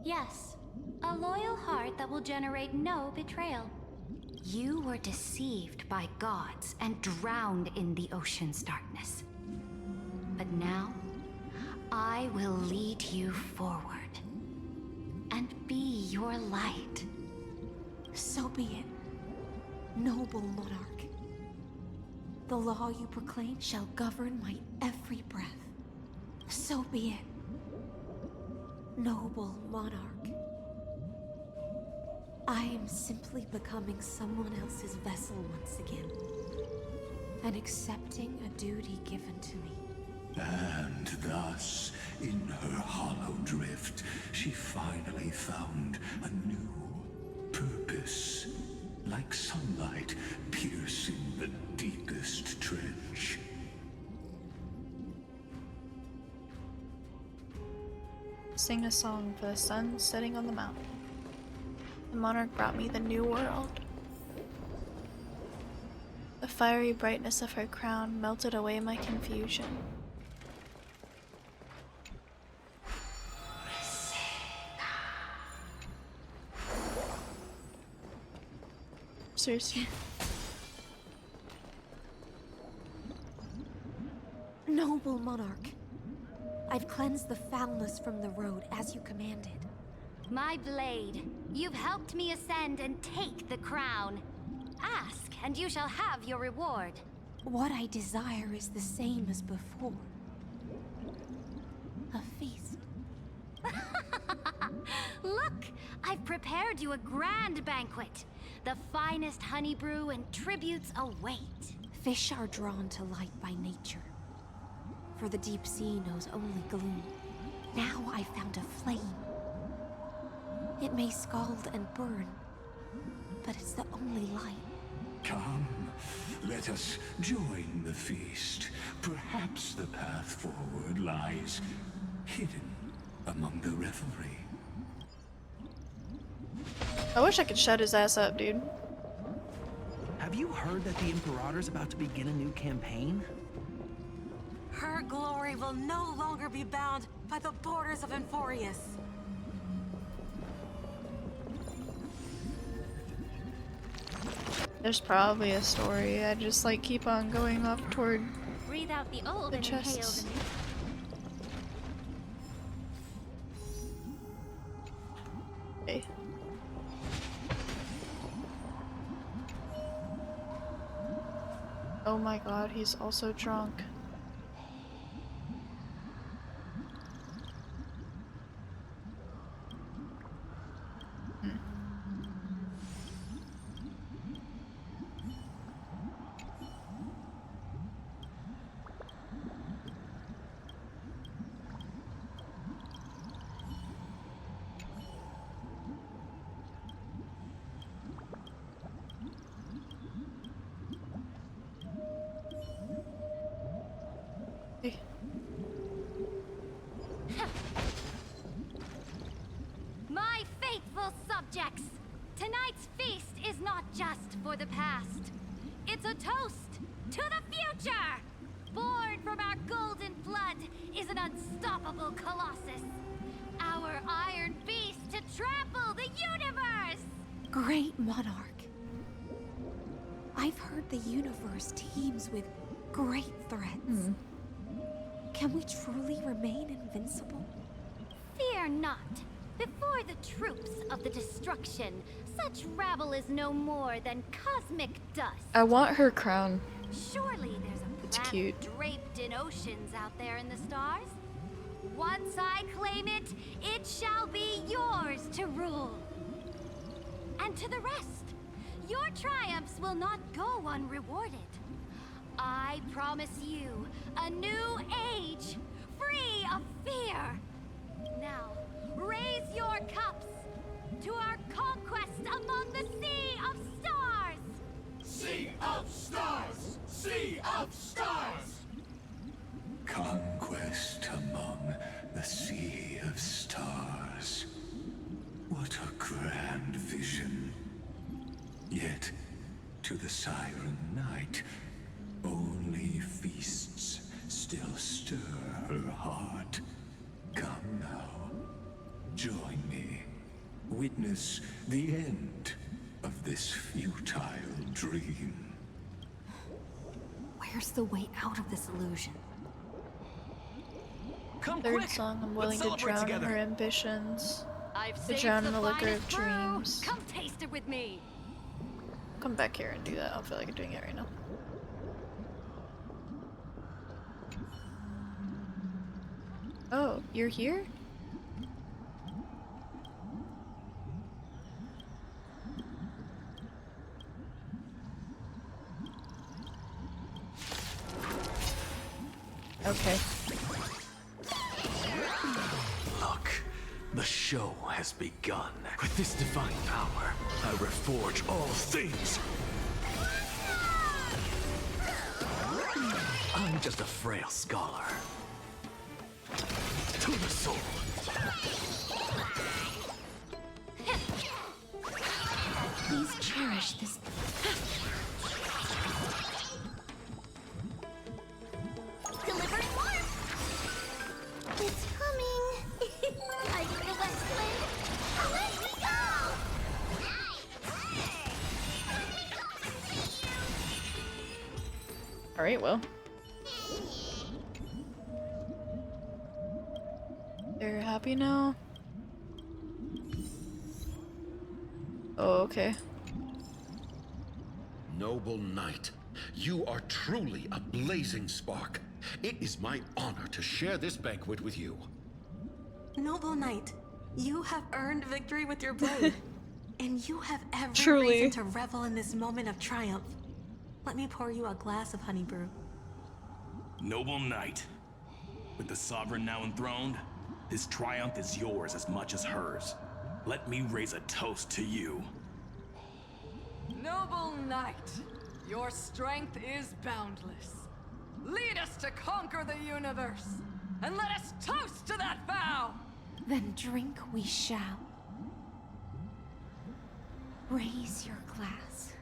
Yes, a loyal heart that will generate no betrayal. You were deceived by gods and drowned in the ocean's darkness. But now, I will lead you forward and be your light. So be it, noble monarch. The law you proclaim shall govern my every breath. So be it, noble monarch. I am simply becoming someone else's vessel once again, and accepting a duty given to me. And thus, in her hollow drift, she finally found a new purpose, like sunlight piercing the deepest trench. Sing a song for the sun setting on the mountain. The monarch brought me the new world. The fiery brightness of her crown melted away my confusion. Seriously. Noble monarch, I've cleansed the foulness from the road as you commanded. My blade, you've helped me ascend and take the crown. Ask, and you shall have your reward. What I desire is the same as before. A feast. Look, I've prepared you a grand banquet. The finest honey brew and tributes await. Fish are drawn to light by nature, for the deep sea knows only gloom. Now I found a flame. It may scald and burn, but it's the only light. Come, let us join the feast. Perhaps the path forward lies hidden among the revelry. I wish I could shut his ass up, dude. Have you heard that the Imperator's about to begin a new campaign? Her glory will no longer be bound by the borders of Enforius. There's probably a story. I just like keep on going up toward Breathe out the old the and inhale chests. the new. Okay. Oh my god, he's also drunk. Tonight's feast is not just for the past. It's a toast to the future! Born from our golden blood is an unstoppable colossus. Our iron beast to trample the universe! Great monarch. I've heard the universe teems with great threats. Can we truly remain invincible? Fear not. Before the troops of the destruction, such rabble is no more than cosmic dust. I want her crown. Surely there's a It's planet cute. draped in oceans out there in the stars. Once I claim it, it shall be yours to rule. And to the rest, your triumphs will not go unrewarded. I promise you a new age, free of fear. Now, raise your cups to our conquest among the Sea of Stars! Sea of Stars! Sea of Stars! Conquest among the Sea of Stars. What a grand vision. Yet, to the Siren Knight, only feasts still stir her heart. Come now, join me. Witness the end of this futile dream. Where's the way out of this illusion? Come Third quick. song, I'm Let's willing to celebrate drown together. in her ambitions. I've To saved drown the in the liquor of finest brew. dreams. Come taste it with me. Come back here and do that. I don't feel like doing it right now. Oh, you're here? Okay. Look, the show has begun. With this divine power, I reforge all things. I'm just a frail scholar. To the soul. Please cherish this. Delivering warmth! It's coming! Are you the West Wind? Away we go! Alright, well. They're happy now? Oh, okay. Noble knight, you are truly a blazing spark. It is my honor to share this banquet with you. Noble Knight, you have earned victory with your blade. And you have every Truly. reason to revel in this moment of triumph. Let me pour you a glass of honey brew. Noble knight, with the sovereign now enthroned, this triumph is yours as much as hers. Let me raise a toast to you. Noble knight, your strength is boundless. Lead us to conquer the universe, and let us toast to that vow! Then drink we shall. Raise your glass.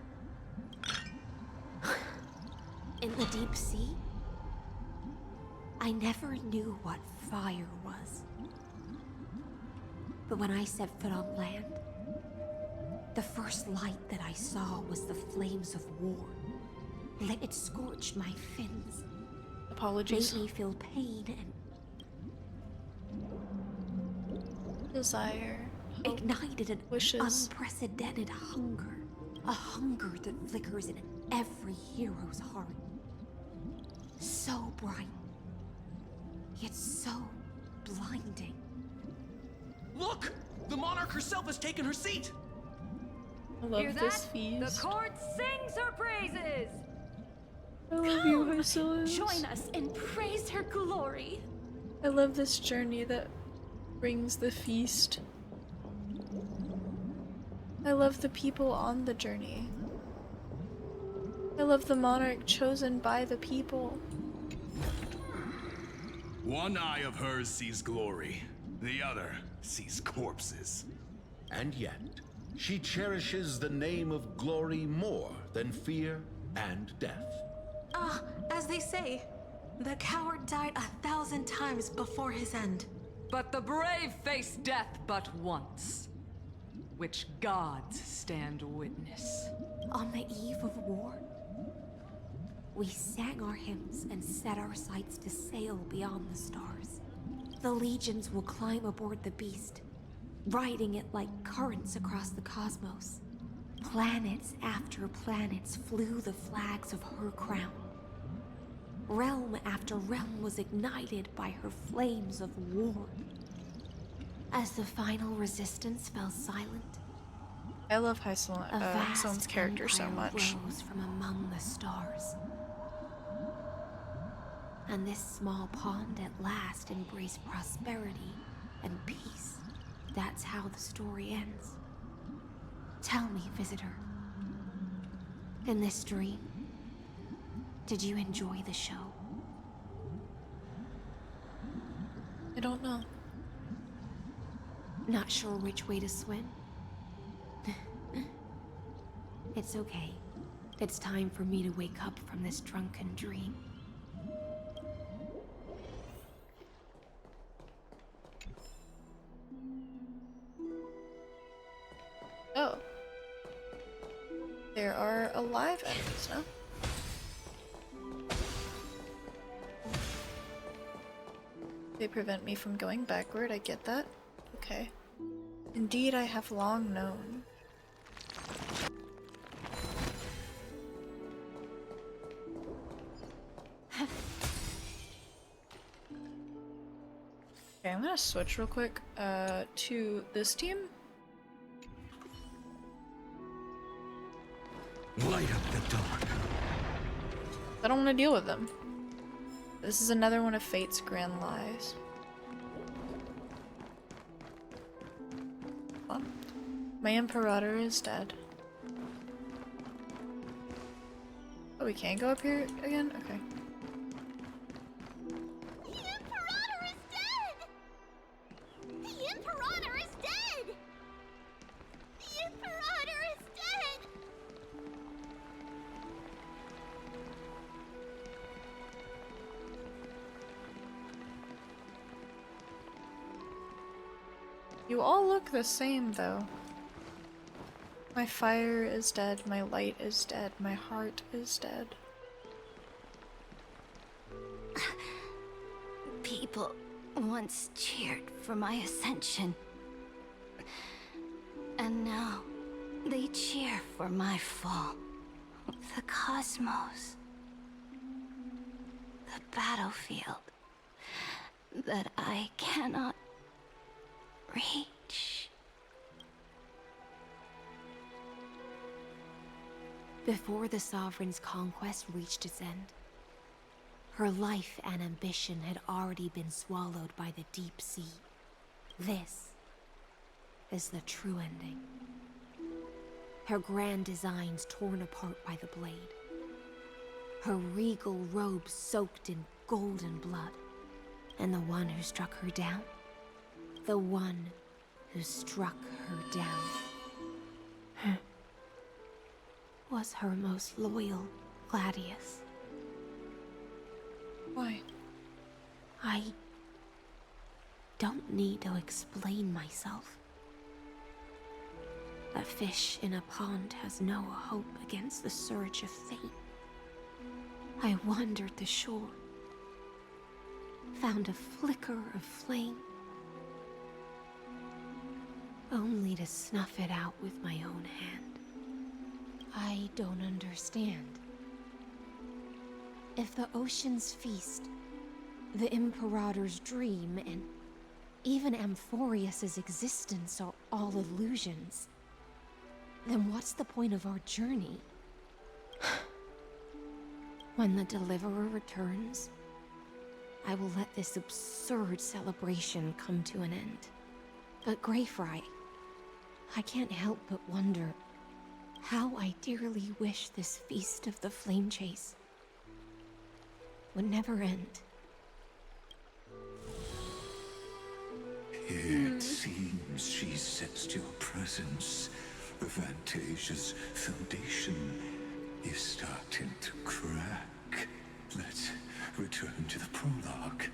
In the deep sea, I never knew what fire was. But when I set foot on land, the first light that I saw was the flames of war. It scorched my fins. Apologies. Made me feel pain and desire. Ignited an wishes. unprecedented hunger. A hunger that flickers in every hero's heart. So bright, yet so blinding. Look! The monarch herself has taken her seat! I love Hear this that? feast. The court sings her praises! I love you, Hyacillus. Join us and praise her glory. I love this journey that brings the feast. I love the people on the journey. I love the monarch chosen by the people. One eye of hers sees glory, the other sees corpses. And yet, She cherishes the name of glory more than fear and death. As they say, the coward died 1,000 times before his end. But the brave face death but once, which gods stand witness. On the eve of war, we sang our hymns and set our sights to sail beyond the stars. The legions will climb aboard the beast, riding it like currents across the cosmos. Planets after planets flew the flags of her crown. Realm after realm was ignited by her flames of war. As the final resistance fell silent, I love Someone's character so much. Rose from among the stars. And this small pond at last embraced prosperity and peace. That's how the story ends. Tell me, visitor, in this dream, did you enjoy the show? I don't know. Not sure which way to swim? It's okay. It's time for me to wake up from this drunken dream. Oh. There are alive enemies now. They prevent me from going backward, I get that. Okay. Indeed, I have long known. Okay, I'm gonna switch real quick to this team. Light up the dark. I don't want to deal with them. This is another one of Fate's grand lies. Oh. My Imperator is dead. Oh, we can't go up here again? Okay. You all look the same, though. My fire is dead, my light is dead, my heart is dead. People once cheered for my ascension. And now they cheer for my fall. The cosmos. The battlefield that I cannot reach. Before the Sovereign's conquest reached its end, her life and ambition had already been swallowed by the deep sea. This is the true ending. Her grand designs torn apart by the blade. Her regal robes soaked in golden blood. And the one who struck her down? The one who struck her down was her most loyal Gladius. Why? I don't need to explain myself. A fish in a pond has no hope against the surge of fate. I wandered the shore, found a flicker of flame, only to snuff it out with my own hand. I don't understand. If the ocean's feast, the Imperator's dream, and even Amphorius's existence are all illusions, then what's the point of our journey? When the Deliverer returns, I will let this absurd celebration come to an end. But Greyfry, I can't help but wonder how I dearly wish this feast of the Flame Chase would never end. It seems she sensed your presence The Fantasia's foundation is starting to crack. Let's return to the prologue.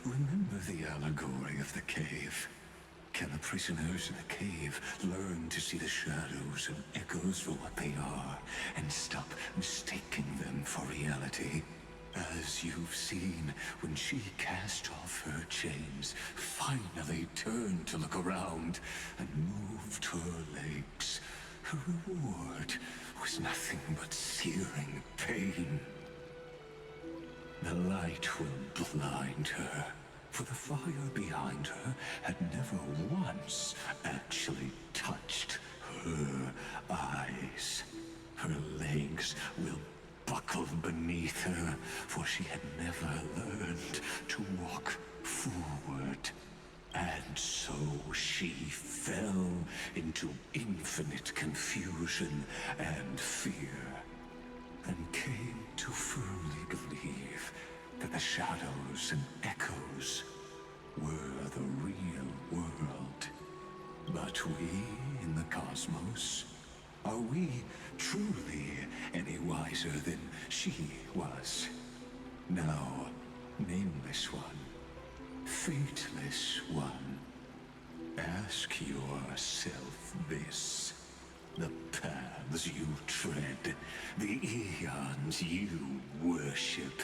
Remember the allegory of the cave? Can the prisoners in the cave learn to see the shadows and echoes for what they are, and stop mistaking them for reality? As you've seen, when she cast off her chains, finally turned to look around, and moved her legs, her reward was nothing but searing pain. The light will blind her, for the fire behind her had never once actually touched her eyes. Her legs will buckle beneath her, for she had never learned to walk forward. And so she fell into infinite confusion and fear, and came to firmly believe that the shadows and echoes were the real world. But we in the cosmos, are we truly any wiser than she was? No, nameless one, fateless one. Ask yourself this. The paths you tread, the eons you worship,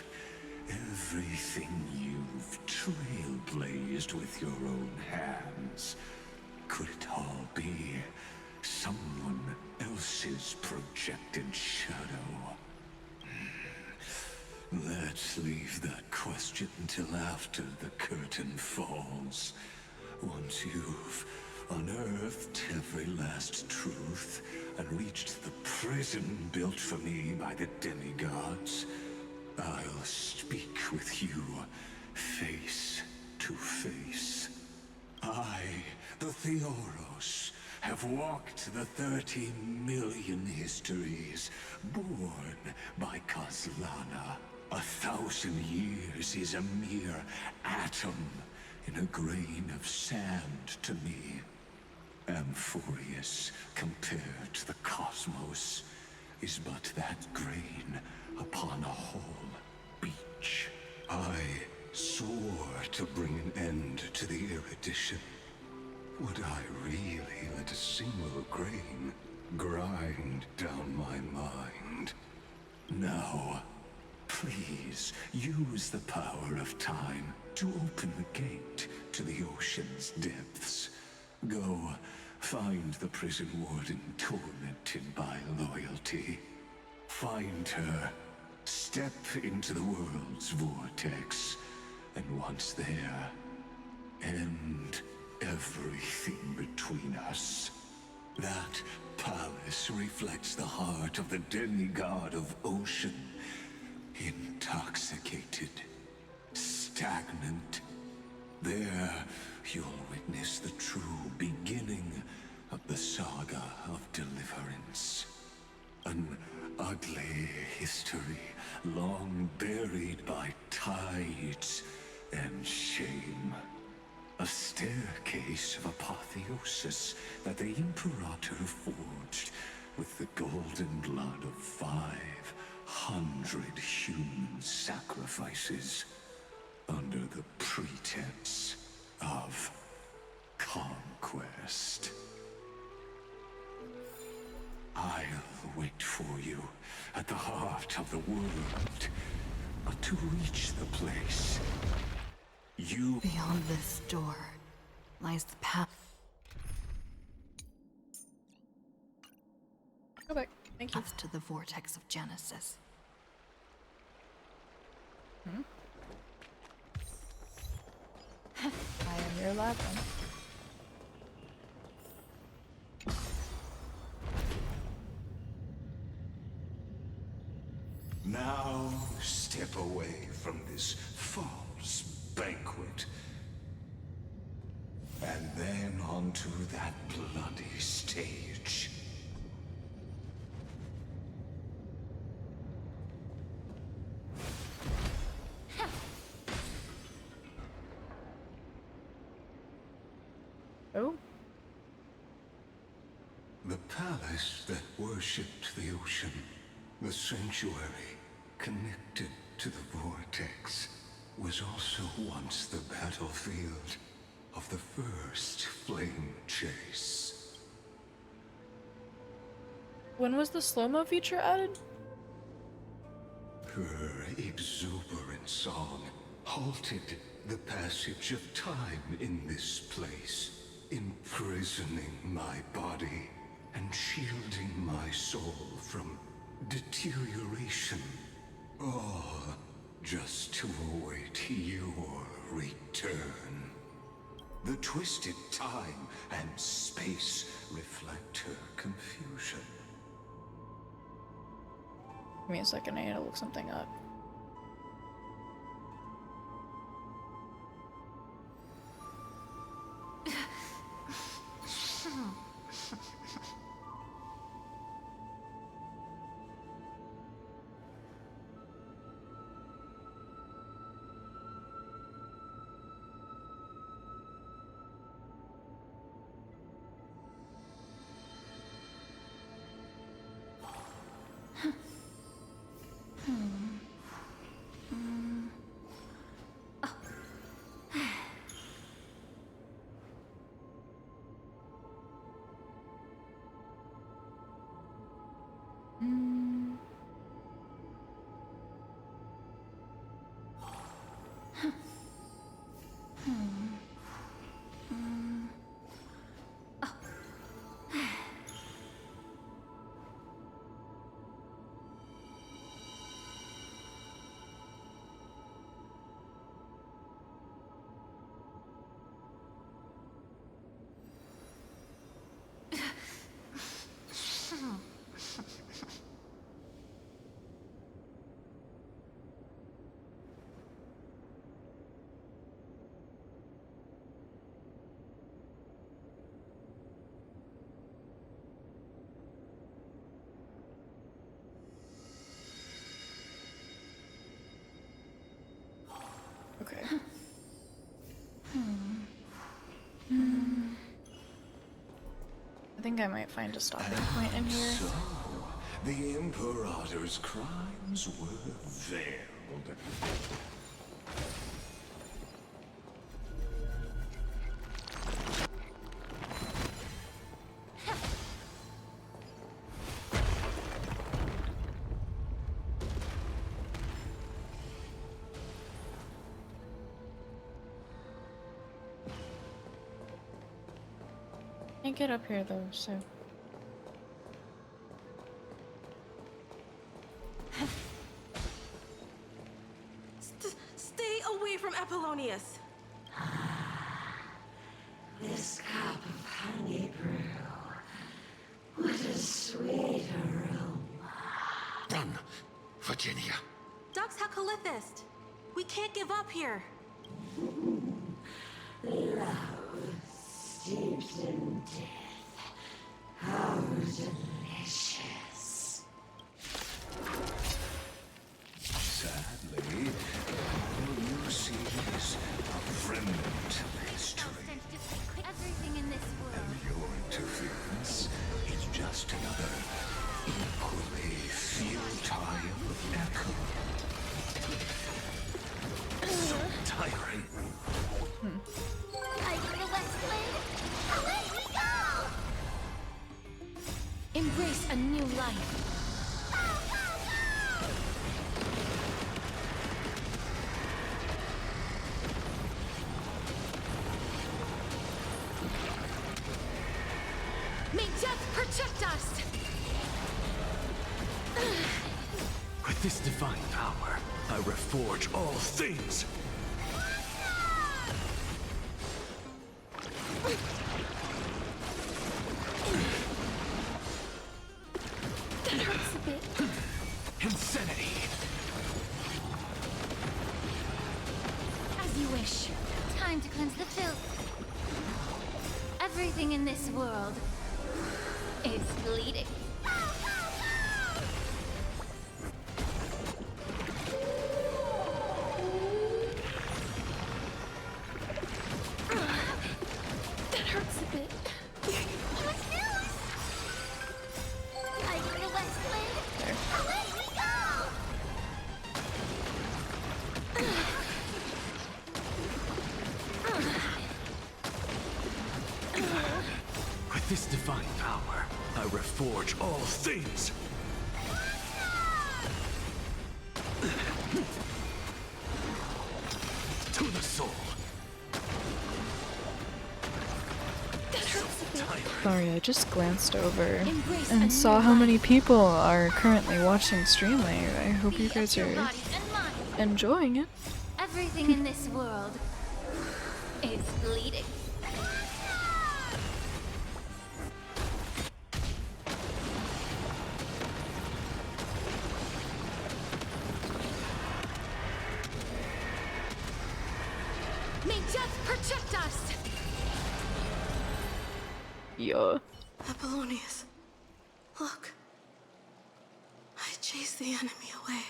everything you've trailblazed with your own hands, could it all be someone else's projected shadow? Let's leave that question till after the curtain falls. Once you've unearthed every last truth and reached the prison built for me by the demigods, I'll speak with you face to face. I, the Theoros, have walked the 30 million histories born by Kozlana. 1,000 years is a mere atom in a grain of sand to me. Amphorius, compared to the cosmos, is but that grain upon a whole beach. I swore to bring an end to the erudition. Would I really let a single grain grind down my mind? No. Please, use the power of time to open the gate to the ocean's depths. Go, find the prison warden tormented by loyalty. Find her, step into the world's vortex, and once there, end everything between us. That palace reflects the heart of the demigod of ocean. Intoxicated, stagnant. There, you'll witness the true beginning of the saga of deliverance. An ugly history, long buried by tides and shame. A staircase of apotheosis that the Imperator forged with the golden blood of 500 human sacrifices under the pretense of conquest. I'll wait for you at the heart of the world, to reach the place you... Beyond this door lies the path. Go back. Thank you. To the vortex of Genesis. Hmm? I am your lab then. Now step away from this false banquet. And then onto that bloody stage. Oh? The palace that worshipped the ocean, the sanctuary connected to the vortex, was also once the battlefield of the first flame chase. When was the slow-mo feature added? Her exuberant song halted the passage of time in this place, imprisoning my body and shielding my soul from deterioration. All just to await your return. The twisted time and space reflect her confusion. Give me a second, I need to look something up. Okay. I think I might find a stopping point in here. So, the Imperator's crimes were veiled. Can't get up here though, so. Stay away from Apollonius. This cup of honey brew. What a sweet aroma. Run, Virginia. Dux Hakalithist. We can't give up here. Love steeped in death. How delicious. Sadly, all you see is a remnant of history. Everything in this world. And your interference is just another equally futile echo. So tiring. Like the Westland, away we go! Embrace a new life. May death protect us! With this divine power, I reforge all things. That hurts a bit. Insanity. As you wish. Time to cleanse the filth. Everything in this world is bleeding. That hurts a bit. this divine power, I reforge all things. To the soul. Sorry, I just glanced over and saw how many people are currently watching Streamlay. I hope you guys are enjoying it. Everything in this world is bleeding. May death protect us! Yeah. Apollonius, look. I chased the enemy away.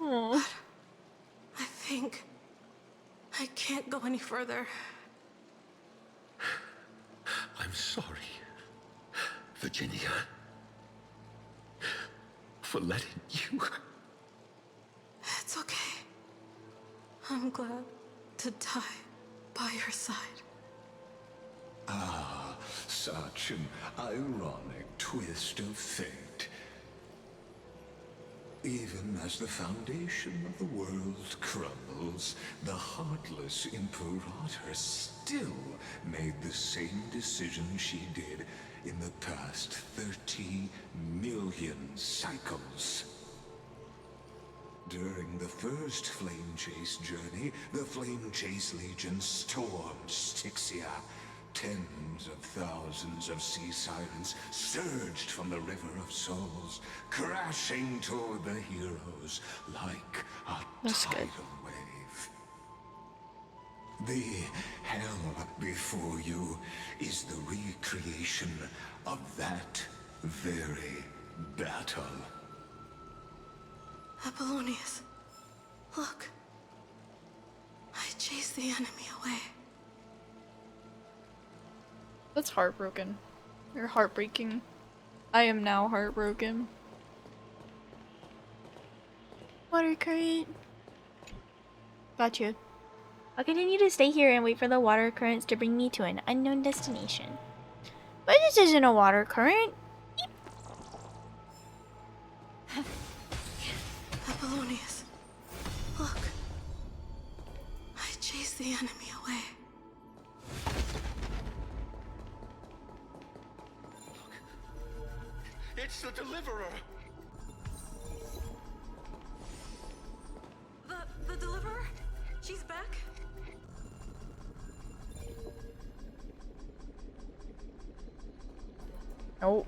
Aww. But I think I can't go any further. I'm sorry, Virginia, for letting you. It's okay. I'm glad to die by your side. Ah, such an ironic twist of fate. Even as the foundation of the world crumbles, the heartless Imperator still made the same decision she did in the past 30 million cycles. During the first Flame Chase journey, the Flame Chase Legion stormed Styxia. Tens of thousands of sea sirens surged from the River of Souls, crashing toward the heroes like a tidal wave. The hell before you is the recreation of that very battle. Apollonius, look. I chased the enemy away. That's heartbroken. You're heartbreaking. I am now heartbroken. Water current. Gotcha. I'll continue to stay here and wait for the water currents to bring me to an unknown destination. But this isn't a water current. Apollonius, look. I chased the enemy away. It's the Deliverer! The Deliverer? She's back? Oh.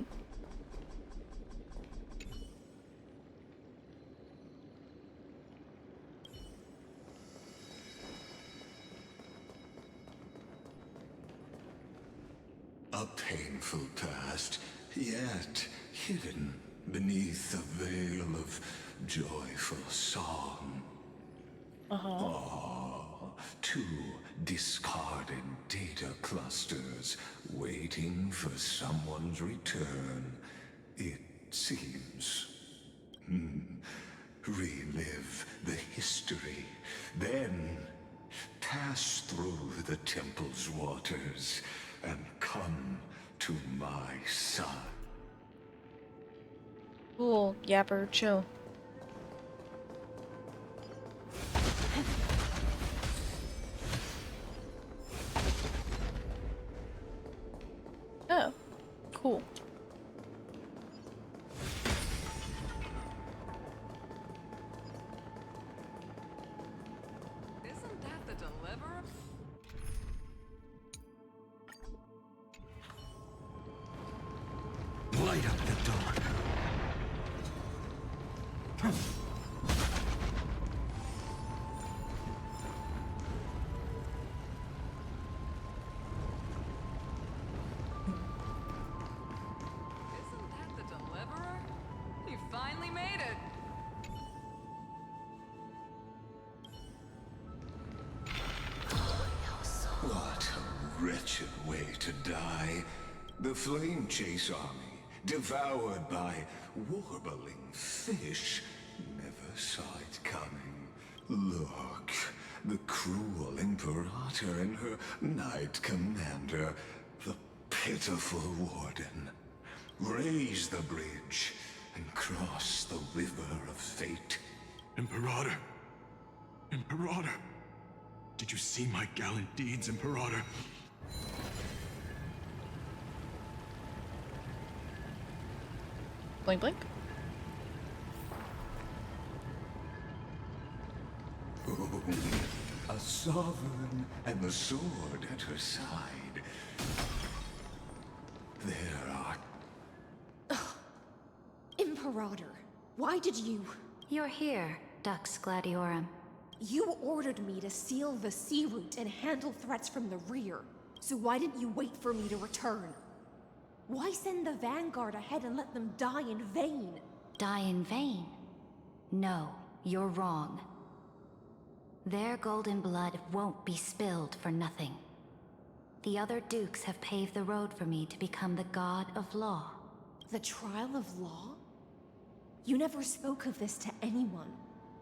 A painful past, yet hidden beneath a veil of joyful song. Two discarded data clusters waiting for someone's return, it seems. Relive the history, then pass through the temple's waters and come to my side. Cool, Yapper, chill. Oh, cool. Isn't that the Deliverer? Light up the dark. Isn't that the Deliverer? You finally made it. What a wretched way to die. The Flame Chase army, devoured by warbling fish, never saw it coming. Look, the cruel Imperator and her Knight Commander, the pitiful warden. Raise the bridge and cross the river of fate. Imperator! Imperator! Did you see my gallant deeds, Imperator? Blink, blink. Oh, a sovereign and the sword at her side. There are... Imperator, why did you... You're here, Dux Gladiorum. You ordered me to seal the sea route and handle threats from the rear. So why didn't you wait for me to return? Why send the Vanguard ahead and let them die in vain? Die in vain? No, you're wrong. Their golden blood won't be spilled for nothing. The other dukes have paved the road for me to become the god of law. The trial of law? You never spoke of this to anyone.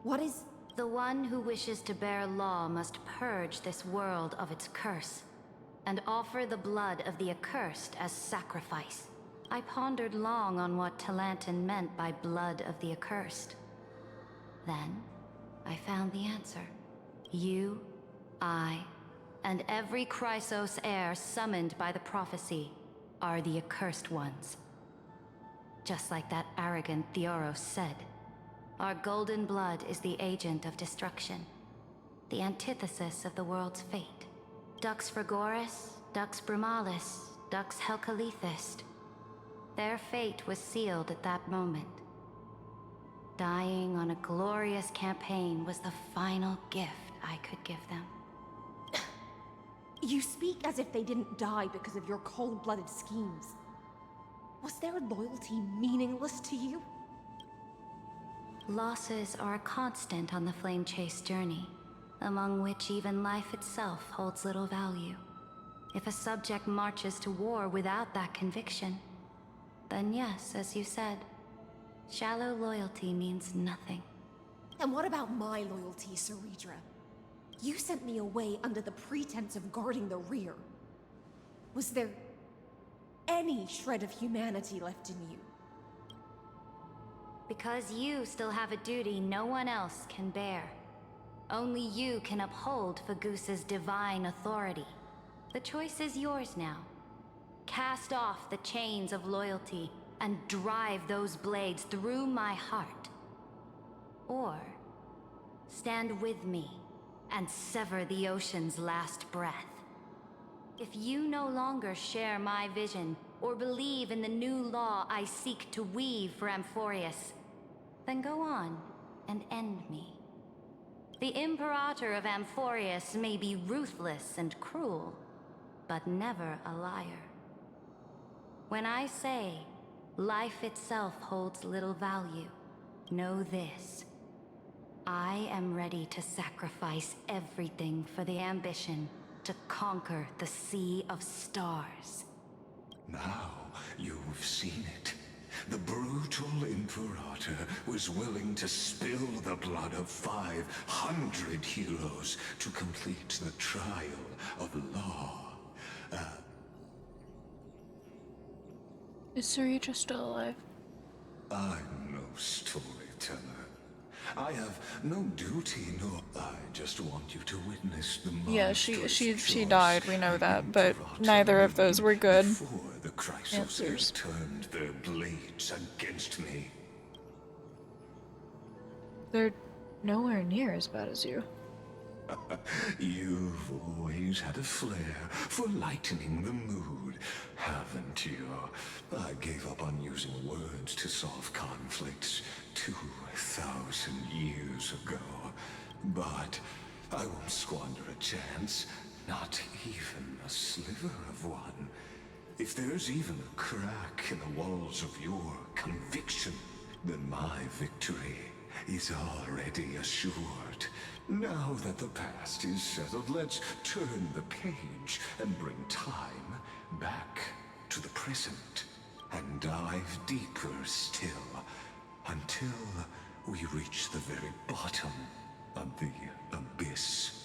What is... The one who wishes to bear law must purge this world of its curse, and offer the blood of the accursed as sacrifice. I pondered long on what Talantin meant by blood of the accursed. Then, I found the answer. You, I, and every Chrysos heir summoned by the prophecy are the accursed ones. Just like that arrogant Theoros said, our golden blood is the agent of destruction, the antithesis of the world's fate. Dux Frigoris, Dux Brumalis, Dux Helcalethist. Their fate was sealed at that moment. Dying on a glorious campaign was the final gift I could give them. You speak as if they didn't die because of your cold-blooded schemes. Was their loyalty meaningless to you? Losses are a constant on the Flame Chase journey, among which even life itself holds little value. If a subject marches to war without that conviction, then yes, as you said, shallow loyalty means nothing. And what about my loyalty, Ceridra? You sent me away under the pretense of guarding the rear. Was there any shred of humanity left in you? Because you still have a duty no one else can bear. Only you can uphold Fagoos's divine authority. The choice is yours now. Cast off the chains of loyalty and drive those blades through my heart. Or stand with me and sever the ocean's last breath. If you no longer share my vision or believe in the new law I seek to weave for Amphorius, then go on and end me. The Imperator of Amphorius may be ruthless and cruel, but never a liar. When I say life itself holds little value, know this. I am ready to sacrifice everything for the ambition to conquer the Sea of Stars. Now you've seen it. The brutal Imperator was willing to spill the blood of 500 heroes to complete the trial of law. Is Ceridra still alive? I'm no storyteller. I have no duty, nor I just want you to witness the Yeah, she died, we know that, but neither of those were good the answers. turned their blades against me. They're nowhere near as bad as you. You've always had a flair for lightening the mood, haven't you? I gave up on using words to solve conflicts 2,000 years ago. But I won't squander a chance, not even a sliver of one. If there's even a crack in the walls of your conviction, then my victory is already assured. Now that the past is settled, let's turn the page and bring time back to the present and dive deeper still until we reach the very bottom of the abyss.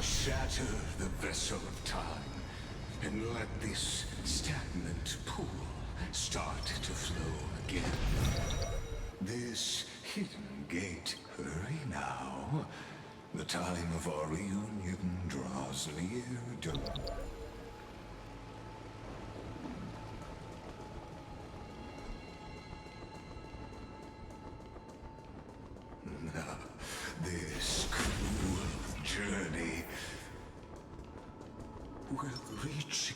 Shatter the vessel of time, and let this stagnant pool start to flow again. This hidden gate, hurry now. The time of our reunion draws near. This cruel journey will reach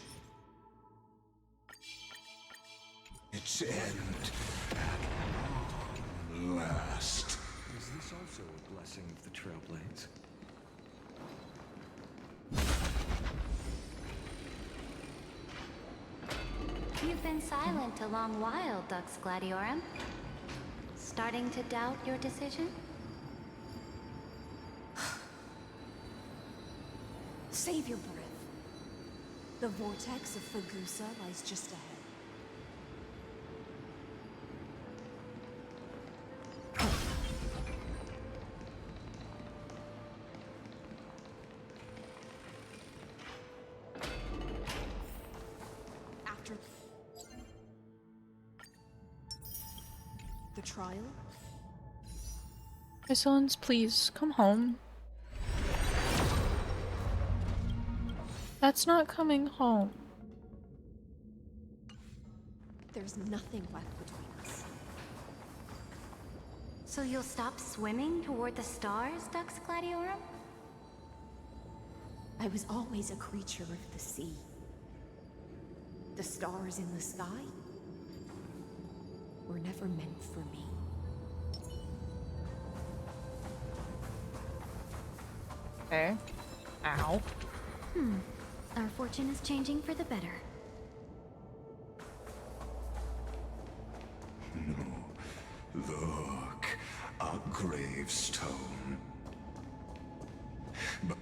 its end at last. Is this also a blessing of the Trailblades? You've been silent a long while, Dux Gladiorum. Starting to doubt your decision? Save your breath. The vortex of Fagusa lies just ahead. After the trial? My sons, please come home. That's not coming home. There's nothing left between us. So you'll stop swimming toward the stars, Dux Gladiorum? I was always a creature of the sea. The stars in the sky were never meant for me. Okay. Ow. Our fortune is changing for the better. Look, a gravestone. But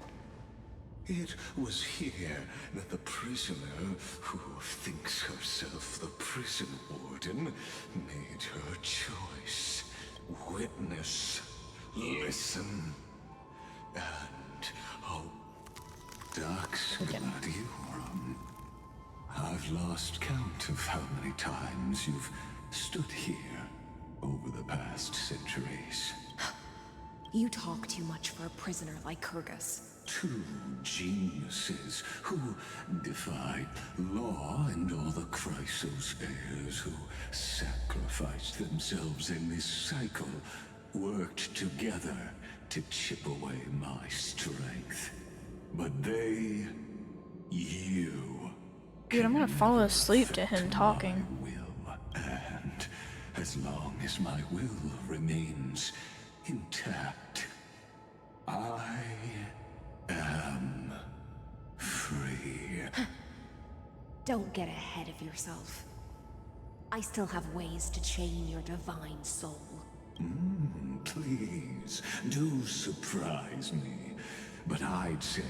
it was here that the prisoner, who thinks herself the prison warden, made her choice. Witness, listen, and hope. Dux Gladiorum. I've lost count of how many times you've stood here over the past centuries. You talk too much for a prisoner like Kyrgyz. Two geniuses who defied law and all the Chrysos heirs who sacrificed themselves in this cycle worked together to chip away my strength. But they, you... Dude, I'm gonna fall asleep to him talking. And as long as my will remains intact, I am free. Don't get ahead of yourself. I still have ways to chain your divine soul. Please, do surprise me. But I'd say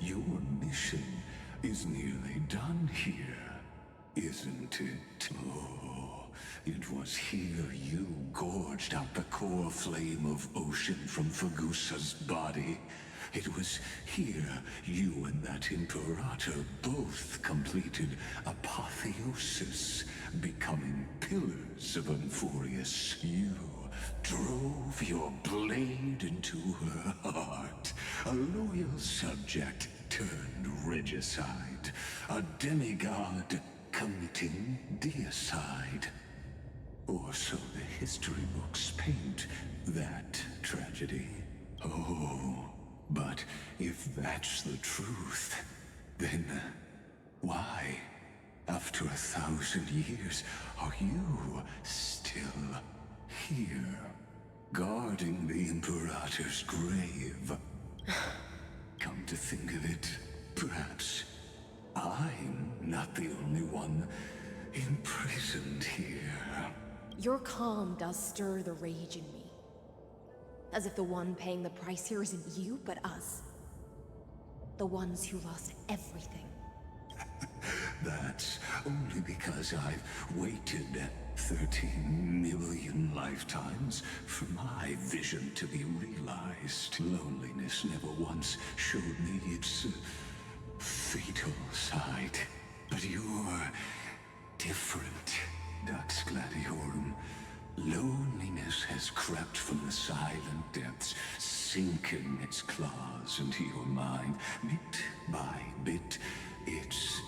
your mission is nearly done here, isn't it? Oh, it was here you gorged out the core flame of ocean from Fagusa's body. It was here you and that Imperator both completed apotheosis, becoming pillars of Euphorius. You drove your blade into her heart, a loyal subject turned regicide, a demigod committing deicide. Or so the history books paint that tragedy. Oh, but if that's the truth, then why, after 1,000 years, are you still here, guarding the Imperator's grave? Come to think of it, perhaps I'm not the only one imprisoned here. Your calm does stir the rage in me. As if the one paying the price here isn't you, but us. The ones who lost everything. That's only because I've waited 13 million lifetimes for my vision to be realized. Loneliness never once showed me its fatal side. But you're different, Dux Gladiorum. Loneliness has crept from the silent depths, sinking its claws into your mind. Bit by bit, it's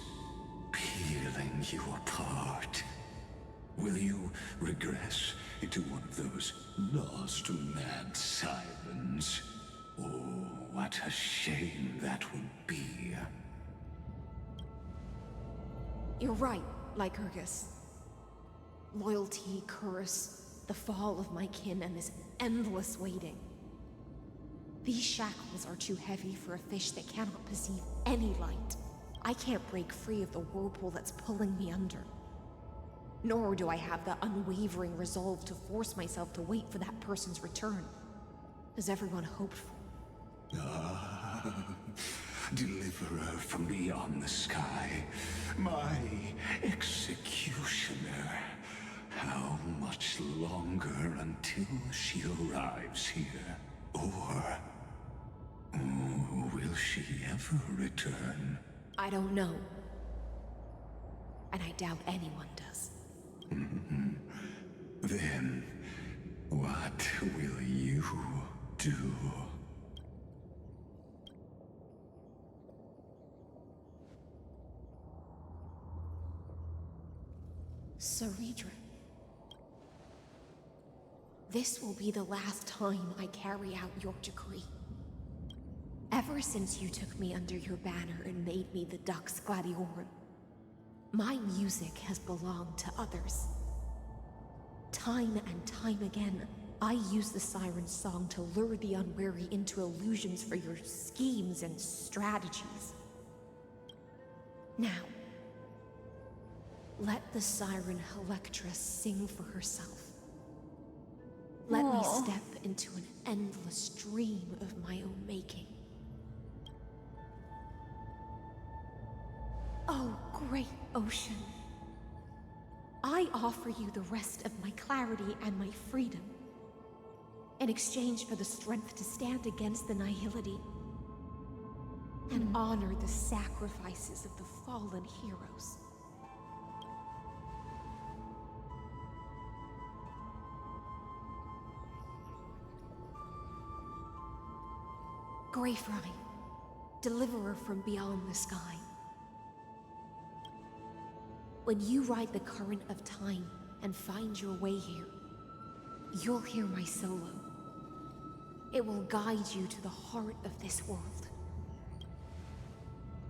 peeling you apart. Will you regress into one of those lost mad sirens? Oh, what a shame that would be. You're right, Lycurgus. Loyalty, curse, the fall of my kin, and this endless waiting. These shackles are too heavy for a fish that cannot perceive any light. I can't break free of the whirlpool that's pulling me under. Nor do I have the unwavering resolve to force myself to wait for that person's return, as everyone hoped for. Ah, deliverer from beyond the sky, my executioner. How much longer until she arrives here? Or will she ever return? I don't know. And I doubt anyone does. Then, what will you do? Ceredra. This will be the last time I carry out your decree. Ever since you took me under your banner and made me the Dux Gladiorum, my music has belonged to others. Time and time again, I use the siren's song to lure the unwary into illusions for your schemes and strategies. Now, let the siren Electra sing for herself. Let me step into an endless dream of my own making. Oh, great ocean. I offer you the rest of my clarity and my freedom, in exchange for the strength to stand against the nihility and honor the sacrifices of the fallen heroes. Greyfry, deliverer from beyond the sky. When you ride the current of time and find your way here, you'll hear my solo. It will guide you to the heart of this world.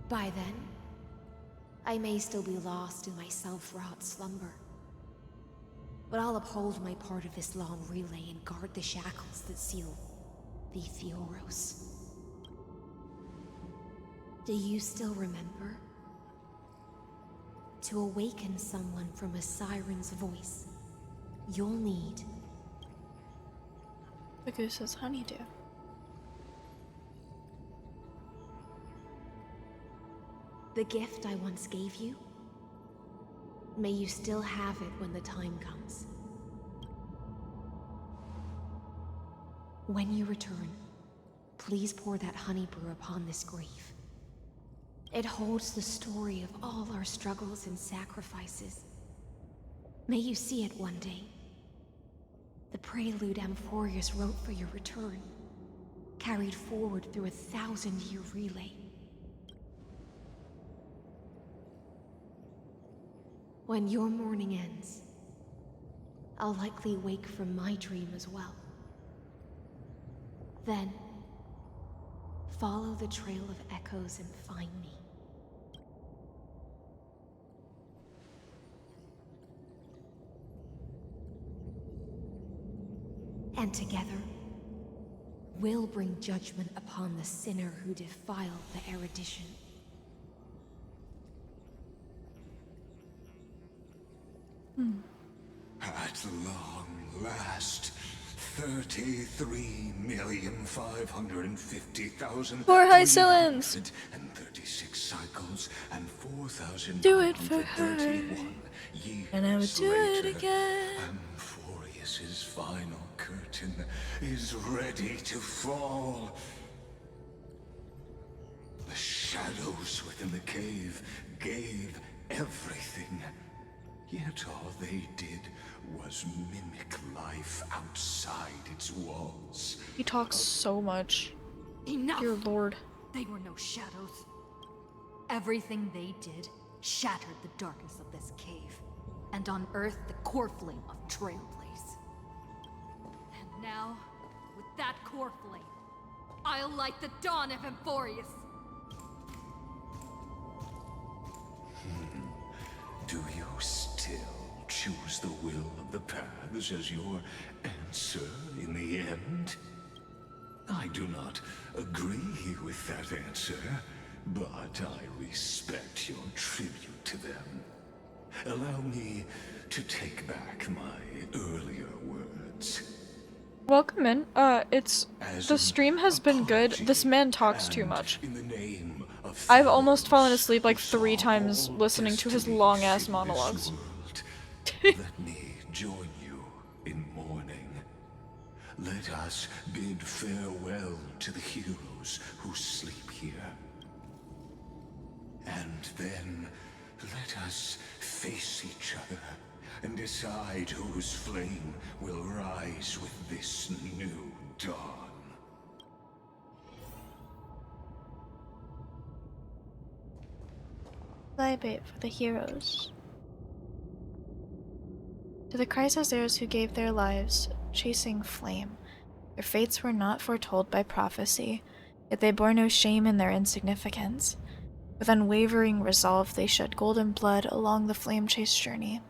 By then, I may still be lost in my self-wrought slumber, but I'll uphold my part of this long relay and guard the shackles that seal the Theoros. Do you still remember? To awaken someone from a siren's voice, you'll need... The goose says honeydew. The gift I once gave you? May you still have it when the time comes. When you return, please pour that honey brew upon this grave. It holds the story of all our struggles and sacrifices. May you see it one day. The prelude Amphorius wrote for your return, carried forward through a 1,000-year relay. When your morning ends, I'll likely wake from my dream as well. Then, follow the trail of echoes and find me. And together, we'll bring judgment upon the sinner who defiled the erudition. At long last, 33,550,000 For High Silence. 336 cycles and 4,000 Do it for her. And I would do it later, again. Amphorius's final curtain is ready to fall. The shadows within the cave gave everything. Yet all they did was mimic life outside its walls. He talks so much. Enough! Dear Lord. They were no shadows. Everything they did shattered the darkness of this cave, and unearthed the core flame of Trailblaze. And now, with that core flame, I'll light the dawn of Amphorius. Do you still choose the will of the paths as your answer in the end? I do not agree with that answer, but I respect your tribute to them. Allow me to take back my earlier words. Welcome in. The stream has been good. This man talks too much. I've almost fallen asleep like 3 times listening to his long ass monologues. Let me join you in mourning. Let us bid farewell to the heroes who sleep here. And then let us face each other and decide whose flame will rise with this new dawn. Libate for the heroes. To the Chrysosaurs who gave their lives chasing flame, their fates were not foretold by prophecy, yet they bore no shame in their insignificance. With unwavering resolve they shed golden blood along the flame-chase journey.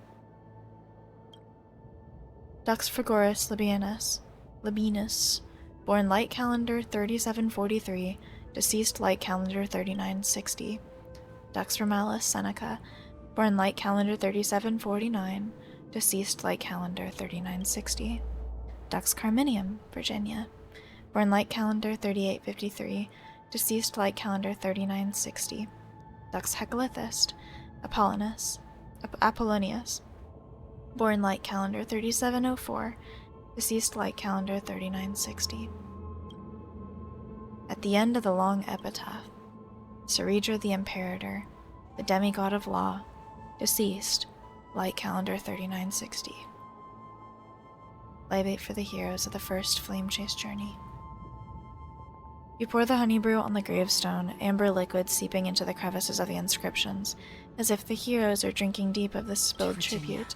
Dux Frigoris Labienus, born light calendar 3743, deceased light calendar 3960. Dux Romalis Seneca, born light calendar 3749, deceased light calendar 3960. Dux Carminium, Virginia, born light calendar 3853, deceased light calendar 3960. Dux Hecalithist, Apollonius, born light calendar 3704, deceased light calendar 3960. At the end of the long epitaph, Ceredra the Imperator, the demigod of law, deceased, light calendar 3960. Libate for the heroes of the first flame chase journey. You pour the honey brew on the gravestone, amber liquid seeping into the crevices of the inscriptions, as if the heroes are drinking deep of the spilled tribute.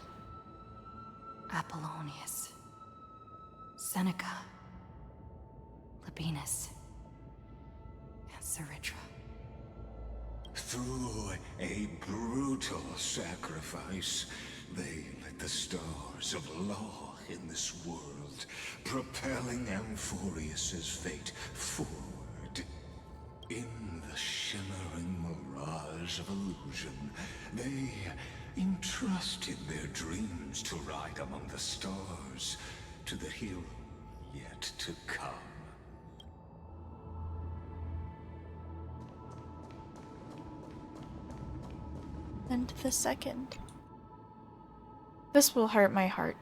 Apollonius, Seneca, Labienus, and Ceredra. Through a brutal sacrifice, they lit the stars of law in this world, propelling Amphorius's fate forward. In the shimmering mirage of illusion, they entrusted their dreams to ride among the stars, to the hero yet to come. And the second. This will hurt my heart.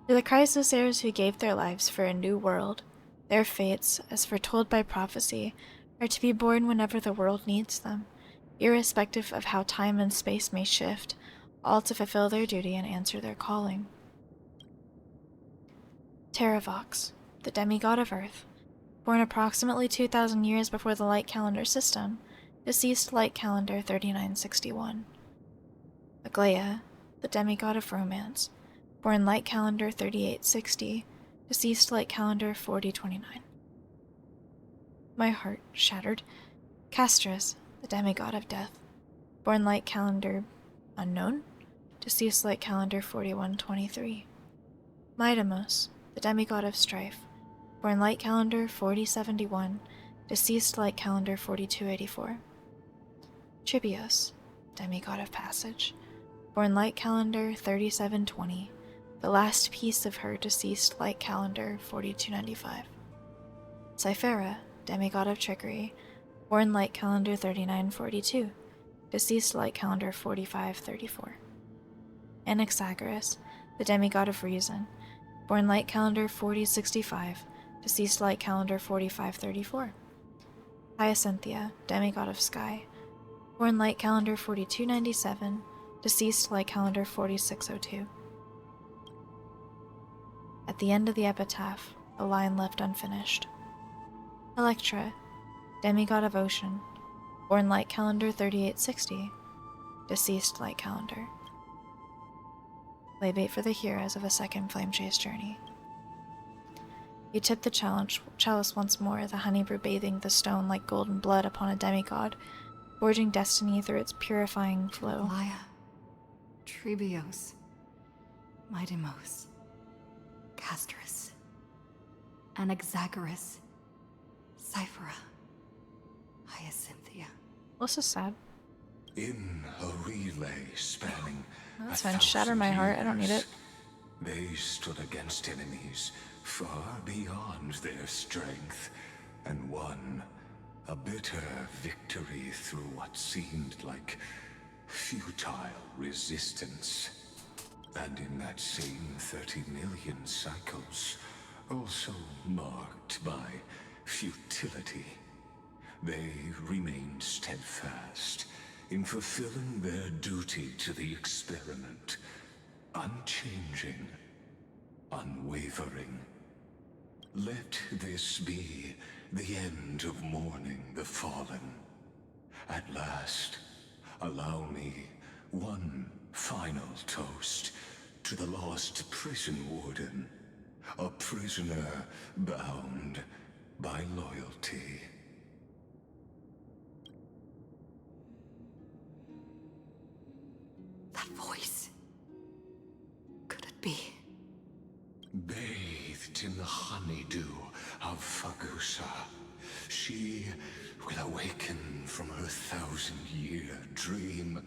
To the Chrysosaurs who gave their lives for a new world, their fates, as foretold by prophecy, are to be born whenever the world needs them, irrespective of how time and space may shift, all to fulfill their duty and answer their calling. Terravox, the demigod of Earth, born approximately 2,000 years before the light calendar system, deceased light calendar 3961. Aglaia, the demigod of romance, born light calendar 3860, deceased light calendar 4029. My heart shattered. Castris, the demigod of death, born light calendar unknown, deceased light calendar 4123. Midamos, the demigod of strife, born light calendar 4071, deceased light calendar 4284. Chibios, demigod of passage, born light calendar 3720, The last piece of her deceased light calendar 4295. Cyphera, demigod of trickery, born light calendar 3942, deceased light calendar 4534. Anaxagoras, the demigod of reason, born light calendar 4065, deceased light calendar 4534. Hyacinthia, demigod of sky, born light calendar 4297, deceased light calendar 4602. At the end of the epitaph, a line left unfinished. Electra, demigod of ocean, born light calendar 3860, deceased light calendar. Lay bait for the heroes of a second flame chase journey. You tip the chalice once more, the honey brew bathing the stone like golden blood upon a demigod, forging destiny through its purifying flow. Laya, Trebios, Midimos, Castris, Anaxagoras, Cyphera, Hyacinthia. This is sad. In a relay spanning That's fine. Shatter my heart. I don't need it. They stood against enemies far beyond their strength, and won a bitter victory through what seemed like futile resistance. And in that same 30 million cycles, also marked by futility, they remained steadfast in fulfilling their duty to the experiment, unchanging, unwavering. Let this be the end of mourning the fallen. At last, allow me one final toast to the lost prison warden, a prisoner bound by loyalty. That voice. Could it be? Bathed in the honeydew of Fagusa, she will awaken from her 1,000-year dream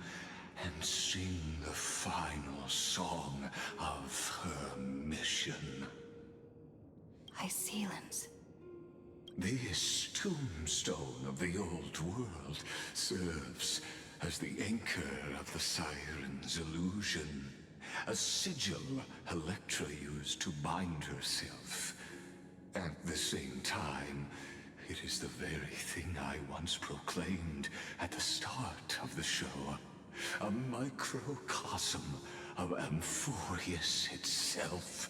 and sing the final song of her mission. Hycelans. This tombstone of the old world serves as the anchor of the Siren's illusion, a sigil Electra used to bind herself. At the same time, it is the very thing I once proclaimed at the start of the show, a microcosm of Amphorius itself.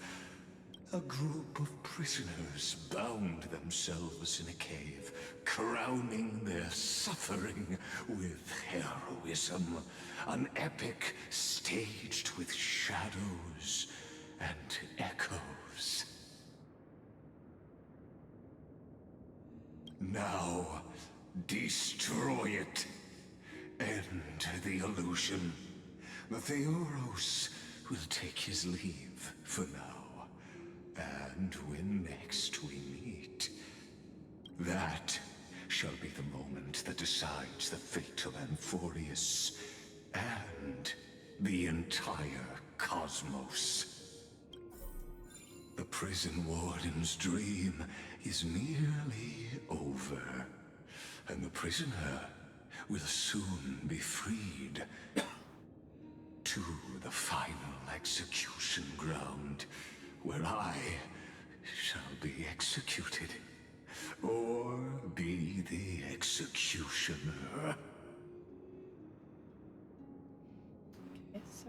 A group of prisoners bound themselves in a cave, crowning their suffering with heroism. An epic staged with shadows and echoes. Now, destroy it. End the illusion. The Theoros will take his leave for now. And when next we meet, that shall be the moment that decides the fate of Amphorius and the entire cosmos. The prison warden's dream is nearly over, and the prisoner will soon be freed to the final execution ground, where I shall be executed, or be the executioner. Okay, so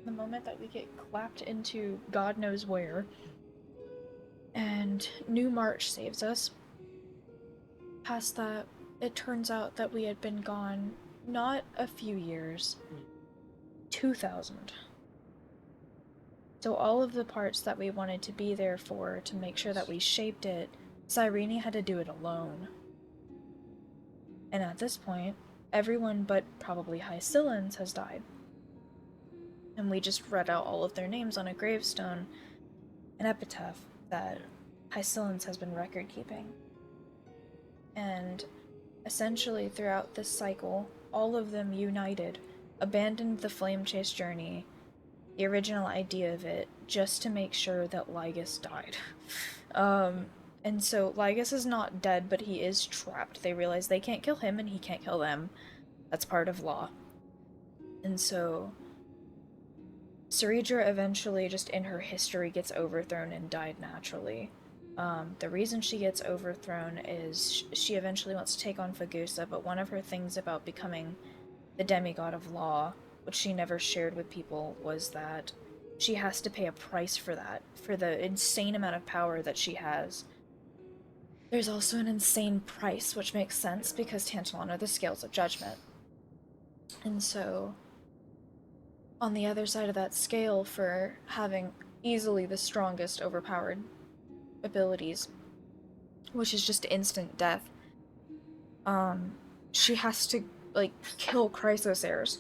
the moment that we get clapped into God knows where, and New March saves us, past that, it turns out that we had been gone not a few years, 2,000. So all of the parts that we wanted to be there for, to make sure that we shaped it, Cyrene had to do it alone. And at this point, everyone but probably Hycelans has died. And we just read out all of their names on a gravestone, an epitaph that Hycelans has been record keeping. And essentially throughout this cycle, all of them united, abandoned the flame chase journey, the original idea of it, just to make sure that Lygus died. And so Lygus is not dead, but he is trapped. They realize they can't kill him and he can't kill them. That's part of law. And so Saridra eventually, just in her history, gets overthrown and died naturally. The reason she gets overthrown is she eventually wants to take on Fagusa, but one of her things about becoming the demigod of law, which she never shared with people, was that she has to pay a price for that, for the insane amount of power that she has. There's also an insane price, which makes sense because Tantalon are the scales of judgment. And so, on the other side of that scale, for having easily the strongest overpowered abilities, which is just instant death, she has to, like, kill Chrysos heirs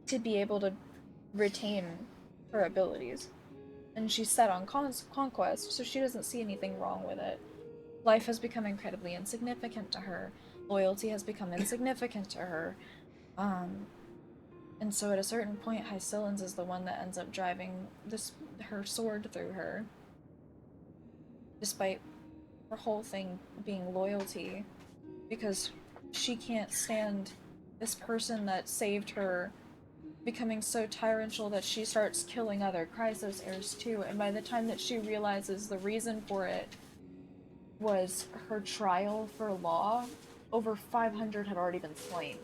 to be able to retain her abilities. And she's set on conquest, so she doesn't see anything wrong with it. Life has become incredibly insignificant to her. Loyalty has become insignificant to her. And so at a certain point, Hycillens is the one that ends up driving her sword through her. Despite her whole thing being loyalty. Because she can't stand this person that saved her becoming so tyrantful that she starts killing other Chrysos heirs too, and by the time that she realizes the reason for it was her trial for law, over 500 had already been slain.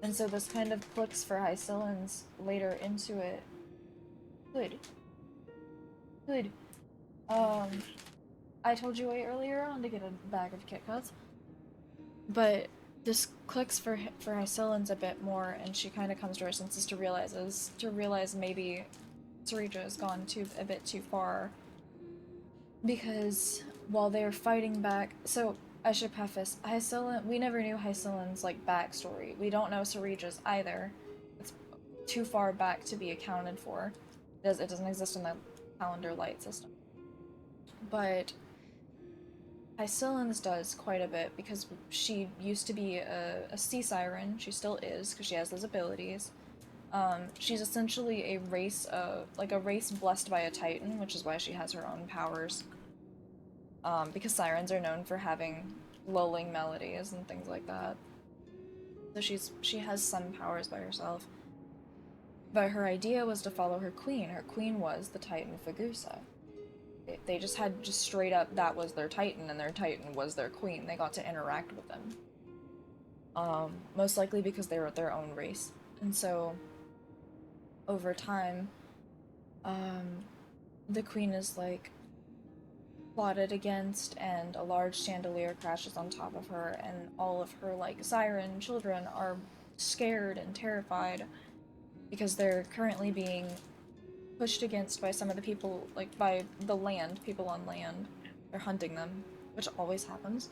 And so this kind of clicks for Hycillens later into it. Good. I told you way earlier on to get a bag of Kit Kats. But this clicks for Hycillens a bit more, and she kind of comes to her senses to realize maybe Saridra has gone a bit too far. Because while they're fighting back, so I should preface, we never knew Hycillens' like backstory. We don't know Saridra's either. It's too far back to be accounted for. It doesn't exist in the calendar light system. But Hycillens does quite a bit because she used to be a sea siren. She still is because she has those abilities. She's essentially a race blessed by a titan, which is why she has her own powers. Because sirens are known for having lulling melodies and things like that. So she has some powers by herself. But her idea was to follow her queen. Her queen was the titan Fagusa. They just had straight up, that was their titan, and their titan was their queen. They got to interact with them. Most likely because they were their own race. And so, over time, the queen is, like, plotted against, and a large chandelier crashes on top of her, and all of her, like, siren children are scared and terrified because they're currently being pushed against by some of the people, like, by the people on land. They're hunting them, which always happens.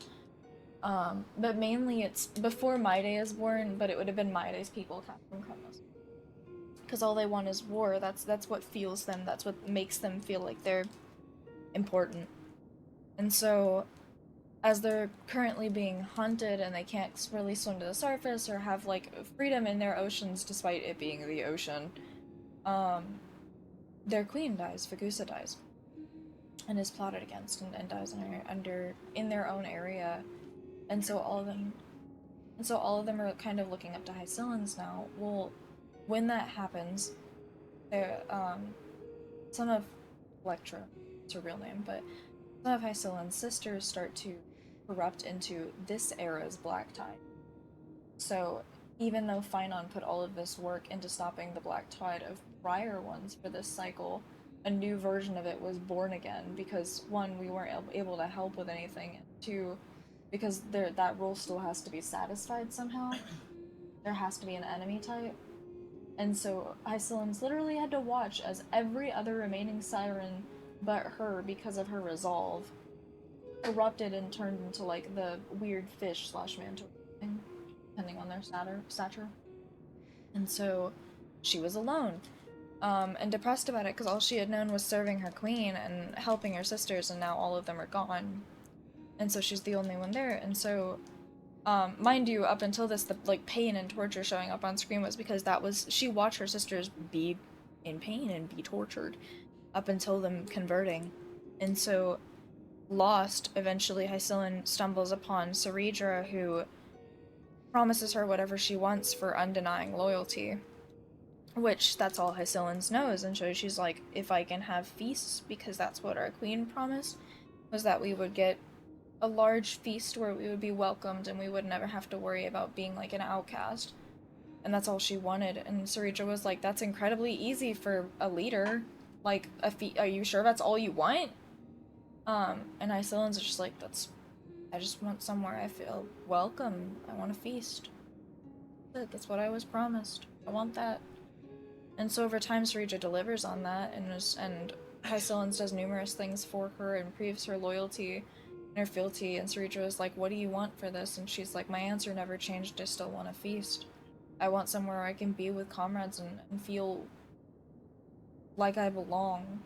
But mainly it's before My Day is born, but it would have been My Day's people from Kronos. Because all they want is war. That's what fuels them. That's what makes them feel like they're important. And so, as they're currently being hunted and they can't really swim to the surface or have, like, freedom in their oceans despite it being the ocean, their queen dies, Fagusa dies, and is plotted against and dies in their own area, and so all of them are kind of looking up to Hycillens now. Well, when that happens, some of Electra, it's her real name, but some of Hycillens' sisters start to erupt into this era's Black Tide. So even though Phynon put all of this work into stopping the Black Tide of prior ones for this cycle, a new version of it was born again because, one, we weren't able to help with anything, and two, because that rule still has to be satisfied somehow. There has to be an enemy type. And so Hycillens literally had to watch as every other remaining siren but her, because of her resolve, erupted and turned into, like, the weird fish / mantis thing, depending on their stature. And so she was alone, and depressed about it because all she had known was serving her queen and helping her sisters, and now all of them are gone. And so she's the only one there. And so Mind you, up until this, the like pain and torture showing up on screen was because she watched her sisters be in pain and be tortured up until them converting. And so, lost, eventually Hycilin stumbles upon Ceridra, who promises her whatever she wants for undenying loyalty. Which, that's all Hycilin knows, and so she's like, if I can have feasts, because that's what our queen promised, was that we would get a large feast where we would be welcomed and we would never have to worry about being like an outcast. And that's all she wanted. And Ceridra was like, that's incredibly easy for a leader. Like, are you sure that's all you want? And Hycilin's just like, I just want somewhere I feel welcome. I want a feast. That's what I was promised. I want that. And so over time, Ceridra delivers on that, and Hycilin does numerous things for her and proves her loyalty and her fealty, and Ceridra is like, what do you want for this? And she's like, my answer never changed, I still want a feast. I want somewhere where I can be with comrades and feel like I belong.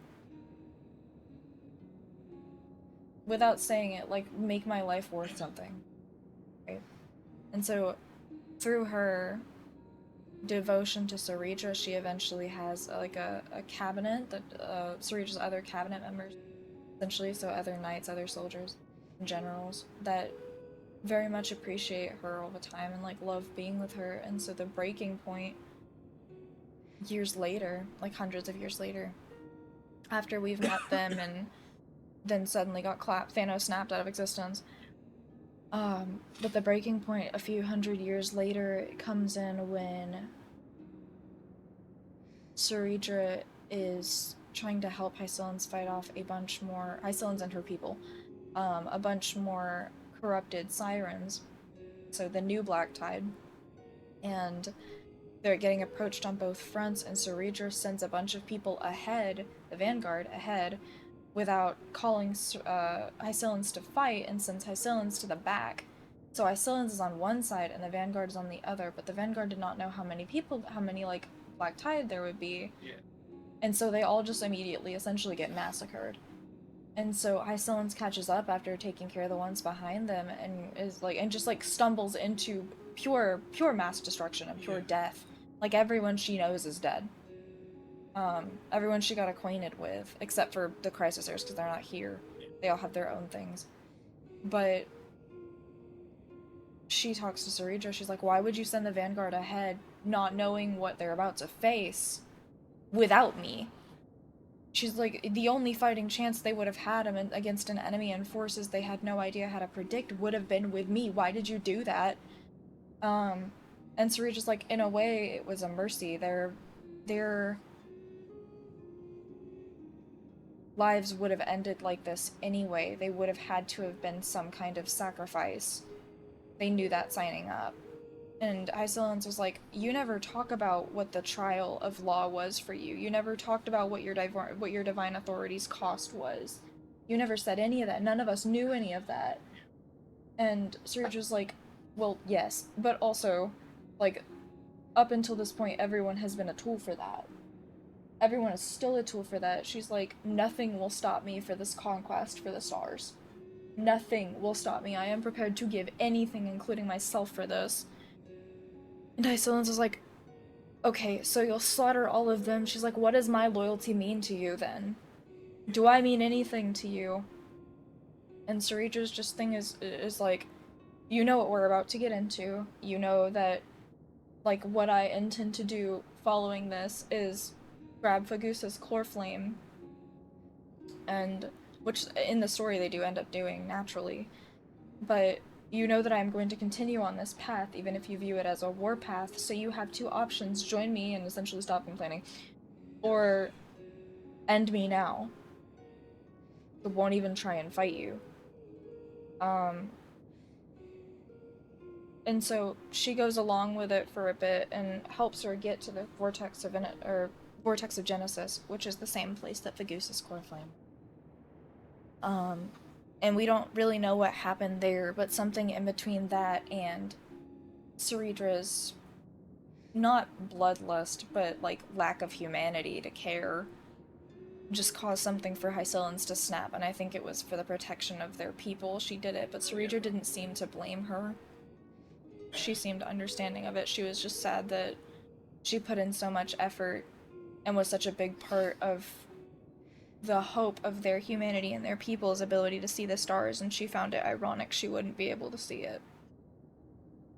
Without saying it, like, make my life worth something. Right? And so, through her devotion to Ceridra, she eventually has like a cabinet that Ceridra's other cabinet members, essentially, so other knights, other soldiers, and generals that very much appreciate her all the time and like love being with her. And so the breaking point, years later, like hundreds of years later, after we've met them and then suddenly got Thanos snapped out of existence. But the breaking point a few hundred years later comes in when Ceridra is trying to help Hycilin fight off a bunch more, Hycilin and her people, a bunch more corrupted sirens, so the new Black Tide, and they're getting approached on both fronts, and Ceridra sends a bunch of people ahead, the vanguard ahead, without calling Hycilin to fight, and sends Hycilin to the back. So Hycilin is on one side and the vanguard is on the other, but the vanguard did not know how many like Black Tide there would be. Yeah. And so they all just immediately essentially get massacred. And so Hycilin catches up after taking care of the ones behind them and is like, and just like stumbles into pure mass destruction and pure death. Like everyone she knows is dead. Everyone she got acquainted with, except for the Crisisers, because they're not here. They all have their own things. But she talks to Ceridra, she's like, why would you send the Vanguard ahead, not knowing what they're about to face, without me? She's like, the only fighting chance they would have had against an enemy and forces they had no idea how to predict would have been with me. Why did you do that? And Ceridra's like, in a way, it was a mercy. Their lives would have ended like this anyway. They would have had to have been some kind of sacrifice. They knew that signing up. And Hycilin was like, you never talk about what the trial of law was for you. You never talked about what your divine authority's cost was. You never said any of that. None of us knew any of that. And Ceridra like, well, yes, but also, like, up until this point, everyone has been a tool for that. Everyone is still a tool for that. She's like, nothing will stop me for this conquest for the stars. Nothing will stop me. I am prepared to give anything, including myself, for this. And Hycilin was like, okay, so you'll slaughter all of them. She's like, what does my loyalty mean to you then? Do I mean anything to you? And Ceridra's just thing is like, you know what we're about to get into. You know that, like, what I intend to do following this is grab Fagusa's core flame, and which in the story they do end up doing naturally, but you know that I'm going to continue on this path even if you view it as a war path, so you have two options: join me and essentially stop complaining, or end me now. It won't even try and fight you. And so she goes along with it for a bit and helps her get to the Vortex of Genesis, which is the same place that Fagusa's core flame. And we don't really know what happened there, but something in between that and Ceridra's not bloodlust, but like lack of humanity to care, just caused something for Hycilin to snap, and I think it was for the protection of their people she did it, but Ceridra didn't seem to blame her. she seemed understanding of it. She was just sad that she put in so much effort and was such a big part of the hope of their humanity and their people's ability to see the stars, and she found it ironic she wouldn't be able to see it.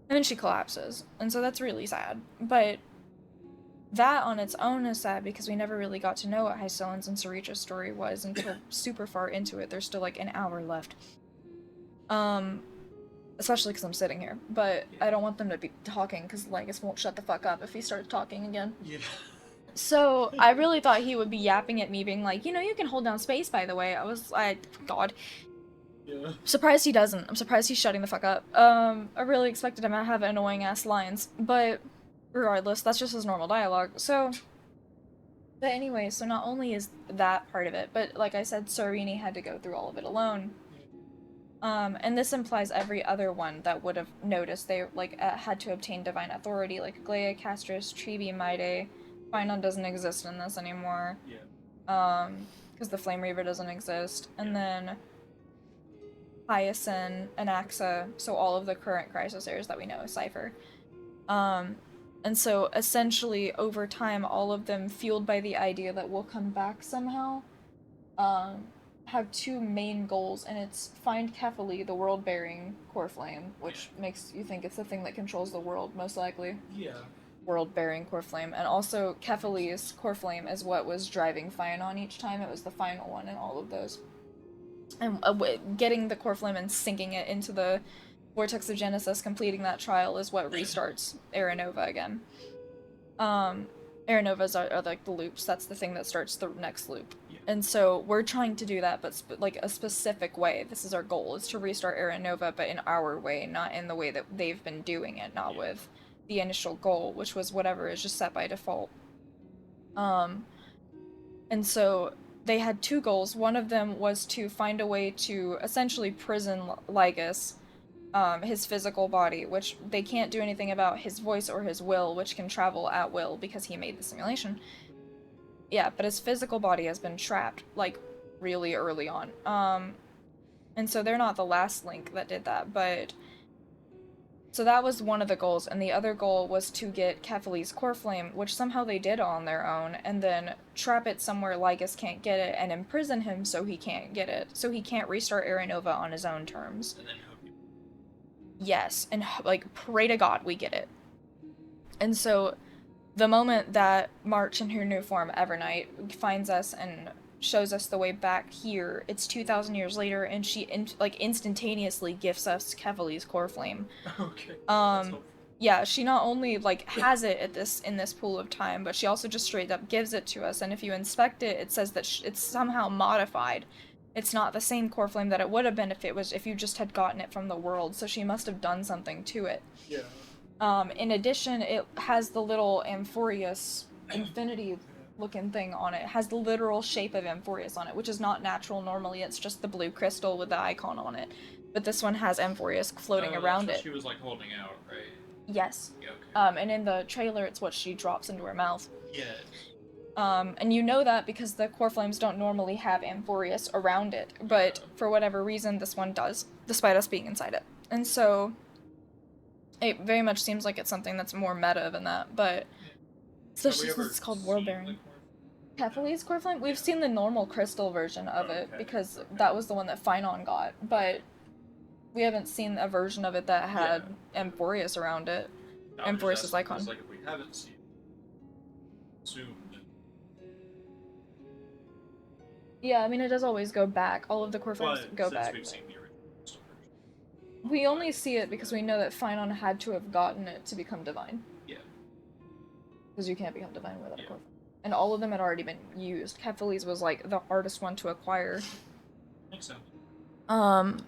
And then she collapses, and so that's really sad. But that on its own is sad because we never really got to know what Hycelen's and Saricha's story was until super far into it. There's still like an hour left. Especially because I'm sitting here. But I don't want them to be talking because Lygus won't shut the fuck up if he starts talking again. Yeah. So I really thought he would be yapping at me being like, you know, you can hold down space, by the way. God. Yeah. Surprised he doesn't. I'm surprised he's shutting the fuck up. I really expected him to have annoying ass lines, but regardless, that's just his normal dialogue. But anyway, so not only is that part of it, but like I said, Sarini had to go through all of it alone. And this implies every other one that would have noticed they, like, had to obtain divine authority, like Glea, Castris, Tribi, Maide. Finon doesn't exist in this anymore. Yeah. Because the Flame Reaver doesn't exist. And then Hyacinth, Anaxa, so all of the current Crisis heirs that we know is Cypher. And so essentially, over time, all of them, fueled by the idea that we'll come back somehow, have two main goals, and it's find Kefali, the world-bearing core flame, which makes you think it's the thing that controls the world, most likely. Yeah. World-bearing core flame, and also Kefali's core flame is what was driving Fionon each time. It was the final one in all of those. And getting the core flame and sinking it into the Vortex of Genesis, completing that trial, is what restarts Aranova again. Aranovas are like the loops. That's the thing that starts the next loop. Yeah. And so we're trying to do that, but like a specific way. This is our goal, is to restart Aranova, but in our way, not in the way that they've been doing it, not with the initial goal, which was whatever is just set by default. And so they had two goals. One of them was to find a way to essentially prison Lygus, his physical body, which they can't do anything about his voice or his will, which can travel at will because he made the simulation. Yeah, but his physical body has been trapped, like, really early on. And so they're not the last link that did that, but... So that was one of the goals, and the other goal was to get Kefali's core flame, which somehow they did on their own, and then trap it somewhere Lygus can't get it, and imprison him so he can't get it. So he can't restart Aranova on his own terms. And then yes, and, like, pray to God we get it. And so, the moment that March in her new form, Evernight, finds us and shows us the way back here, it's 2,000 years later, and she, instantaneously gifts us Kefali's core flame. Okay. Yeah, she not only, like, has it in this pool of time, but she also just straight up gives it to us, and if you inspect it, it says that it's somehow modified. It's not the same core flame that it would have been if you just had gotten it from the world, so she must have done something to it. Yeah. In addition, it has the little Amphorius infinity looking thing on it. It has the literal shape of Amphorius on it, which is not natural normally. It's just the blue crystal with the icon on it. But this one has Amphorius floating around that's it. She was like holding out, right? Yes. Yeah, okay. And in the trailer, it's what she drops into her mouth. Yes. And you know that because the core flames don't normally have Amphorius around it, but for whatever reason, this one does, despite us being inside it. And so, it very much seems like it's something that's more meta than that, but especially since it's called World-bearing. Kefali's core flame? We've seen the normal crystal version of it, because that was the one that Finon got, but we haven't seen a version of it that had Amphorius around it. Amphorius' icon. Like, if we haven't seen it, soon. Yeah, I mean, it does always go back. All of the core flames go back. We've seen the original version. We only see it because we know that Finon had to have gotten it to become divine. Yeah. Because you can't become divine without a core flame. And all of them had already been used. Kefali's was, like, the hardest one to acquire. Makes sense.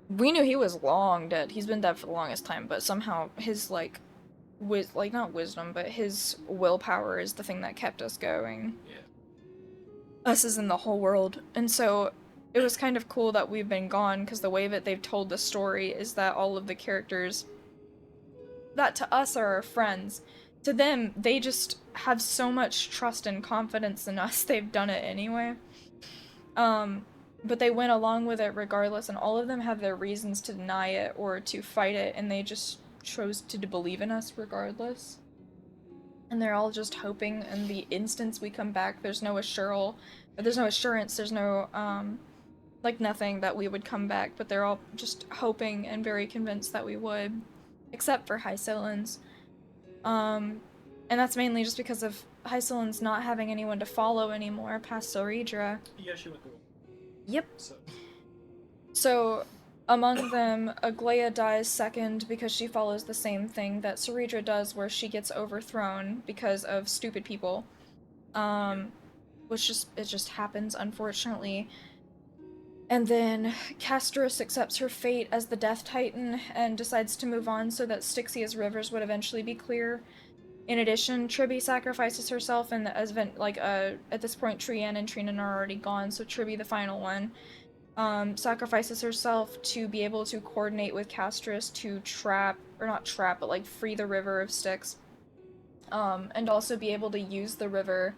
We knew he was long dead. He's been dead for the longest time, but somehow his, like, not wisdom, but his willpower is the thing that kept us going. Yeah. Us as in the whole world. And so it was kind of cool that we've been gone, because the way that they've told the story is that all of the characters that to us are our friends, to them, they just have so much trust and confidence in us, they've done it anyway. But they went along with it regardless, and all of them have their reasons to deny it or to fight it, and they just chose to believe in us regardless. And they're all just hoping in the instance we come back, there's no assurance, there's no, like nothing that we would come back, but they're all just hoping and very convinced that we would, except for Hycillans. And that's mainly just because of Hycillans not having anyone to follow anymore past Soridra. Yeah, she went through. Yep. So, among them, Aglaia dies second because she follows the same thing that Soridra does, where she gets overthrown because of stupid people. It just happens, unfortunately. And then Castris accepts her fate as the Death Titan and decides to move on so that Styxia's rivers would eventually be clear. In addition, Tribby sacrifices herself, and as at this point, Trian and Trinan are already gone, so Tribby, the final one, sacrifices herself to be able to coordinate with Castris to free the River of Styx. And also be able to use the river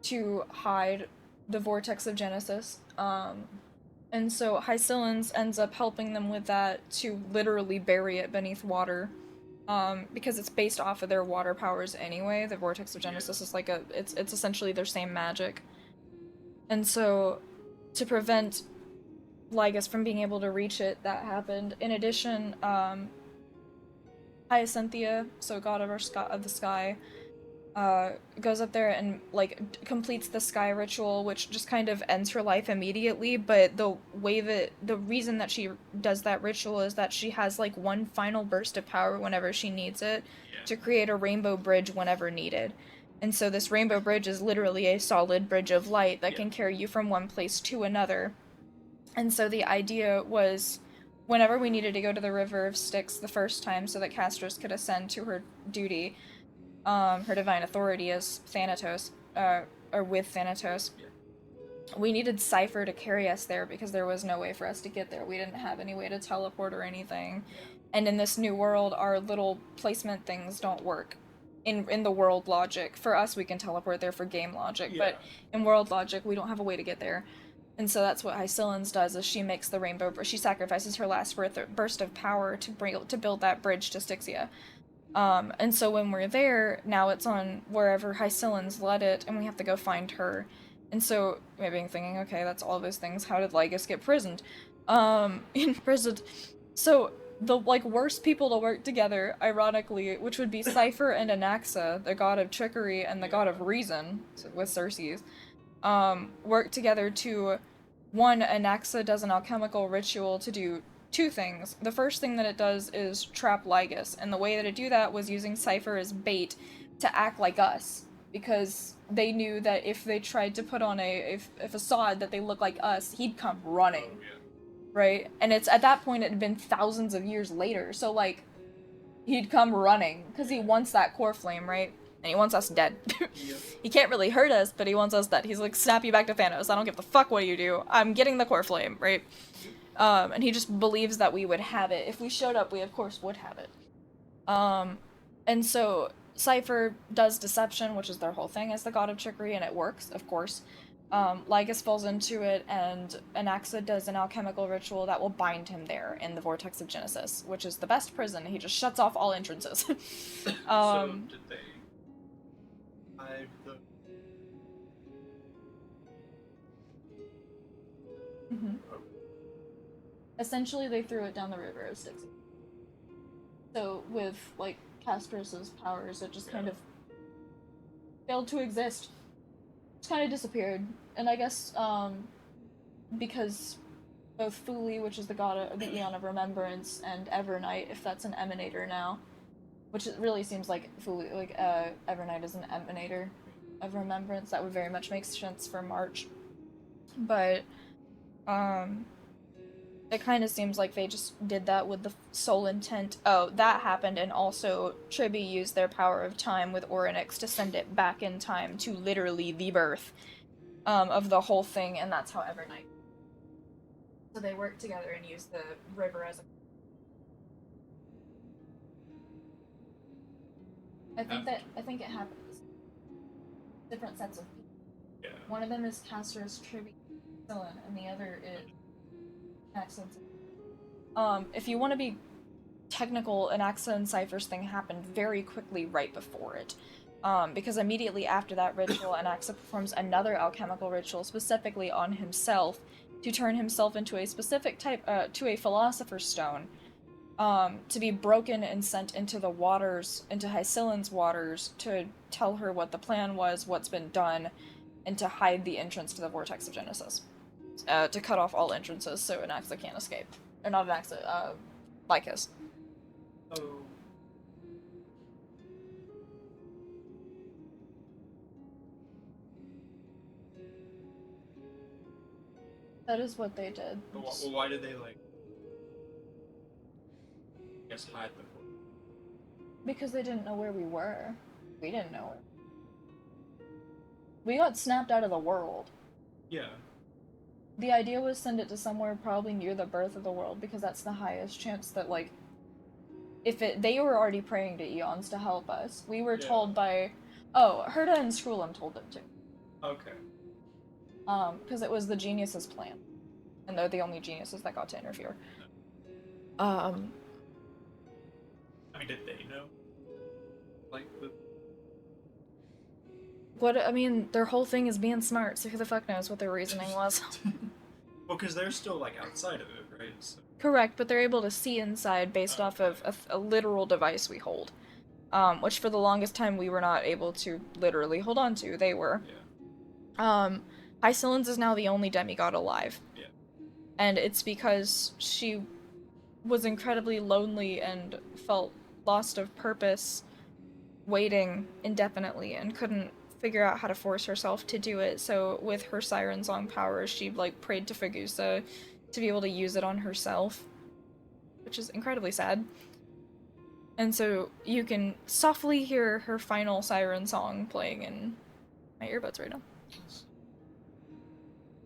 to hide the Vortex of Genesis. And so Hycillans ends up helping them with that to literally bury it beneath water. Because it's based off of their water powers anyway. The Vortex of Genesis is like it's essentially their same magic. And so, to prevent Lygus from being able to reach it, that happened. In addition, Hyacinthia, so god of the sky, goes up there and, like, completes the sky ritual, which just kind of ends her life immediately, but the reason that she does that ritual is that she has, like, one final burst of power whenever she needs it to create a rainbow bridge whenever needed. And so this rainbow bridge is literally a solid bridge of light that can carry you from one place to another. And so the idea was, whenever we needed to go to the River of Styx the first time so that Castris could ascend to her duty, her divine authority as Thanatos, or with Thanatos, we needed Cypher to carry us there because there was no way for us to get there. We didn't have any way to teleport or anything. And in this new world, our little placement things don't work. In the world logic. For us, we can teleport there for game logic, but in world logic, we don't have a way to get there. And so that's what Hycillans does, is she makes the rainbow, she sacrifices her last burst of power to build that bridge to Styxia. And so when we're there, now it's on wherever Hycillans led it, and we have to go find her. And so, maybe I'm thinking, okay, that's all those things, how did Lygus get imprisoned? Imprisoned. So, the, like, worst people to work together, ironically, which would be Cypher and Anaxa, the god of trickery and the god of reason, with Circes, work together to, one, Anaxa does an alchemical ritual to do two things. The first thing that it does is trap Lygus, and the way that it do that was using Cypher as bait to act like us, because they knew that if they tried to put on a facade that they look like us, he'd come running. Right? And it's, at that point, it had been thousands of years later, so, like, he'd come running, because he wants that core flame, right? And he wants us dead. He can't really hurt us, but he wants us dead. He's like, snap you back to Thanos, I don't give a fuck what you do, I'm getting the core flame, right? And he just believes that we would have it. If we showed up, we of course would have it. And so, Cypher does deception, which is their whole thing as the god of trickery, and it works, of course. Lygus falls into it, and Anaxa does an alchemical ritual that will bind him there in the Vortex of Genesis, which is the best prison. He just shuts off all entrances. So, did they hide the... Essentially, they threw it down the river of Styx. So, with, like, Castris's powers, it just kind of failed to exist. Just kind of disappeared. And I guess, because both Thule, which is the god of the Eon of Remembrance, and Evernight, if that's an emanator now, which it really seems like Thule, like, Evernight is an emanator of Remembrance, that would very much make sense for March. But, it kind of seems like they just did that with the sole intent. Oh, that happened, and also Tribby used their power of time with Orynyx to send it back in time to literally the birth of the whole thing, and that's how Evernight. So they worked together and used the river as a... I think it happens. Different sets of people. Yeah. One of them is Castris, Tribby, and the other is accents. If you want to be technical Anaxa and Cypher's thing happened very quickly right before it. Because immediately after that ritual, Anaxa performs another alchemical ritual specifically on himself to turn himself into a specific type, to a Philosopher's Stone, to be broken and sent into the waters, into Hysilin's waters, to tell her what the plan was, what's been done, and to hide the entrance to the Vortex of Genesis. To cut off all entrances so Anaxa can't escape. Or not Anaxa, Lycus. Oh. That is what they did. Well, why did they, like, I guess hide before? Because they didn't know where we were. We didn't know it. We got snapped out of the world. Yeah. The idea was send it to somewhere probably near the birth of the world, because that's the highest chance that, like, they were already praying to Eons to help us. We were told by, Herta and Skrullum told them to. Okay. Because it was the geniuses' plan. And they're the only geniuses that got to interfere. I mean, did they know? Like, their whole thing is being smart, so who the fuck knows what their reasoning was. well, because they're still, like, outside of it, right? So... Correct, but they're able to see inside based off of a literal device we hold. Which for the longest time we were not able to literally hold on to. They were. Yeah. Hysilin's is now the only demigod alive. Yeah. And it's because she was incredibly lonely and felt lost of purpose, waiting indefinitely, and couldn't figure out how to force herself to do it. So with her Siren Song powers, she, like, prayed to Fagusa to be able to use it on herself, which is incredibly sad. And so you can softly hear her final Siren Song playing in my earbuds right now.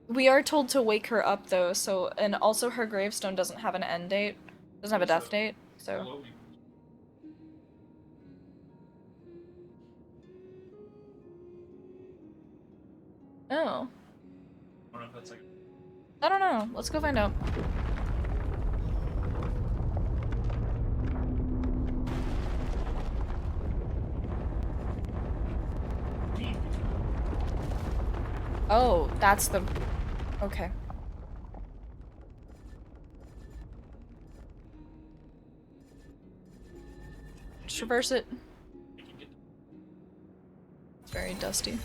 We are told to wake her up, though, so, and also her gravestone doesn't have an end date, doesn't have a death date, so... Oh. I don't know if that's like... I don't know. Let's go find out. Oh, that's the... Okay. Traverse it. It's very dusty.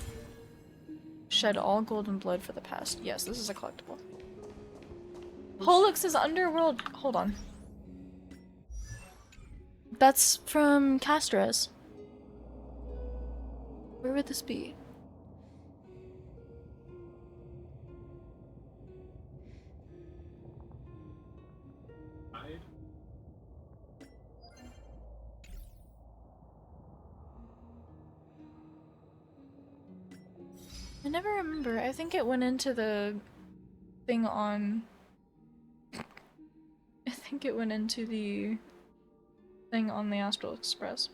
Shed all golden blood for the past. Yes, this is a collectible. Pollux is Underworld. Hold on. That's from Castres. Where would this be? I never remember. I think it went into the thing on... I think it went into the thing on the Astral Express.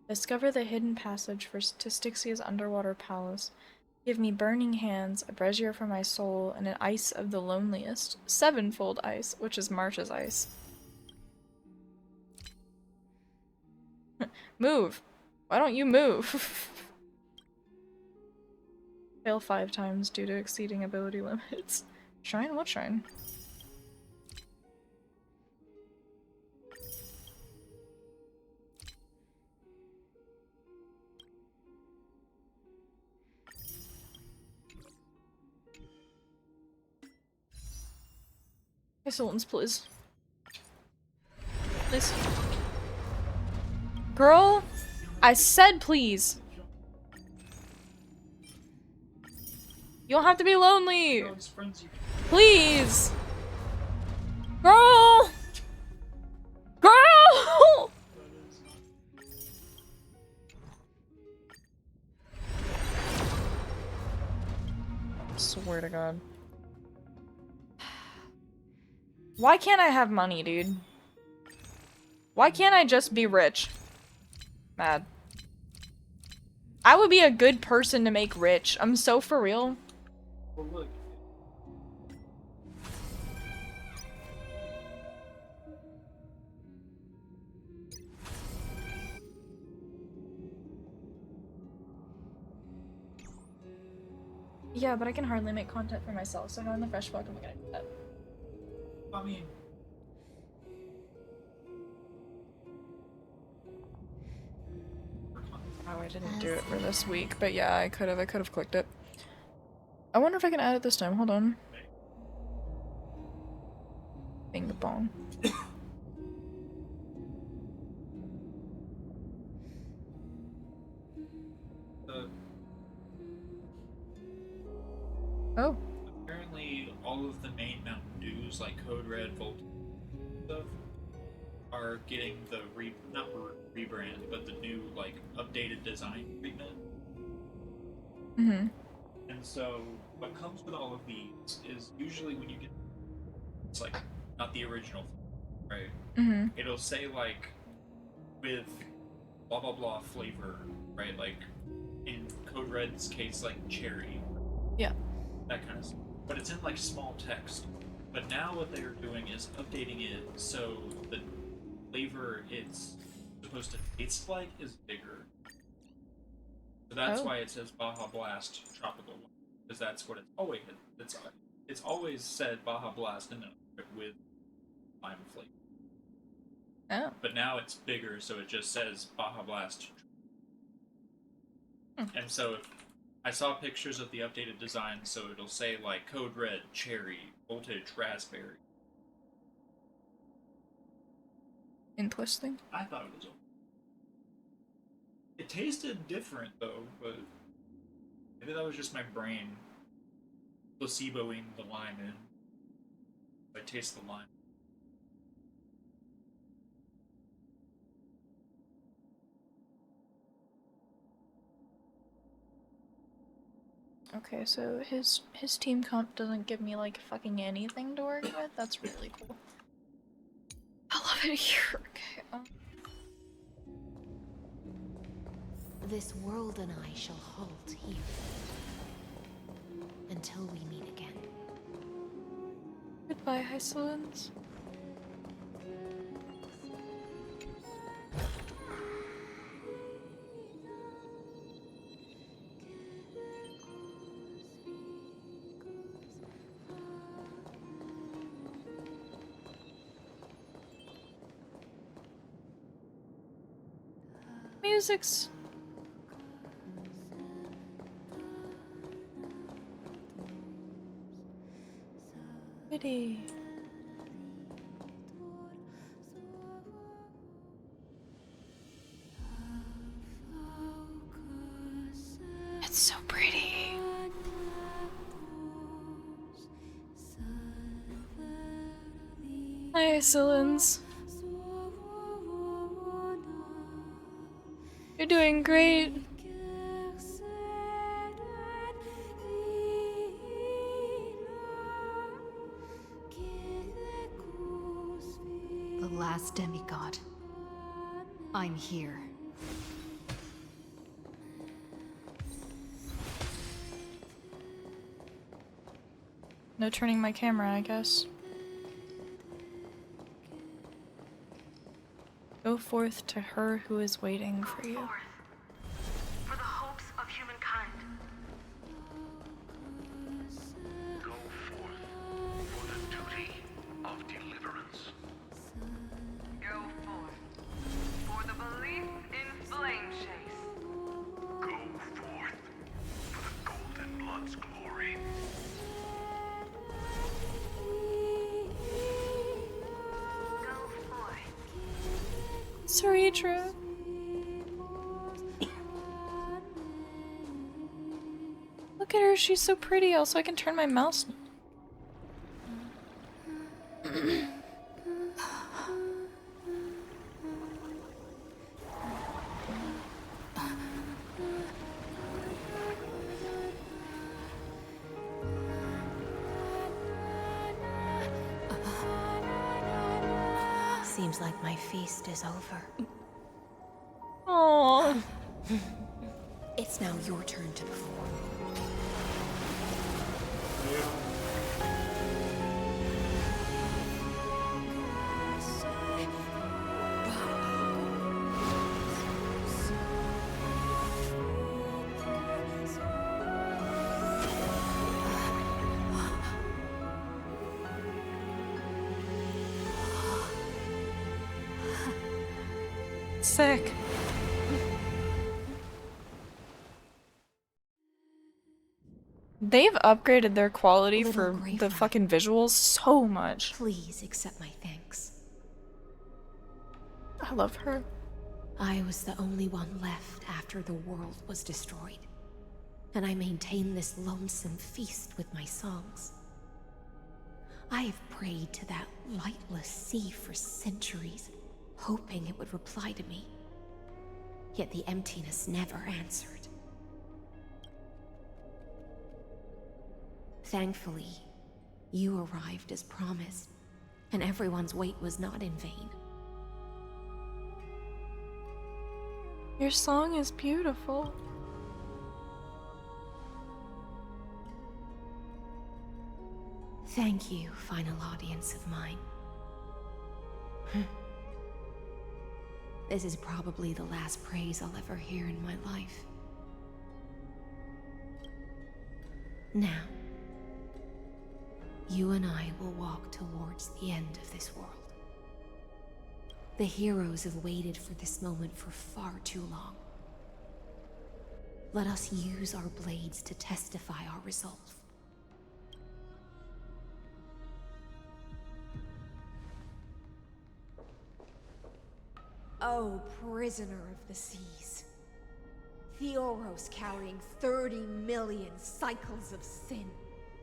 Discover the hidden passage to Styxia's underwater palace. Give me burning hands, a brazier for my soul, and an ice of the loneliest. Sevenfold ice, which is March's ice. Move! Why don't you move? Fail 5 times due to exceeding ability limits. Shrine? What shrine? Sultans, please. Please. Girl, I said please. You don't have to be lonely. Please. Girl. Girl. Swear to God. Why can't I have money, dude? Why can't I just be rich? Mad. I would be a good person to make rich. I'm so for real. Well, look. Yeah, but I can hardly make content for myself, so how in the fresh fuck am I gonna do that? I mean... Oh, I didn't do it for this week, but yeah, I could have clicked it. I wonder if I can add it this time, hold on. Bing bong. Oh. Apparently, all of the main Mountain Dews, like Code Red, Volt, stuff, are getting the not rebrand, but the new like updated design treatment. Mm-hmm. And so, what comes with all of these is usually when you get, it's like not the original, right? Mm-hmm. It'll say like with blah blah blah flavor, right? Like in Code Red's case, like cherry. Yeah. That kind of stuff. But it's in like small text. But now what they're doing is updating it so the flavor it's supposed to taste like is bigger. So that's why it says Baja Blast Tropical, because that's what it's always. It's always said Baja Blast in it with lime flavor. Oh. But now it's bigger, so it just says Baja Blast. And so I saw pictures of the updated design, so it'll say like Code Red, Cherry, Voltage, Raspberry. Interesting. I thought it was okay. It tasted different though, but maybe that was just my brain placeboing the lime in. I taste the lime. Okay, so his team comp doesn't give me like fucking anything to work with. That's really cool. I love it here. Okay. This world and I shall halt here until we meet again. Goodbye, Hysolins. Music's pretty. It's so pretty. Hi, Hysolins. You're doing great. The last demigod. I'm here. No turning my camera, I guess. Go forth to her who is waiting for you. For the hopes of humankind. Go forth for the duty of deliverance. Go forth for the belief in flame chase. Go forth for the golden blood's glory. Saritra. Look at her, she's so pretty. Also, I can turn my mouse. Seems like my feast is over. Oh. It's now your turn to perform. Sick. They've upgraded their quality for the fucking visuals so much. Please accept my thanks. I love her. I was the only one left after the world was destroyed. And I maintain this lonesome feast with my songs. I have prayed to that lightless sea for centuries, hoping it would reply to me. Yet the emptiness never answered. Thankfully, you arrived as promised, and everyone's wait was not in vain. Your song is beautiful. Thank you, final audience of mine. This is probably the last praise I'll ever hear in my life. Now, you and I will walk towards the end of this world. The heroes have waited for this moment for far too long. Let us use our blades to testify our resolve. Oh, prisoner of the seas. Theoros carrying 30 million cycles of sin.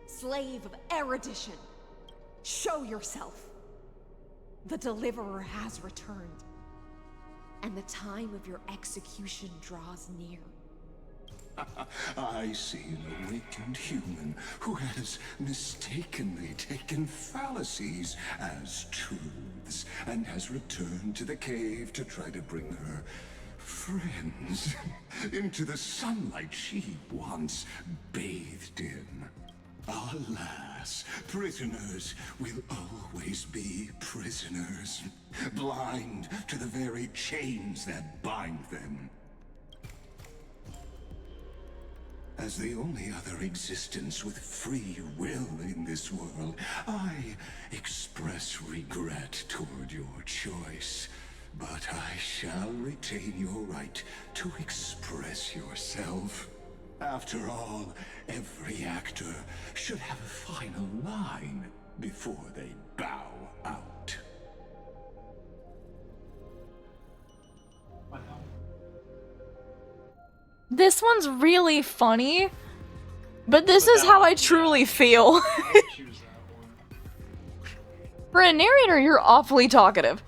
Slave of erudition. Show yourself. The deliverer has returned. And the time of your execution draws near. I see an awakened human who has mistakenly taken fallacies as truths and has returned to the cave to try to bring her friends into the sunlight she once bathed in. Alas, prisoners will always be prisoners, blind to the very chains that bind them. As the only other existence with free will in this world, I express regret toward your choice. But I shall retain your right to express yourself. After all, every actor should have a final line before they bow out. This one's really funny, but this is how I truly feel. For a narrator, you're awfully talkative.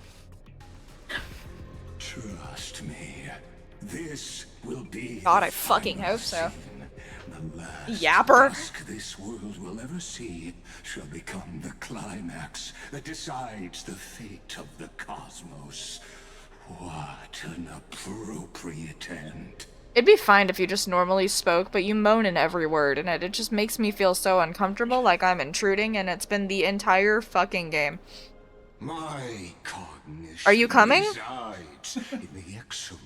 Trust me, this will be. God, I fucking hope so. The last Yapper. task this world will ever see shall become the climax that decides the fate of the cosmos. What an appropriate end. It'd be fine if you just normally spoke, but you moan in every word, and it just makes me feel so uncomfortable, like I'm intruding, and it's been the entire fucking game. My cognition Are you coming? resides in the exomyth.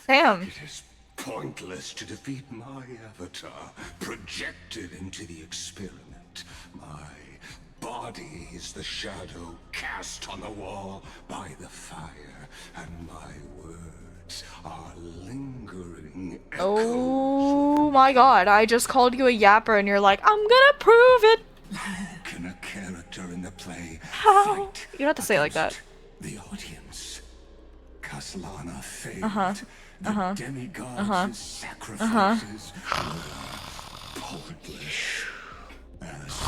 Damn. It is pointless to defeat my avatar, projected into the experiment. My body is the shadow cast on the wall by the fire, and my words are lingering echoes. Oh my god, I just called you a yapper, and you're like, I'm gonna prove it! Can a character in the play How? fight You don't have to say it like that. the audience? Kaslana failed. Uh-huh. The demigods' sacrifices were pointless. As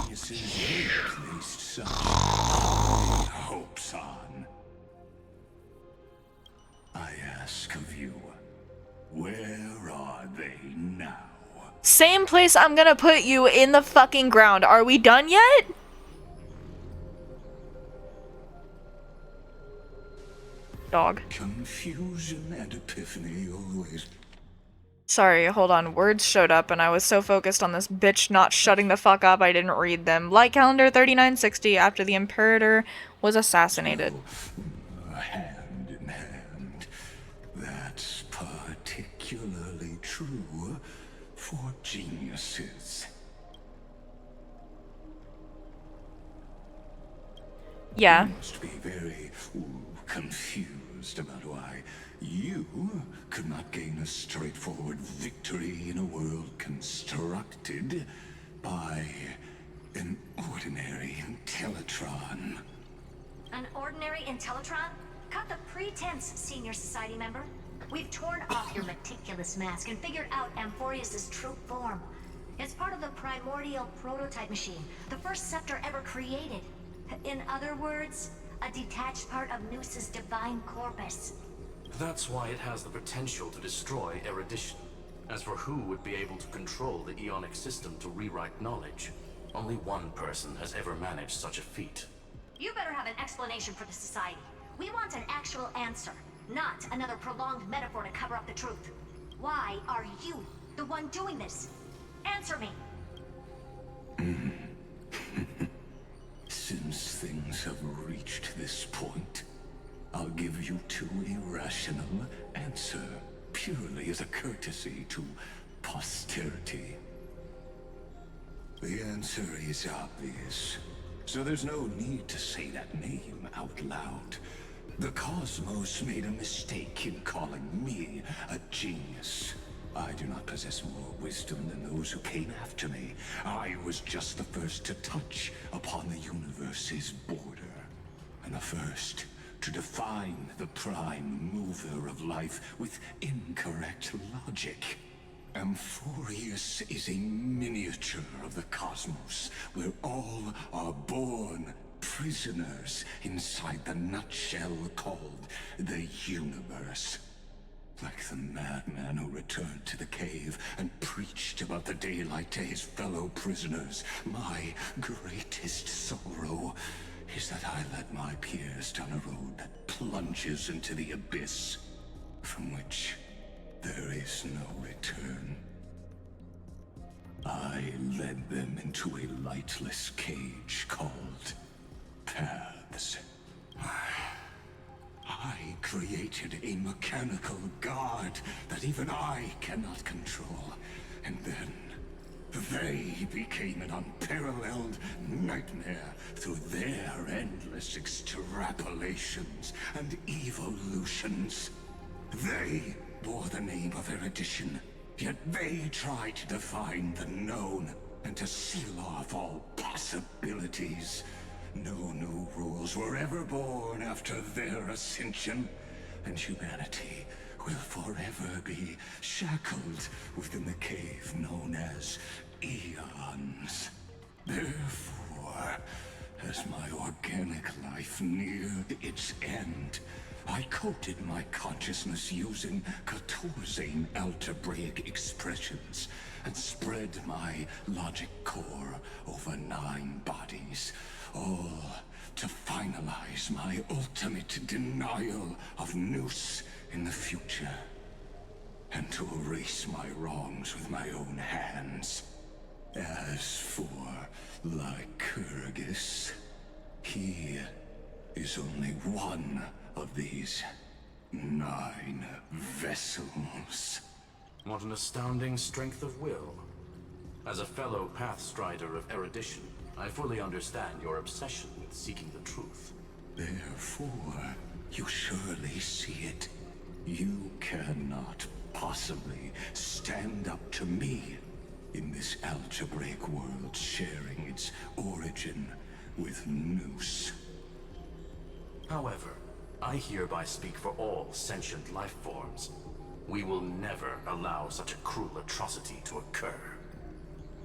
geniuses they placed such high hopes on. I ask of you, where are they now? Same place I'm gonna put you, in the fucking ground. Are we done yet? dog. Confusion and epiphany always. Sorry, hold on. Words showed up and I was so focused on this bitch not shutting the fuck up I didn't read them. Light calendar 3960 after the Imperator was assassinated. Hand in hand. That's particularly true for geniuses. Yeah. You must be very confused about why you could not gain a straightforward victory in a world constructed by an ordinary Intellitron. An ordinary Intellitron? Cut the pretense, Senior Society member. We've torn off your meticulous mask and figured out Amphorius' true form. It's part of the primordial prototype machine, the first scepter ever created. In other words, a detached part of Noos's divine corpus. That's why it has the potential to destroy erudition. As for who would be able to control the Ionic system to rewrite knowledge, only one person has ever managed such a feat. You better have an explanation for the Society. We want an actual answer, not another prolonged metaphor to cover up the truth. Why are you the one doing this? Answer me! Since things have reached this point, I'll give you two irrational answer, purely as a courtesy to posterity. The answer is obvious, so there's no need to say that name out loud. The cosmos made a mistake in calling me a genius. I do not possess more wisdom than those who came after me. I was just the first to touch upon the universe's border, and the first to define the prime mover of life with incorrect logic. Amphorius is a miniature of the cosmos, where all are born prisoners inside the nutshell called the universe. Like the madman who returned to the cave and preached about the daylight to his fellow prisoners, my greatest sorrow is that I led my peers down a road that plunges into the abyss, from which there is no return. I led them into a lightless cage called Paths. I created a mechanical guard that even I cannot control, and then they became an unparalleled nightmare through their endless extrapolations and evolutions. They bore the name of erudition, yet they tried to define the known and to seal off all possibilities. No new rules were ever born after their ascension, and humanity will forever be shackled within the cave known as Eons. Therefore, as my organic life neared its end, I coded my consciousness using 14 algebraic expressions and spread my logic core over 9 bodies, all to finalize my ultimate denial of Noos in the future, and to erase my wrongs with my own hands. As for Lycurgus, he is only one of these 9 vessels. What an astounding strength of will. As a fellow Pathstrider of erudition, I fully understand your obsession with seeking the truth. Therefore, you surely see it. You cannot possibly stand up to me in this algebraic world sharing its origin with Noos. However, I hereby speak for all sentient life forms. We will never allow such a cruel atrocity to occur.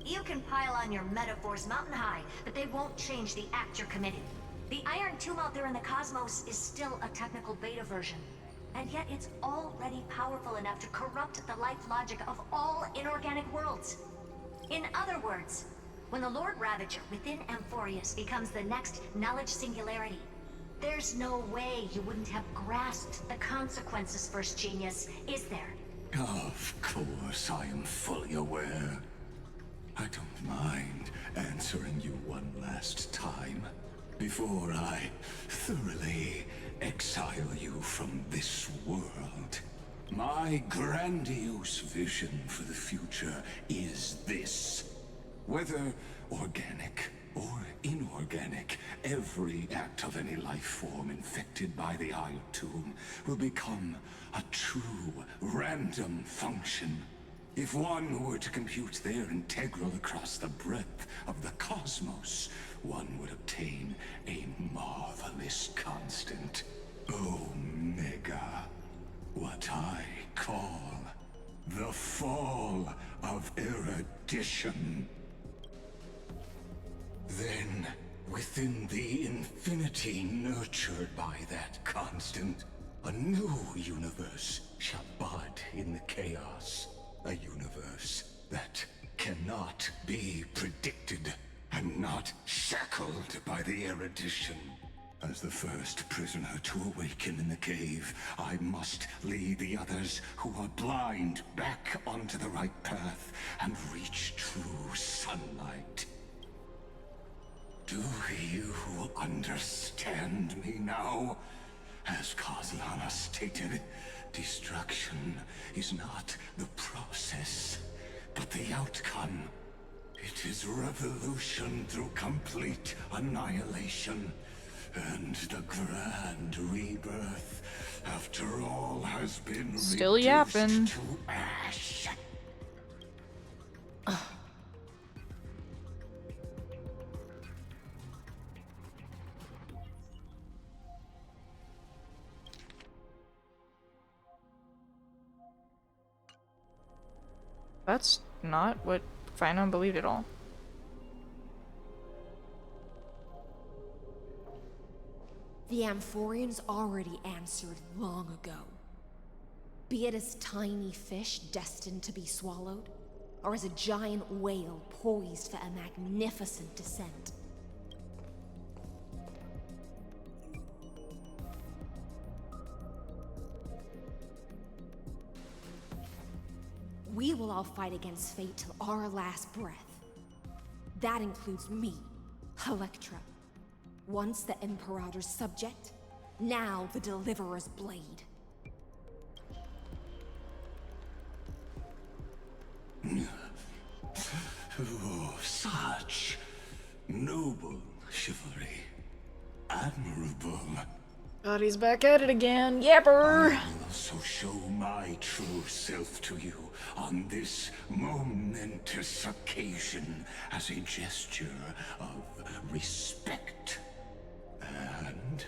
You can pile on your metaphors mountain high, but they won't change the act you're committing. The Iron Tomb out there in the cosmos is still a technical beta version, and yet it's already powerful enough to corrupt the life logic of all inorganic worlds. In other words, when the Lord Ravager within Amphorius becomes the next knowledge singularity, There's no way you wouldn't have grasped the consequences, First Genius, is there? Of course, I am fully aware. I don't mind answering you one last time before I thoroughly exile you from this world. My grandiose vision for the future is this. Whether organic or inorganic, every act of any life form infected by the Iron Tomb will become a true random function. If one were to compute their integral across the breadth of the cosmos, one would obtain a marvelous constant. Omega. What I call the fall of erudition. Then, within the infinity nurtured by that constant, a new universe shall bud in the chaos. A universe that cannot be predicted and not shackled by the erudition. As the first prisoner to awaken in the cave, I must lead the others who are blind back onto the right path and reach true sunlight. Do you understand me now? As Kozlana stated, destruction is not the process, but the outcome. It is revolution through complete annihilation, and the grand rebirth, after all has been still yapping. To ash. That's not what Finon believed at all. The Amphorians already answered long ago. Be it as tiny fish destined to be swallowed, or as a giant whale poised for a magnificent descent. We will all fight against fate till our last breath. That includes me, Electra. Once the Imperator's subject, now the Deliverer's blade. Oh, such noble chivalry. Admirable. God, he's back at it again. Yapper! I will also show my true self to you on this momentous occasion as a gesture of respect. And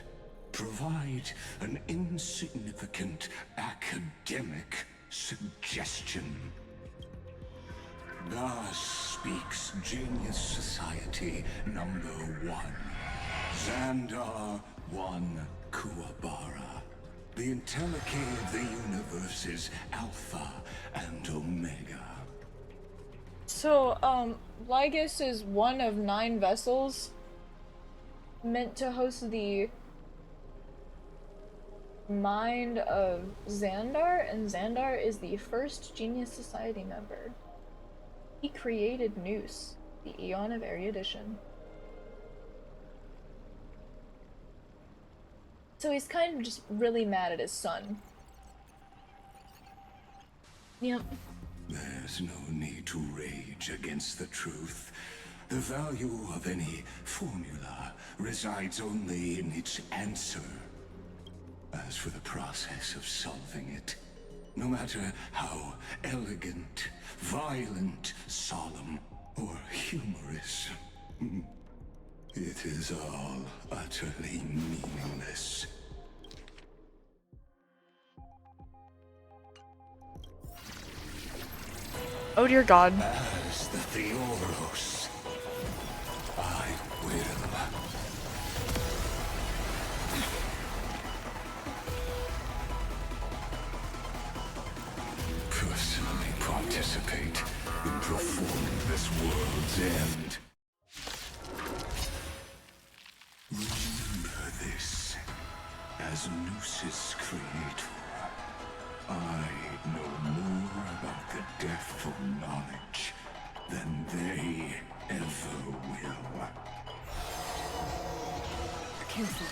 provide an insignificant academic suggestion. Thus speaks Genius Society number 1. Xandar 1 Kuwabara. The Entelechy of the universe's Alpha and Omega. So, Lygus is one of 9 vessels meant to host the mind of Xandar, and Xandar is the first Genius Society member. He created Noose, the Eon of Erudition. So he's kind of just really mad at his son. Yep. There's no need to rage against the truth. The value of any formula resides only in its answer. As for the process of solving it, no matter how elegant, violent, solemn, or humorous, it is all utterly meaningless. Oh dear God. As the Theoros, I will. Personally participate in performing this world's end. Remember this. as Noos's creator, I know more about the depth of knowledge than they ever will. Careful.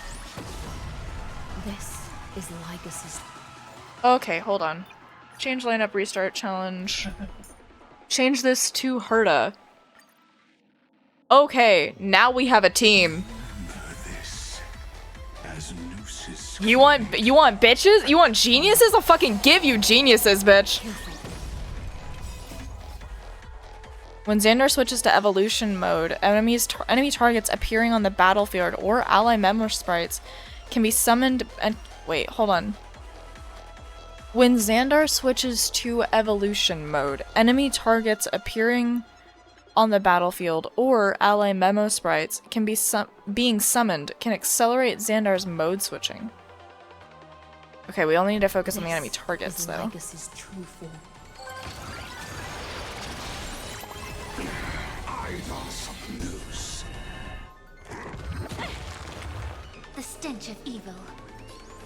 This is Lycus's. Okay, hold on. Change lineup, restart challenge. Change this to Herta. Okay, now we have a team. You want bitches? You want geniuses? I'll fucking give you geniuses, bitch. When Xandar switches to evolution mode, enemy targets appearing on the battlefield or ally member sprites can be summoned and wait, hold on. When Xandar switches to evolution mode, enemy targets appearing on the battlefield or ally memo sprites can be being summoned can accelerate Xandar's mode switching. Okay, we only need to focus on the enemy targets though. The stench of evil.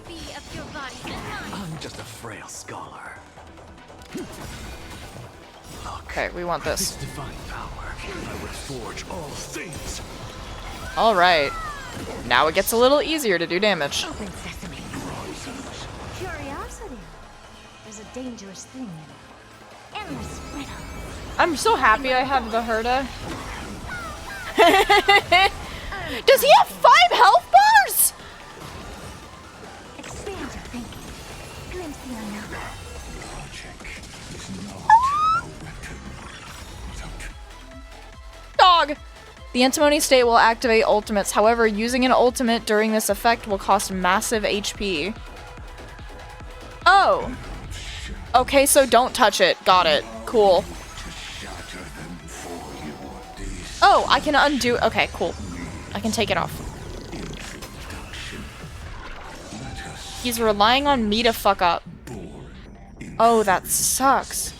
Be of your body and mind. I'm just a frail scholar. Okay, we want this. Divine power. I would forge all things. Alright. Now it gets a little easier to do damage. Open sesame. Curiosity. There's a dangerous thing in it. Endless riddle. I'm so happy I have the Herta. Does he have 5 health bars? Expand your thinking. Glimpse the unknown. Dog! The antimony state will activate ultimates. However, using an ultimate during this effect will cost massive HP. Oh! Okay, so don't touch it. Got it. Cool. Oh, I can undo. Okay, cool. I can take it off. He's relying on me to fuck up. Oh, that sucks.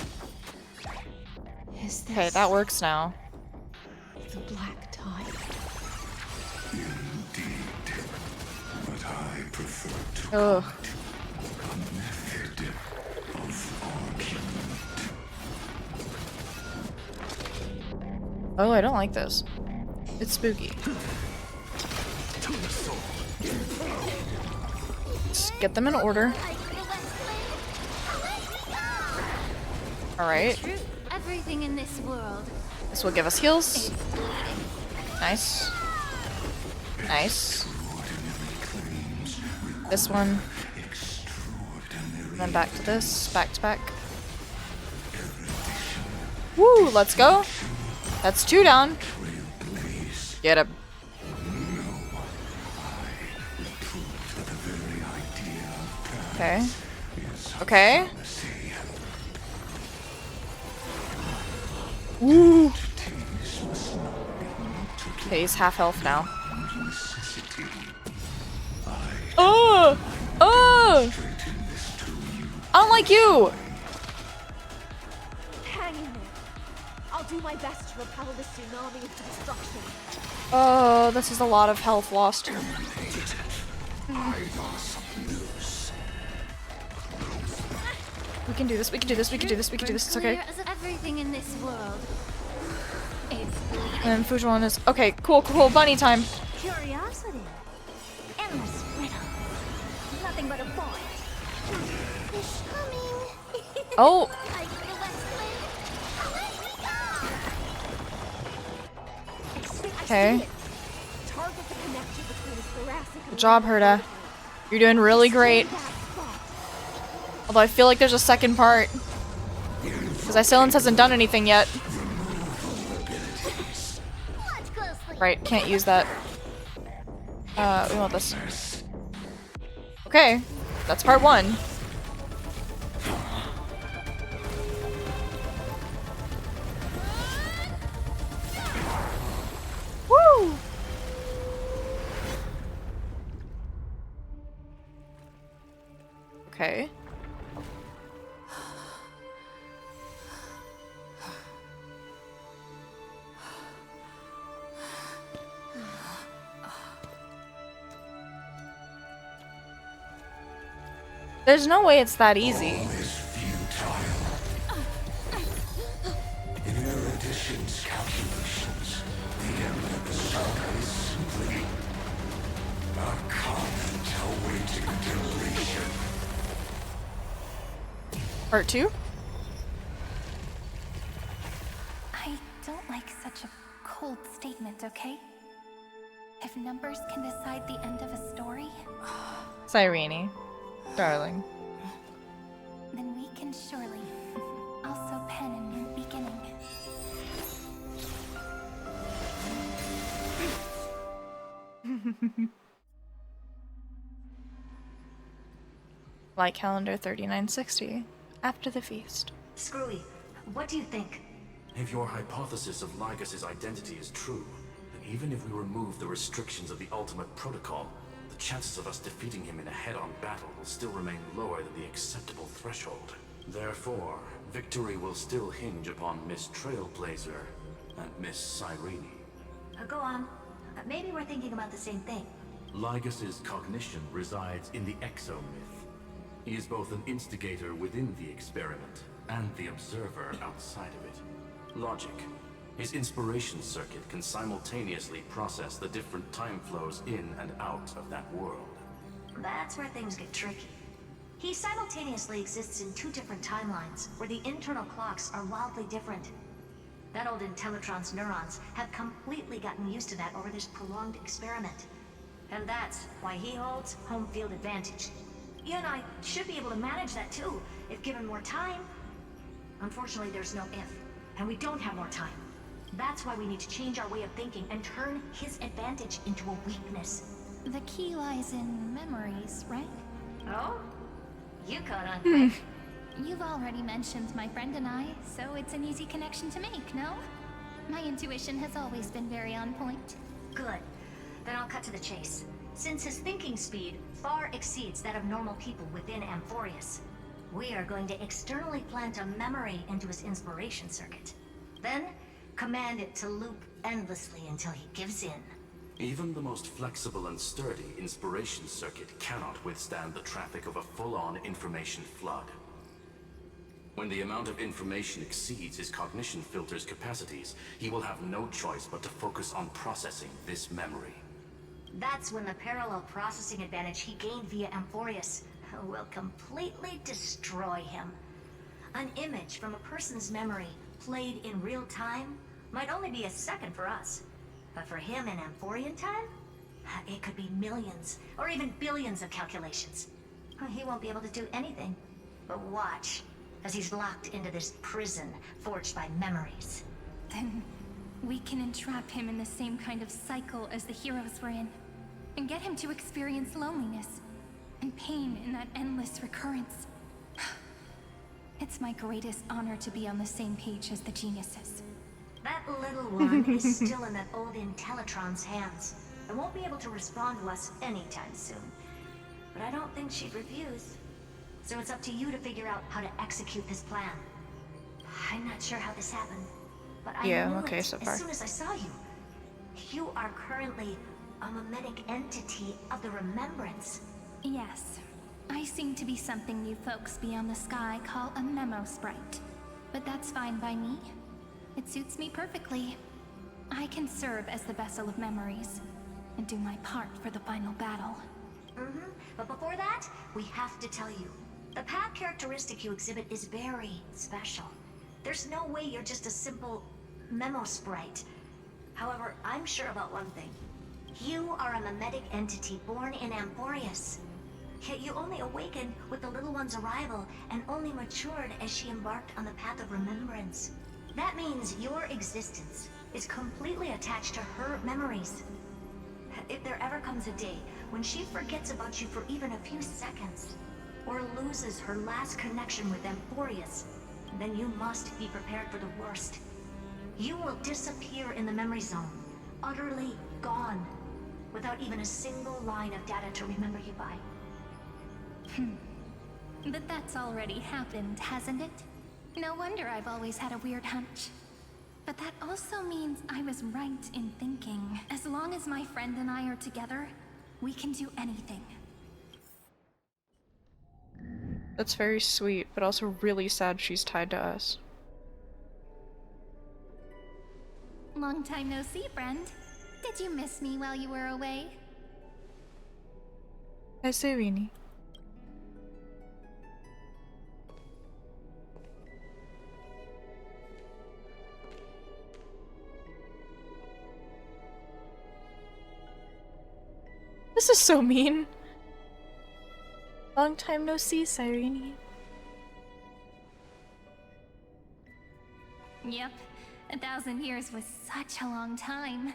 Okay, that works now. The black tide. Indeed, but I prefer to Ugh. a method of argument. Oh, I don't like this. It's spooky. Let's get them in order. Alright. Everything in this world. This will give us heals. Nice. Nice. This one. And then back to this. Back to back. Woo, let's go. That's 2 down. Get him. Okay. Okay. Woo. Okay, he's half health now. Oh! Oh! I don't like you! Hang in there. I'll do my best to repel the tsunami of destruction. Oh, this is a lot of health lost. We can do this, we can do this, we can do this, we can do this, it's okay. Everything in this world. And Fujuan is okay, cool, cool, bunny time. Curiosity. Endless riddle. Nothing but a boy. It's coming. Oh! Okay. Good job, Herta. You're doing really great. Although I feel like there's a second part. Because Isilence hasn't done anything yet. Right, can't use that. We want this. Okay, that's part 1. Woo! Okay. There's no way it's that easy. All is futile. In erudition's calculations, the end of the saga is simply a comment awaiting deletion. Part 2? I don't like such a cold statement, okay? If numbers can decide the end of a story, Cyrene, darling. then we can surely also pen a new beginning. Light calendar 3960. After the feast. Screwy, what do you think? If your hypothesis of Lygus' identity is true, then even if we remove the restrictions of the ultimate protocol, the chances of us defeating him in a head-on battle will still remain lower than the acceptable threshold. Therefore, victory will still hinge upon Miss Trailblazer and Miss Cyrene. Go on. Maybe we're thinking about the same thing. Lygus' cognition resides in the exomyth. He is both an instigator within the experiment and the observer outside of it. Logic. His inspiration circuit can simultaneously process the different time flows in and out of that world. That's where things get tricky. He simultaneously exists in two different timelines, where the internal clocks are wildly different. That old Intellitron's neurons have completely gotten used to that over this prolonged experiment. And that's why he holds home field advantage. You and I should be able to manage that too, if given more time. Unfortunately, there's no if, and we don't have more time. That's why we need to change our way of thinking and turn his advantage into a weakness. The key lies in memories, right? Oh? You caught on quick. You've already mentioned my friend and I, so it's an easy connection to make, no? My intuition has always been very on point. Good. Then I'll cut to the chase. Since his thinking speed far exceeds that of normal people within Amphorius, we are going to externally plant a memory into his inspiration circuit. Then, command it to loop endlessly until he gives in. Even the most flexible and sturdy inspiration circuit cannot withstand the traffic of a full-on information flood. When the amount of information exceeds his cognition filter's capacities, he will have no choice but to focus on processing this memory. That's when the parallel processing advantage he gained via Amphorius will completely destroy him. An image from a person's memory played in real time might only be a second for us. But for him in Amphorian time, it could be millions or even billions of calculations. He won't be able to do anything but watch as he's locked into this prison forged by memories. Then we can entrap him in the same kind of cycle as the heroes were in, and get him to experience loneliness and pain in that endless recurrence. It's my greatest honor to be on the same page as the geniuses. That little one is still in that old Intellitron's hands, and won't be able to respond to us anytime soon. But I don't think she'd refuse. So it's up to you to figure out how to execute this plan. I'm not sure how this happened, but I knew okay it so far. as soon as I saw you. You are currently a mimetic entity of the Remembrance. Yes. I seem to be something you folks beyond the sky call a memo sprite. But that's fine by me. It suits me perfectly. I can serve as the vessel of memories, and do my part for the final battle. But before that, we have to tell you. The path characteristic you exhibit is very special. There's no way you're just a simple memo sprite. However, I'm sure about one thing. You are a mimetic entity born in Amphorius. Yet you only awakened with the little one's arrival and only matured as she embarked on the path of remembrance. That means your existence is completely attached to her memories. If there ever comes a day when she forgets about you for even a few seconds, or loses her last connection with Amphorius, then you must be prepared for the worst. You will disappear in the memory zone, utterly gone, without even a single line of data to remember you by. But that's already happened, hasn't it? No wonder I've always had a weird hunch. But that also means I was right in thinking, as long as my friend and I are together, we can do anything. That's very sweet, but also really sad she's tied to us. Long time no see, friend. Did you miss me while you were away? Hi, Sereni. This is so mean. Long time no see, Cyrene. Yep, 1,000 years was such a long time.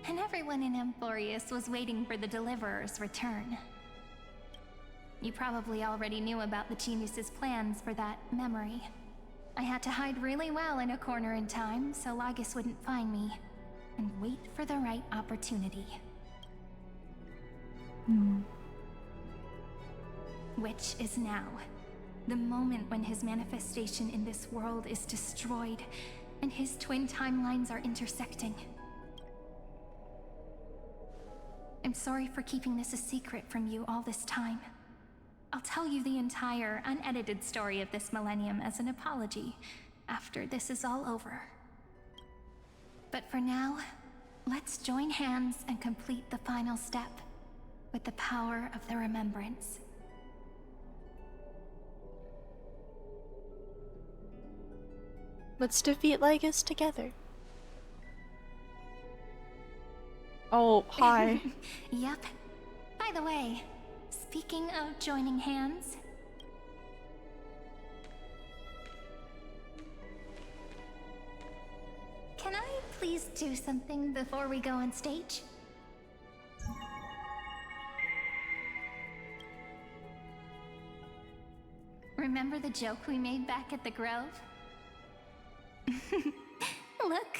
And everyone in Emporius was waiting for the Deliverer's return. You probably already knew about the genius's plans for that memory. I had to hide really well in a corner in time so Lygus wouldn't find me, and wait for the right opportunity. Which is now. The moment when his manifestation in this world is destroyed, and his twin timelines are intersecting. I'm sorry for keeping this a secret from you all this time. I'll tell you the entire, unedited story of this millennium as an apology after this is all over. But for now, let's join hands and complete the final step with the power of the remembrance. Let's defeat Lygus together. Oh, hi. Yep. By the way, speaking of joining hands... Can I please do something before we go on stage? Remember the joke we made back at the Grove? Look.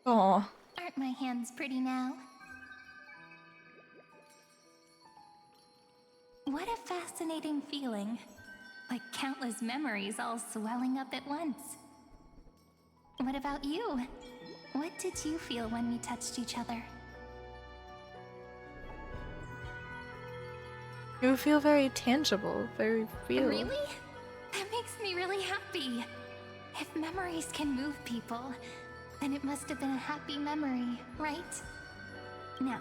Aw. Aren't my hands pretty now? What a fascinating feeling. Like countless memories all swelling up at once. What about you? What did you feel when we touched each other? You feel very tangible, very real. Really? That makes me really happy. If memories can move people, then it must have been a happy memory, right? Now,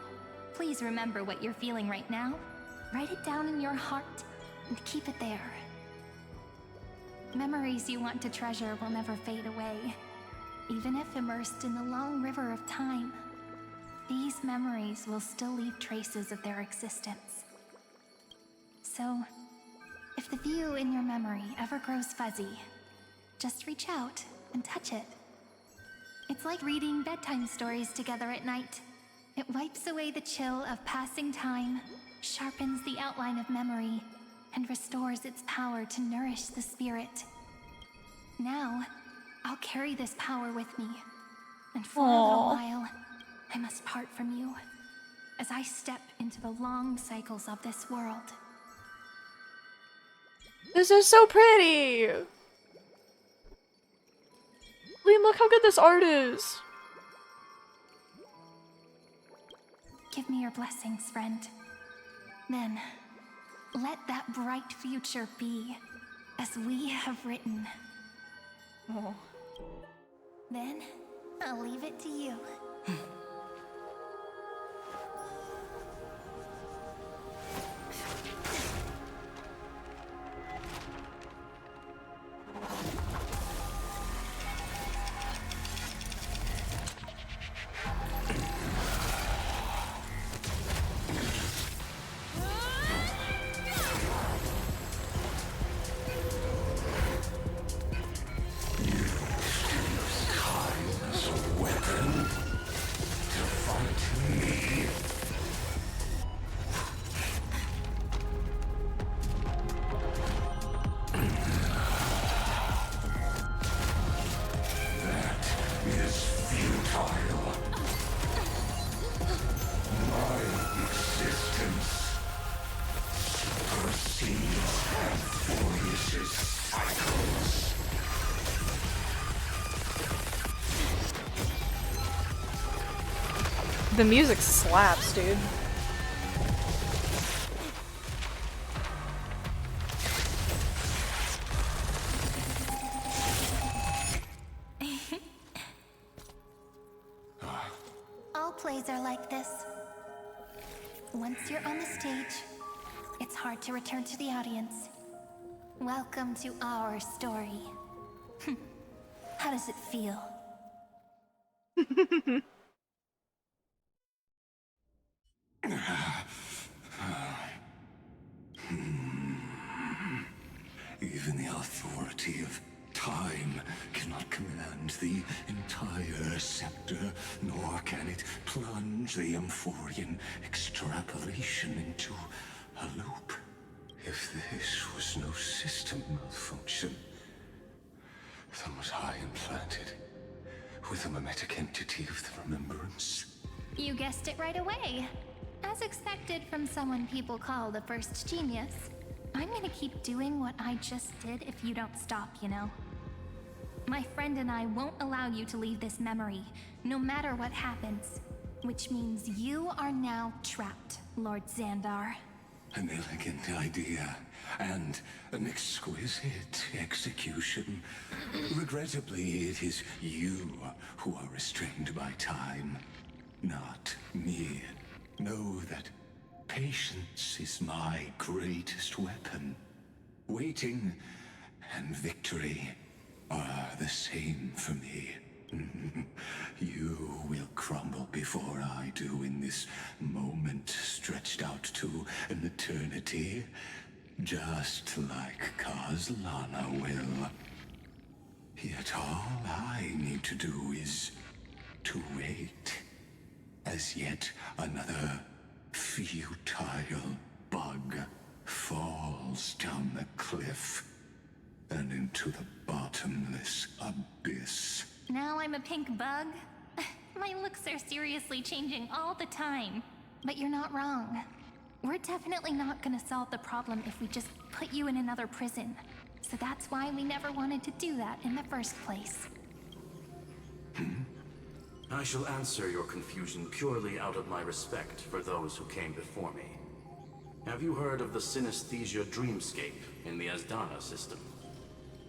please remember what you're feeling right now. Write it down in your heart and keep it there. Memories you want to treasure will never fade away. Even if immersed in the long river of time, these memories will still leave traces of their existence. So, if the view in your memory ever grows fuzzy, just reach out and touch it. It's like reading bedtime stories together at night. It wipes away the chill of passing time, sharpens the outline of memory, and restores its power to nourish the spirit. Now, I'll carry this power with me, and for a little while, I must part from you, as I step into the long cycles of this world. This is so pretty! Liam, look how good this art is! Give me your blessings, friend. Then, let that bright future be, as we have written. Oh. Then, I'll leave it to you. The music slaps, dude. like this. Once you're on the stage, it's hard to return to the audience. Welcome to our story. How does it feel? Even the authority of time cannot command the entire scepter, nor can it plunge the Amphorian extrapolation into a loop. If this was no system malfunction, then was I implanted with a mimetic entity of the remembrance? You guessed it right away. As expected from someone people call the first genius. I'm gonna keep doing what I just did if you don't stop, you know? My friend and I won't allow you to leave this memory, no matter what happens. Which means you are now trapped, Lord Xandar. An elegant idea, and an exquisite execution. Regrettably, it is you who are restrained by time, not me. Know that patience is my greatest weapon. Waiting and victory are the same for me. You will crumble before I do in this moment stretched out to an eternity, just like Kazlana will. Yet all I need to do is to wait, as yet another futile bug falls down the cliff and into the bottomless abyss. Now I'm a pink bug? My looks are seriously changing all the time. But you're not wrong. We're definitely not gonna solve the problem if we just put you in another prison. So that's why we never wanted to do that in the first place. I shall answer your confusion purely out of my respect for those who came before me. Have you heard of the synesthesia dreamscape in the Asdana system?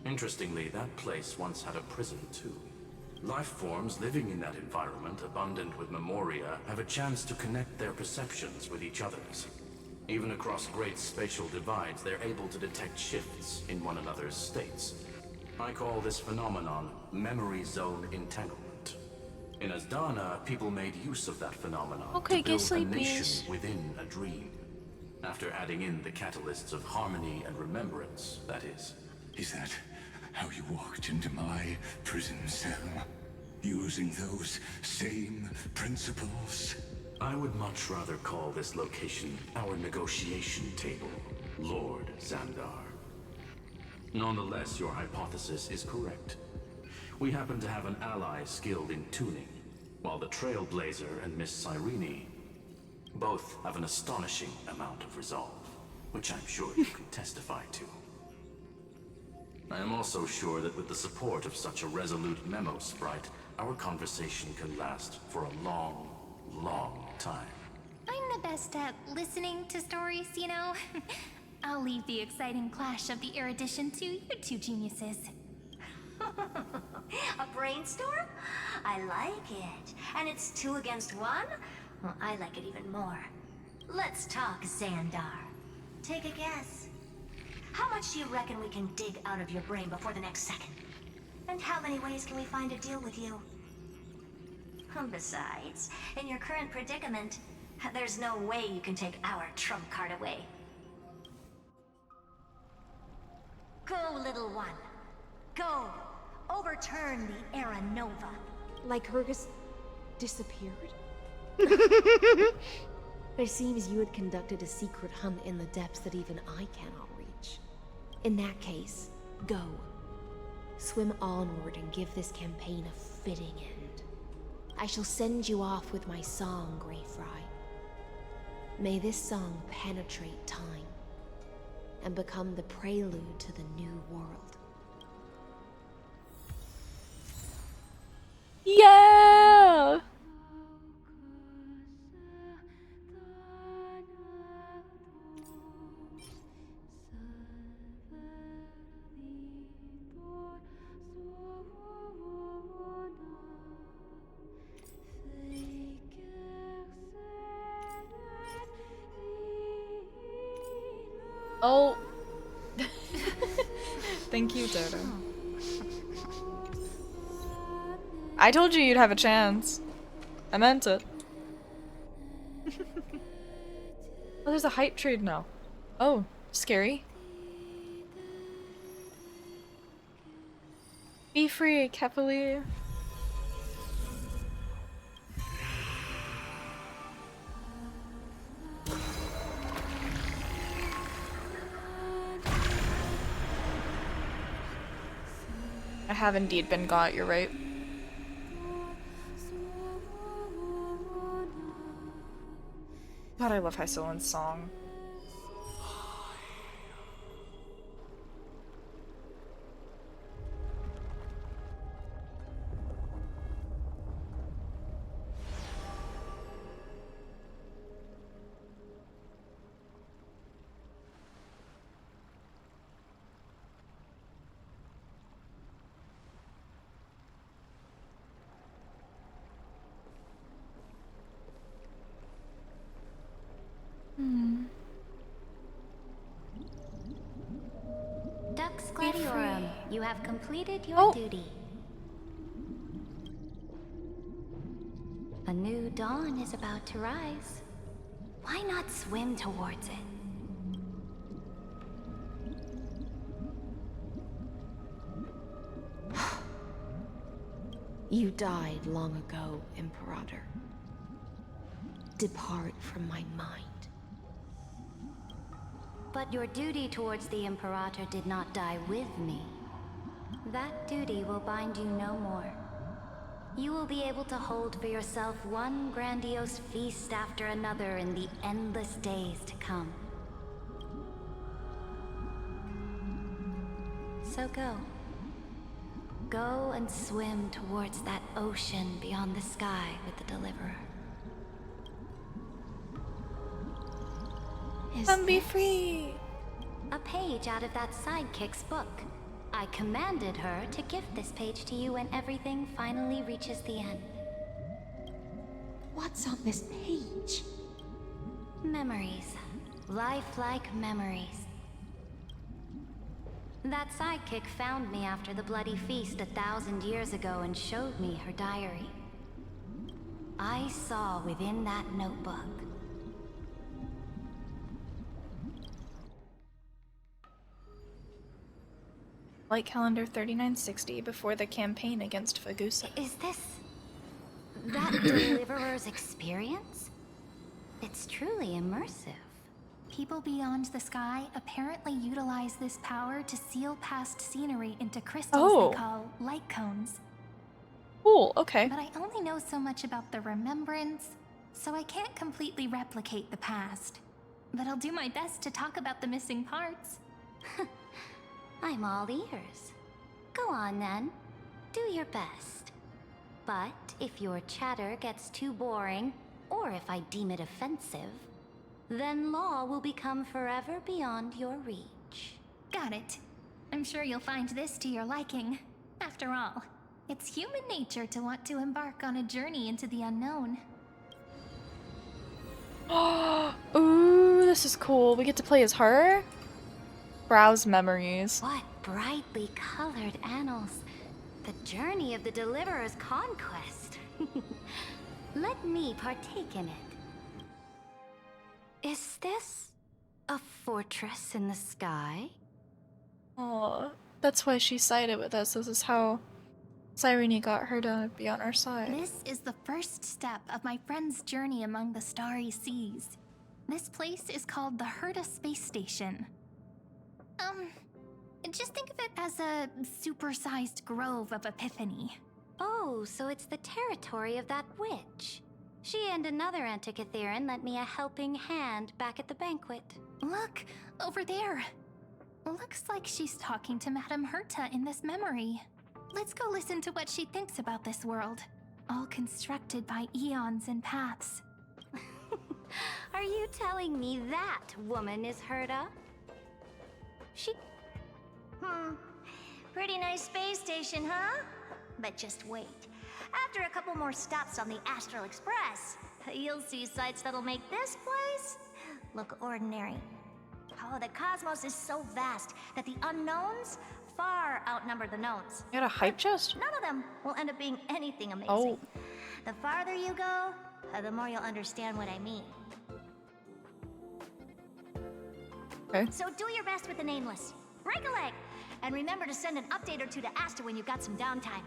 Interestingly, that place once had a prison too. Life forms living in that environment, abundant with memoria, have a chance to connect their perceptions with each other's. Even across great spatial divides, they're able to detect shifts in one another's states. I call this phenomenon memory zone entanglement. In Asdana, people made use of that phenomenon to build a nation within a dream. After adding in the catalysts of harmony and remembrance, that is. Is that how you walked into my prison cell? Using those same principles? I would much rather call this location our negotiation table, Lord Xandar. Nonetheless, your hypothesis is correct. We happen to have an ally skilled in tuning, while the Trailblazer and Miss Cyrene both have an astonishing amount of resolve, which I'm sure you can testify to. I am also sure that with the support of such a resolute memo sprite, our conversation can last for a long, long time. I'm the best at listening to stories, you know? I'll leave the exciting clash of the erudition to you two geniuses. A brainstorm? I like it. And it's 2 against 1? Well, I like it even more. Let's talk, Xandar. Take a guess. How much do you reckon we can dig out of your brain before the next second? And how many ways can we find to deal with you? Besides, in your current predicament, there's no way you can take our trump card away. Go, little one. Go. Overturn the Era Nova. Like Hergus disappeared? It seems you had conducted a secret hunt in the depths that even I cannot reach. In that case, go. Swim onward and give this campaign a fitting end. I shall send you off with my song, Greyfry. May this song penetrate time and become the prelude to the new world. Yeah! Oh. Thank you, Dodo. I told you you'd have a chance. I meant it. Oh, there's a hype trade now. Oh, scary. Be free, Cavalier. I have indeed been got, you're right. God, I love Hysolin's song. Dux Gladiorum, you have completed your duty. A new dawn is about to rise. Why not swim towards it? You died long ago, Imperator. Depart from my mind. But your duty towards the Imperator did not die with me. That duty will bind you no more. You will be able to hold for yourself one grandiose feast after another in the endless days to come. So go. Go and swim towards that ocean beyond the sky with the Deliverer. Come be free! A page out of that sidekick's book. I commanded her to gift this page to you when everything finally reaches the end. What's on this page? Memories. Lifelike memories. That sidekick found me after the bloody feast 1,000 years ago and showed me her diary. I saw within that notebook Light calendar 3960 before the campaign against Fagusa. Is this that Deliverer's experience? It's truly immersive. People beyond the sky apparently utilize this power to seal past scenery into crystals they call light cones. Cool, okay. But I only know so much about the remembrance, so I can't completely replicate the past. But I'll do my best to talk about the missing parts. I'm all ears. Go on then. Do your best. But if your chatter gets too boring, or if I deem it offensive, then law will become forever beyond your reach. Got it. I'm sure you'll find this to your liking. After all, it's human nature to want to embark on a journey into the unknown. Ooh, this is cool. We get to play as her? Browse memories. What brightly colored annals. The journey of the Deliverer's conquest. Let me partake in it. Is this a fortress in the sky? Oh, that's why she sided with us. This is how Cyrene got her to be on our side. This is the first step of my friend's journey among the starry seas. This place is called the Herta Space Station. Just think of it as a supersized grove of Epiphany. Oh, so it's the territory of that witch. She and another Antikytheran lent me a helping hand back at the banquet. Look, over there. Looks like she's talking to Madame Herta in this memory. Let's go listen to what she thinks about this world. All constructed by eons and paths. Are you telling me that woman is Herta? Pretty nice space station, huh? But just wait. After a couple more stops on the Astral Express, you'll see sights that'll make this place look ordinary. Oh, the cosmos is so vast that the unknowns far outnumber the knowns. You got a hype chest? None of them will end up being anything amazing. Oh. The farther you go, the more you'll understand what I mean. Okay. So do your best with the nameless. Break a leg! And remember to send an update or two to Asta when you've got some downtime.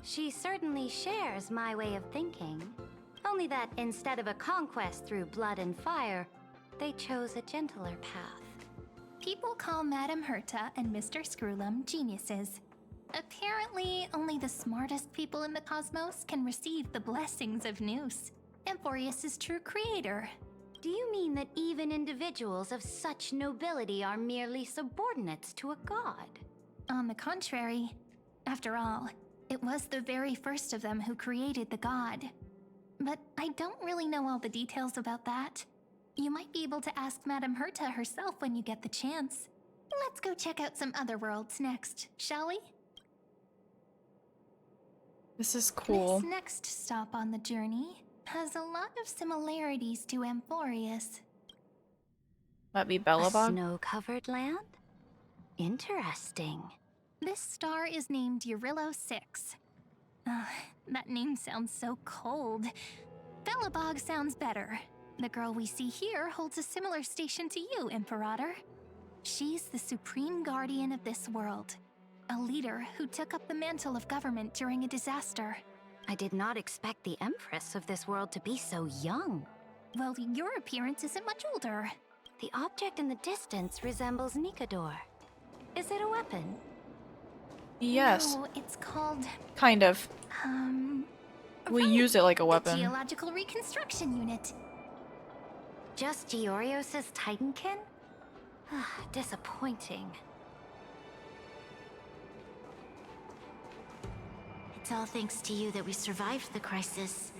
She certainly shares my way of thinking. Only that instead of a conquest through blood and fire, they chose a gentler path. People call Madame Herta and Mr. Screwlum geniuses. Apparently, only the smartest people in the cosmos can receive the blessings of Noose, Amphorius' true creator. Do you mean that even individuals of such nobility are merely subordinates to a god? On the contrary, after all, it was the very first of them who created the god. But I don't really know all the details about that. You might be able to ask Madame Herta herself when you get the chance. Let's go check out some other worlds next, shall we? This is cool. This next stop on the journey has a lot of similarities to Amphorius. That'd be Belobog? A snow-covered land? Interesting. This star is named Eurillo 6. That name sounds so cold. Belobog sounds better. The girl we see here holds a similar station to you, Imperator. She's the supreme guardian of this world. A leader who took up the mantle of government during a disaster. I did not expect the Empress of this world to be so young. Well, your appearance isn't much older. The object in the distance resembles Nikador. Is it a weapon? Yes. No, it's called... Kind of. We use it like a the weapon. Geological Reconstruction Unit. Just Georios' Titankin? Disappointing. It's all thanks to you that we survived the crisis.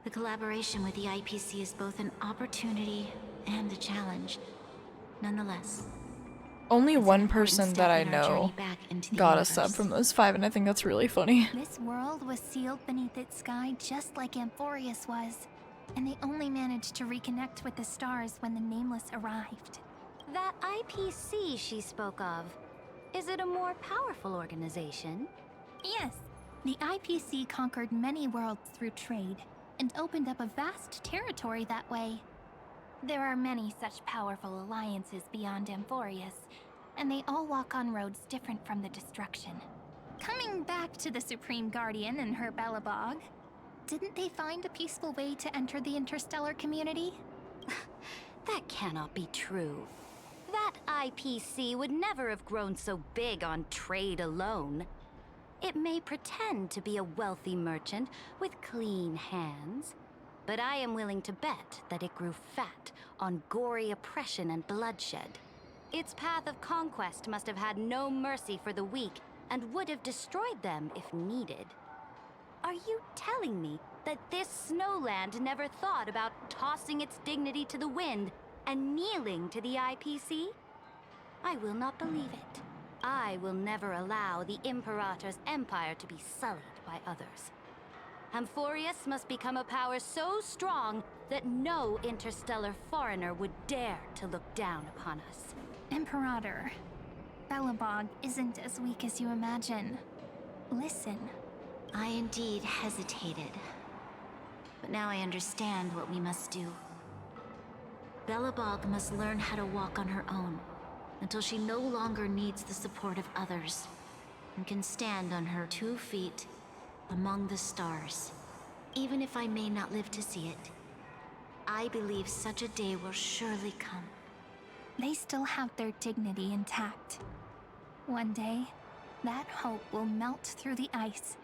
The collaboration with the IPC is both an opportunity and a challenge. Nonetheless, Only one person that I know journey back into the got a universe. sub from those 5, and I think that's really funny. This world was sealed beneath its sky just like Amphorius was, and they only managed to reconnect with the stars when the Nameless arrived. That IPC she spoke of, is it a more powerful organization? Yes, the IPC conquered many worlds through trade, and opened up a vast territory that way. There are many such powerful alliances beyond Amphorius, and they all walk on roads different from the destruction. Coming back to the Supreme Guardian and her Belobog, didn't they find a peaceful way to enter the interstellar community? That cannot be true. That IPC would never have grown so big on trade alone. It may pretend to be a wealthy merchant with clean hands, but I am willing to bet that it grew fat on gory oppression and bloodshed. Its path of conquest must have had no mercy for the weak and would have destroyed them if needed. Are you telling me that this snowland never thought about tossing its dignity to the wind and kneeling to the IPC? I will not believe it. I will never allow the Imperator's empire to be sullied by others. Amphorius must become a power so strong that no interstellar foreigner would dare to look down upon us. Imperator, Belobog isn't as weak as you imagine. Listen. I indeed hesitated. But now I understand what we must do. Belobog must learn how to walk on her own, until she no longer needs the support of others, and can stand on her 2 feet among the stars. Even if I may not live to see it, I believe such a day will surely come. They still have their dignity intact. One day, that hope will melt through the ice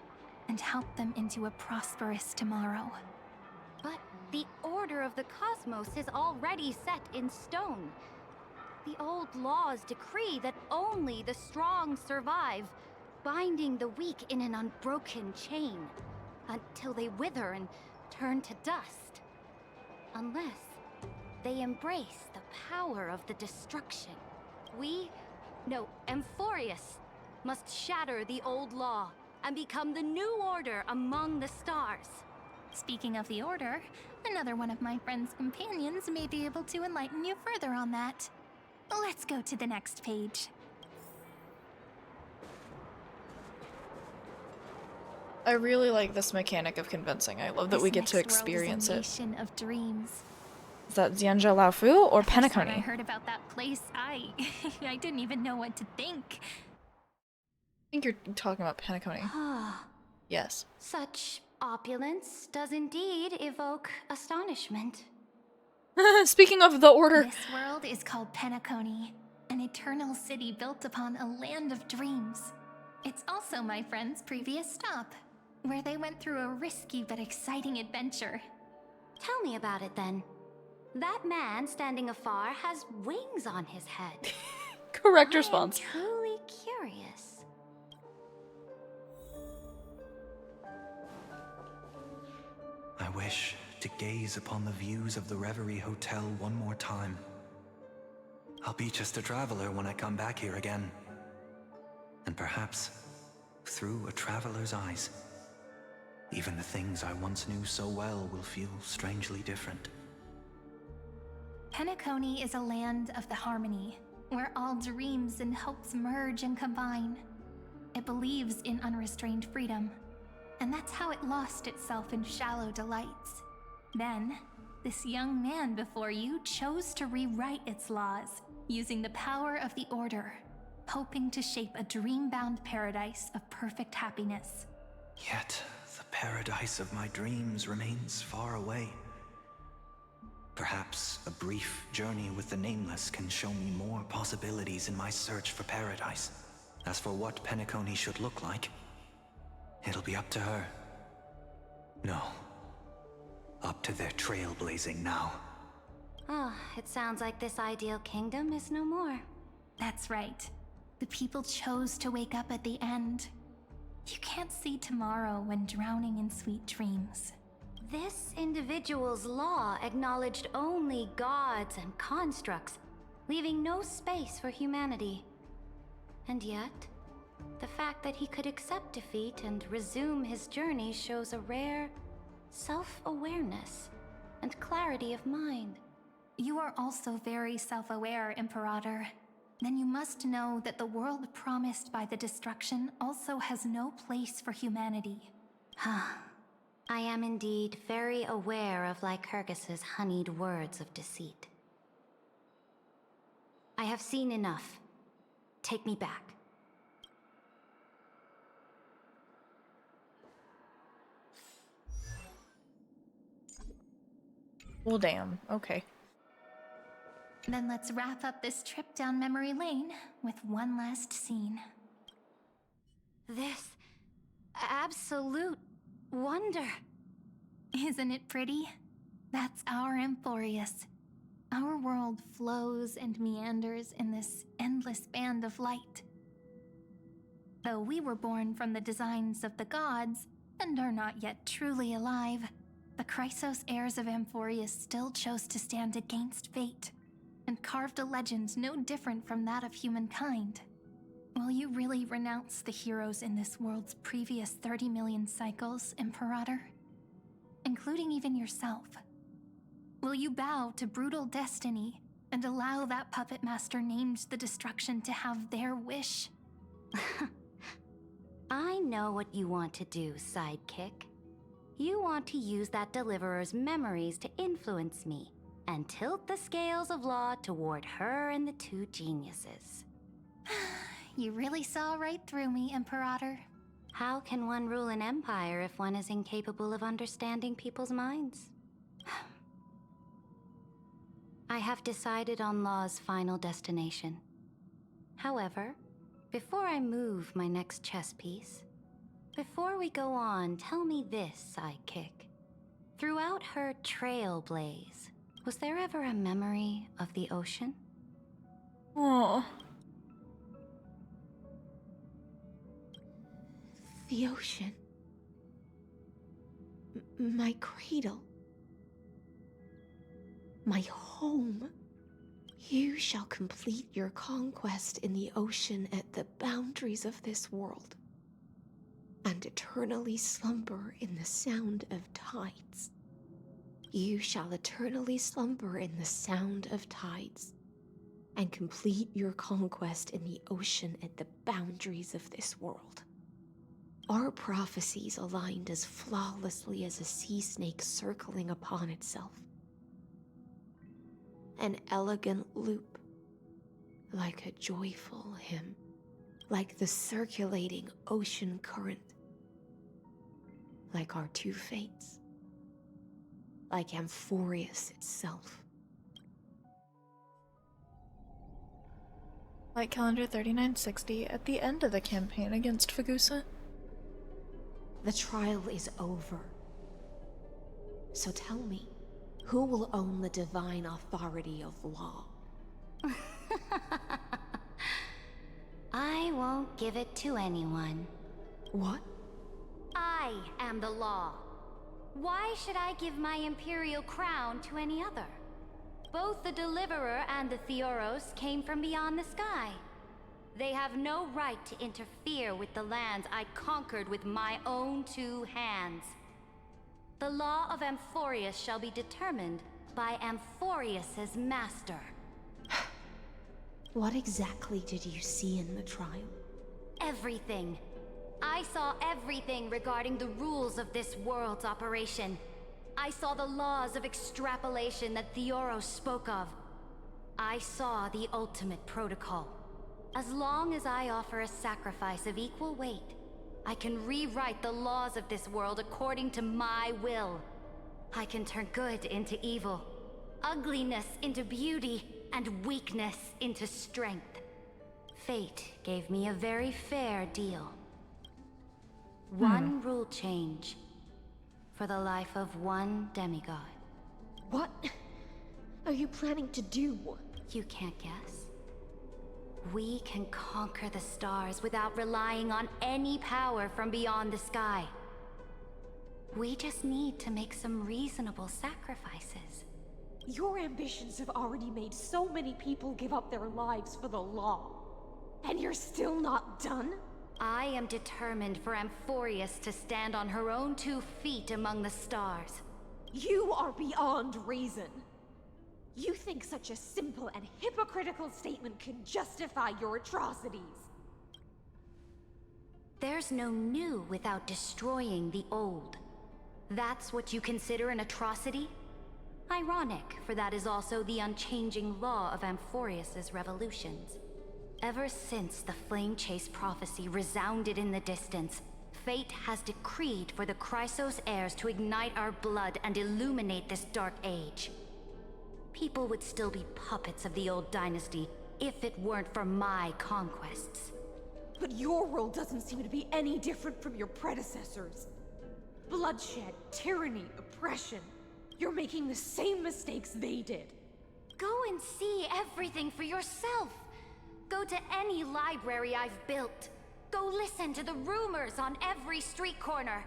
and help them into a prosperous tomorrow. But the order of the cosmos is already set in stone. The old laws decree that only the strong survive, binding the weak in an unbroken chain, until they wither and turn to dust. Unless they embrace the power of the destruction. Amphorius must shatter the old law and become the new order among the stars. Speaking of the order, another one of my friend's companions may be able to enlighten you further on that. Let's go to the next page. I really like this mechanic of convincing. I love that we get to experience it. Nation of dreams. Is that Xianzhou Laofu or The first time I Penacony? heard about that place, I didn't even know what to think. I think you're talking about Penacony. Yes. Such opulence does indeed evoke astonishment. Speaking of the order. This world is called Penacony, an eternal city built upon a land of dreams. It's also my friend's previous stop, where they went through a risky but exciting adventure. Tell me about it then. That man standing afar has wings on his head. Correct response. I'm truly curious. I wish to gaze upon the views of the Reverie Hotel one more time. I'll be just a traveler when I come back here again. And perhaps, through a traveler's eyes, even the things I once knew so well will feel strangely different. Penacony is a land of the harmony, where all dreams and hopes merge and combine. It believes in unrestrained freedom, and that's how it lost itself in shallow delights. Then, this young man before you chose to rewrite its laws, using the power of the Order, hoping to shape a dream-bound paradise of perfect happiness. Yet, the paradise of my dreams remains far away. Perhaps a brief journey with the Nameless can show me more possibilities in my search for paradise. As for what Penacony should look like, it'll be up to her. No. Up to their trailblazing now. Oh, it sounds like this ideal kingdom is no more. That's right. The people chose to wake up at the end. You can't see tomorrow when drowning in sweet dreams. This individual's law acknowledged only gods and constructs, leaving no space for humanity. And yet, the fact that he could accept defeat and resume his journey shows a rare self-awareness and clarity of mind. You are also very self-aware, Imperator. Then you must know that the world promised by the destruction also has no place for humanity. I am indeed very aware of Lycurgus's honeyed words of deceit. I have seen enough. Take me back. Well, damn. Okay. Then let's wrap up this trip down memory lane with one last scene. This absolute wonder. Isn't it pretty? That's our Emporius. Our world flows and meanders in this endless band of light. Though we were born from the designs of the gods and are not yet truly alive, the Chrysos heirs of Emporius still chose to stand against fate and carved a legend no different from that of humankind. Will you really renounce the heroes in this world's previous 30 million cycles, Imperator? Including even yourself. Will you bow to brutal destiny and allow that puppet master named the destruction to have their wish? I know what you want to do, sidekick. You want to use that deliverer's memories to influence me and tilt the scales of law toward her and the two geniuses. You really saw right through me, Imperator. How can one rule an empire if one is incapable of understanding people's minds? I have decided on Law's final destination. However, before I move my next chess piece, before we go on, tell me this, sidekick. Throughout her trailblaze, was there ever a memory of the ocean? Oh. The ocean. My cradle. My home. You shall complete your conquest in the ocean at the boundaries of this world, and eternally slumber in the sound of tides. You shall eternally slumber in the sound of tides, and complete your conquest in the ocean at the boundaries of this world. Our prophecies aligned as flawlessly as a sea snake circling upon itself. An elegant loop, like a joyful hymn, like the circulating ocean current, like our two fates, like Amphorius itself. Like calendar 3960 at the end of the campaign against Fagusa. The trial is over. So tell me, who will own the divine authority of law? I won't give it to anyone. What? I am the law. Why should I give my imperial crown to any other? Both the Deliverer and the Theoros came from beyond the sky. They have no right to interfere with the lands I conquered with my own two hands. The law of Amphorius shall be determined by Amphorius's master. What exactly did you see in the trial? Everything. I saw everything regarding the rules of this world's operation. I saw the laws of extrapolation that Theoros spoke of. I saw the ultimate protocol. As long as I offer a sacrifice of equal weight, I can rewrite the laws of this world according to my will. I can turn good into evil, ugliness into beauty, and weakness into strength. Fate gave me a very fair deal. One rule change for the life of one demigod. What are you planning to do? You can't guess. We can conquer the stars without relying on any power from beyond the sky. We just need to make some reasonable sacrifices. Your ambitions have already made so many people give up their lives for the law. And you're still not done? I am determined for Amphorius to stand on her own 2 feet among the stars. You are beyond reason. You think such a simple and hypocritical statement can justify your atrocities? There's no new without destroying the old. That's what you consider an atrocity? Ironic, for that is also the unchanging law of Amphorius's revolutions. Ever since the Flame Chase prophecy resounded in the distance, fate has decreed for the Chrysos heirs to ignite our blood and illuminate this dark age. People would still be puppets of the old dynasty if it weren't for my conquests. But your world doesn't seem to be any different from your predecessors. Bloodshed, tyranny, oppression. You're making the same mistakes they did. Go and see everything for yourself. Go to any library I've built. Go listen to the rumors on every street corner.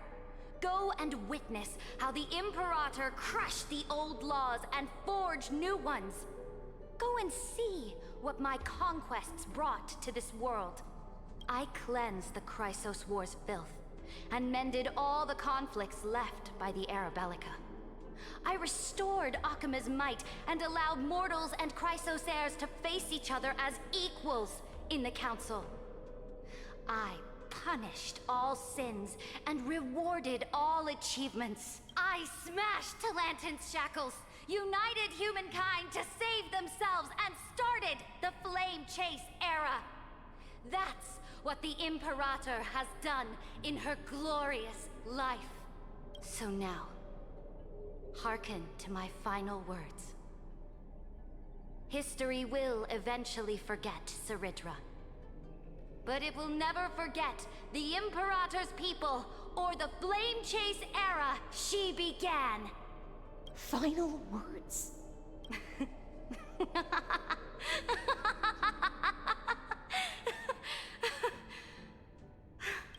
Go and witness how the Imperator crushed the old laws and forged new ones. Go and see what my conquests brought to this world. I cleansed the Chrysos War's filth and mended all the conflicts left by the Era Bellica. I restored Akima's might and allowed mortals and Chrysos heirs to face each other as equals in the Council. I punished all sins and rewarded all achievements. I smashed Talantin's shackles, united humankind to save themselves, and started the Flame Chase era. That's what the Imperator has done in her glorious life. So now, hearken to my final words. History will eventually forget Ceridra. But it will never forget the Imperator's people or the Flame Chase era she began. Final words?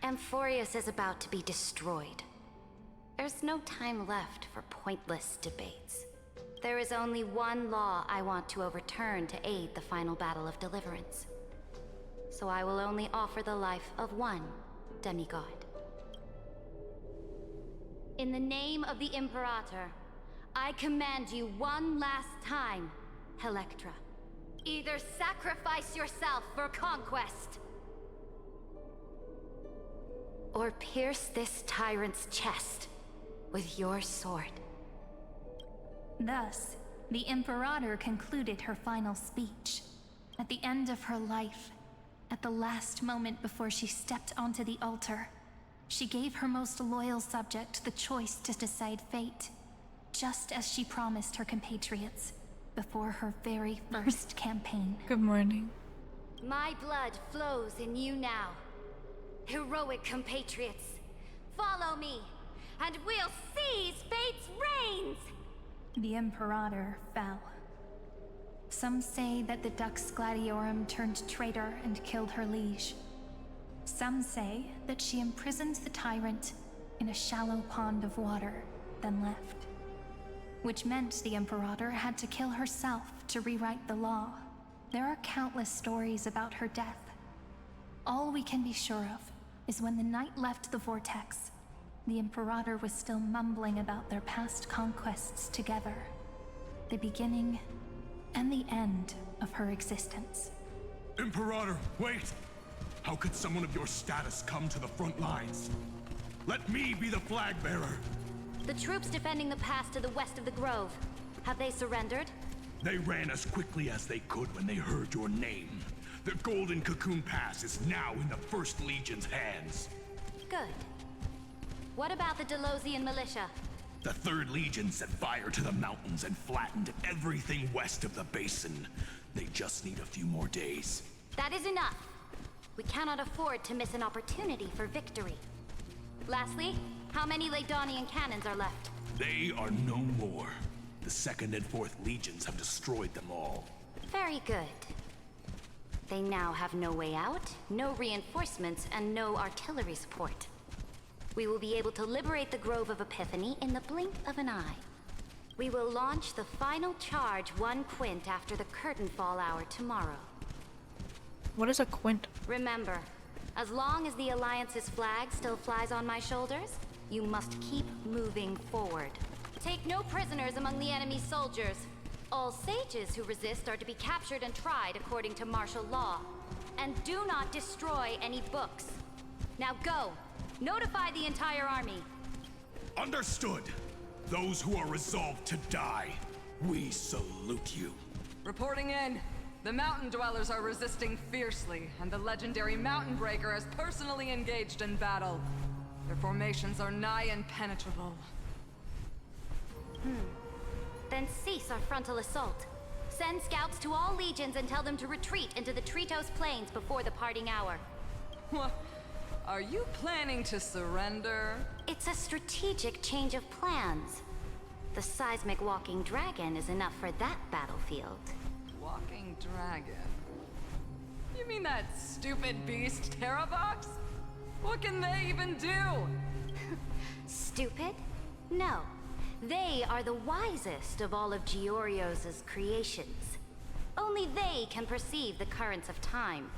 Amphorius is about to be destroyed. There's no time left for pointless debates. There is only one law I want to overturn to aid the final battle of deliverance. So I will only offer the life of one demigod. In the name of the Imperator, I command you one last time, Electra. Either sacrifice yourself for conquest, or pierce this tyrant's chest with your sword. Thus, the Imperator concluded her final speech. At the end of her life, at the last moment before she stepped onto the altar, she gave her most loyal subject the choice to decide fate, just as she promised her compatriots before her very first campaign. Good morning. My blood flows in you now. Heroic compatriots, follow me, and we'll seize fate's reins! The Imperator fell. Some say that the Dux Gladiorum turned traitor and killed her liege. Some say that she imprisoned the tyrant in a shallow pond of water, then left. Which meant the Imperator had to kill herself to rewrite the law. There are countless stories about her death. All we can be sure of is when the knight left the vortex, the Imperator was still mumbling about their past conquests together. The beginning and the end of her existence. Imperator, wait! How could someone of your status come to the front lines? Let me be the flag bearer! The troops defending the pass to the west of the grove, have they surrendered? They ran as quickly as they could when they heard your name. The Golden Cocoon Pass is now in the First Legion's hands. Good. What about the Delosian militia? The Third Legion set fire to the mountains and flattened everything west of the basin. They just need a few more days. That is enough. We cannot afford to miss an opportunity for victory. Lastly, how many Ladonian cannons are left? They are no more. The Second and Fourth Legions have destroyed them all. Very good. They now have no way out, no reinforcements, and no artillery support. We will be able to liberate the Grove of Epiphany in the blink of an eye. We will launch the final charge 1 quint after the curtain fall hour tomorrow. What is a quint? Remember, as long as the Alliance's flag still flies on my shoulders, you must keep moving forward. Take no prisoners among the enemy's soldiers. All sages who resist are to be captured and tried according to martial law. And do not destroy any books. Now go! Notify the entire army. Understood. Those who are resolved to die, we salute you. Reporting in. The mountain dwellers are resisting fiercely, and the legendary Mountain Breaker has personally engaged in battle. Their formations are nigh impenetrable. Then cease our frontal assault. Send scouts to all legions and tell them to retreat into the Tritos Plains before the parting hour. What? Are you planning to surrender? It's a strategic change of plans. The seismic walking dragon is enough for that battlefield. Walking dragon? You mean that stupid beast, Terravox? What can they even do? Stupid? No. They are the wisest of all of Giorio's creations. Only they can perceive the currents of time.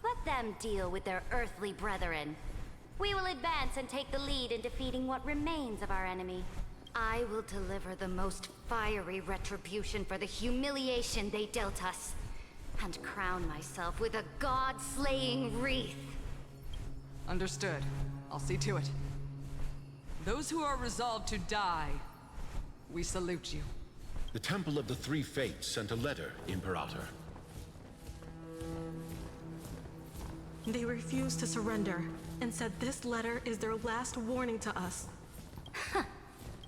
Let them deal with their earthly brethren. We will advance and take the lead in defeating what remains of our enemy. I will deliver the most fiery retribution for the humiliation they dealt us, and crown myself with a god-slaying wreath. Understood. I'll see to it. Those who are resolved to die, we salute you. The Temple of the Three Fates sent a letter, Imperator. They refused to surrender, and said this letter is their last warning to us.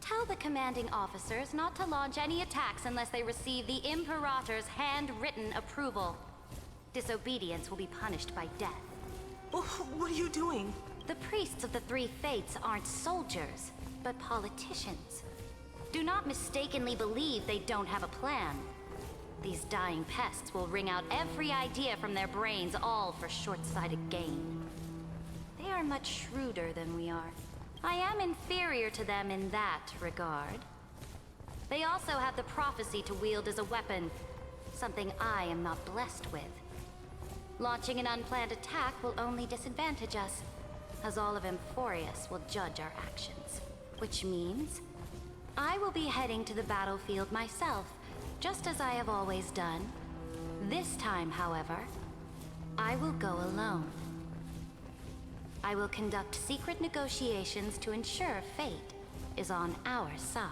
Tell the commanding officers not to launch any attacks unless they receive the Imperator's handwritten approval. Disobedience will be punished by death. What are you doing? The priests of the Three Fates aren't soldiers, but politicians. Do not mistakenly believe they don't have a plan. These dying pests will wring out every idea from their brains, all for short-sighted gain. They are much shrewder than we are. I am inferior to them in that regard. They also have the prophecy to wield as a weapon, something I am not blessed with. Launching an unplanned attack will only disadvantage us, as all of Emphorius will judge our actions. Which means I will be heading to the battlefield myself, just as I have always done. This time, however, I will go alone. I will conduct secret negotiations to ensure fate is on our side.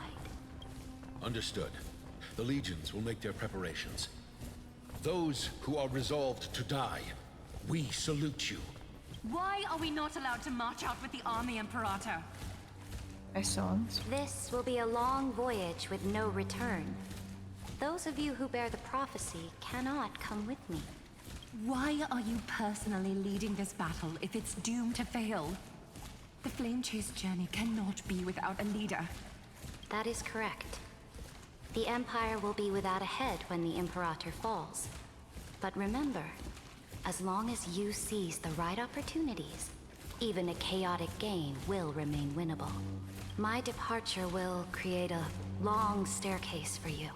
Understood. The legions will make their preparations. Those who are resolved to die, we salute you. Why are we not allowed to march out with the army, Imperator? This will be a long voyage with no return. Those of you who bear the prophecy cannot come with me. Why are you personally leading this battle if it's doomed to fail? The Flame Chase journey cannot be without a leader. That is correct. The Empire will be without a head when the Imperator falls. But remember, as long as you seize the right opportunities, even a chaotic game will remain winnable. My departure will create a long staircase for you.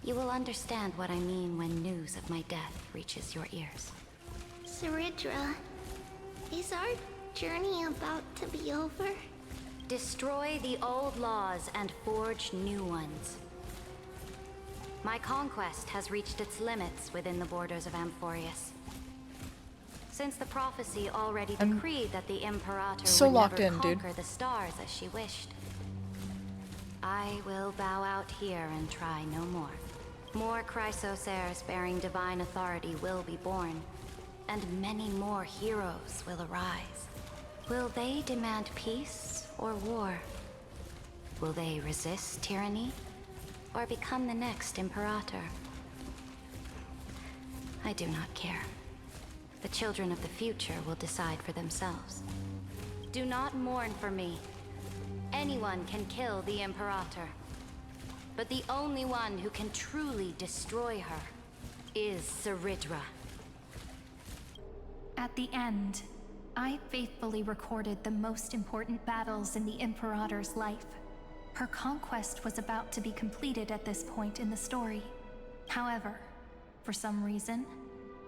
You will understand what I mean when news of my death reaches your ears. Saridra, is our journey about to be over? Destroy the old laws and forge new ones. My conquest has reached its limits within the borders of Amphorius. Since the prophecy already decreed that the Imperator would never conquer the stars as she wished. I will bow out here and try no more. More Chrysosaurs bearing divine authority will be born, and many more heroes will arise. Will they demand peace or war? Will they resist tyranny or become the next Imperator? I do not care. The children of the future will decide for themselves. Do not mourn for me. Anyone can kill the Imperator. But the only one who can truly destroy her is Saridra. At the end, I faithfully recorded the most important battles in the Imperator's life. Her conquest was about to be completed at this point in the story. However, for some reason,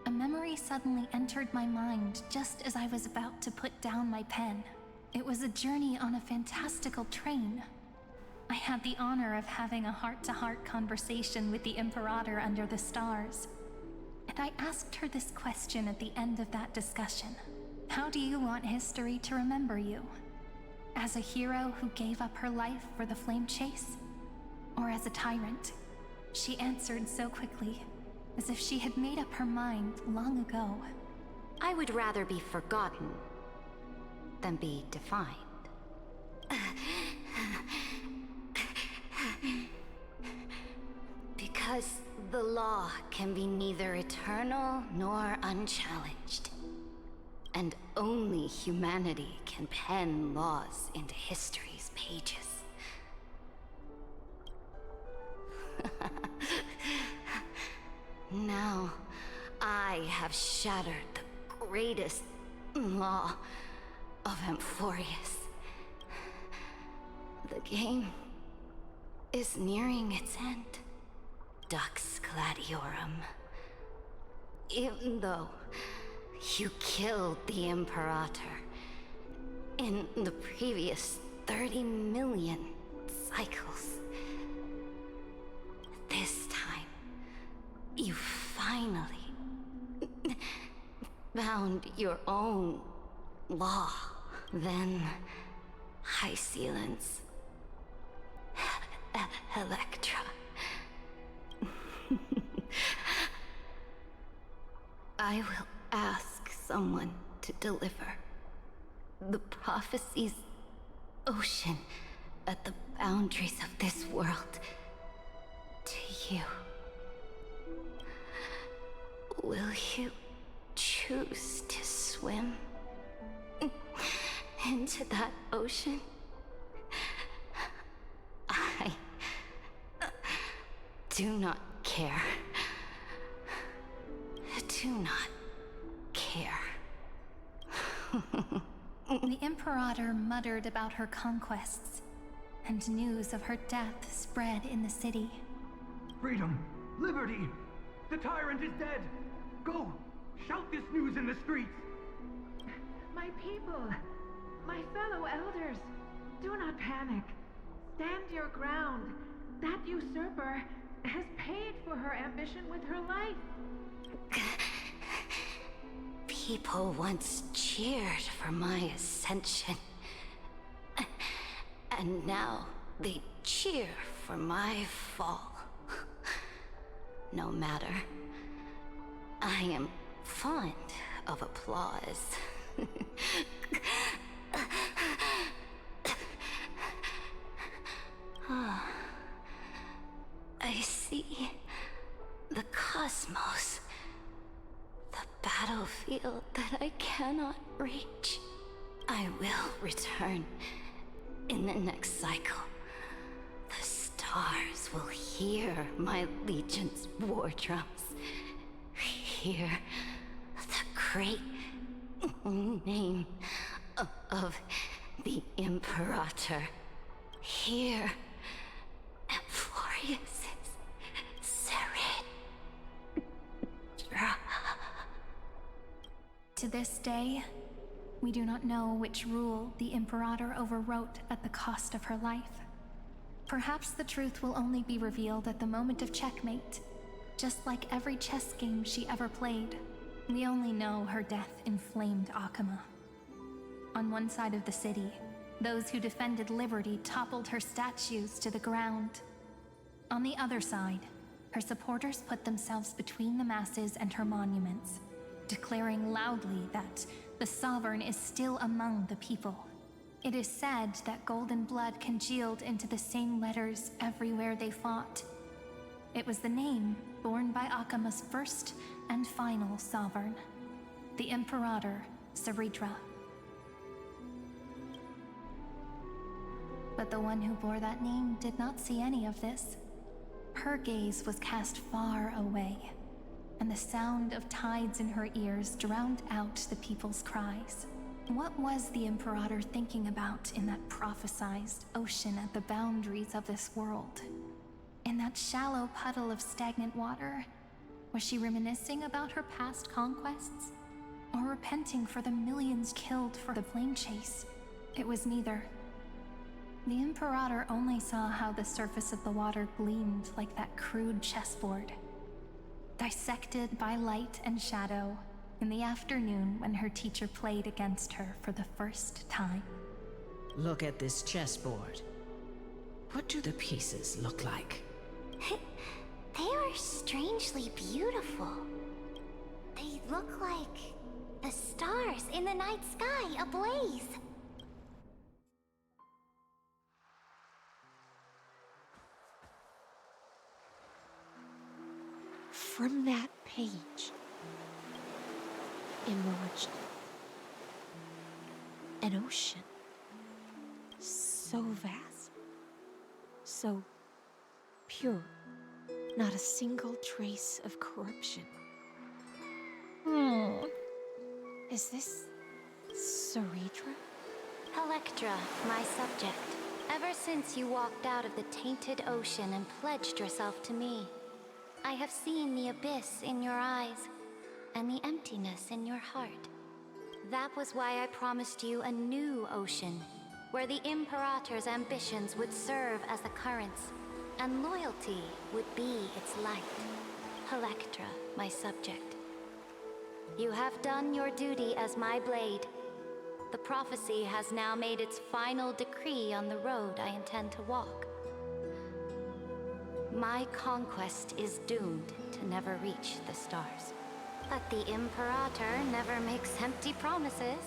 a memory suddenly entered my mind just as I was about to put down my pen. It was a journey on a fantastical train. I had the honor of having a heart-to-heart conversation with the Imperator under the stars. And I asked her this question at the end of that discussion. How do you want history to remember you? As a hero who gave up her life for the Flame Chase? Or as a tyrant? She answered so quickly, as if she had made up her mind long ago. I would rather be forgotten than be defined. Because the law can be neither eternal nor unchallenged. And only humanity can pen laws into history's pages. Now, I have shattered the greatest law of Amphorius. The game is nearing its end, Dux Gladiorum. Even though you killed the Imperator in the previous 30 million cycles, this time, you finally found your own law. Then, High Sealants, Electra. I will ask someone to deliver the prophecy's ocean at the boundaries of this world to you. Will you choose to swim into that ocean? I do not care. Do not care. The Imperator muttered about her conquests, and news of her death spread in the city. Freedom! Liberty! The tyrant is dead! Go! Shout this news in the streets! My people! My fellow elders! Do not panic. Stand your ground. That usurper has paid for her ambition with her life. People once cheered for my ascension. And now they cheer for my fall. No matter. I am fond of applause. I see the cosmos, the battlefield that I cannot reach. I will return in the next cycle. The stars will hear my legion's war drums. Hear the great name of the Imperator. Hear Amphorius's serene. To this day, we do not know which rule the Imperator overwrote at the cost of her life. Perhaps the truth will only be revealed at the moment of checkmate. Just like every chess game she ever played, we only know her death inflamed Akama. On one side of the city, those who defended liberty toppled her statues to the ground. On the other side, her supporters put themselves between the masses and her monuments, declaring loudly that the Sovereign is still among the people. It is said that golden blood congealed into the same letters everywhere they fought. It was the name borne by Akama's first and final Sovereign, the Imperator Saritra. But the one who bore that name did not see any of this. Her gaze was cast far away, and the sound of tides in her ears drowned out the people's cries. What was the Imperator thinking about in that prophesized ocean at the boundaries of this world? In that shallow puddle of stagnant water, was she reminiscing about her past conquests? Or repenting for the millions killed for the plane chase? It was neither. The Imperator only saw how the surface of the water gleamed like that crude chessboard, dissected by light and shadow in the afternoon when her teacher played against her for the first time. Look at this chessboard. What do the pieces look like? They are strangely beautiful. They look like the stars in the night sky ablaze. From that page emerged an ocean so vast, so pure, not a single trace of corruption. Is this Saritra? Electra, my subject. Ever since you walked out of the tainted ocean and pledged yourself to me, I have seen the abyss in your eyes and the emptiness in your heart. That was why I promised you a new ocean, where the Imperator's ambitions would serve as the currents, and loyalty would be its light. Electra, my subject. You have done your duty as my blade. The prophecy has now made its final decree on the road I intend to walk. My conquest is doomed to never reach the stars. But the Imperator never makes empty promises.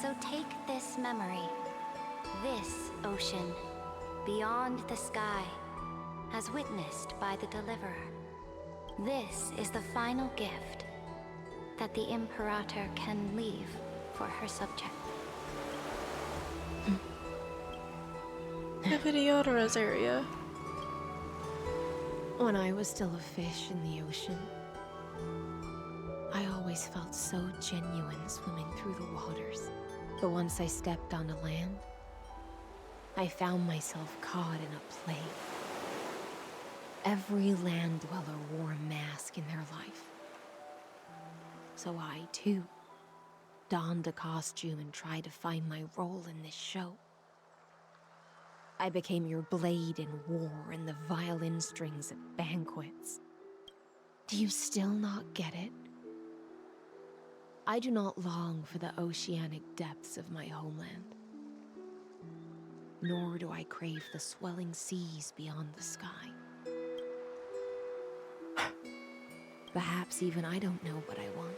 So take this memory, this ocean, beyond the sky, as witnessed by the Deliverer. This is the final gift that the Imperator can leave for her subject. Cavitiotora's area. When I was still a fish in the ocean, I always felt so genuine swimming through the waters. But once I stepped onto land, I found myself caught in a play. Every land dweller wore a mask in their life. So I, too, donned a costume and tried to find my role in this show. I became your blade in war and the violin strings at banquets. Do you still not get it? I do not long for the oceanic depths of my homeland. Nor do I crave the swelling seas beyond the sky. Perhaps even I don't know what I want.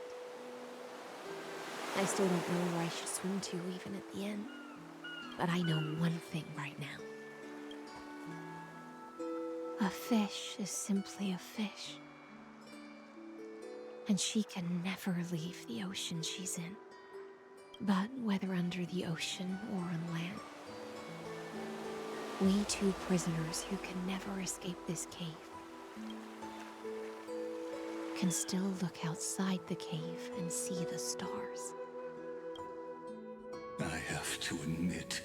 I still don't know where I should swim to even at the end. But I know one thing right now. A fish is simply a fish. And she can never leave the ocean she's in. But whether under the ocean or on land, we two prisoners who can never escape this cave can still look outside the cave and see the stars. I have to admit,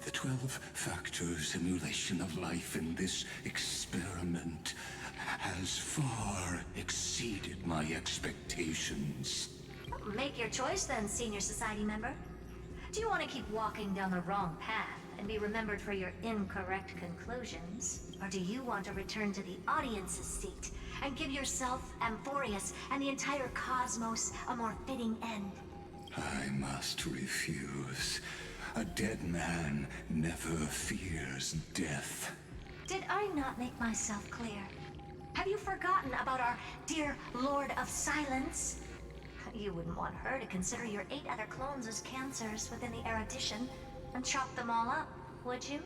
the 12-factor simulation of life in this experiment has far exceeded my expectations. Make your choice then, Senior Society member. Do you want to keep walking down the wrong path and be remembered for your incorrect conclusions? Or do you want to return to the audience's seat and give yourself, Amphorius, and the entire cosmos a more fitting end? I must refuse. A dead man never fears death. Did I not make myself clear? Have you forgotten about our dear Lord of Silence? You wouldn't want her to consider your 8 other clones as cancers within the erudition and chop them all up, would you?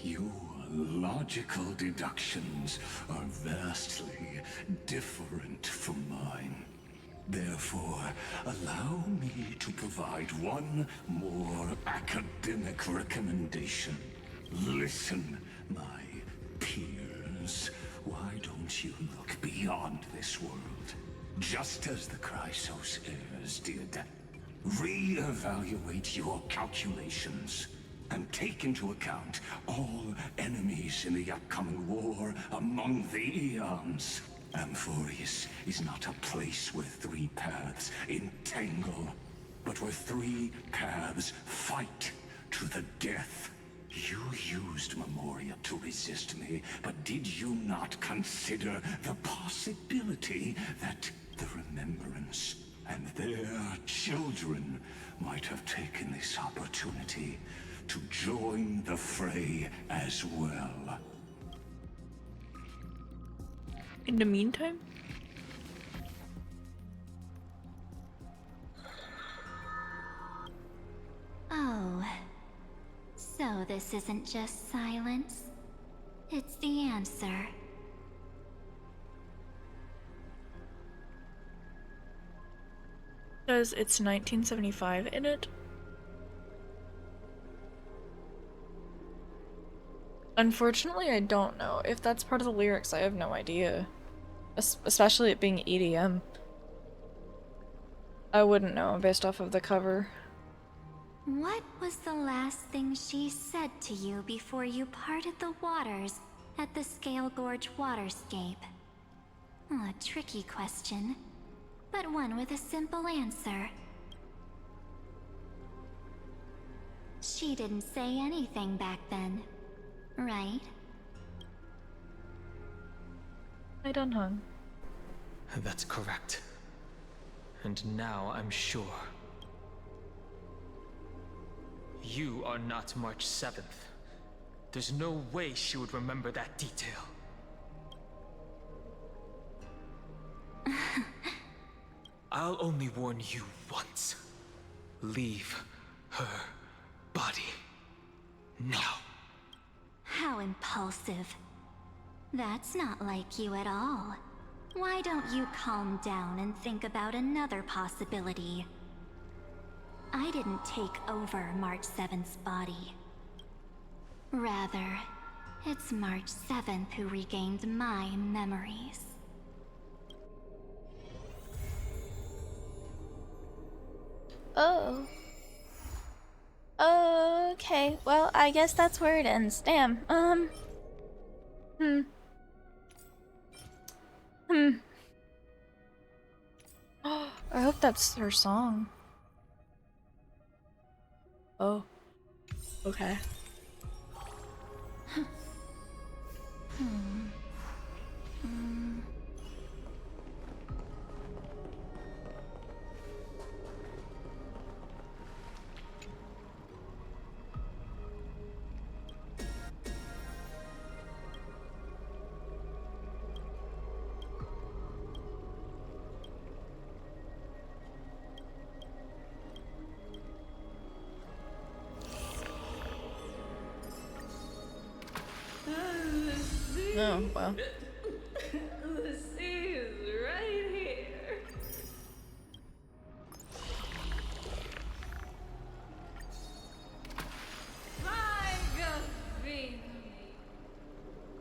Your logical deductions are vastly different from mine. Therefore, allow me to provide one more academic recommendation. Listen, my peers. Why don't you look beyond this world? Just as the Chrysos heirs did. Re-evaluate your calculations and take into account all enemies in the upcoming war among the eons. Amphorius is not a place where 3 paths entangle, but where 3 paths fight to the death. You used Memoria to resist me, but did you not consider the possibility that the Remembrance and their children might have taken this opportunity to join the fray as well? In the meantime? Oh. So this isn't just silence. It's the answer. Says it's 1975 in it. Unfortunately, I don't know. If that's part of the lyrics, I have no idea. Especially it being EDM. I wouldn't know based off of the cover. What was the last thing she said to you before you parted the waters at the Scale Gorge waterscape? A tricky question, but one with a simple answer. She didn't say anything back then, right? I done hung. That's correct. And now I'm sure. You are not March 7th. There's no way she would remember that detail. I'll only warn you once. Leave her body. Now. How impulsive. That's not like you at all. Why don't you calm down and think about another possibility? I didn't take over March 7th's body. Rather, it's March 7th who regained my memories. Oh. Okay, well, I guess that's where it ends. Damn. I hope that's her song. Oh. Okay. Oh, wow. The sea is right here. My Kamina.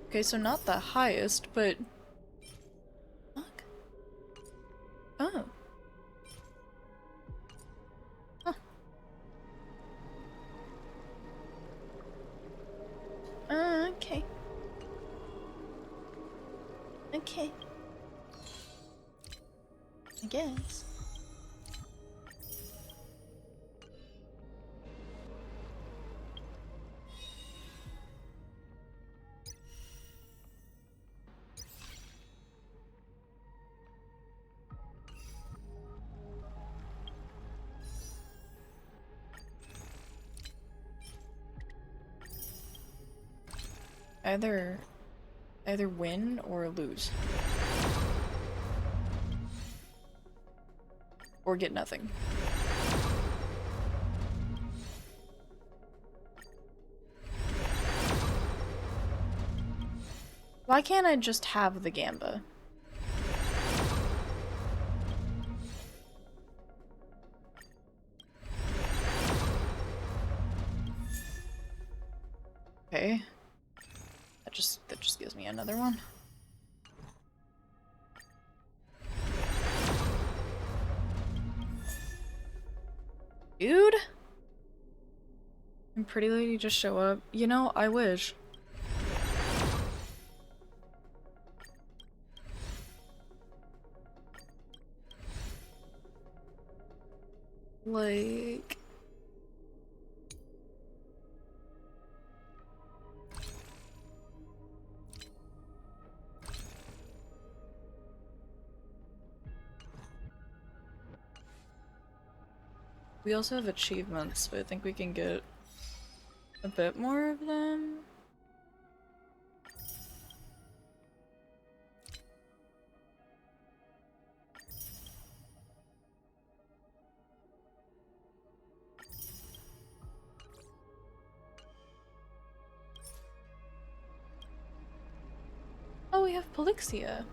Okay, so not the highest, but... Fuck. Oh. Huh. Okay. Okay. I guess. Either win or lose. Or get nothing. Why can't I just have the Gamba? Okay. That just gives me another one. Dude? And Pretty Lady just show up. You know, I wish. Like... We also have achievements, but I think we can get a bit more of them. Oh, we have Polixia.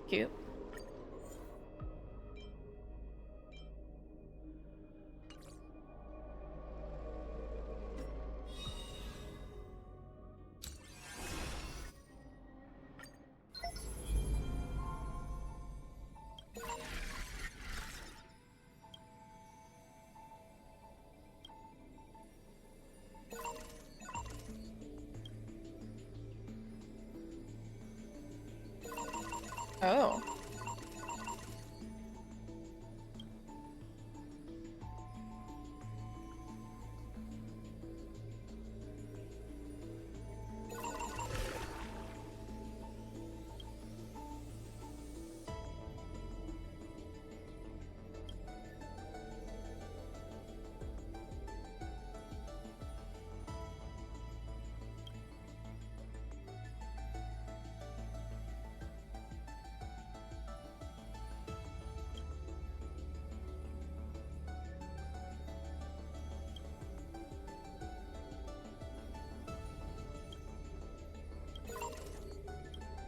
Cute. Oh.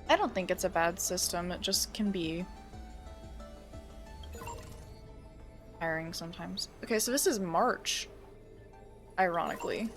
I don't think it's a bad system, it just can be tiring sometimes. Okay, so this is March, ironically.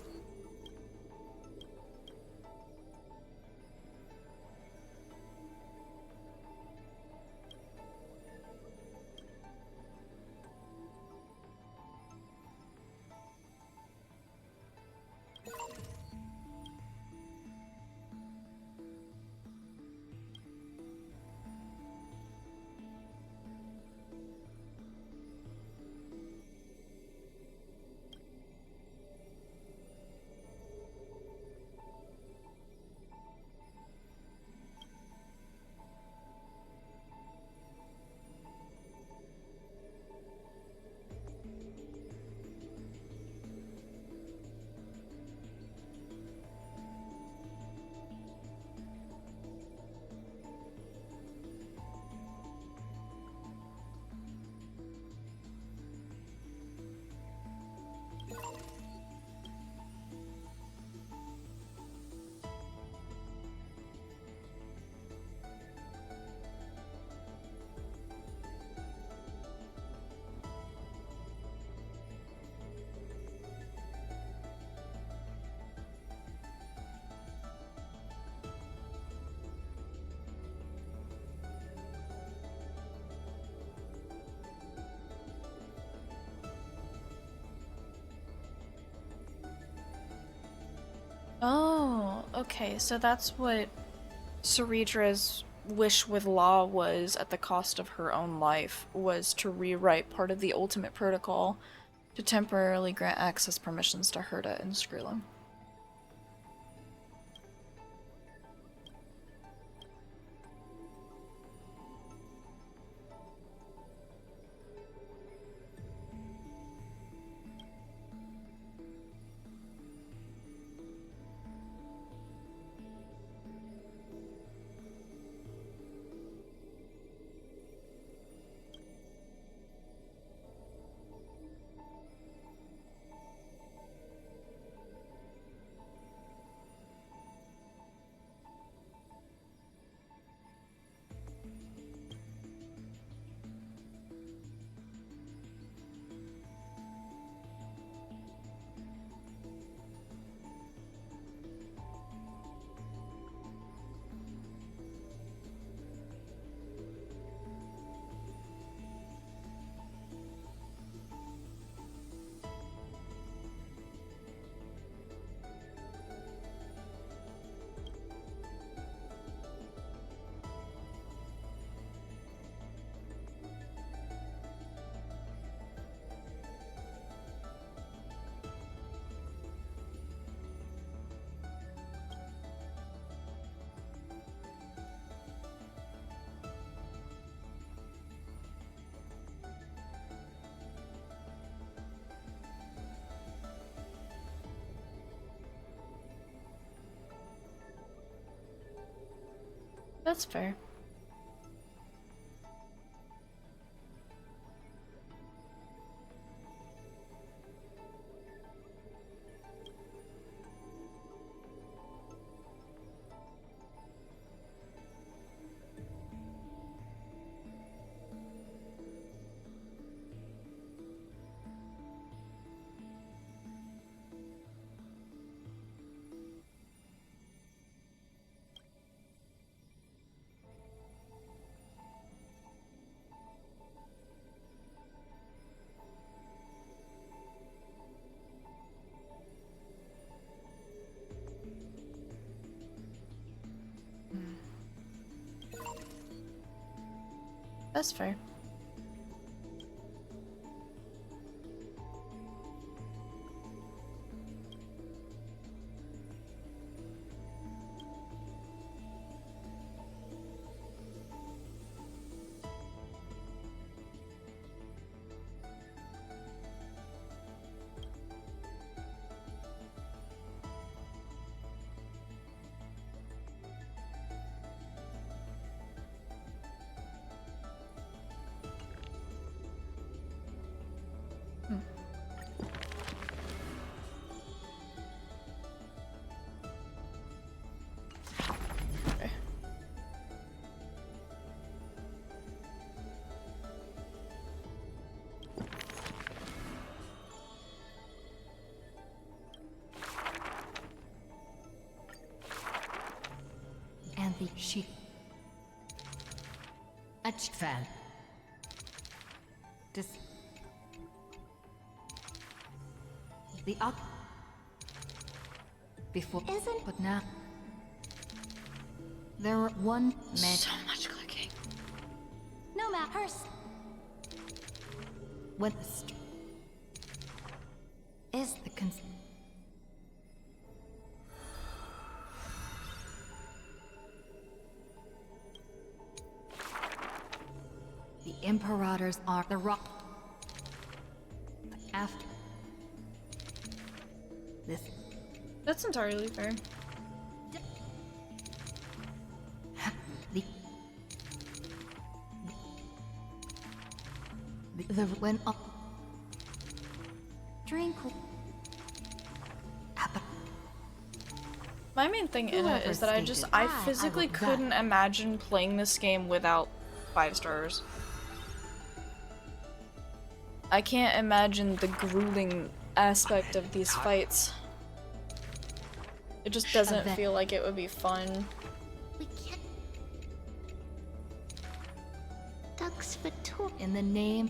Oh, okay, so that's what Ceredra's wish with law was at the cost of her own life, was to rewrite part of the ultimate protocol to temporarily grant access permissions to Herta and Skrillum. That's fair. That's fair. And the sheep. A fan. Dis. The up. Before. Isn't. But now. There were one man. So much clicking. No map. Hers. When is the the Imperators are the rock. After this. That's entirely fair. The when up. Drink. My main thing in it is that I physically couldn't imagine playing this game without 5 stars. I can't imagine the grueling aspect of these fights. It just doesn't feel like it would be fun. We can't. Ducks for two. In the name.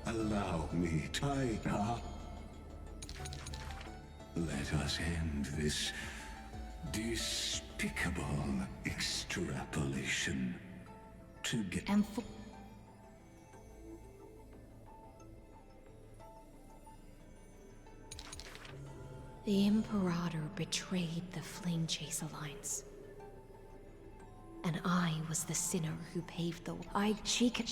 Allow me, Taina. Let us end this despicable extrapolation together. The Imperator betrayed the Flame Chase Alliance. And I was the sinner who paved the way. Shika.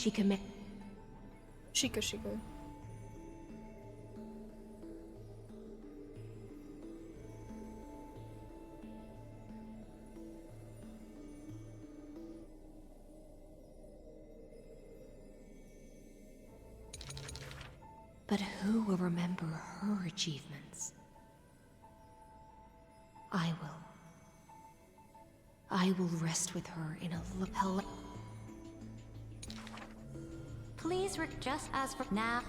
But who will remember her achievements? I will rest with her in a hell. Please, just as for now.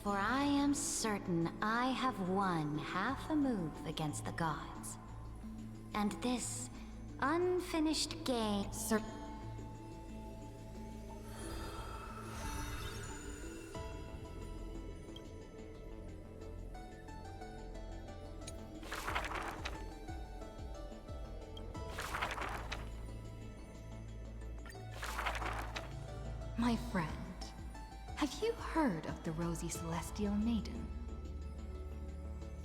For I am certain I have won half a move against the gods. And this unfinished game. My friend, have you heard of the Rosy Celestial Maiden?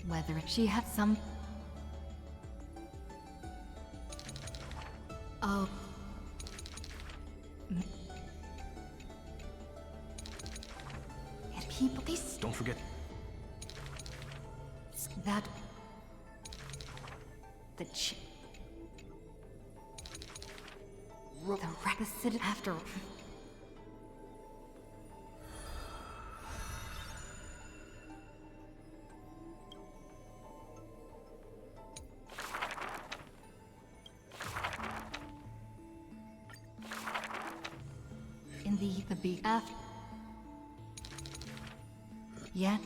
Whether she had some... Oh... People... Don't forget... That... The requisite after... In the beat after... Yet...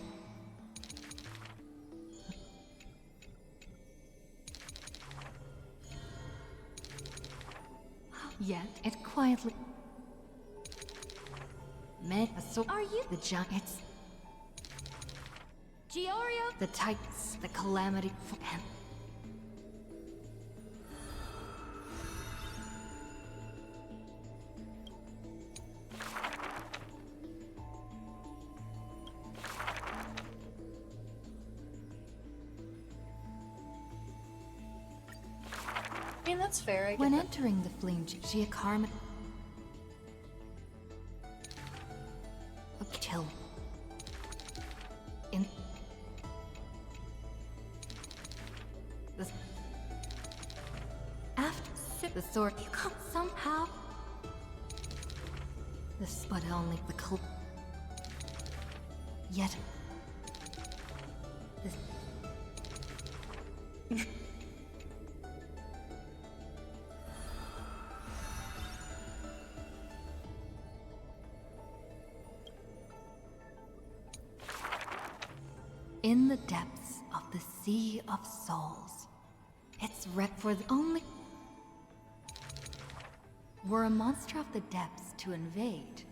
Yet it quietly... Met a so... Are you... The giants... Giorio? The Titans, the Calamity... And... I mean, that's fair, I get When that. entering the flame, she Carmen... Kill. In... The... After the sword, you come somehow... This, but only the Yet... This... In the depths of the Sea of Souls, it's wrecked for the only... Were a monster of the depths to invade.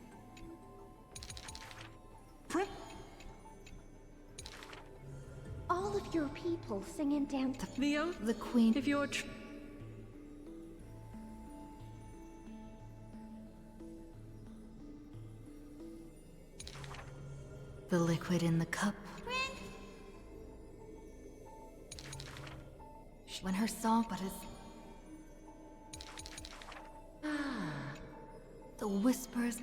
All of your people sing and dance. The Queen... If you're The liquid in the cup. When her song but is... The whispers...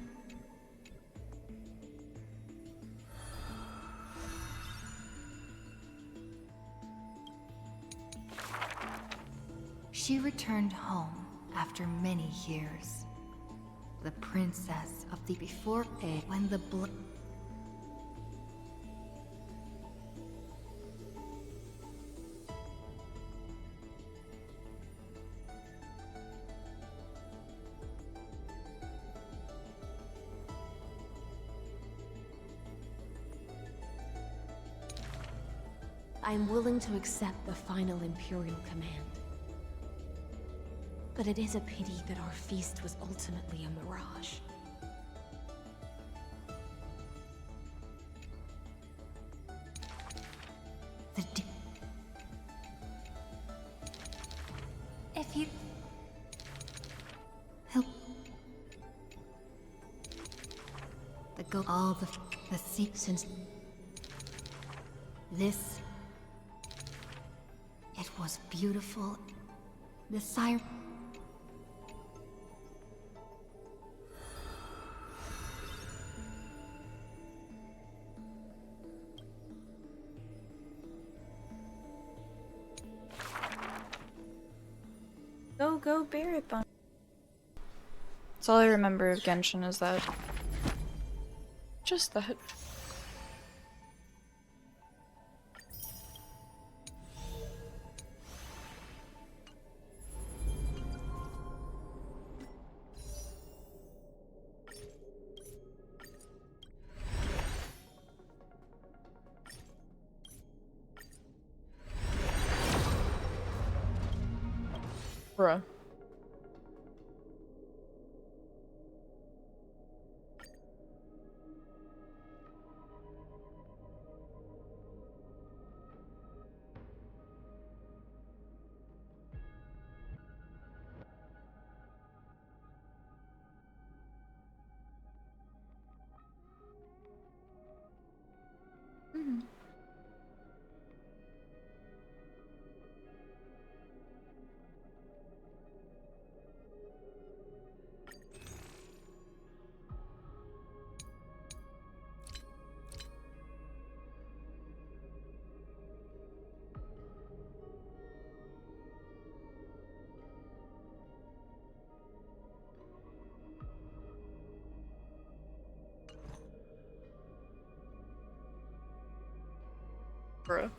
She returned home after many years. The princess of the before age when the blood... I'm willing to accept the final Imperial command. But it is a pity that our feast was ultimately a mirage. all the since this. It was beautiful. The siren. Go, Barret Bun. That's all I remember of Genshin is that. Just that. Bruh. Mm-hmm. Bruh.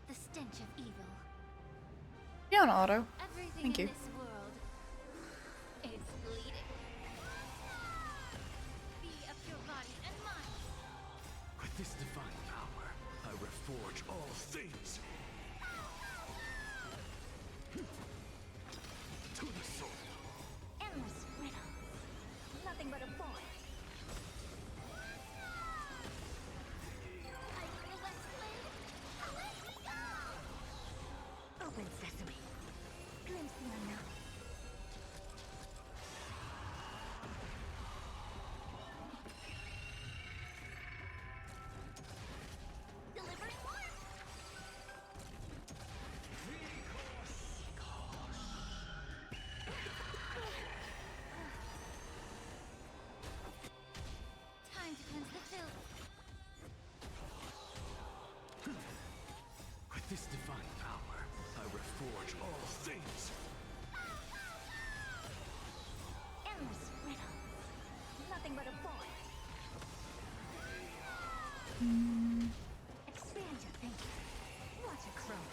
The stench of evil. Be on auto. Everything Thank in you. this world is bleeding. Be of your body and mind. With this divine power, I reforge all things. To the sword. Endless riddles. Nothing but a void. Open sesame. Glimpse the unknown. Delivering warmth. Time to cleanse the filth. With this divine power, I reforge all things. Endless riddles. Nothing but a void. Expand your thinking. Watch it grow.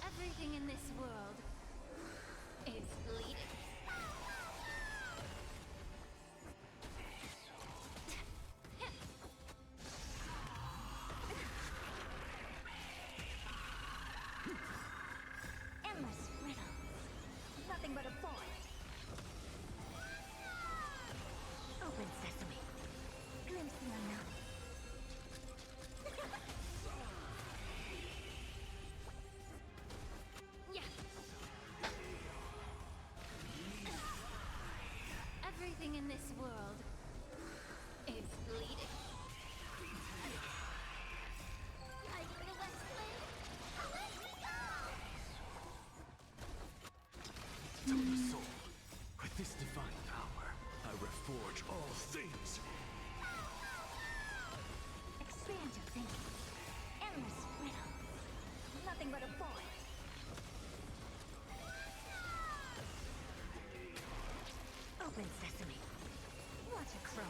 Everything in this world is bleeding. Endless riddles. Nothing but a void. Open sesame. Glimpse the unknown. Yeah. Everything in this world is bleeding. To the soul. With this divine power, I reforge all things. Expand your thinking. Endless riddles. Nothing but a void. Open sesame. Watch a crow.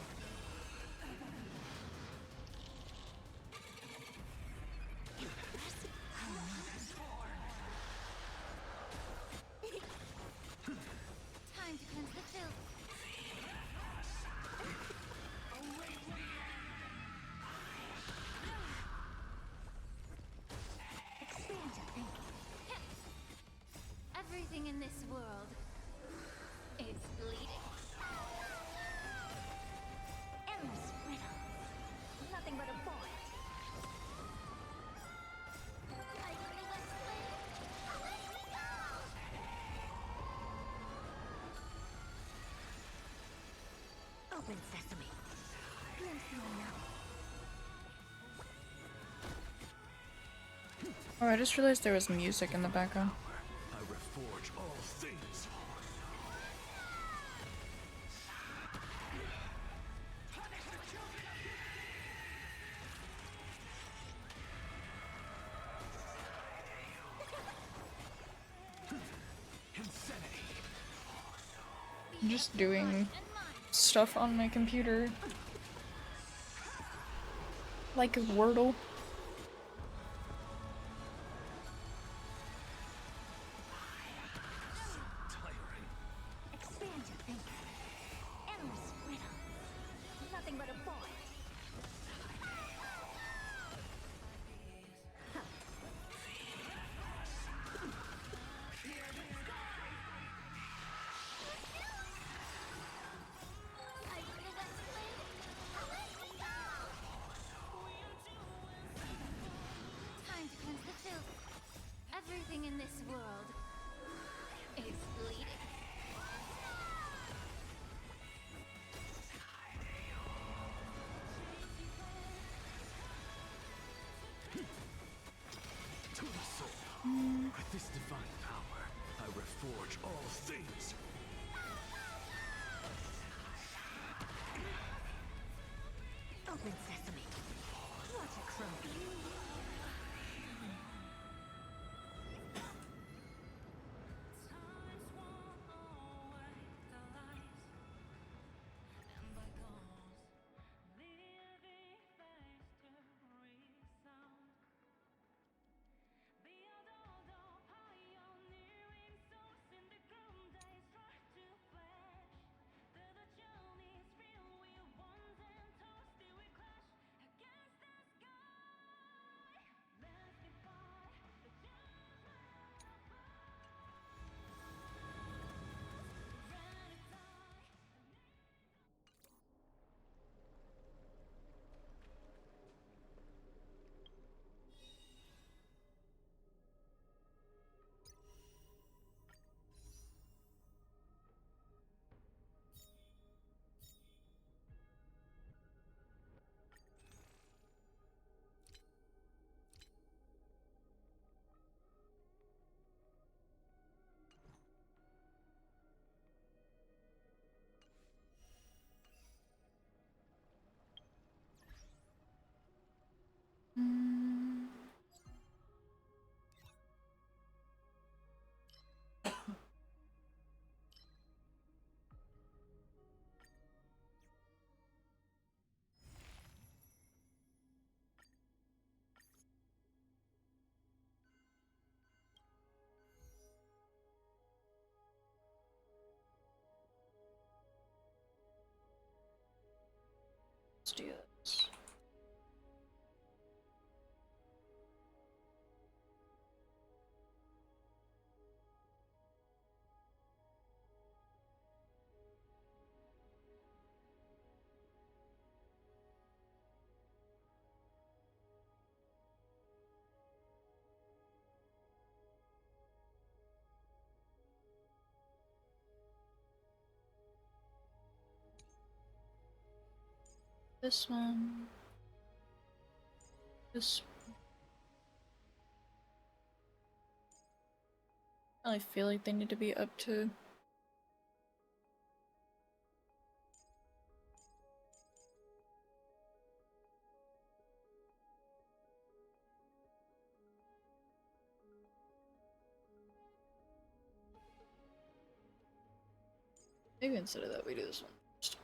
Time to cleanse the filth. Expand your thinking. Everything in this world is bleeding. Endless riddle. Nothing but a void. Open sesame. Glimpse the unknown. Oh, I just realized there was music in the background. I reforge all things. I'm just doing stuff on my computer. Like Wordle. Expand your thinking. Endless riddle. Nothing but a void. Time to cleanse the filth. Everything in this world is bleeding. To the soul. With this divine power, I reforge all things. Open sesame. Watch a crow. Let's do this. This one. This one. I really feel like they need to be up to Maybe instead of that, we do this one first.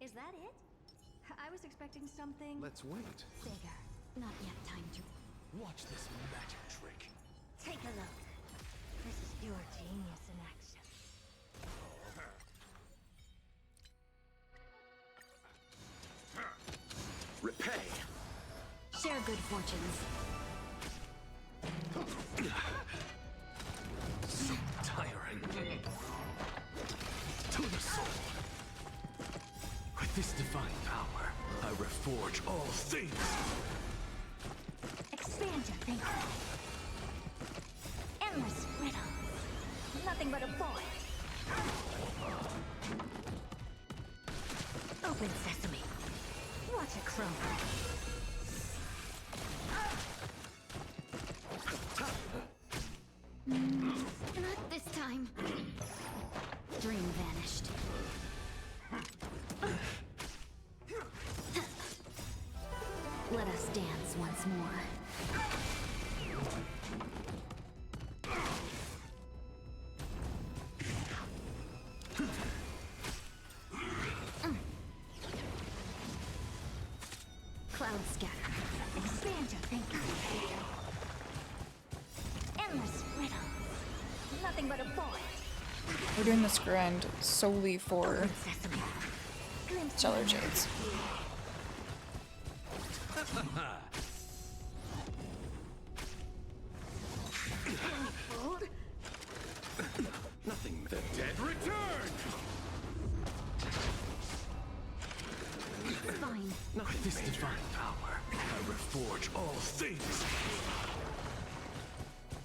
Is that it? I was expecting something... Let's wait. bigger. Not yet time to... Watch this magic trick. Take a look. This is your genius in action. Repay. Share good fortunes. So tiring. To the soul. With this divine power, I reforge all things. Expand your thinking. Endless riddle. Nothing but a void. Open sesame. Watch it crumble. Not this time. Dream vanished. Let us dance once more. Cloud scatter. Expand your thinking. Endless riddle. Nothing but a void. We're doing this grind solely for Stellar Jades. Nothing. The dead return. Fine. Not with this divine power, I reforge all things.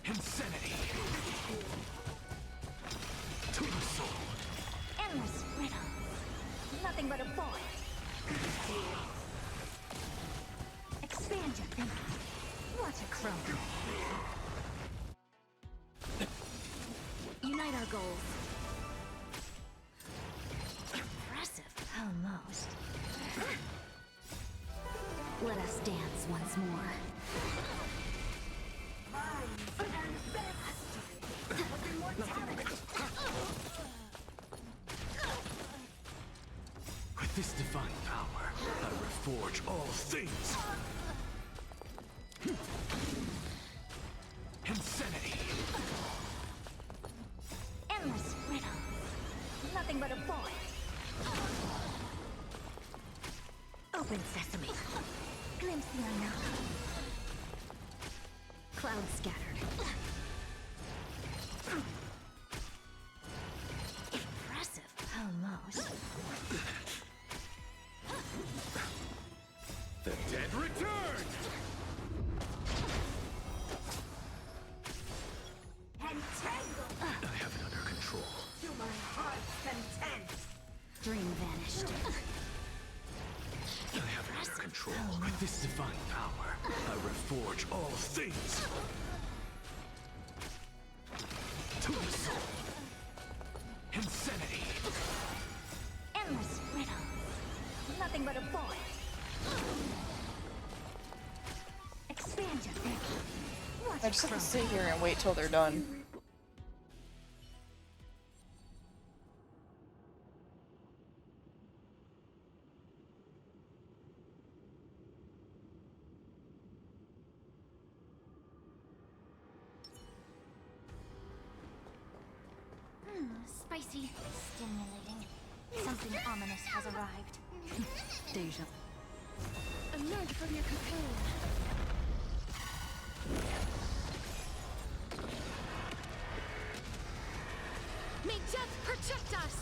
Insanity. To the soul. Endless riddle. Nothing but a void. Expand your thinking. Watch it crumble. Unite our goals. Impressive. Almost. Let us dance once more. With this divine power, I reforge all things. Insanity. Endless riddle. Nothing but a void. Open sesame. Glimpse the unknown. Cloud scattered. Impressive. Almost. powerful. With this divine power, I reforge all things. To the soul. Insanity. Endless riddles. Nothing but a void. Expand your thinking. I just have to sit here and wait till they're done. Spicy. Stimulating. Something ominous has arrived. Deja. Emerge from your cocoon. May death protect us!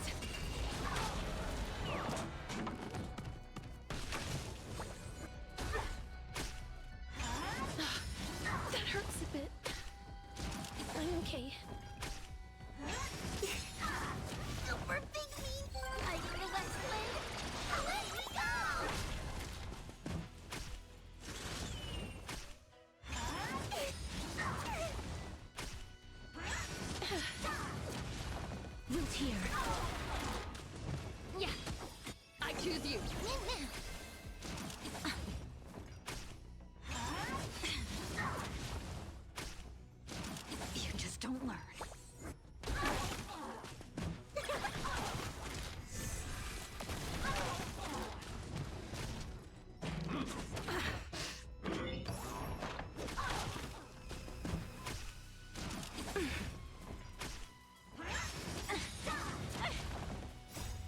That hurts a bit. I'm okay. Super pygmy! I need a left leg! Away we go! Root here. Yeah. I choose you. You just don't learn.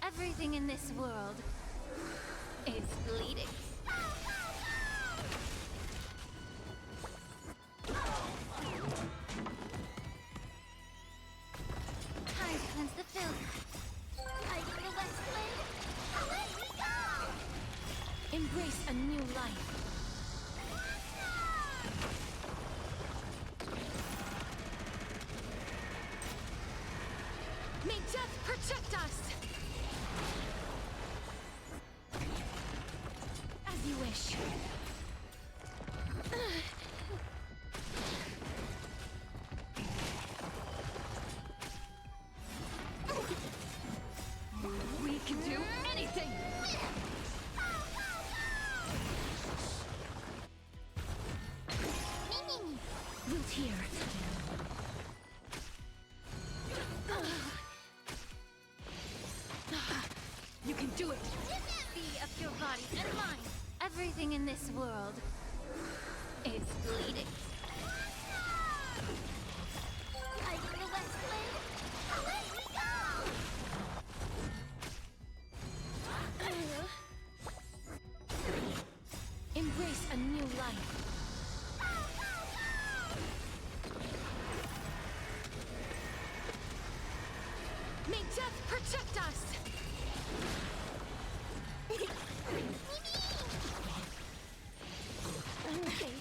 Everything in this world is bleeding. Time to cleanse the filth. I need a left leg. Away we go! Embrace a new life. May death protect us! As you wish. We can do anything! Root here. You can do it! Be of your body and mind. Everything in this world is bleeding. I need a left leg. Away we go! Embrace a new life. May death protect us! I'm okay.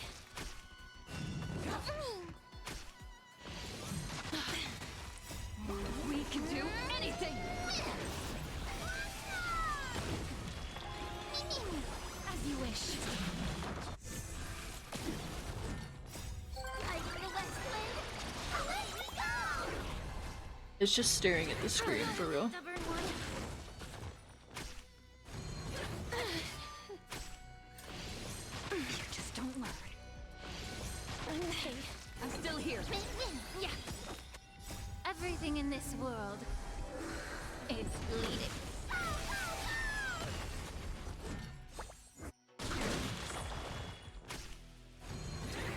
We can do anything! As you wish. I need a left leg. Away we go! It's just staring at the screen for real. Stubborn one. You just don't learn. I'm okay. I'm still here. Yeah. Everything in this world is bleeding.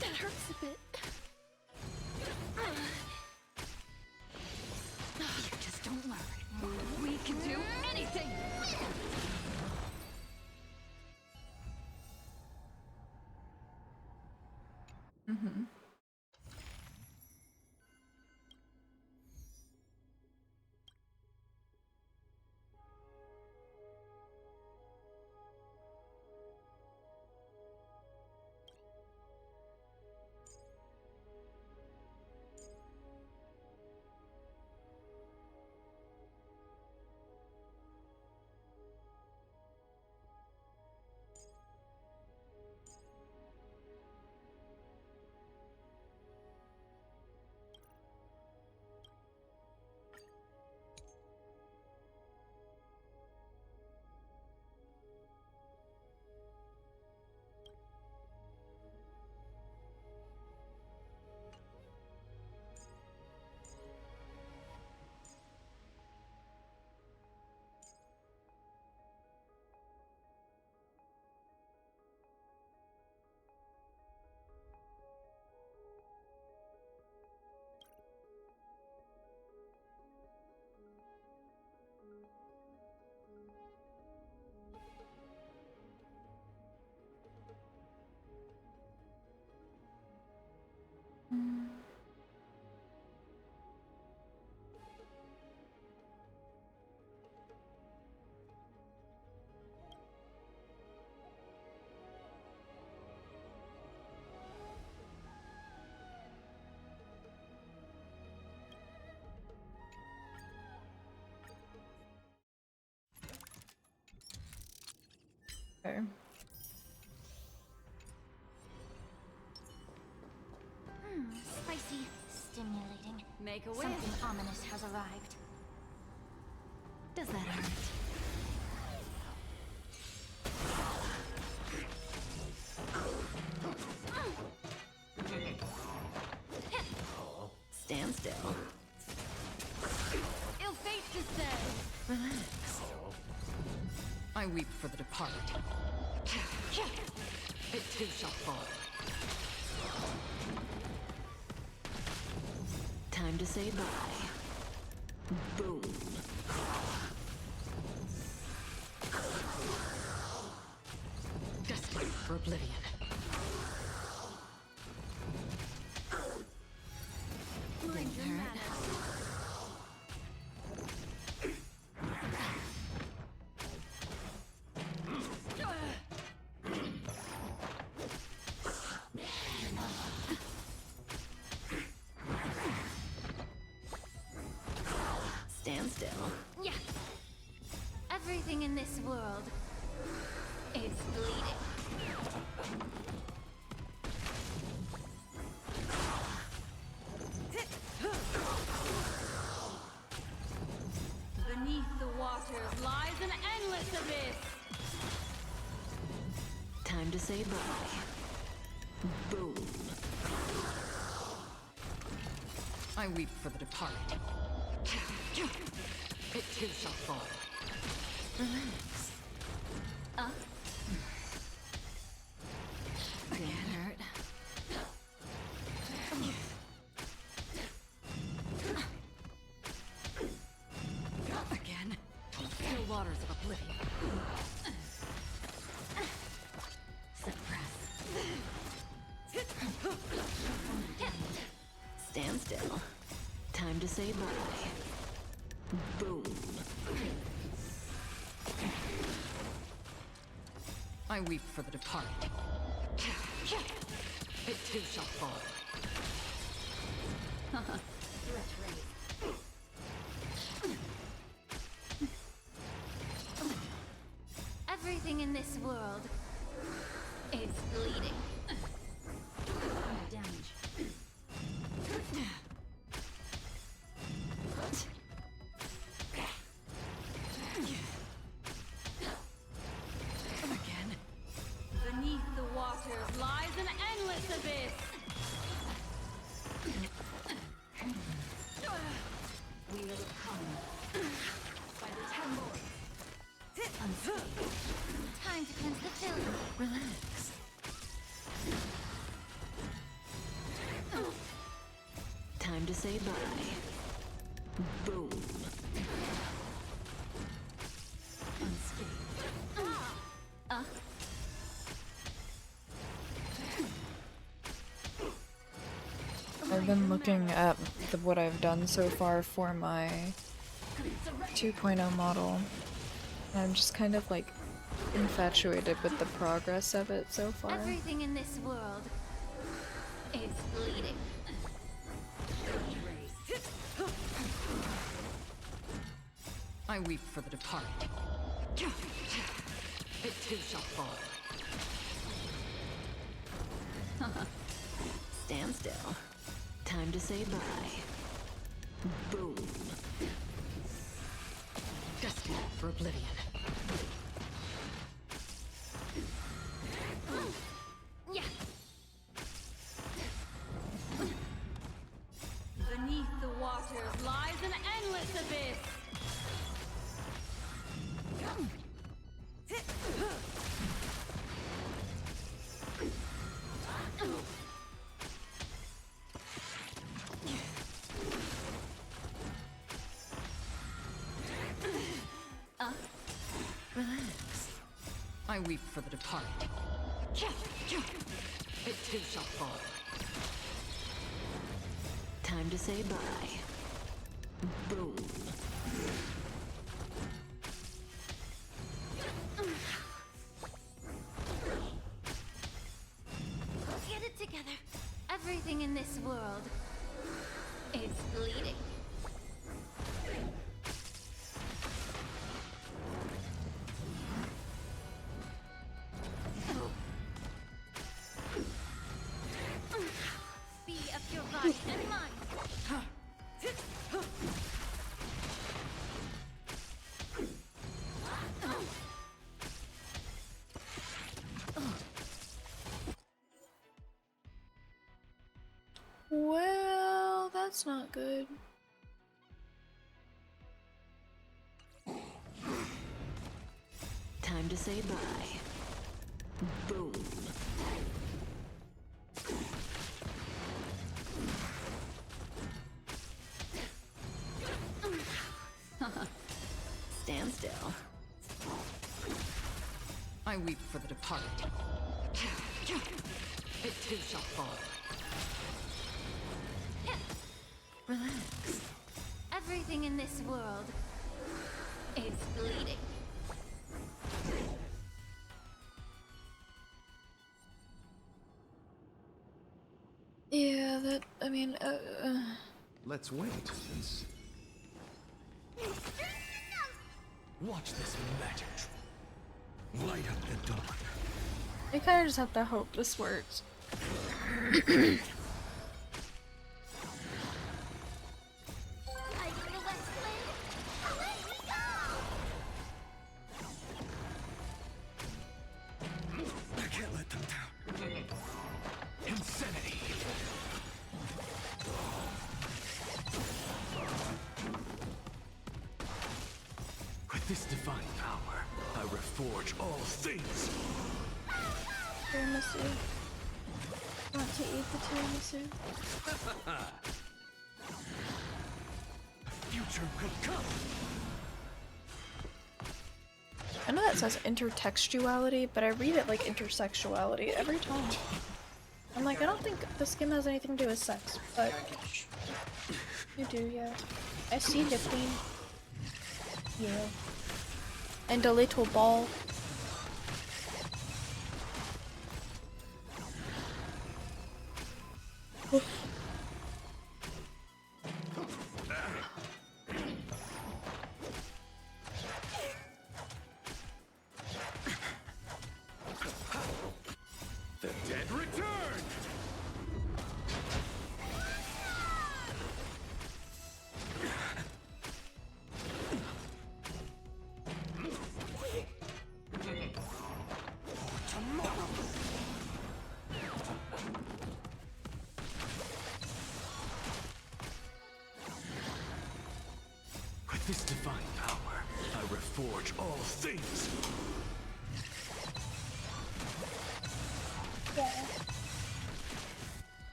That hurts a bit. You just don't learn. We can do anything! Mm-hmm. Okay. Spicy, stimulating. Make a wish. Something ominous has arrived. Does that hurt? Stand still. Ill fate descend. Relax. I weep for the departed. It too shall fall. Time to say bye. Boom. Destined for oblivion. Mind your manners. Stand still. Yeah. Everything in this world is bleeding. Beneath the waters lies an endless abyss. Time to say bye. Boom. I weep for the departed. It too shall fall. Relax. Can't hurt. Again. Still waters of oblivion. Stand still. Time to say bye. Boom. I weep for the departed. It too shall fall. Everything in this world is bleeding. Damage. Again. Beneath the waters lies an endless abyss. We will come by the temple. Time to cleanse the film. Relax. Time to say bye. Boom. I've been looking at what I've done so far for my 2.0 model. And I'm just kind of like infatuated with the progress of it so far. Everything in this world is bleeding. I weep for the departed. It too shall fall. Stand still. Time to say bye. Boom. Destined for oblivion. Yeah. Beneath the waters lies an endless abyss. Relax. I weep for the departed. It too shall fall. Time to say bye. Boom. Get it together. Everything in this world is bleeding. That's not good. Time to say bye. Boom. Stand still. I weep for the departed. It too shall fall. Relax. Everything in this world is bleeding. Yeah, that, I mean, Let's wait and see. Watch this magic trick. Light up the dawn. I kind of just have to hope this works. I can't let them down. Insanity. With this divine power, I reforge all things. Tiramisu. Want to eat the tiramisu? Future could come. I know that says intertextuality, but I read it like intersexuality every time. I'm like, I don't think this game has anything to do with sex, but you do, yeah. I see the queen. Yeah. And a little ball. The dead return. With this divine power, I reforge all things. Yeah.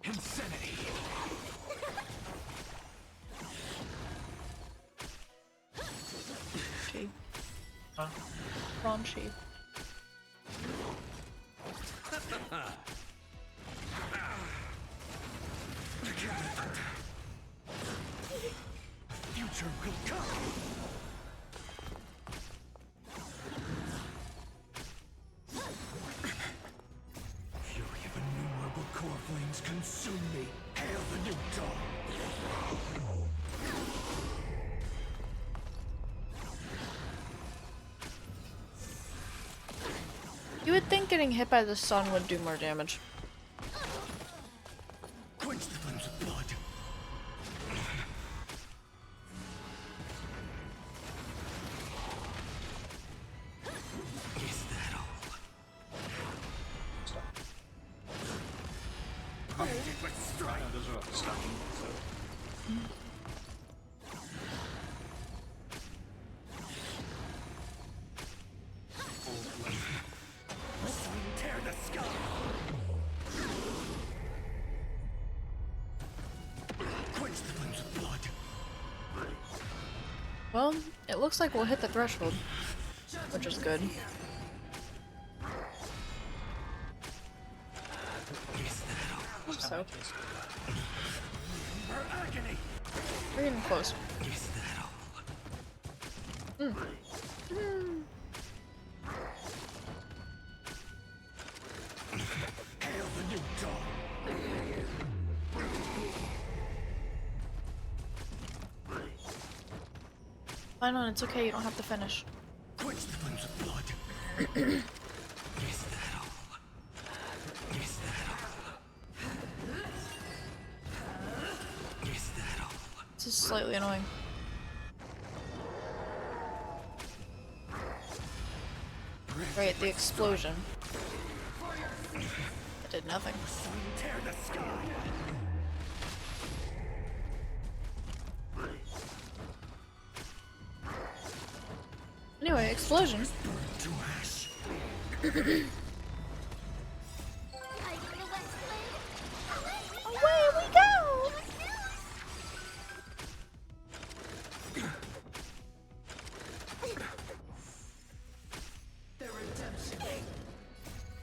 Insanity. Shape. Huh? Wrong shape. Future will come. Fury of innumerable core flames consume me. Hail the new dawn. You would think getting hit by the sun would do more damage. Quench the flames of blood. Is that all? Created by strife. Those are stacking, so. Tear the sky. Quench the flames of blood. Well, it looks like we'll hit the threshold, which is good. Hope so. Her agony. We're getting close. Is that all? Mm. Mm. Hail the new dawn. Fine on, it's okay, you don't have to finish. Quench the flames of blood. Is that all? Is that all? Is that all? This is slightly annoying. Right, the explosion. It did nothing. Tear the sky. Anyway, explosion. Away we go! Their redemption.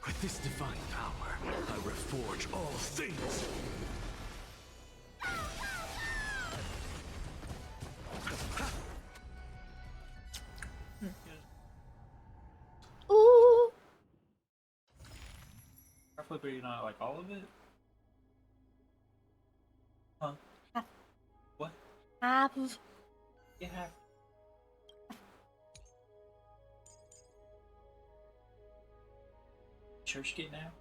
With this divine power, I reforge all things. Ooh! But you not like all of it? Huh? What? Half of. You have. Church getting out?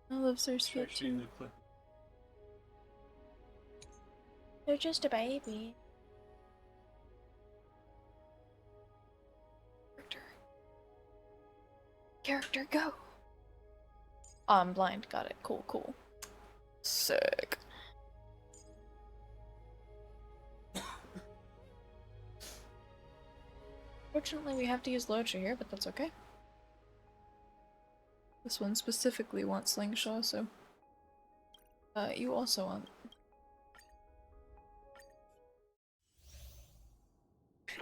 I love Sir Skip too. They're just a baby. Character go. Oh, I'm blind. Got it. Cool, cool. Sick. Fortunately, we have to use Locha here, but that's okay. This one specifically wants Slingshot, so... you also want...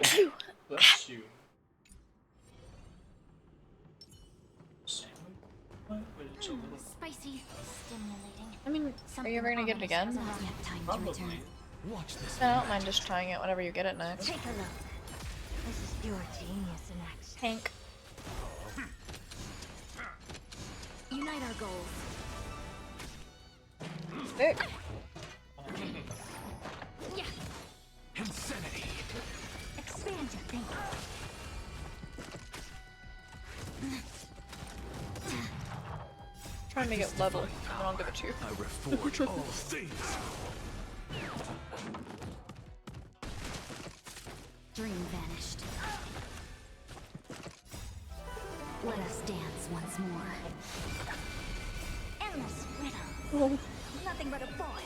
Phew! Bless you. Spicy, stimulating. I mean, are you ever gonna get it again? Probably. Watch this. I don't mind just trying it whenever you get it next. Take a look. This is pure genius in action. Hank. Unite our goals. Sick. Yeah. Insanity. Expand your thinking. Try and make it level, and I'll give it to you. I reforge all things. Dream vanished. Let us dance once more. Endless riddle. Nothing but a boy.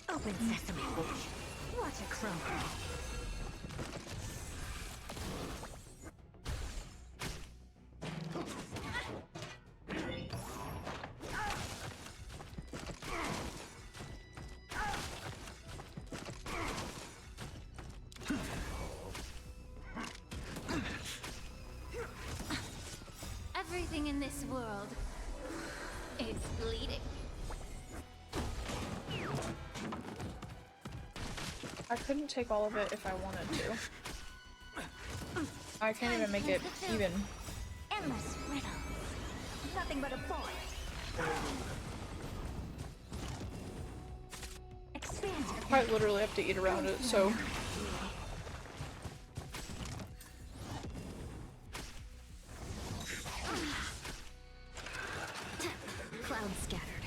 Open sesame. Watch it crumble. Everything in this world is bleeding. I couldn't take all of it if I wanted to. I can't even make it even. Endless riddle. Nothing but a boy. Expand your I quite literally have to eat around it, so... cloud scattered.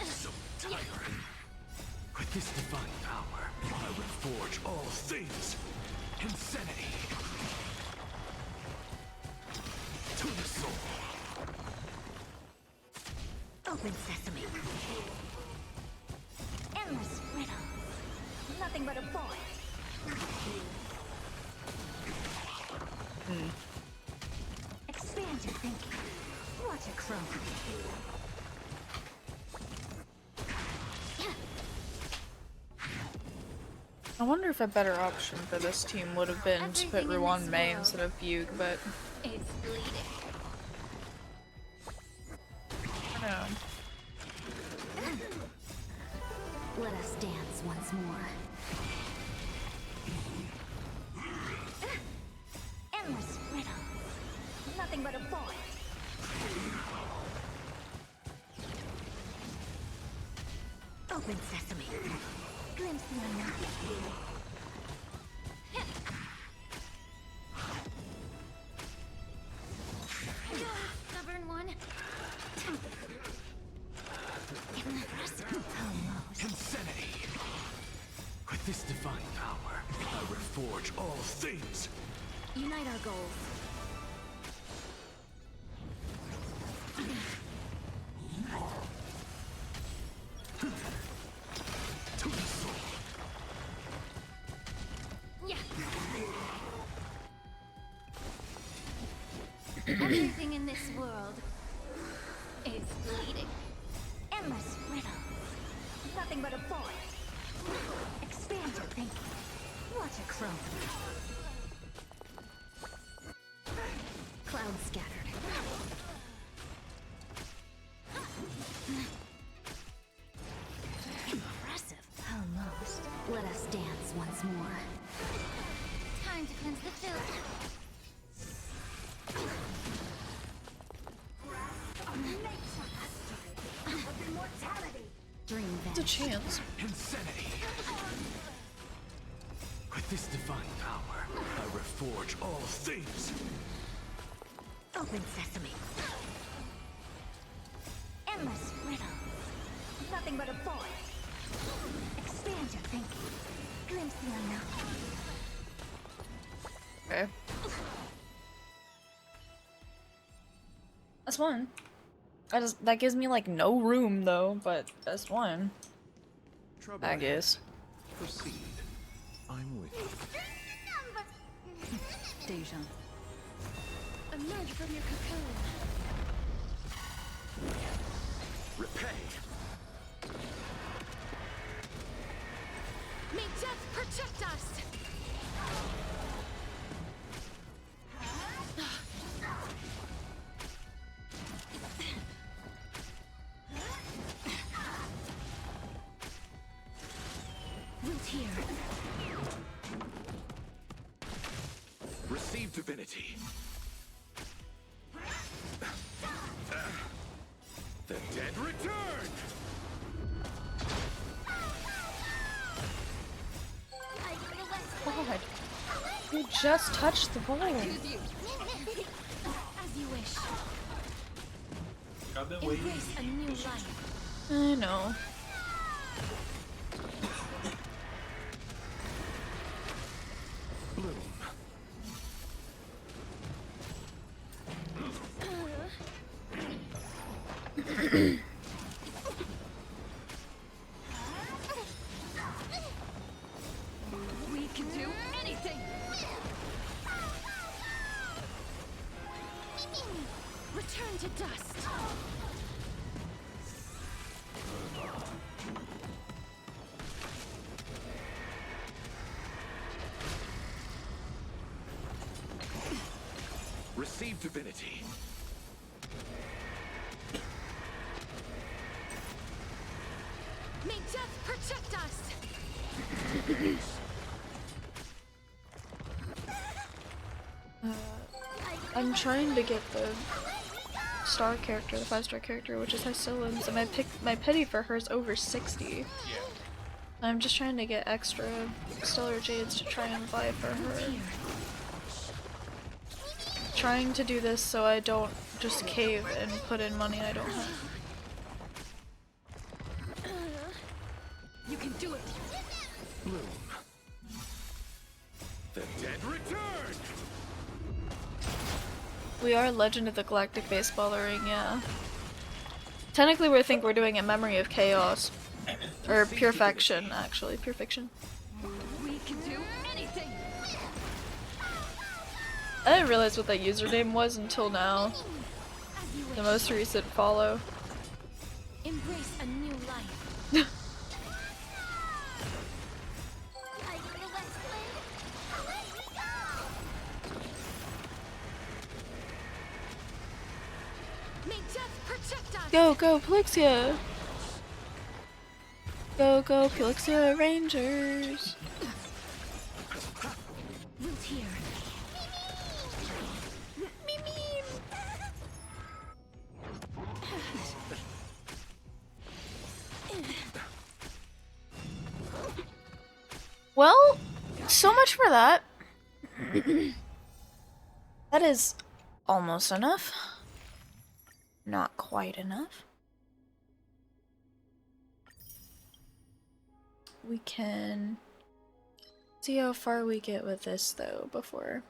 So tiring. With this divine power, I reforge all things. Insanity. To the soul. Open sesame. Endless riddle. Nothing but a boy. Expand your thinking. Watch it crumble. I wonder if a better option for this team would have been to put Ruan Mei instead of Fugue, but... It's bleeding. I don't know. Let us dance once more. Endless riddle. Nothing but a boy. Open sesame. Glimpse the unknown. this divine power, I reforge all things. Unite our goals. To the soul. Yeah. Everything in this world is bleeding. Endless riddles. Nothing but a void. Expand your thinking. What a crone. Clouds scattered. Impressive. Almost. Let us dance once more. Time to cleanse the filth. Dream It's a chance. Insanity. With this divine power, I reforge all things. Open sesame. Endless riddles. Nothing but a void. Expand your thinking. Glimpse the unknown. Okay. That's one. That gives me like no room though, but that's one. Trouble I guess. Proceed. I'm with you. Deja. Emerge from your cocoon. Repay. May death protect us! Root here. Receive divinity. The dead return! God. You just touched the ball. As you wish. I've been waiting. Embrace a new life. I know. Bloom. We can do anything! Return to dust! Receive divinity. May death protect us! I'm trying to get the star character, the 5-star character, which is Hycillins, and my pity for her is over 60. Yeah. I'm just trying to get extra stellar jades to try and buy for her. Trying to do this so I don't just cave and put in money I don't have. You can do it! Bloom. The dead return! We are Legend of the Galactic Baseballer Ring, yeah. Technically we think we're doing a Memory of Chaos. Or Pure Fiction, actually. Pure Fiction. We can do anything! I didn't realize what that username was until now. The most recent follow. Embrace a new life. May death protect us! Go, go, Plixia! Go, go, Plixia Rangers! Root here. Well, so much for that. That is almost enough. Not quite enough. We can See how far we get with this though before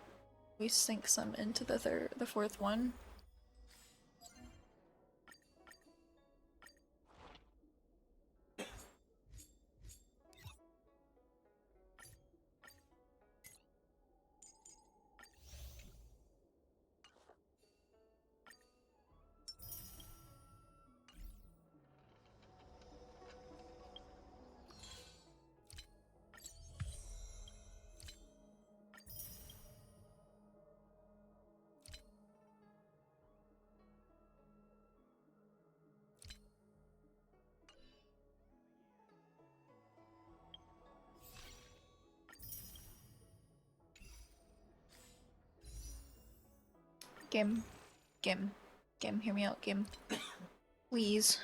we sink some into the fourth one. Gim, hear me out, Gim. Please.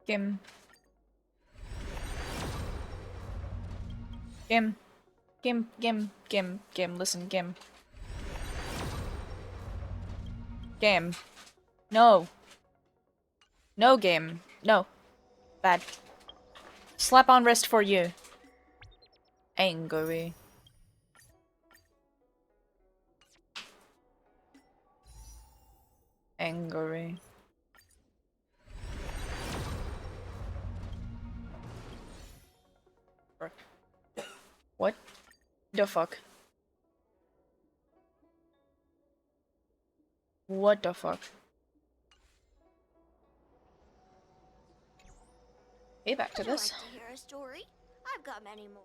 Gim. Listen, Gim. Game. No. No, game. No. Bad. Slap on wrist for you. Angry. Angry. What the fuck? What the fuck? Hey, back to this. Would you like to hear a story? I've got many more.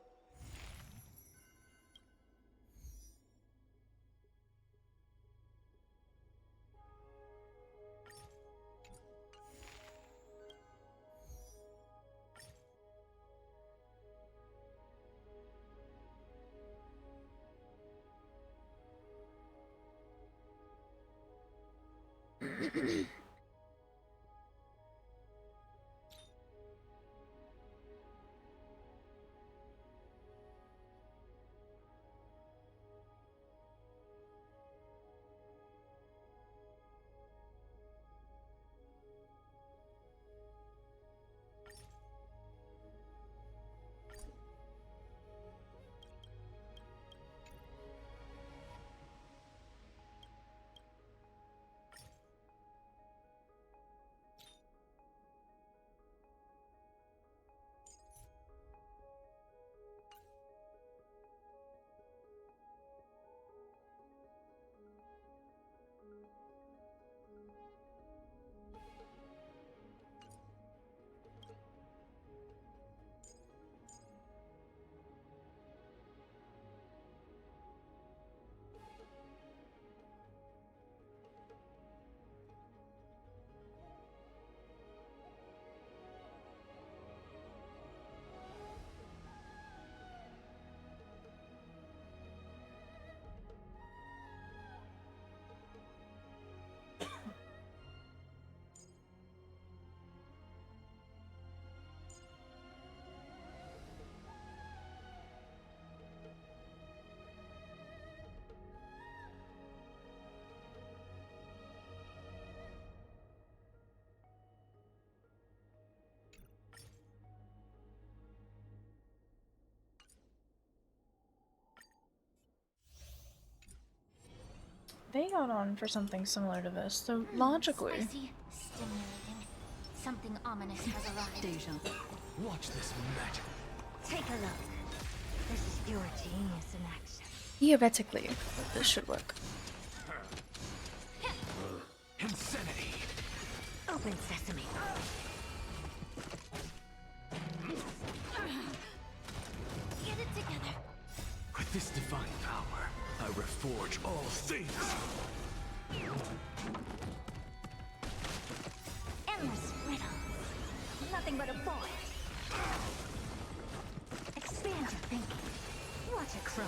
They got on for something similar to this, so logically. Spicy, stimulating. Something ominous has arrived. Deja. Watch this magic. Take a look. This is your genius in action. Theoretically, this should work. Insanity. Open sesame. Get it together. With this divine power, I reforge all things. Endless riddles. Nothing but a void. Expand your thinking. Watch it grow.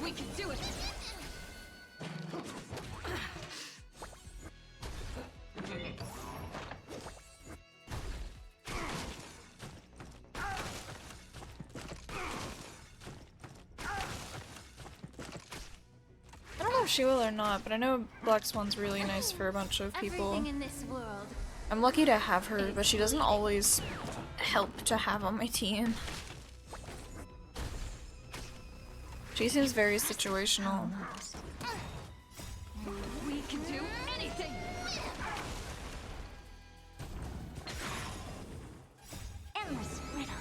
We can do it! if she will or not, but I know Black Swan's really nice for a bunch of people. Everything in this world. I'm lucky to have her, but she doesn't always help to have on my team. She seems very situational. We can do anything! Endless riddle.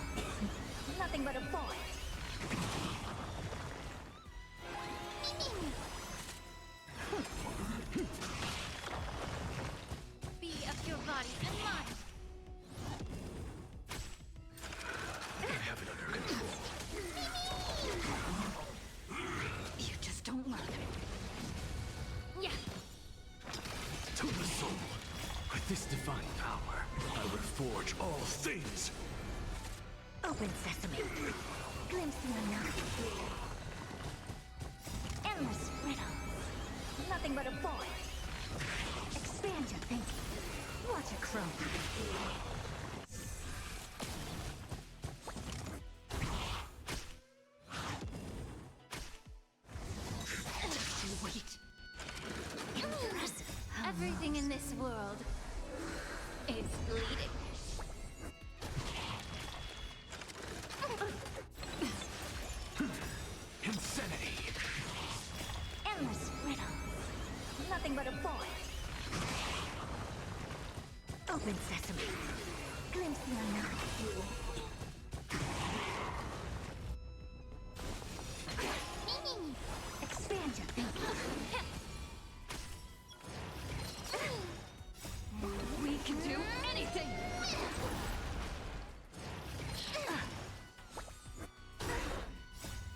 Nothing but a boy. Be of your body and mind. I have it under control. You just don't learn. Yeah. To the soul. With this divine power, I will forge all things. Open sesame. Glimpse the unknown. Endless riddle. Nothing but a boy. Expand your thinking. Watch it grow. Wait. Impressive. Everything in this world is bleeding. Insanity. Endless riddle. Nothing but a boy. Open sesame. Glimpse the unknown. Expand your thinking. We can do anything!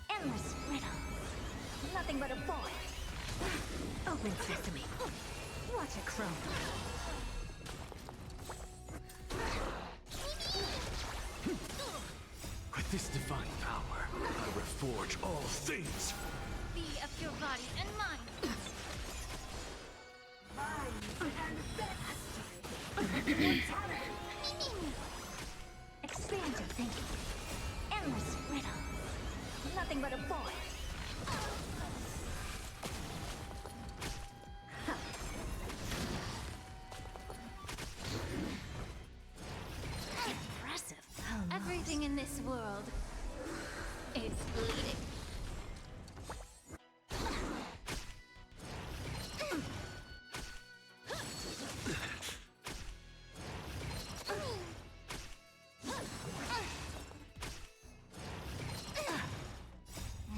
Endless riddle. Nothing but a boy. Open sesame. Watch it grow. With this divine power, I will forge all things. Be of your body and mind. Expand your thinking. Endless riddle. Nothing but a boy. Impressive. Everything in this world is bleeding.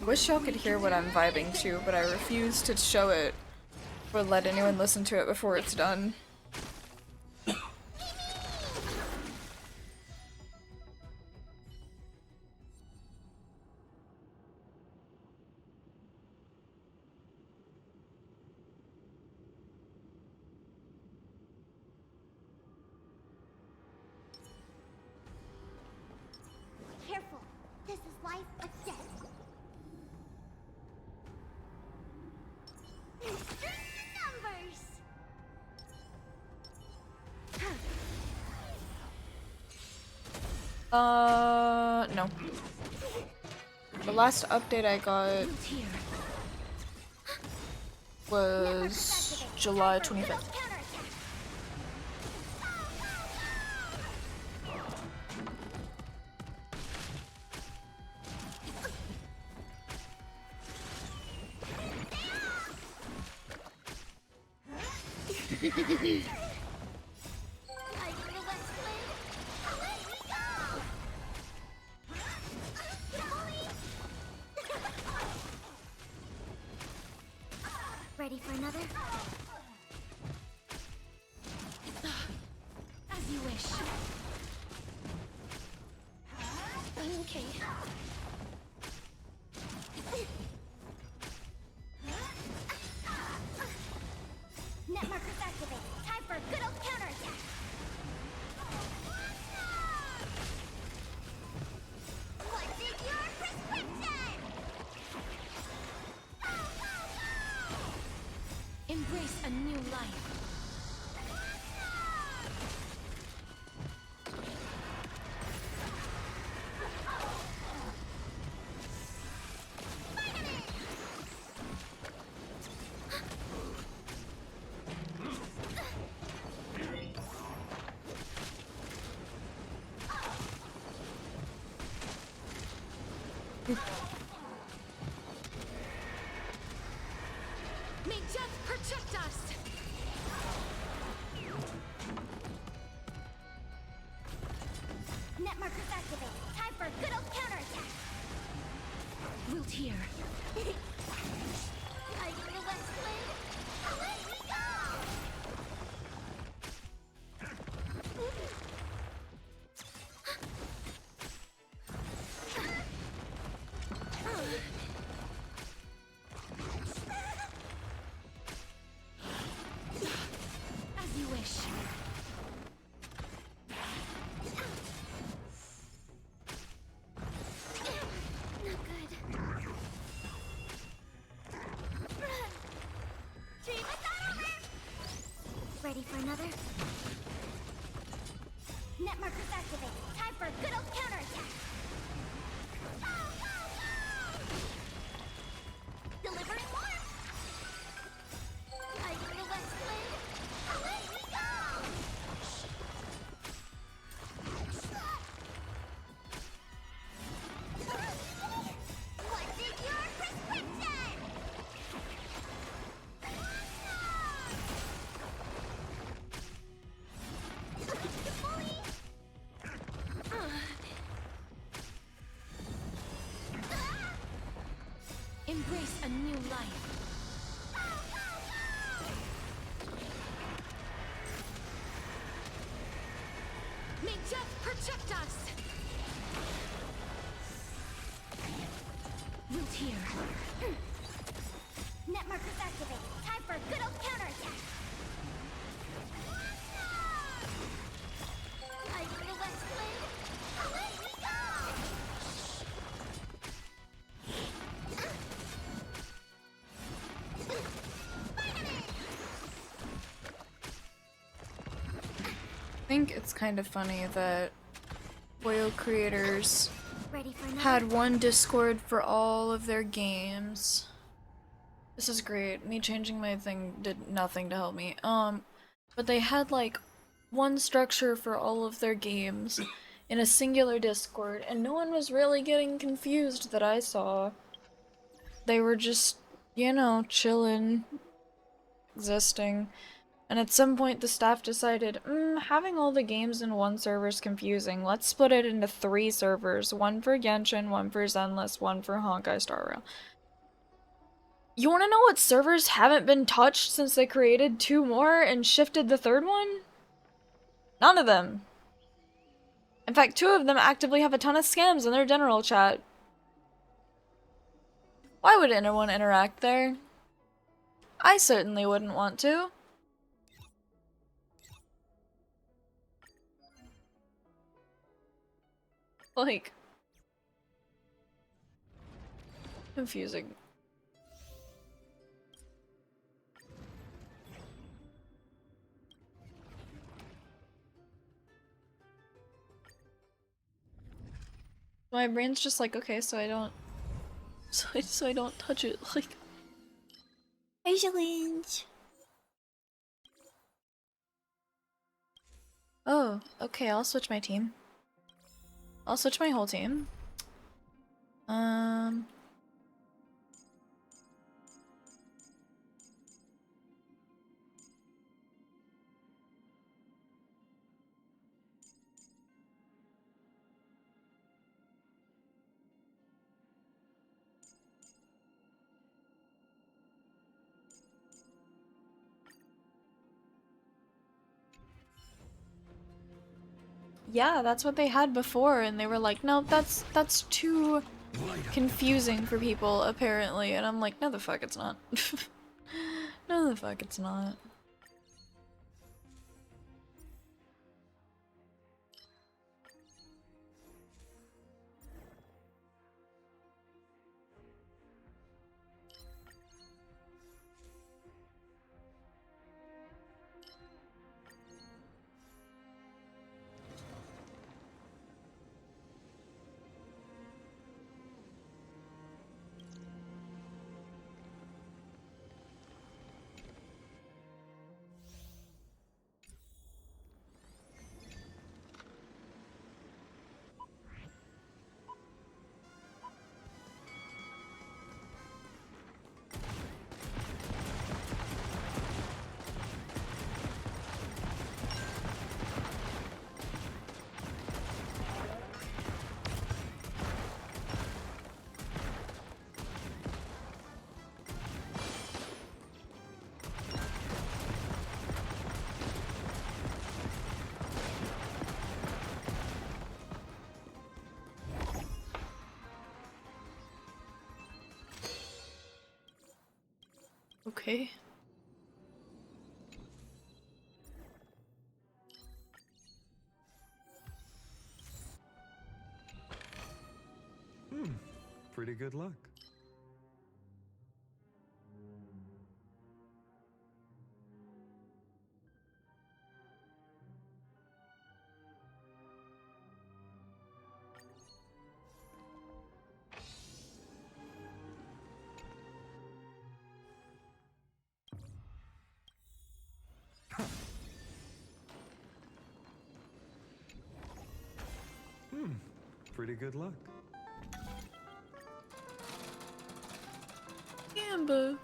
Wish y'all could hear what I'm vibing to, but I refuse to show it or let anyone listen to it before it's done. Careful. This is life or death. Numbers. No. The last update I got was July 25th. Ready for another? As you wish. Okay. Net markers activated. Time for a good old counterattack. What's in your prescription? Embrace a new life. May death protect us! Net markers activated. Time for a good old counterattack. Wilt here. Lighting the west wind. Away we go! As you wish. Not good. Dream is not over! Ready for another? Net markers activated. Time for a good old counterattack. Delivering warmth. Lighting the west wind. Away we go! What's in your prescription? Embrace a new life. May death protect us! Wilt here. Net markers activated. Time for a good old counterattack. Lighting the west wind. Away we go! I think it's kind of funny that Whale creators Ready for another? had one Discord for all of their games. This is great. Me changing my thing did nothing to help me. But they had like one structure for all of their games in a singular Discord, and no one was really getting confused that I saw. They were just, you know, chilling, existing. And at some point the staff decided, having all the games in one server is confusing. Let's split it into 3 servers. One for Genshin, one for Zenless, one for Honkai Star Rail. You wanna know what servers haven't been touched since they created 2 more and shifted the 3rd one? None of them. In fact, 2 of them actively have a ton of scams in their general chat. Why would anyone interact there? I certainly wouldn't want to. Like, confusing. My brain's just like, okay, so I don't, so I don't touch it. Like, hey, challenge. Oh, okay, I'll switch my team. I'll switch my whole team. Yeah, that's what they had before, and they were like, no, that's too confusing for people, apparently. And I'm like, no the fuck it's not. No the fuck it's not. Okay. Pretty good luck. Pretty good luck. Amber.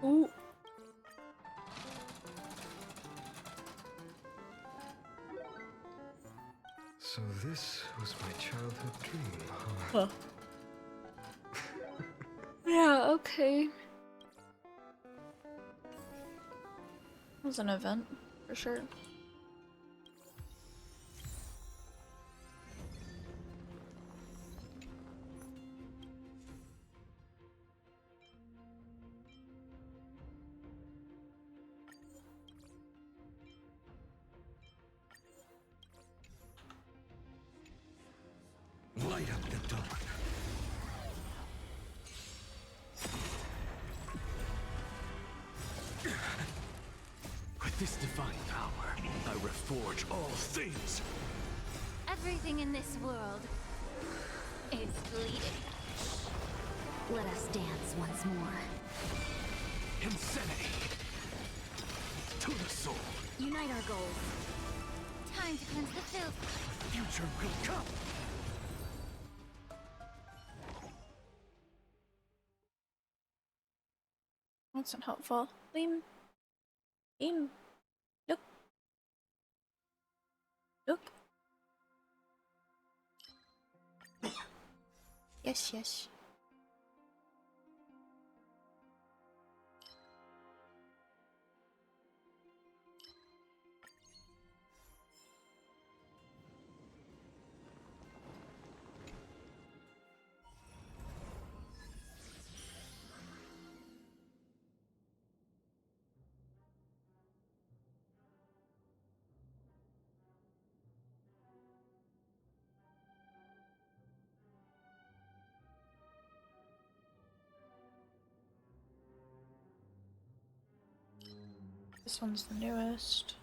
Ooh. So this was my childhood dream, Huh. Yeah, okay. It was an event, for sure. Light up the dark. With this divine power, I reforge all things. Everything in this world is bleeding. Let us dance once more. Insanity. To the soul. Unite our goals. Time to cleanse the filth. Future will come. That's not helpful. Lean. Look. Look. Yes. This one's the newest.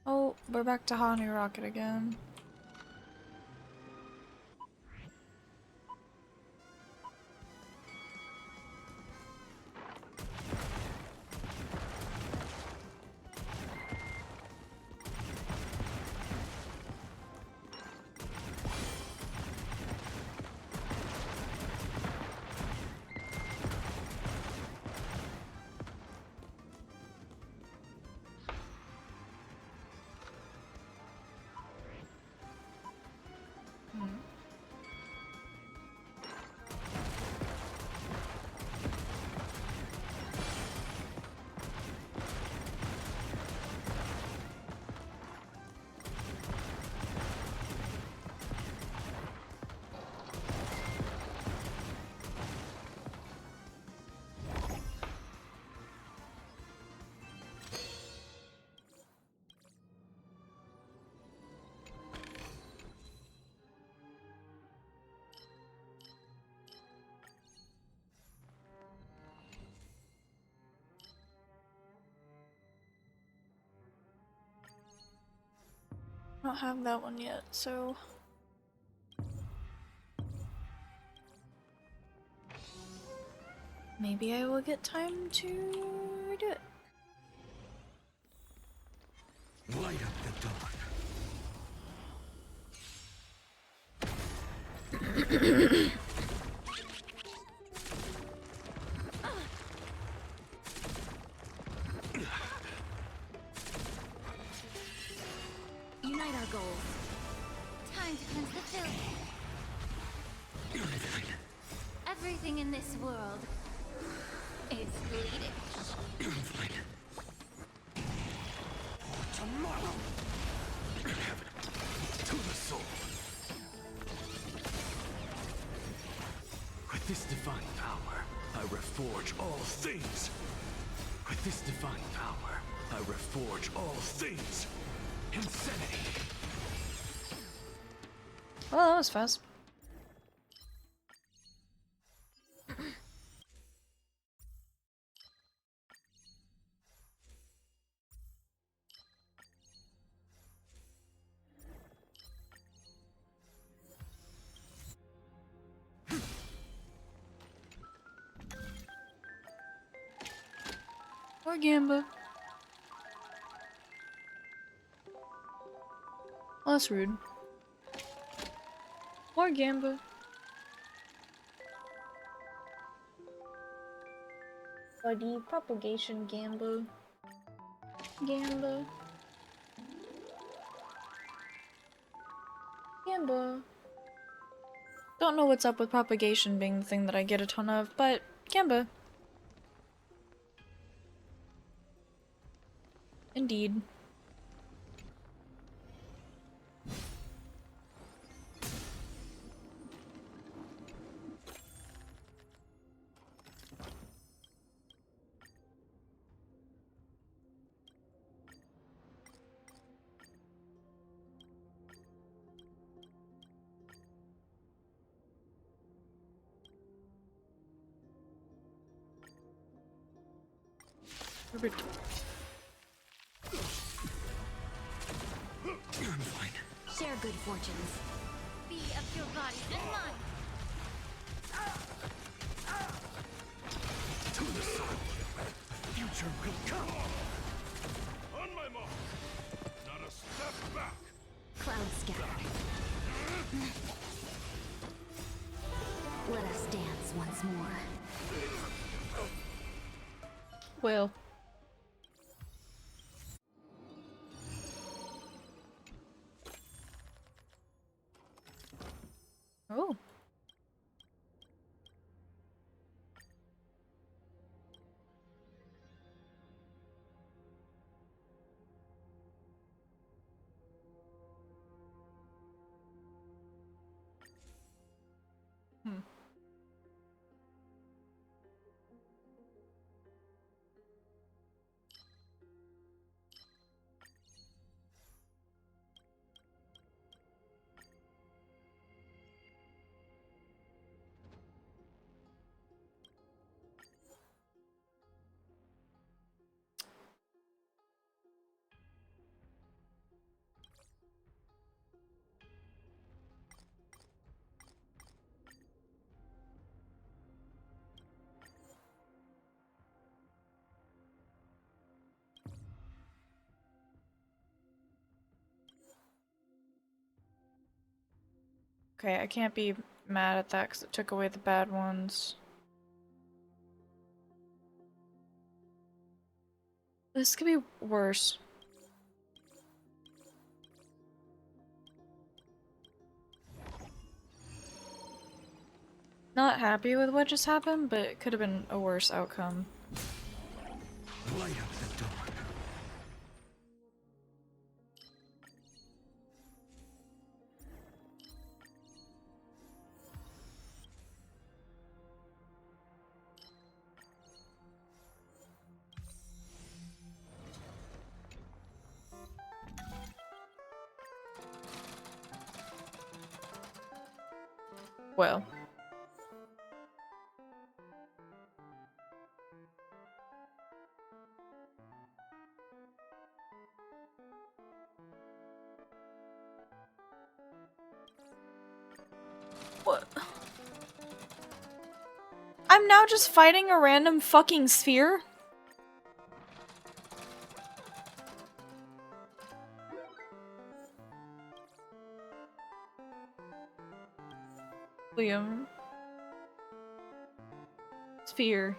Oh, we're back to Honey Rocket again. I don't have that one yet, so maybe I will get time to do it. Light up the dark. Unite our goals. Time to cleanse the filth. Everything in this world is bleeding. Tomorrow. Heaven. To the soul. With this divine power, I reforge all things. With this divine power, I reforge all things. Insanity. Well, that was fast. Or Gamba. Well, that's rude. Or Gamba. Buddy, propagation Gamba. Gamba. Gamba. Don't know what's up with propagation being the thing that I get a ton of, but Gamba. Indeed. Robert. Share good fortunes. Be of your body and mine. To the sun. The future will come. On my mark. Not a step back. Cloud scatter. Let us dance once more. Well. Oh. Okay, I can't be mad at that because it took away the bad ones. This could be worse. Not happy with what just happened, but it could have been a worse outcome. Light up the dawn. Well. What? I'm now just fighting a random fucking sphere? William. Sphere.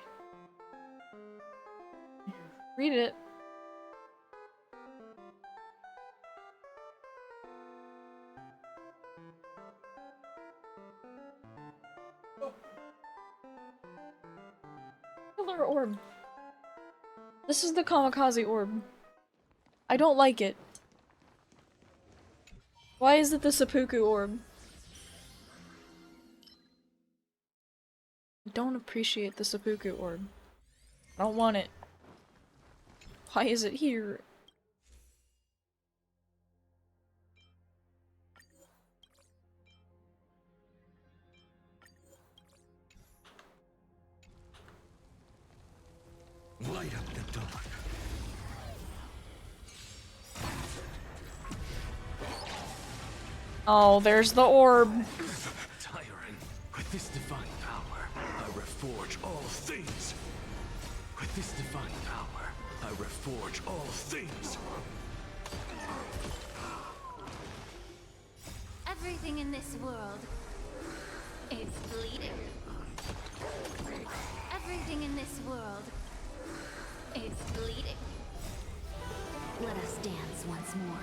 Read it. Killer orb. This is the kamikaze orb. I don't like it. Why is it the seppuku orb? don't appreciate the seppuku orb. I don't want it. Why is it here? Light up the dark. Oh, there's the orb. Tyrant, with this divine power, I reforge all things. With this divine power, I reforge all things. Everything in this world is bleeding. Everything in this world is bleeding. Let us dance once more.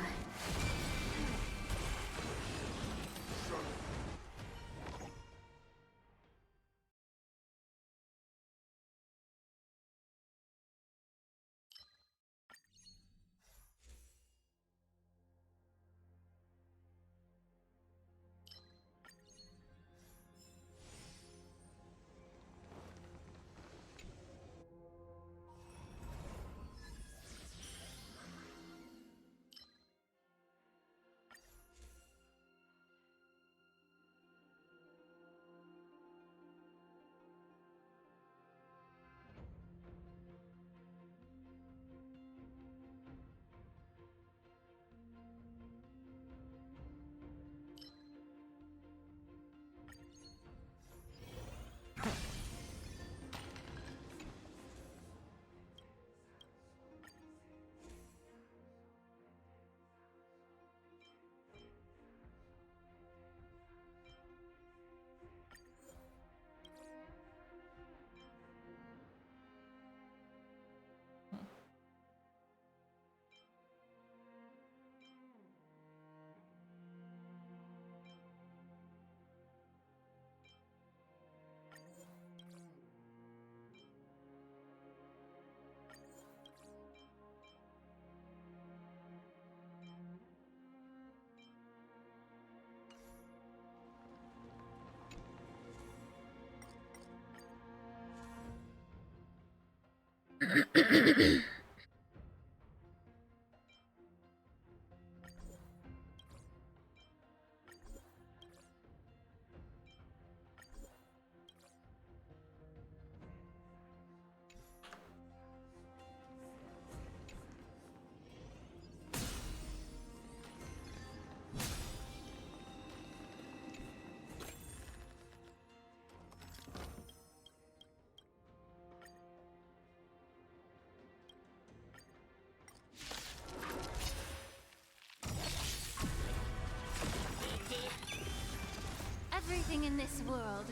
Everything in this world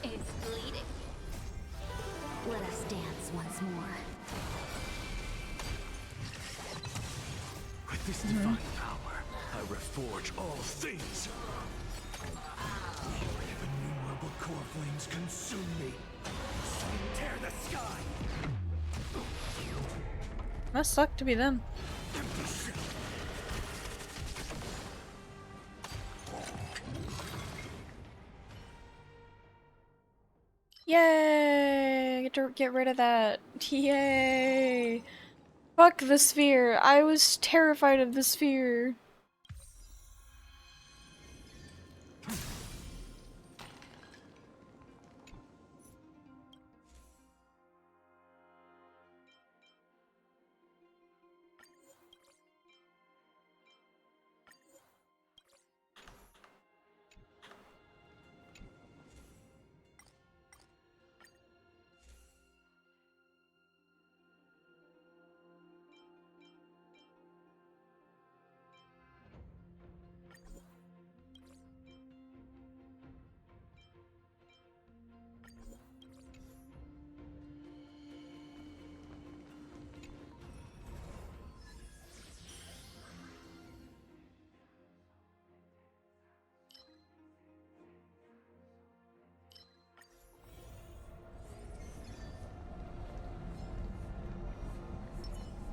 is bleeding. Let us dance once more. With this divine power, I reforge all things. If innumerable core flames consume me, tear the sky. Must suck to be them. Yay! Get to get rid of that. Yay! Fuck the sphere. I was terrified of the sphere.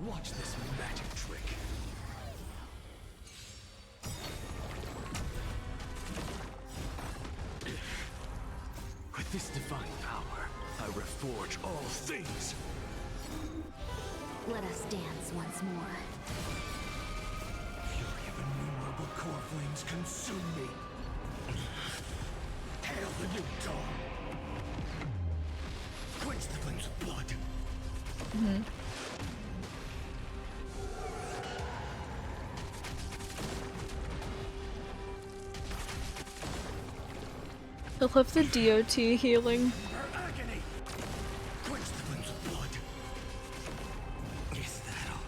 Watch this magic trick. With this divine power, I reforge all things. Let us dance once more. Fury of innumerable core flames consume me. Hail the new dawn. Quench the flames of blood. I love the DOT healing. Her agony. Quench the flames of blood. Is that all?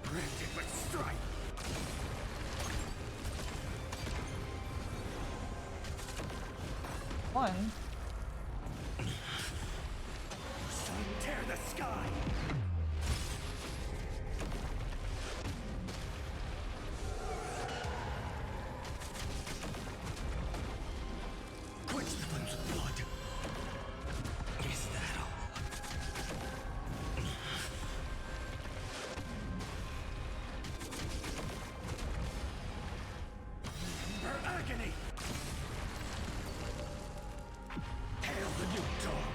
Granted, but strike. One. Sun tear the sky. Quench the flames of blood. Is that all? Her agony. Hail the new dawn.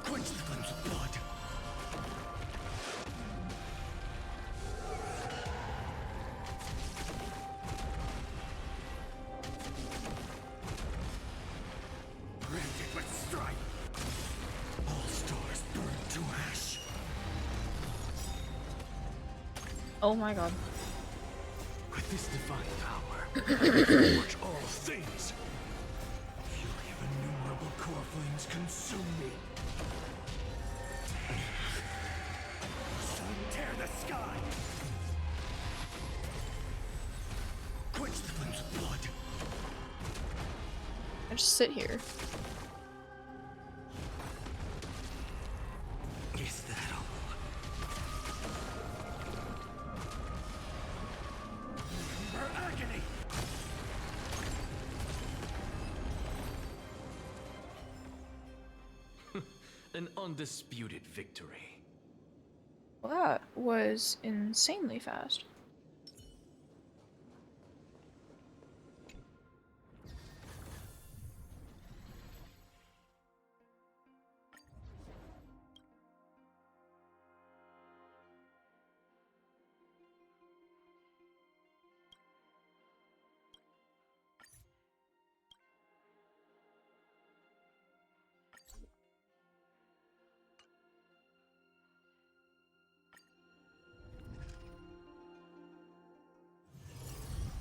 Quench the flames of blood. Granted, but strike. All stars burn to ash. Oh my god. With this divine power, I forge all things. Fury of innumerable core flames consume me. Sun tear the sky. Quench the flames of blood. I just sit here. Is that all? Her agony. An undisputed victory. Well, that was insanely fast.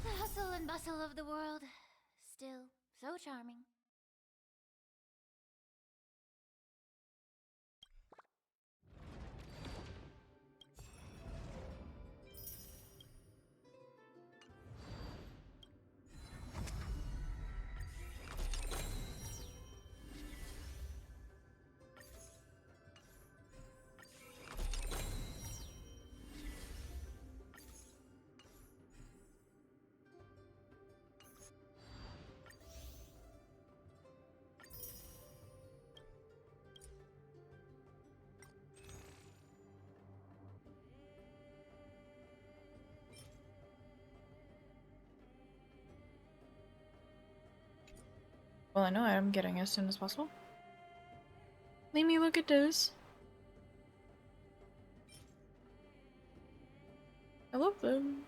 The hustle and bustle of the world, still so charming. Well, I know I'm getting as soon as possible. Let me look at this. I love them.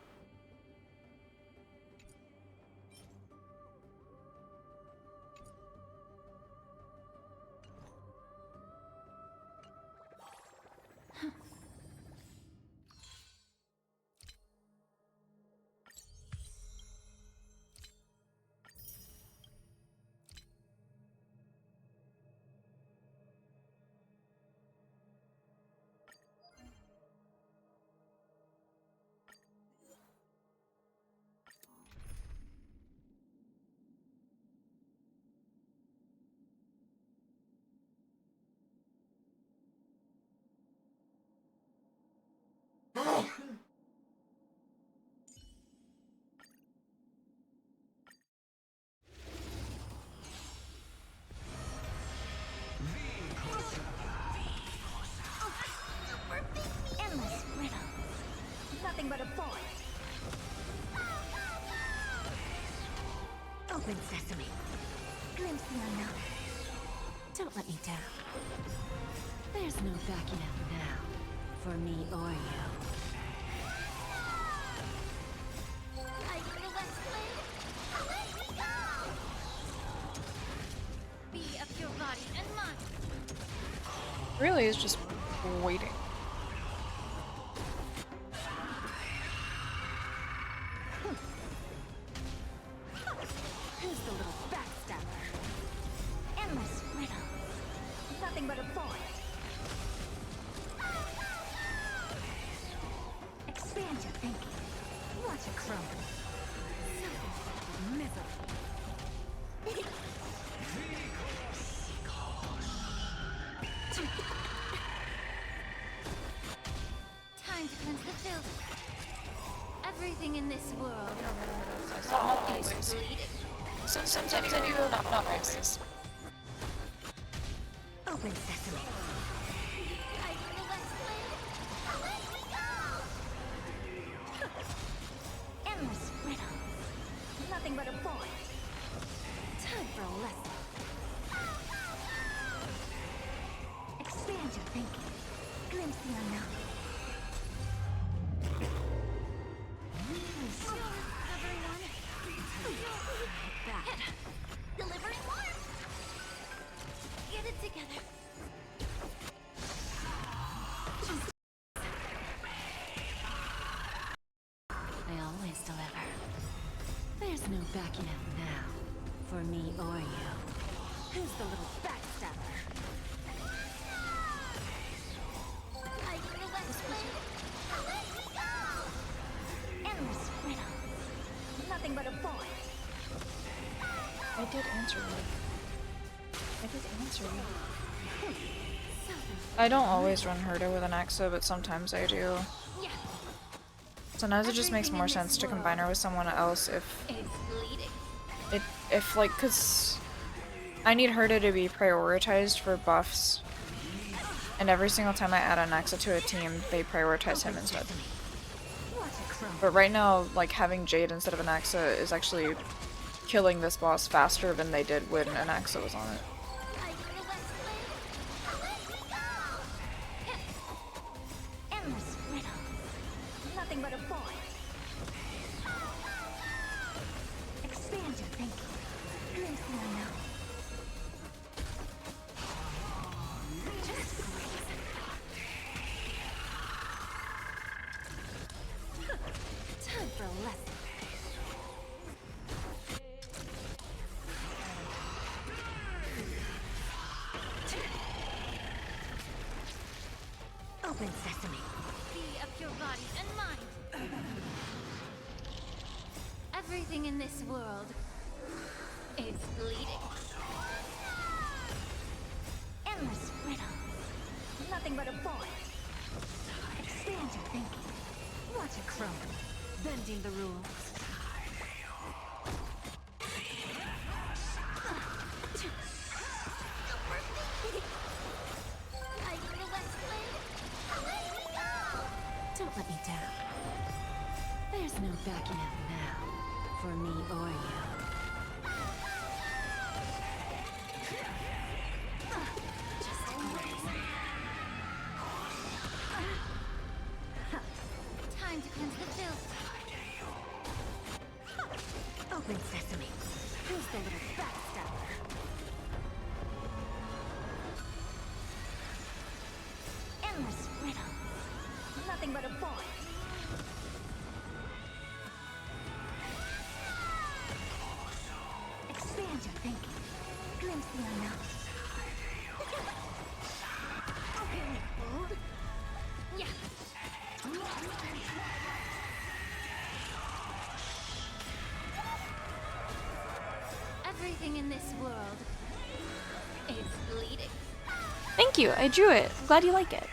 Open sesame. Glimpse the unknown. Don't let me down. There's no backing out now, for me or you. Be of your body and mind. Really is just waiting. Who's the little backstabber? Endless riddles. Nothing but a void. Expand your thinking. Watch it crumble. Self-inflicted misery. Time to cleanse the filth. Everything in this world Not is always. bleeding. Sometimes I do, not always. Open sesame. Endless riddles. Nothing but a void. Time for a lesson. Expand your thinking. Glimpse the unknown. Delivering more. Get it together. I always deliver. There's no backing out now, for me or you. Who's the little backstabber? Endless riddles. Nothing but a void. I did answer you. I did answer you. I don't always run Herda with an Axa, but sometimes I do. Sometimes it just makes more sense to combine her with someone else if like, cause I need Herda to be prioritized for buffs, and every single time I add an Axa to a team, they prioritize him instead. But right now, like, having Jade instead of an Axa is actually killing this boss faster than they did when an Axa was on it. Endless riddles. Nothing but a void. Expand your thinking. Glimpse the unknown. Time for a lesson. Open sesame. Be of your body and mind. Everything in this world is bleeding. Endless riddles. Nothing but a void. Expand your thinking. Watch it crumble. Bending the rules. Don't let me down. There's no backing out now, for me or you. Just a glimpse. Time to cleanse the filth. Open sesame. Who's the little backstabber? Endless riddles. Nothing but a void. Expand your thinking. Glimpse the unknown. Yeah. Everything in this world is bleeding. Thank you, I drew it. I'm glad you like it.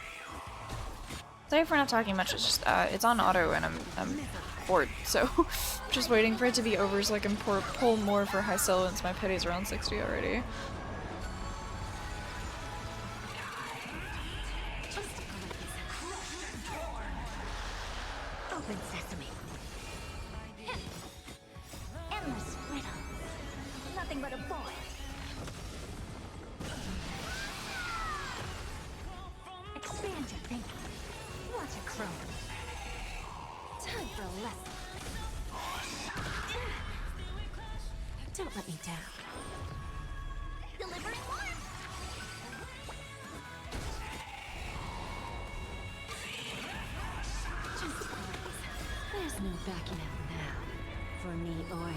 Sorry for not talking much, it's just, it's on auto and I'm bored, so just waiting for it to be over so I can pull more for high silence. My pity's around 60 already. Open sesame. Endless riddles. Nothing but a boy. Expand your thinking. Watch a crone. Time for a lesson. Don't let me down. Delivering one. Just please. There's no backing out now. For me or you.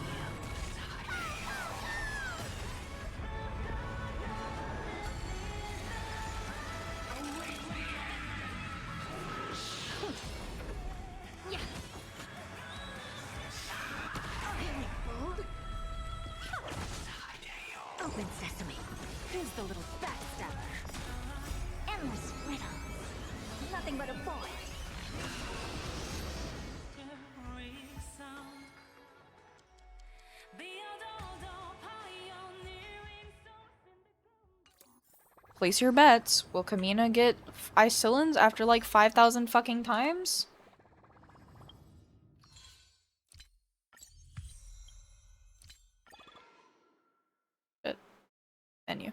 Open sesame. Who's the little backstabber? Endless riddles. Nothing but a boy. Place your bets. Will Kamina get Isolans after like 5,000 fucking times? Shit. Menu.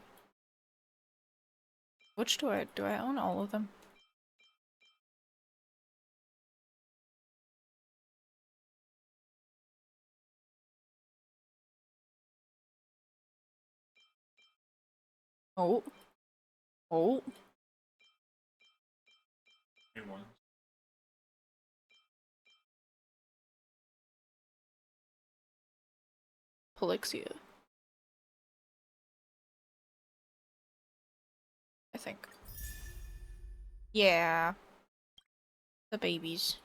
Which do I own all of them? Oh. Oh. Anyone? Polixia. I think. Yeah. The babies.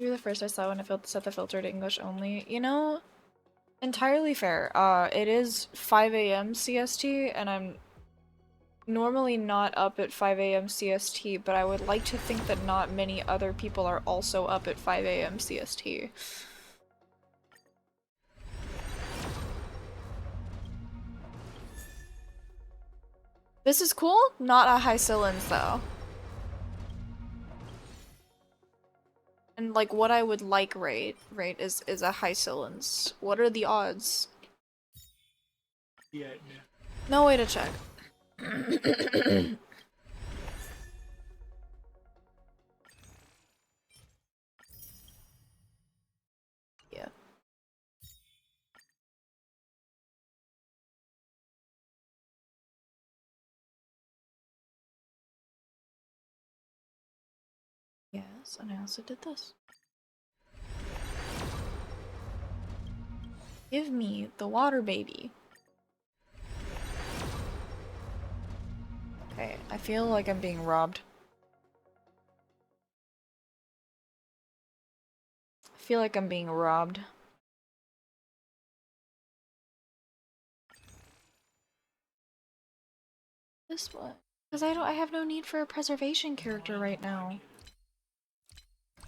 You were the first I saw when I set the filter to English only. You know, entirely fair. It is 5 a.m. CST, and I'm normally not up at 5 a.m. CST, but I would like to think that not many other people are also up at 5 a.m. CST. This is cool? Not a high Sillins, though. And like what I would like rate is a high Sillins. What are the odds? Yeah, No way to check. Yeah. Yes, and I also did this. Give me the water baby. Okay, I feel like I'm being robbed. I feel like I'm being robbed. This one. Because I have no need for a preservation character right now.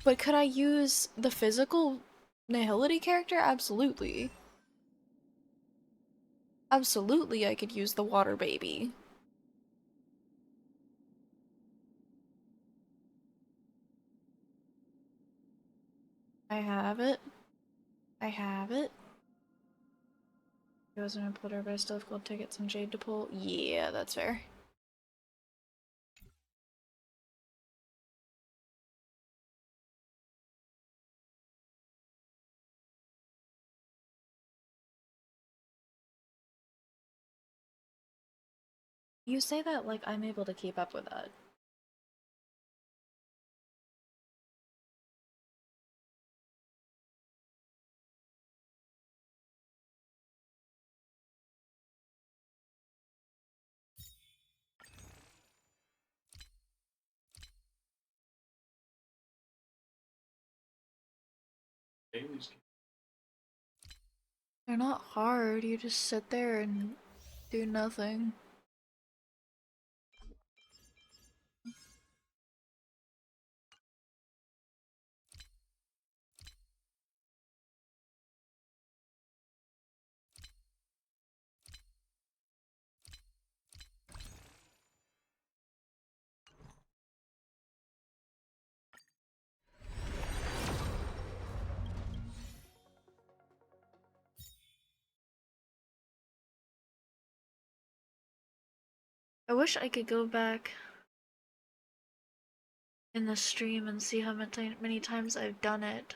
But could I use the physical Nihility character? Absolutely. Absolutely I could use the water baby. I have it. I have it. It wasn't a importer, but I still have gold tickets and Jade to pull. Yeah, that's fair. You say that like I'm able to keep up with that. Bailey's. They're not hard, you just sit there and do nothing. I wish I could go back in the stream and see how many times I've done it.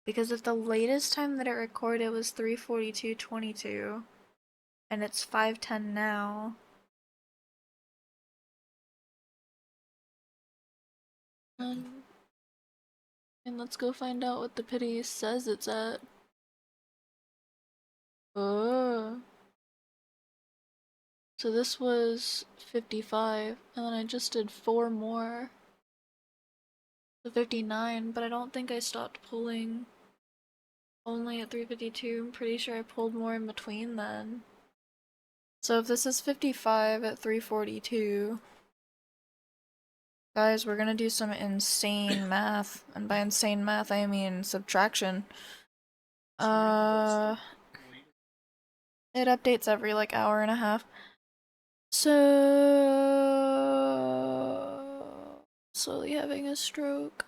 Because if the latest time that it recorded was 3:42:22, and it's 5:10 now. And let's go find out what the pity says it's at. Oh. So this was 55, and then I just did 4 more. So 59, but I don't think I stopped pulling only at 3:52. I'm pretty sure I pulled more in between then. So if this is 55 at 3:42, guys, we're gonna do some insane math, and by insane math I mean subtraction. It updates every like hour and a half. So slowly having a stroke.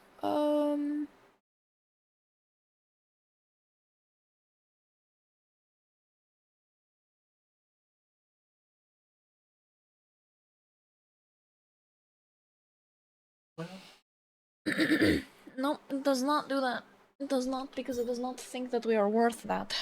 No, it does not do that. It does not, because it does not think that we are worth that.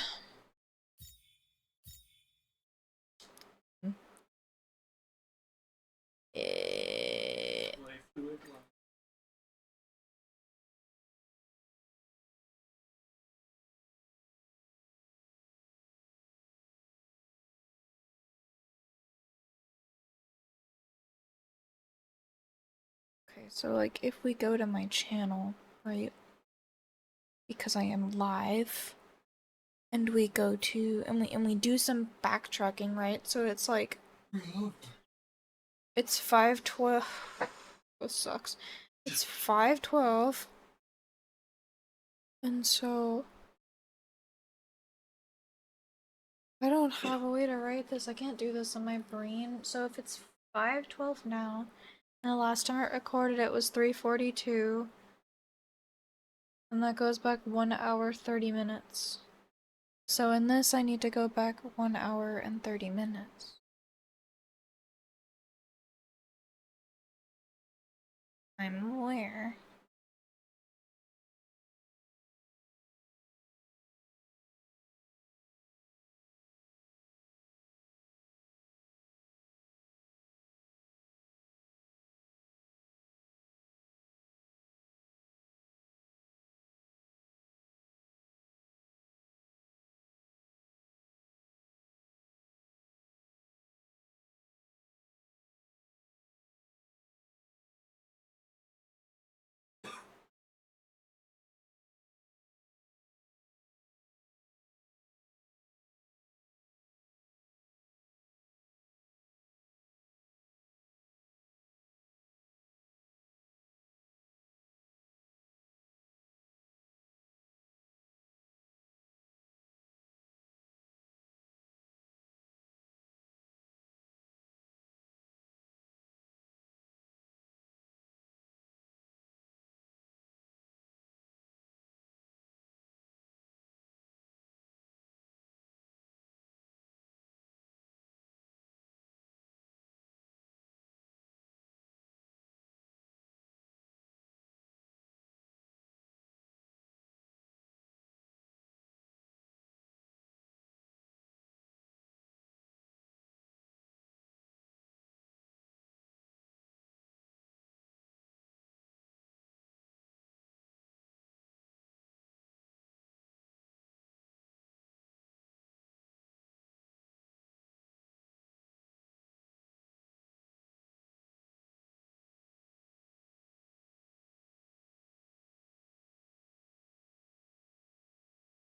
Okay, so like if we go to my channel, right? Because I am live, and we go to and we do some backtracking, right? So it's like it's 5:12. This sucks. It's 5:12. And so I don't have a way to write this. I can't do this on my brain. So if it's 5:12 now, and the last time I recorded it was 3:42, and that goes back 1 hour 30 minutes. So in this I need to go back 1 hour and 30 minutes. I'm where?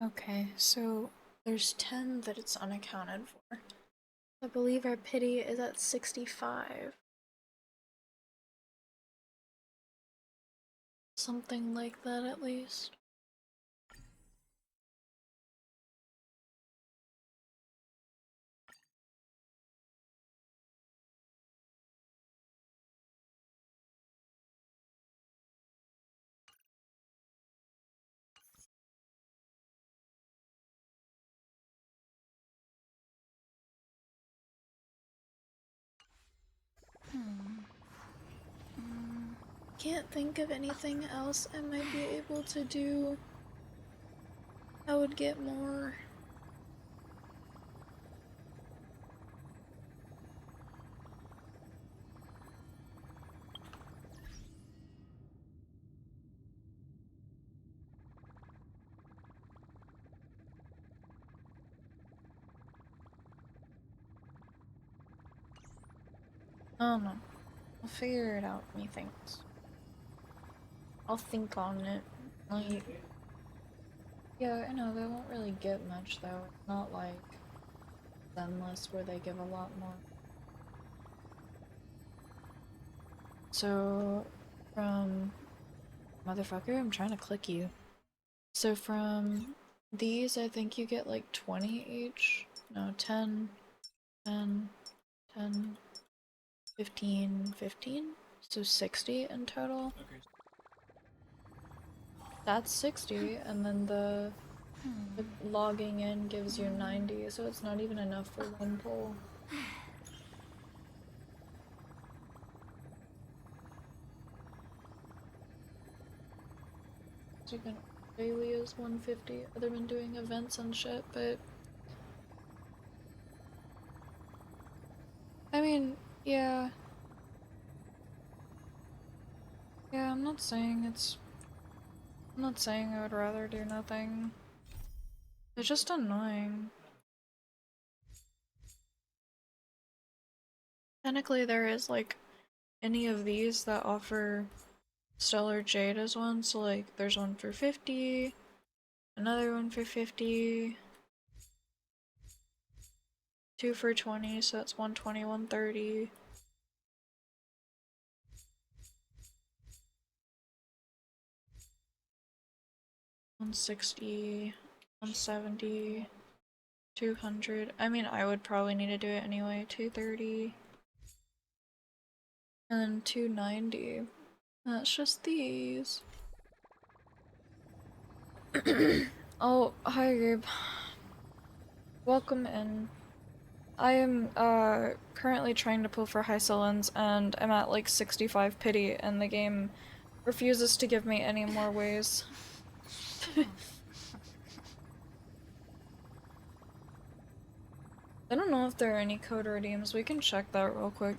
Okay, so there's 10 that it's unaccounted for. I believe our pity is at 65. Something like that at least. can't think of anything else I might be able to do. I would get more. I don't know. I'll figure it out, methinks. I'll think on it. Like, yeah, I know, they won't really get much though. It's not like Zenless where they give a lot more. So, from... Motherfucker, I'm trying to click you. So from these, I think you get like 20 each. No, 10, 10, 10, 15, 15. So 60 in total. Okay. That's 60, and then the logging in gives you 90, so it's not even enough for one pull. So you can daily is 150 other than doing events and shit, but I mean, yeah. Yeah, I'm not saying I would rather do nothing. It's just annoying. Technically there is like any of these that offer Stellar Jade as one, so like there's one for 50, another one for 50, 2 for 20, so that's 120, 130. $160, $170, $200. I mean, I would probably need to do it anyway. $230, and then $290. That's just these. Oh, hi Gabe. Welcome in. I am currently trying to pull for high Silens, and I'm at like 65 pity, and the game refuses to give me any more ways. I don't know if there are any code redeems. We can check that real quick.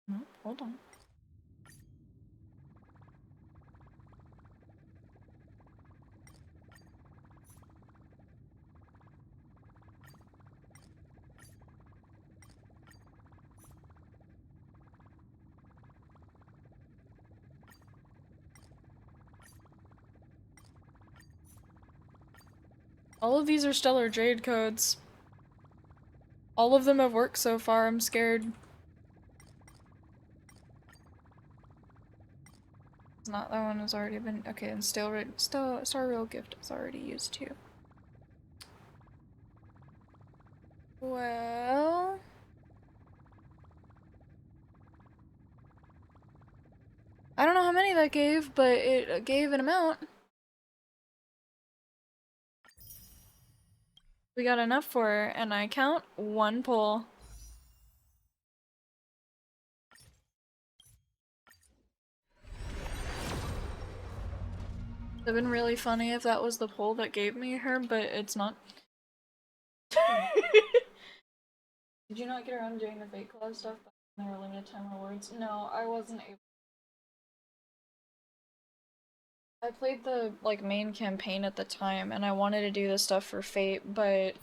No, hold on. All of these are Stellar Jade codes. All of them have worked so far, I'm scared. It's not, that one has already been, okay, and Starrail gift is already used too. Well... I don't know how many that gave, but it gave an amount. We got enough for her, and I count 1 pull. It would have been really funny if that was the pull that gave me her, but it's not. Did you not get around doing the fake club stuff? There were limited time rewards. No, I wasn't able. I played the like main campaign at the time, and I wanted to do this stuff for Fate, but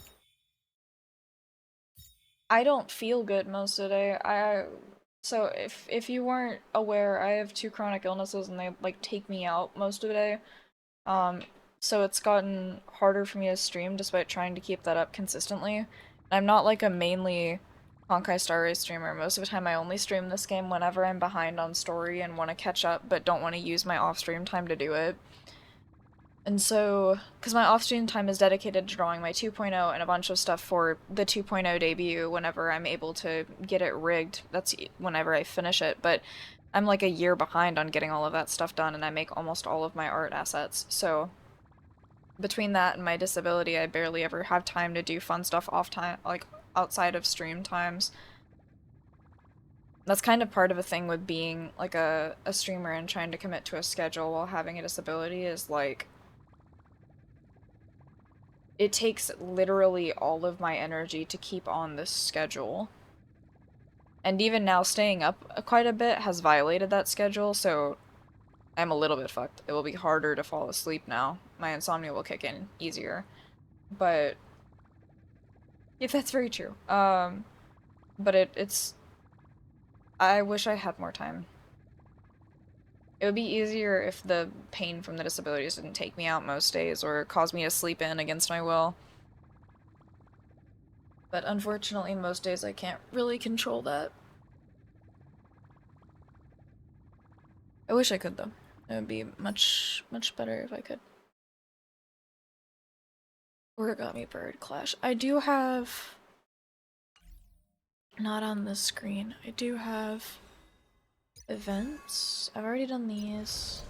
I don't feel good most of the day. So if you weren't aware, I have 2 chronic illnesses, and they like take me out most of the day. So it's gotten harder for me to stream despite trying to keep that up consistently. I'm not like a mainly Honkai Star Race streamer. Most of the time I only stream this game whenever I'm behind on story and want to catch up but don't want to use my off-stream time to do it. And so, because my off-stream time is dedicated to drawing my 2.0 and a bunch of stuff for the 2.0 debut whenever I'm able to get it rigged. That's whenever I finish it, but I'm like a year behind on getting all of that stuff done, and I make almost all of my art assets, so between that and my disability, I barely ever have time to do fun stuff off time, like outside of stream times. That's kind of part of a thing with being like a streamer and trying to commit to a schedule while having a disability is like it takes literally all of my energy to keep on this schedule. And even now staying up quite a bit has violated that schedule, so I'm a little bit fucked. It will be harder to fall asleep now. My insomnia will kick in easier. But yeah, that's very true. But it's I wish I had more time. It would be easier if the pain from the disabilities didn't take me out most days or cause me to sleep in against my will. But unfortunately, most days I can't really control that. I wish I could, though. It would be much better if I could. Origami Bird Clash. I do have... Not on this screen. I do have... events. I've already done these.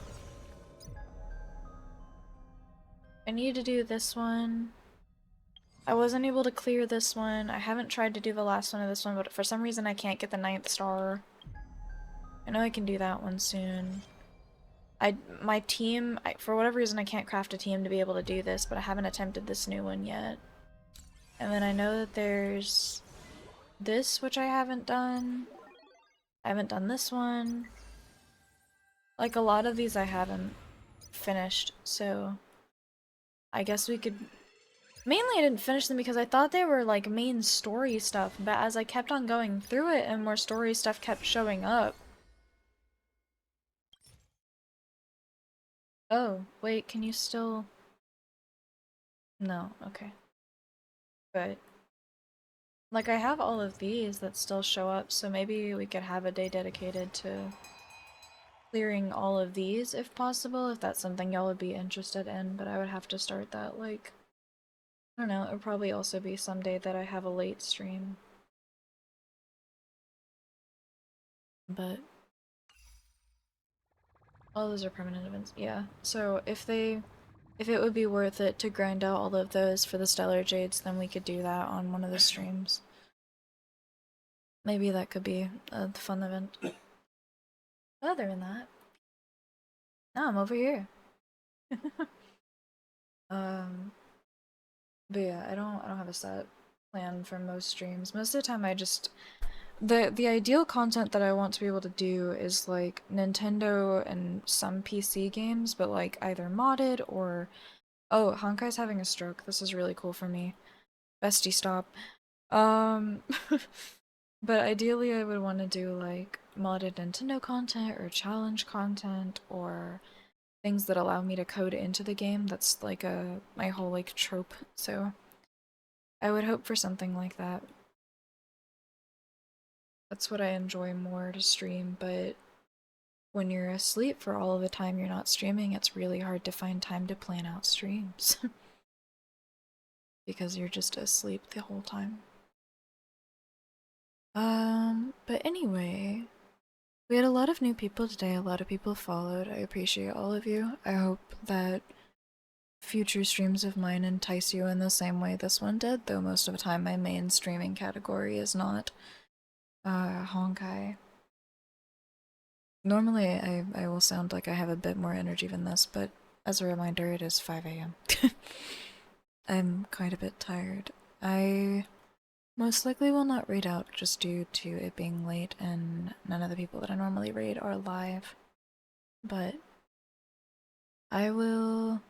I need to do this one. I wasn't able to clear this one. I haven't tried to do the last one of this one, but for some reason I can't get the 9th star. I know I can do that one soon. My team, for whatever reason I can't craft a team to be able to do this, but I haven't attempted this new one yet. And then I know that there's this, which I haven't done. I haven't done this one. Like, a lot of these I haven't finished, so I guess we could... Mainly I didn't finish them because I thought they were like main story stuff, but as I kept on going through it and more story stuff kept showing up. Oh, wait, can you still... No, okay. But... Like, I have all of these that still show up, so maybe we could have a day dedicated to clearing all of these if possible, if that's something y'all would be interested in, but I would have to start that, like... I don't know, it would probably also be someday that I have a late stream. But... all those are permanent events, yeah. So if it would be worth it to grind out all of those for the Stellar Jades, then we could do that on one of the streams. Maybe that could be a fun event. Other than that... No, I'm over here. But yeah, I don't have a set plan for most streams. Most of the time I just... The ideal content that I want to be able to do is like Nintendo and some PC games, but like either modded or... Oh, Honkai's having a stroke. This is really cool for me. Bestie, stop. But ideally I would want to do like modded Nintendo content or challenge content or things that allow me to code into the game. That's like my whole like trope, so I would hope for something like that. That's what I enjoy more to stream, but when you're asleep for all of the time you're not streaming, it's really hard to find time to plan out streams. Because you're just asleep the whole time. But anyway, we had a lot of new people today, a lot of people followed. I appreciate all of you. I hope that future streams of mine entice you in the same way this one did, though most of the time my main streaming category is not Honkai. Normally I will sound like I have a bit more energy than this, but as a reminder, it is 5 AM. I'm quite a bit tired. I most likely will not raid out just due to it being late and none of the people that I normally raid are live. But I will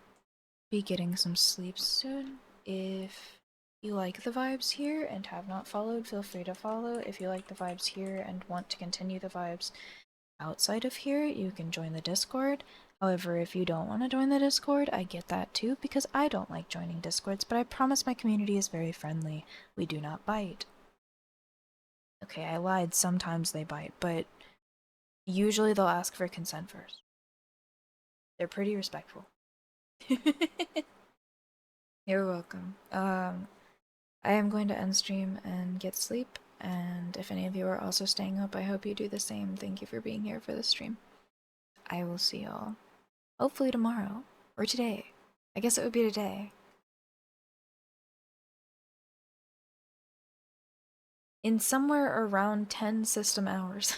be getting some sleep soon. If you like the vibes here and have not followed, feel free to follow. If you like the vibes here and want to continue the vibes outside of here, you can join the Discord. However, if you don't want to join the Discord, I get that too, because I don't like joining Discords, but I promise my community is very friendly. We do not bite. Okay, I lied. Sometimes they bite, but usually they'll ask for consent first. They're pretty respectful. You're welcome. I am going to end stream and get sleep, and if any of you are also staying up, I hope you do the same. Thank you for being here for the stream. I will see y'all hopefully tomorrow, or today. I guess it would be today. In somewhere around 10 system hours.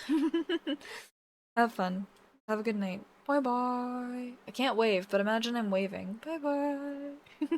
Have fun. Have a good night. Bye bye. I can't wave, but imagine I'm waving. Bye bye.